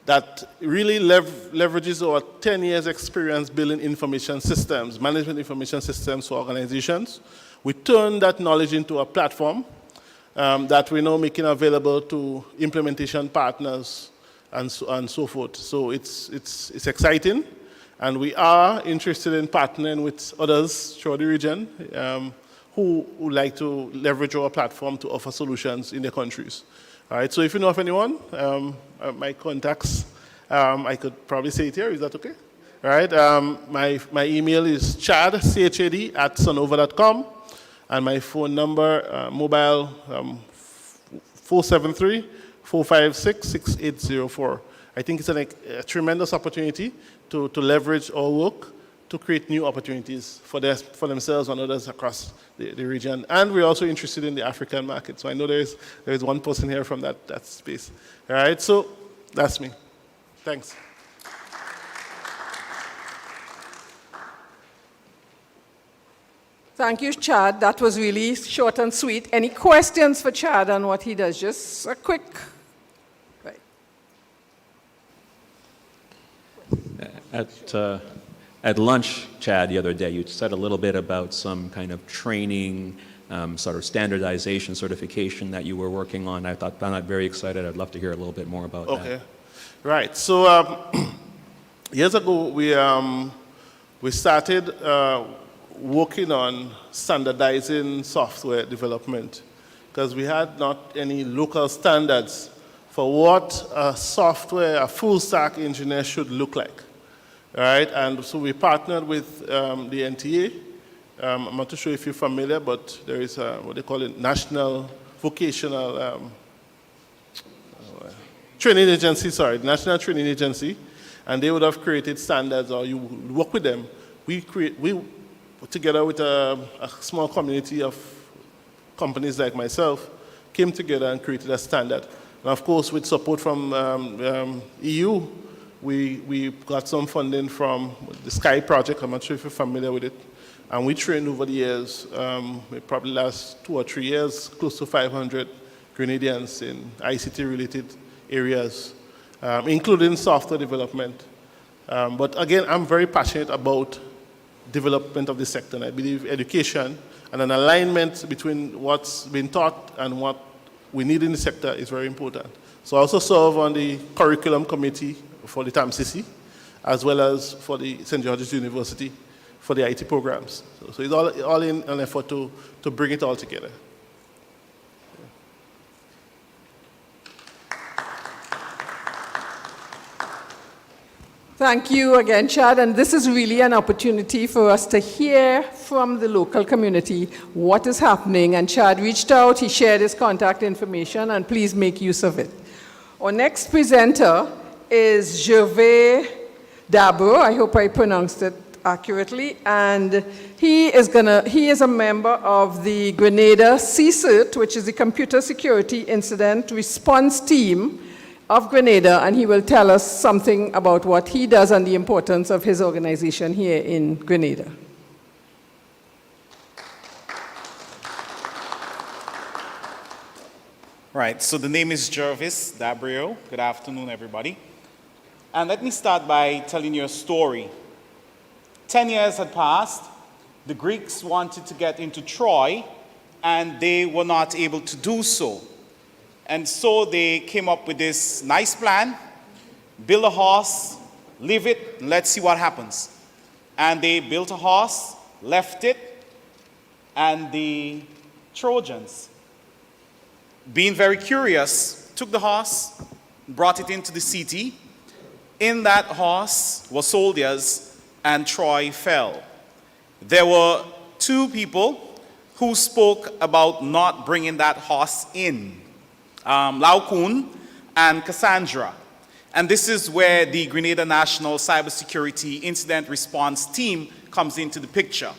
that really leverages our 10 years experience building information systems, management information systems for organizations. We turn that knowledge into a platform that we're now making available to implementation partners and so forth. So it's exciting, and we are interested in partnering with others throughout the region who would like to leverage our platform to offer solutions in their countries. All right, so if you know of anyone, my contacts, I could probably say it here, is that okay? All right, my email is chad@sonova.com, and my phone number, mobile, 473-456-6804. I think it's a tremendous opportunity to leverage our work to create new opportunities for themselves and others across the region. And we're also interested in the African market. So I know there is one person here from that space. All right, so that's me. Thanks. Thank you, Chad. That was really short and sweet. Any questions for Chad on what he does? Just a quick. Right. At lunch, Chad, the other day, you said a little bit about some kind of training, sort of standardization, certification that you were working on. I found that very excited. I'd love to hear a little bit more about that. Okay. Right. So years ago, we started working on standardizing software development because we had not any local standards for what a full stack engineer should look like. All right, and so we partnered with the NTA. I'm not too sure if you're familiar, but there is what they call it, National Vocational Training Agency, National Training Agency, and they would have created standards, or you would work with them. We together with a small community of companies like myself, came together and created a standard. And of course, with support from EU, we got some funding from the Sky project. I'm not sure if you're familiar with it. And we trained over the years, probably last 2 or 3 years, close to 500 Grenadians in ICT-related areas, including software development. But again, I'm very passionate about development of the sector. And I believe education and an alignment between what's been taught and what we need in the sector is very important. So I also serve on the curriculum committee for the TAMCC, as well as for the St. George's University for the IT programs. So it's all in an effort to bring it all together. Thank you again, Chad. And this is really an opportunity for us to hear from the local community what is happening. And Chad reached out, he shared his contact information, and please make use of it. Our next presenter is Gervais Dabo. I hope I pronounced it accurately. And he is a member of the Grenada CSIRT, which is the Computer Security Incident Response Team of Grenada, and he will tell us something about what he does and the importance of his organization here in Grenada. Right, so the name is Gervais Dabo. Good afternoon, everybody. And let me start by telling you a story. 10 years had passed. The Greeks wanted to get into Troy, and they were not able to do so. And so they came up with this nice plan: build a horse, leave it, and let's see what happens. And they built a horse, left it, and the Trojans, being very curious, took the horse, brought it into the city. In that horse were soldiers, and Troy fell. There were 2 people who spoke about not bringing that horse in. Laukun and Cassandra. And this is where the Grenada National Cybersecurity Incident Response Team comes into the picture.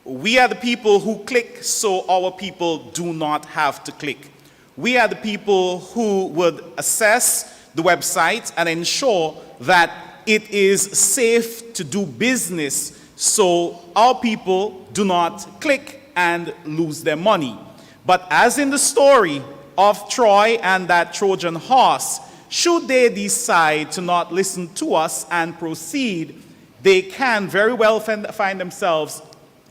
We are the people who click so our people do not have to click. We are the people who would assess the website and ensure that it is safe to do business so our people do not click and lose their money. But as in the story of Troy and that Trojan horse, should they decide to not listen to us and proceed, they can very well find themselves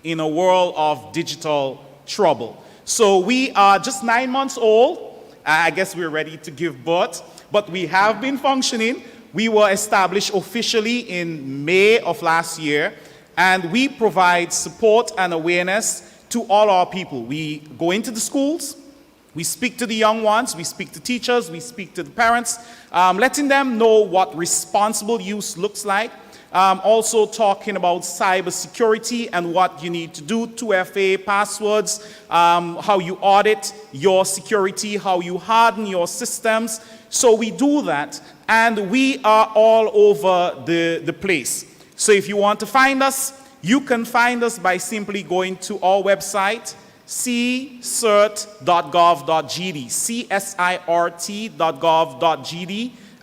in a world of digital trouble. So we are just 9 months old. I guess we're ready to give birth, but we have been functioning. We were established officially in May of last year, and we provide support and awareness to all our people. We go into the schools, we speak to the young ones, we speak to teachers, we speak to the parents, letting them know what responsible use looks like. Also talking about cybersecurity and what you need to do, 2FA passwords, how you audit your security, how you harden your systems. So we do that, and we are all over the place. So if you want to find us, you can find us by simply going to our website, csirt.gov.gd, csirt.gov.gd,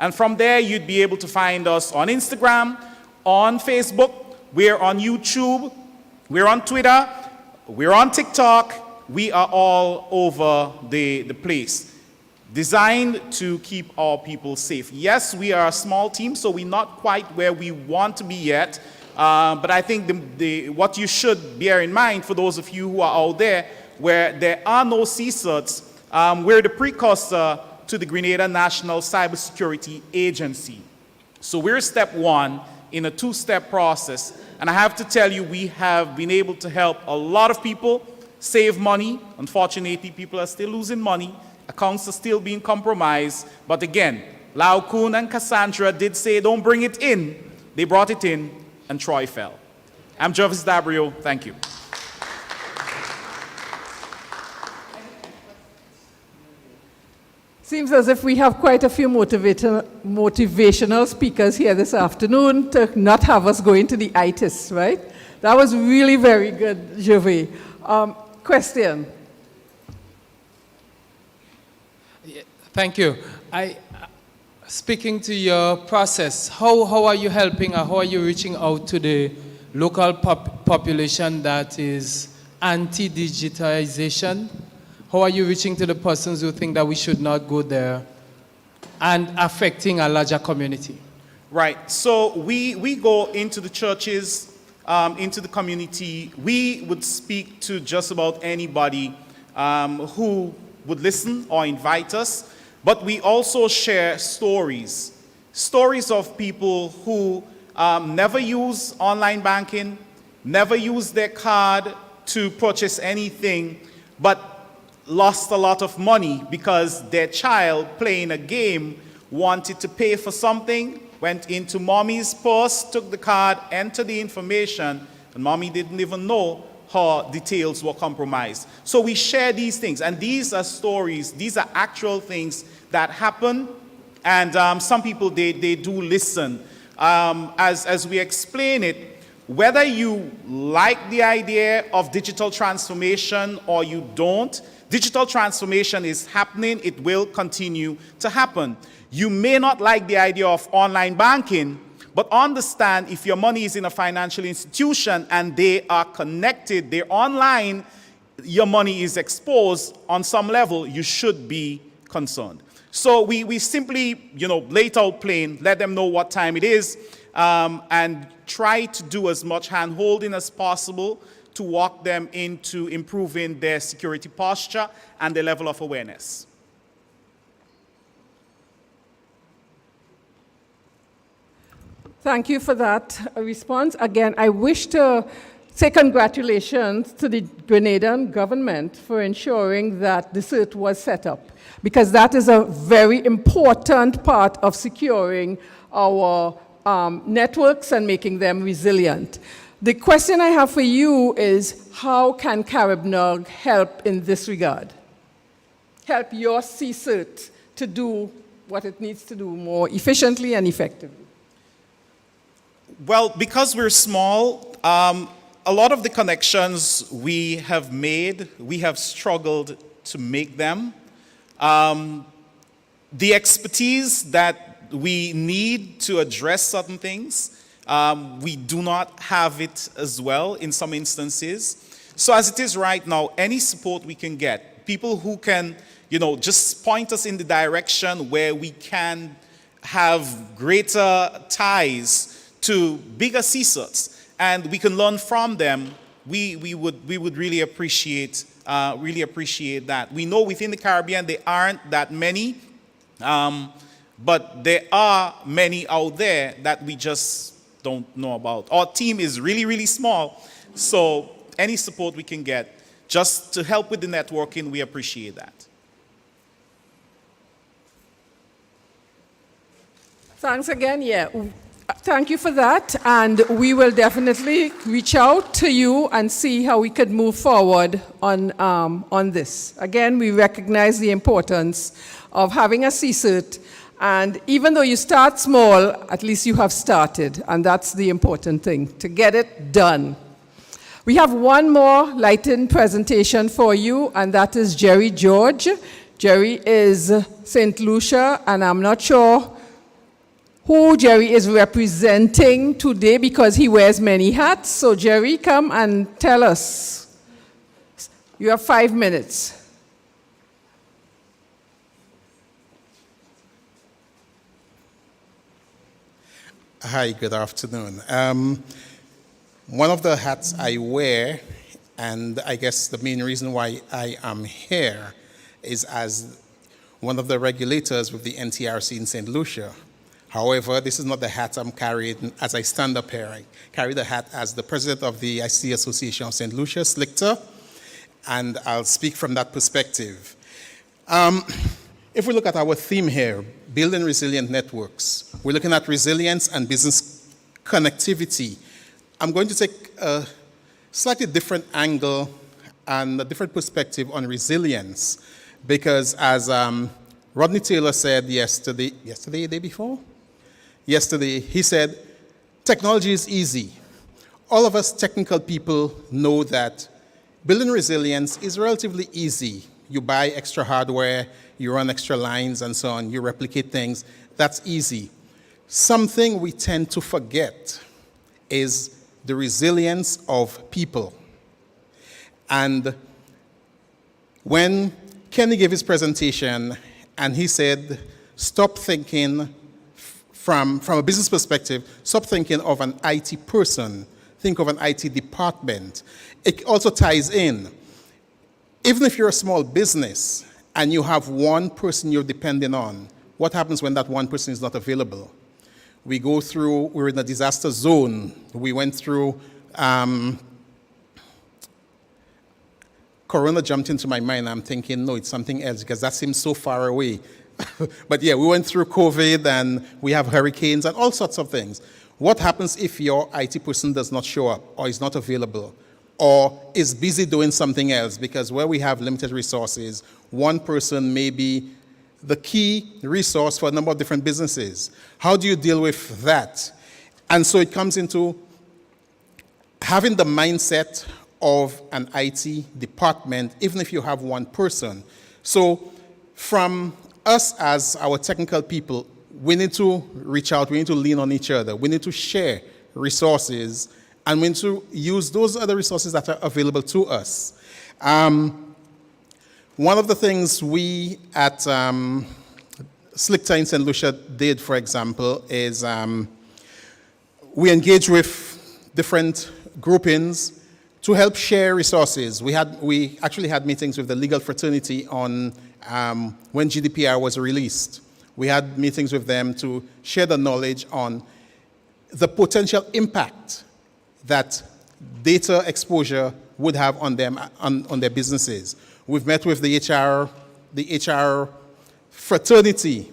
and from there you'd be able to find us on Instagram, on Facebook, we're on YouTube, we're on Twitter, we're on TikTok, we are all over the place, designed to keep our people safe. Yes, we are a small team, so we're not quite where we want to be yet, but I think what you should bear in mind for those of you who are out there where there are no CSIRTs, we're the precursor to the Grenada National Cybersecurity Agency. So we're step 1 in a two-step process. And I have to tell you, we have been able to help a lot of people save money. Unfortunately, people are still losing money. Accounts are still being compromised. But again, Lau Kun and Cassandra did say, don't bring it in. They brought it in, and Troy fell. I'm Jervis Dabrio. Thank you. Seems as if we have quite a few motivational speakers here this afternoon to not have us go into the ITIS, right? That was really very good, Gervais. Question? Yeah, thank you. Speaking to your process, how are you helping or how are you reaching out to the local population that is anti-digitization? How are you reaching to the persons who think that we should not go there and affecting a larger community? Right. So we go into the churches, into the community. We would speak to just about anybody who would listen or invite us. But we also share stories of people who never use online banking, never use their card to purchase anything, but lost a lot of money because their child playing a game wanted to pay for something, went into mommy's purse, took the card, entered the information, and mommy didn't even know her details were compromised. So we share these things, and these are stories, these are actual things that happen, and some people, they do listen. As we explain it, whether you like the idea of digital transformation or you don't, digital transformation is happening. It will continue to happen. You may not like the idea of online banking, but understand if your money is in a financial institution and they are connected, they're online, your money is exposed on some level, you should be concerned. So we simply, lay it out plain, let them know what time it is, and try to do as much hand-holding as possible to walk them into improving their security posture and their level of awareness. Thank you for that response. Again, I wish to say congratulations to the Grenadian government for ensuring that the CERT was set up, because that is a very important part of securing our networks and making them resilient. The question I have for you is, how can CaribNOG help in this regard? Help your CCERT to do what it needs to do more efficiently and effectively? Well, because we're small, a lot of the connections we have made, we have struggled to make them. The expertise that we need to address certain things, we do not have it as well in some instances. So as it is right now, any support we can get, people who can, just point us in the direction where we can have greater ties to bigger CSUTs, and we can learn from them, we would really appreciate that. We know within the Caribbean there aren't that many, but there are many out there that we just don't know about. Our team is really, really small, so any support we can get just to help with the networking, we appreciate that. Thanks again. Yeah, thank you for that, and we will definitely reach out to you and see how we could move forward on this. Again, we recognize the importance of having a CCERT, and even though you start small, at least you have started, and that's the important thing, to get it done. We have one more lightened presentation for you, and that is Jerry George. Jerry is St. Lucia, and I'm not sure who Jerry is representing today because he wears many hats. So Jerry, come and tell us. You have 5 minutes. Hi, good afternoon. One of the hats I wear, and I guess the main reason why I am here, is as one of the regulators with the NTRC in St. Lucia. However, this is not the hat I'm carrying as I stand up here. I carry the hat as the president of the ICT Association of St. Lucia, SLICTA, and I'll speak from that perspective. If we look at our theme here, building resilient networks, we're looking at resilience and business connectivity. I'm going to take a slightly different angle and a different perspective on resilience, because as Rodney Taylor said yesterday, the day before? Yesterday, he said, technology is easy. All of us technical people know that building resilience is relatively easy. You buy extra hardware, you run extra lines and so on, you replicate things. That's easy. Something we tend to forget is the resilience of people. And when Kenny gave his presentation and he said, stop thinking from a business perspective, stop thinking of an IT person, think of an IT department. It also ties in. Even if you're a small business and you have one person you're depending on, what happens when that one person is not available? We're in a disaster zone. We went through, Corona jumped into my mind. I'm thinking, no, it's something else because that seems so far away. But yeah, we went through COVID and we have hurricanes and all sorts of things. What happens if your IT person does not show up or is not available or is busy doing something else? Because where we have limited resources, one person may be the key resource for a number of different businesses. How do you deal with that? And so it comes into having the mindset of an IT department, even if you have one person. So from us as our technical people, we need to reach out, we need to lean on each other, we need to share resources, and we need to use those other resources that are available to us. One of the things we at SLICTA in St. Lucia did, for example, is we engage with different groupings to help share resources. We actually had meetings with the legal fraternity on when GDPR was released. We had meetings with them to share the knowledge on the potential impact that data exposure would have on them, on their businesses. We've met with the HR fraternity.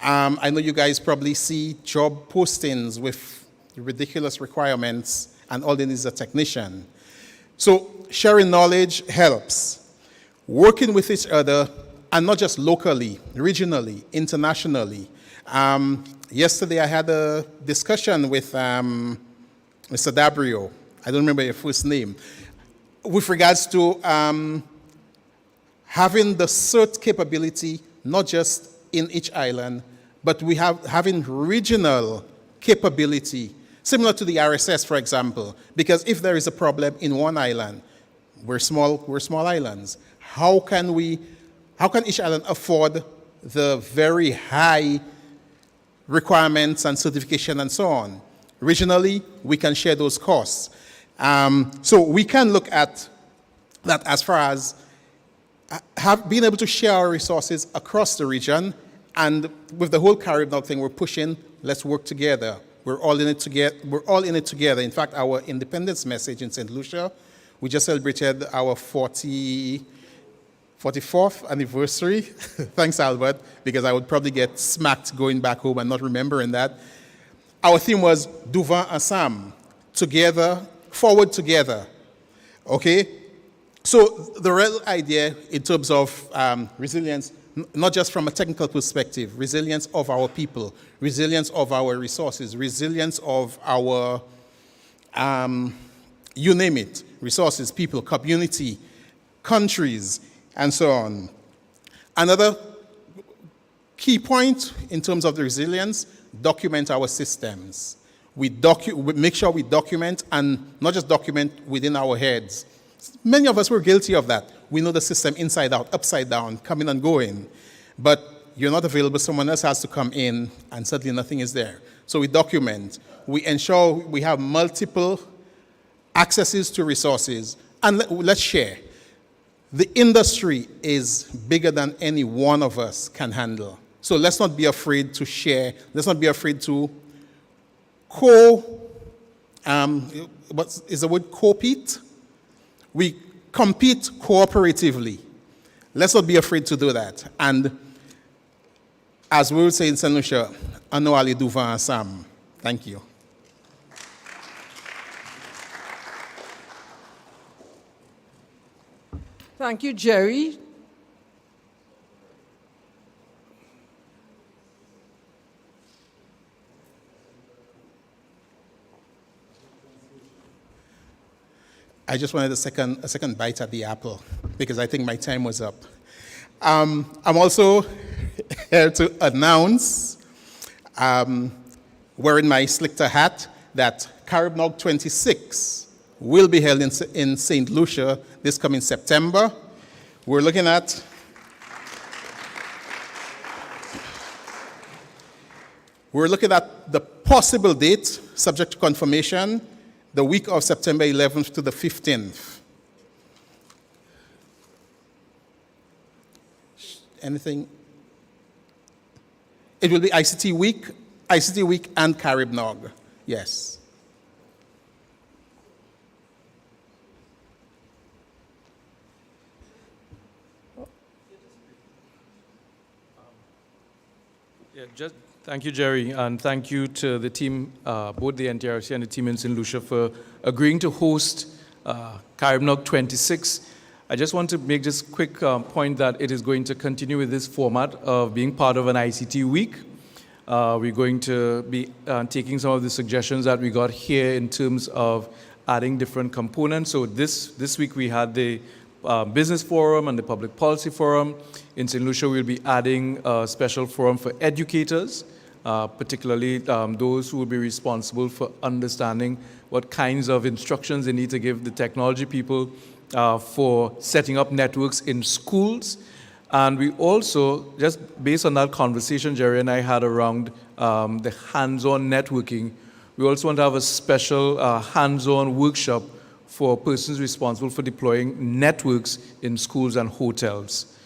I know you guys probably see job postings with ridiculous requirements and all they need is a technician. So sharing knowledge helps. Working with each other, and not just locally, regionally, internationally. Yesterday I had a discussion with Mr. Dabrio, I don't remember your first name, with regards to having the CERT capability, not just in each island, but having regional capability, similar to the RSS, for example, because if there is a problem in one island, we're small islands. How can each island afford the very high requirements and certification and so on? Regionally, we can share those costs. So we can look at that as far as being able to share our resources across the region, and with the whole CaribNOG thing, we're pushing, let's work together. We're all in it together. In fact, our independence message in St. Lucia, we just celebrated our 44th anniversary. Thanks, Albert, because I would probably get smacked going back home and not remembering that. Our theme was Devant ensemble, together, forward together. Okay? So the real idea in terms of resilience, not just from a technical perspective, resilience of our people, resilience of our resources, resilience of our, you name it, resources, people, community, countries, and so on. Another key point in terms of the resilience, document our systems. We make sure we document, and not just document within our heads. Many of us were guilty of that. We know the system inside out, upside down, coming and going. But you're not available, someone else has to come in, and suddenly nothing is there. So we document. We ensure we have multiple accesses to resources, and let's share. The industry is bigger than any one of us can handle. So let's not be afraid to share. Let's not be afraid to what is the word compete? We compete cooperatively. Let's not be afraid to do that. And as we would say in St. Lucia, ano ali duvan asam. Thank you. Thank you, Jerry. I just wanted a second bite at the apple because I think my time was up. I'm also here to announce, wearing my Slichter hat, that CaribNOG 26 will be held in St. Lucia this coming September. We're looking at the possible date, subject to confirmation, the week of September 11th to the 15th. Anything? It will be ICT Week and CaribNOG, yes. Yeah, thank you, Jerry, and thank you to the team, both the NTRC and the team in St. Lucia, for agreeing to host CaribNOG 26. I just want to make this quick point that it is going to continue with this format of being part of an ICT week. We're going to be taking some of the suggestions that we got here in terms of adding different components. So this week we had the Business Forum and the Public Policy Forum. In St. Lucia, we'll be adding a special forum for educators, particularly those who will be responsible for understanding what kinds of instructions they need to give the technology people for setting up networks in schools. And we also, just based on that conversation Jerry and I had around the hands-on networking, we also want to have a special hands-on workshop for persons responsible for deploying networks in schools and hotels.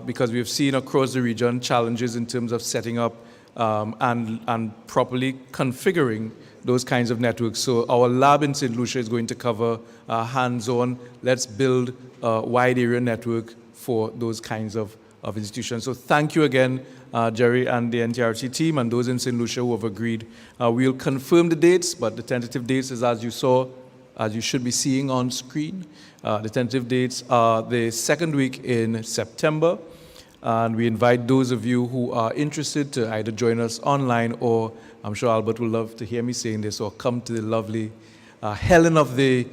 Because we have seen across the region challenges in terms of setting up and properly configuring those kinds of networks. So our lab in St. Lucia is going to cover hands-on, let's build a wide area network for those kinds of institutions. So thank you again, Jerry and the NTRC team and those in St. Lucia who have agreed. We'll confirm the dates, but the tentative dates is as you saw, as you should be seeing on screen. The tentative dates are the second week in September, and we invite those of you who are interested to either join us online, or I'm sure Albert will love to hear me saying this, or come to the lovely Helen of the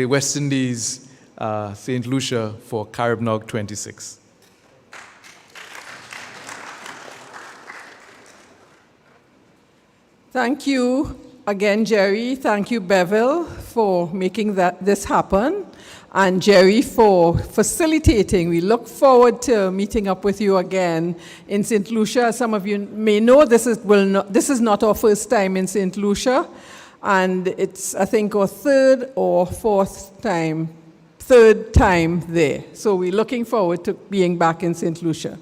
West Indies, St. Lucia, for CaribNOG 26. Thank you again, Jerry. Thank you, Bevel, for making this happen, and Jerry for facilitating. We look forward to meeting up with you again in St. Lucia. As some of you may know, this is not our first time in St. Lucia, and it's, I think, our third time there. So we're looking forward to being back in St. Lucia.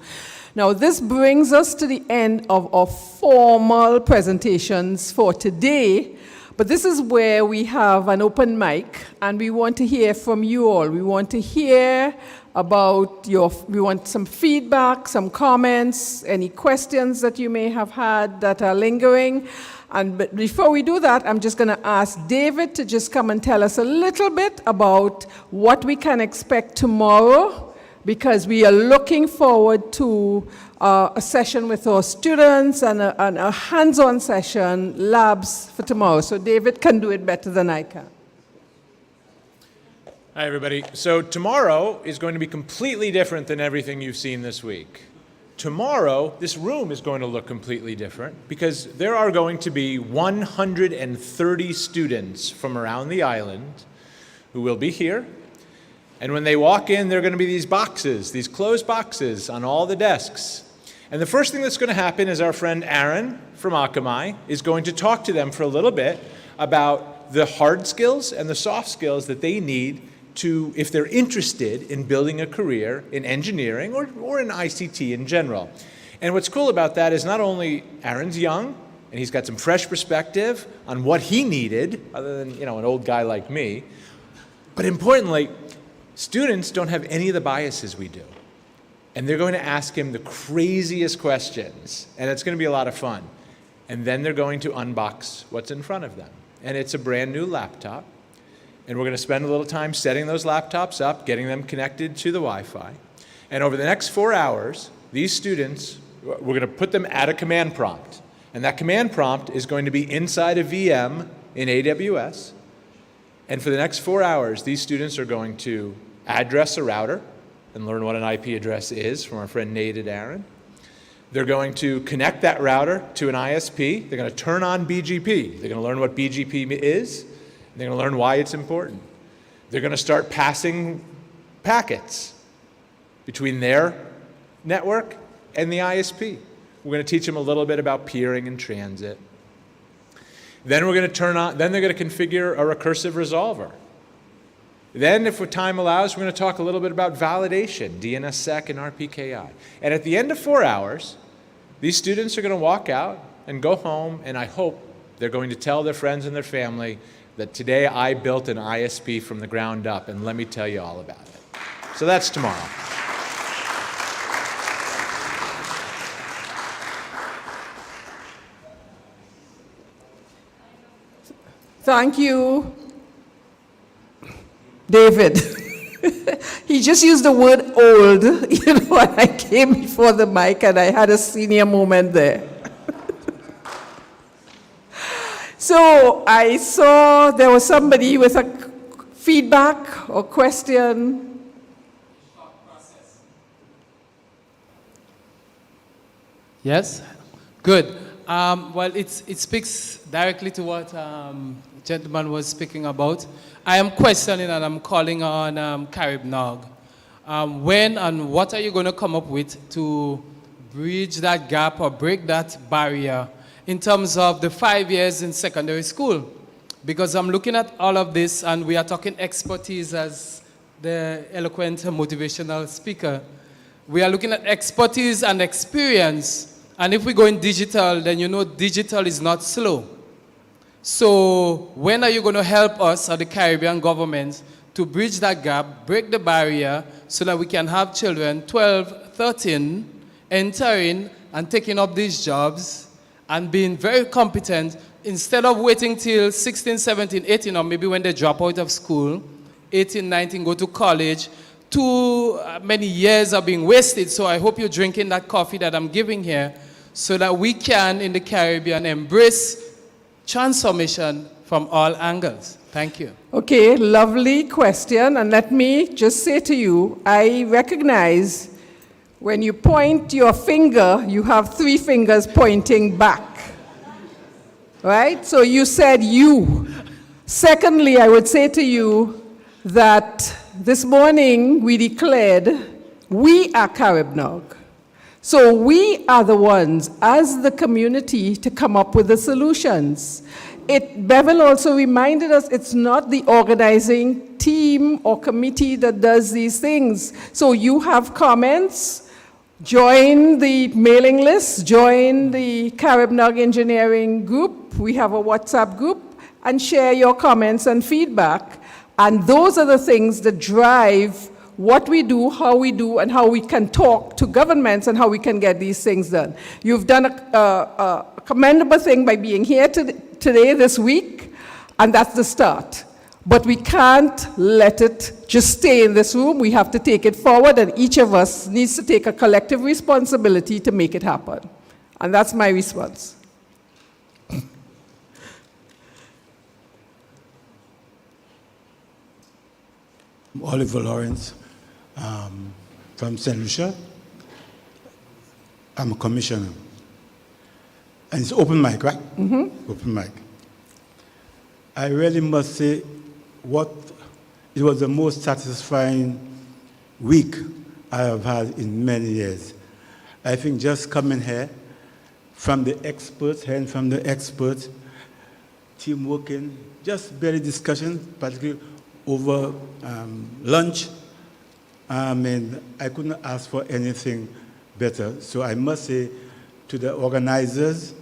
Now, this brings us to the end of our formal presentations for today, but this is where we have an open mic, and we want to hear from you all. We want to hear about we want some feedback, some comments, any questions that you may have had that are lingering. But before we do that, I'm just going to ask David to just come and tell us a little bit about what we can expect tomorrow, because we are looking forward to a session with our students and a hands-on session, labs for tomorrow. So David can do it better than I can. Hi, everybody. So tomorrow is going to be completely different than everything you've seen this week. Tomorrow, this room is going to look completely different because there are going to be 130 students from around the island who will be here. And when they walk in, there are going to be these boxes, these closed boxes on all the desks. And the first thing that's going to happen is our friend Aaron from Akamai is going to talk to them for a little bit about the hard skills and the soft skills that they need to, if they're interested in building a career in engineering or in ICT in general. And what's cool about that is not only Aaron's young, and he's got some fresh perspective on what he needed, other than, an old guy like me, but importantly, students don't have any of the biases we do. And they're going to ask him the craziest questions, and it's going to be a lot of fun. And then they're going to unbox what's in front of them. And it's a brand new laptop. And we're going to spend a little time setting those laptops up, getting them connected to the Wi-Fi. And over the next 4 hours, these students, we're going to put them at a command prompt. And that command prompt is going to be inside a VM in AWS. And for the next 4 hours, these students are going to address a router and learn what an IP address is from our friend Nate and Aaron. They're going to connect that router to an ISP. They're going to turn on BGP. They're going to learn what BGP is. And they're going to learn why it's important. They're going to start passing packets between their network and the ISP. We're going to teach them a little bit about peering and transit. Then we're going to then they're going to configure a recursive resolver. Then, if time allows, we're going to talk a little bit about validation, DNSSEC and RPKI. And at the end of 4 hours, these students are going to walk out and go home, and I hope they're going to tell their friends and their family that today I built an ISP from the ground up, and let me tell you all about it. So that's tomorrow. Thank you, David. He just used the word old, when I came before the mic and I had a senior moment there. So I saw there was somebody with a feedback or question. Yes? Good. Well, it speaks directly to what gentleman was speaking about. I am questioning and I'm calling on CaribNOG. When and what are you going to come up with to bridge that gap or break that barrier in terms of the 5 years in secondary school? Because I'm looking at all of this and we are talking expertise as the eloquent motivational speaker. We are looking at expertise and experience. And if we go in digital, then digital is not slow. So when are you going to help us at the Caribbean government to bridge that gap, break the barrier, so that we can have children 12, 13 entering and taking up these jobs and being very competent instead of waiting till 16, 17, 18, or maybe when they drop out of school, 18, 19, go to college, too many years are being wasted. So I hope you're drinking that coffee that I'm giving here so that we can, in the Caribbean, embrace transformation from all angles. Thank you. Okay, lovely question. And let me just say to you, I recognize when you point your finger, you have 3 fingers pointing back. Right? So you said you. Secondly, I would say to you that this morning we declared we are CaribNOG. So we are the ones, as the community, to come up with the solutions. Bevel also reminded us it's not the organizing team or committee that does these things. So you have comments, join the mailing list, join the CaribNOG engineering group. We have a WhatsApp group, and share your comments and feedback. And those are the things that drive what we do, and how we can talk to governments and how we can get these things done. You've done a commendable thing by being here today, this week, and that's the start. But we can't let it just stay in this room. We have to take it forward, and each of us needs to take a collective responsibility to make it happen. And that's my response. Oliver Lawrence from St. Lucia. I'm a commissioner. And it's open mic, right? Mm-hmm. Open mic. I really must say it was the most satisfying week I have had in many years. I think just coming here, from the experts, hearing from the experts, team working, just barely discussion, particularly over lunch. I couldn't ask for anything better. So I must say to the organizers,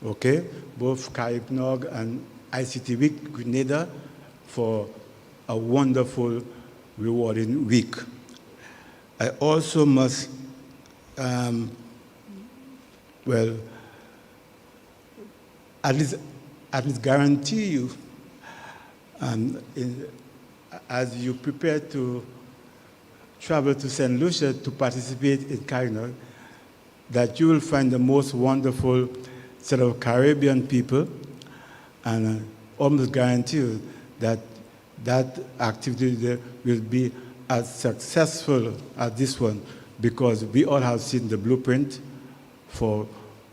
okay, both CaribNOG and ICT Week Grenada, for a wonderful, rewarding week. I also must, well, at least guarantee you, as you prepare to travel to St. Lucia to participate in CaribNOG, that you will find the most wonderful set of Caribbean people, and almost guarantee you that that activity there will be as successful as this one, because we all have seen the blueprint for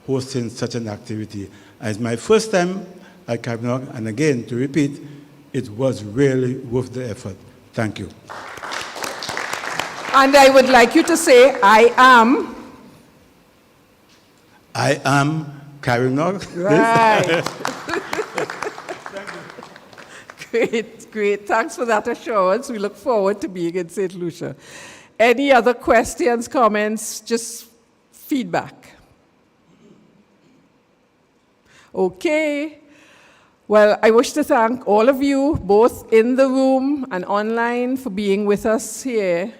hosting such an activity. And it's my first time at CaribNOG, and again, to repeat, it was really worth the effort. Thank you. And I would like you to say, I am CaribNOG. Right. Great, great. Thanks for that assurance. We look forward to being in St. Lucia. Any other questions, comments, just feedback? Okay. Well, I wish to thank all of you, both in the room and online, for being with us here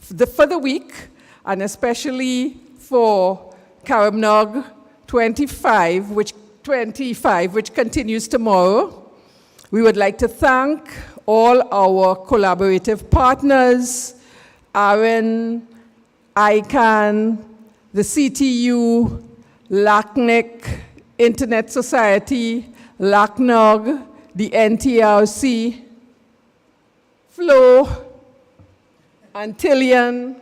for the week, and especially for CaribNOG 25, which continues tomorrow. We would like to thank all our collaborative partners, AREN, ICANN, the CTU, LACNIC, Internet Society, LACNOG, the NTRC, FLO, Antillian,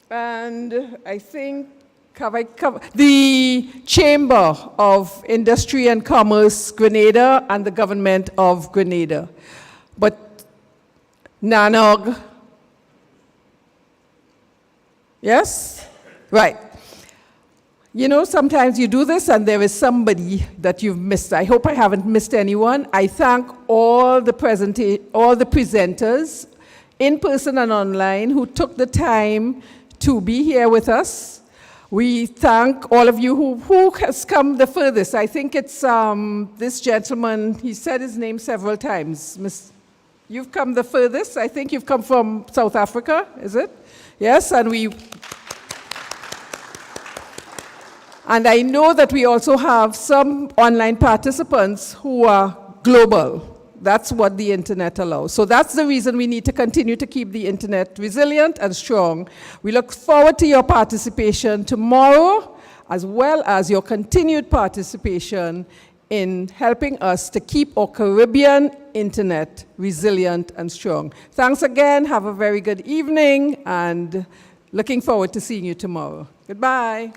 and I think the Chamber of Industry and Commerce Grenada and the Government of Grenada. But NANOG, yes? Right. You know, sometimes you do this and there is somebody that you've missed. I hope I haven't missed anyone. I thank all the presenters, in person and online, who took the time to be here with us. We thank all of you who has come the furthest. I think it's this gentleman, he said his name several times. You've come the furthest. I think you've come from South Africa, is it? Yes, and I know that we also have some online participants who are global. That's what the internet allows. So that's the reason we need to continue to keep the internet resilient and strong. We look forward to your participation tomorrow, as well as your continued participation in helping us to keep our Caribbean internet resilient and strong. Thanks again. Have a very good evening, and looking forward to seeing you tomorrow. Goodbye.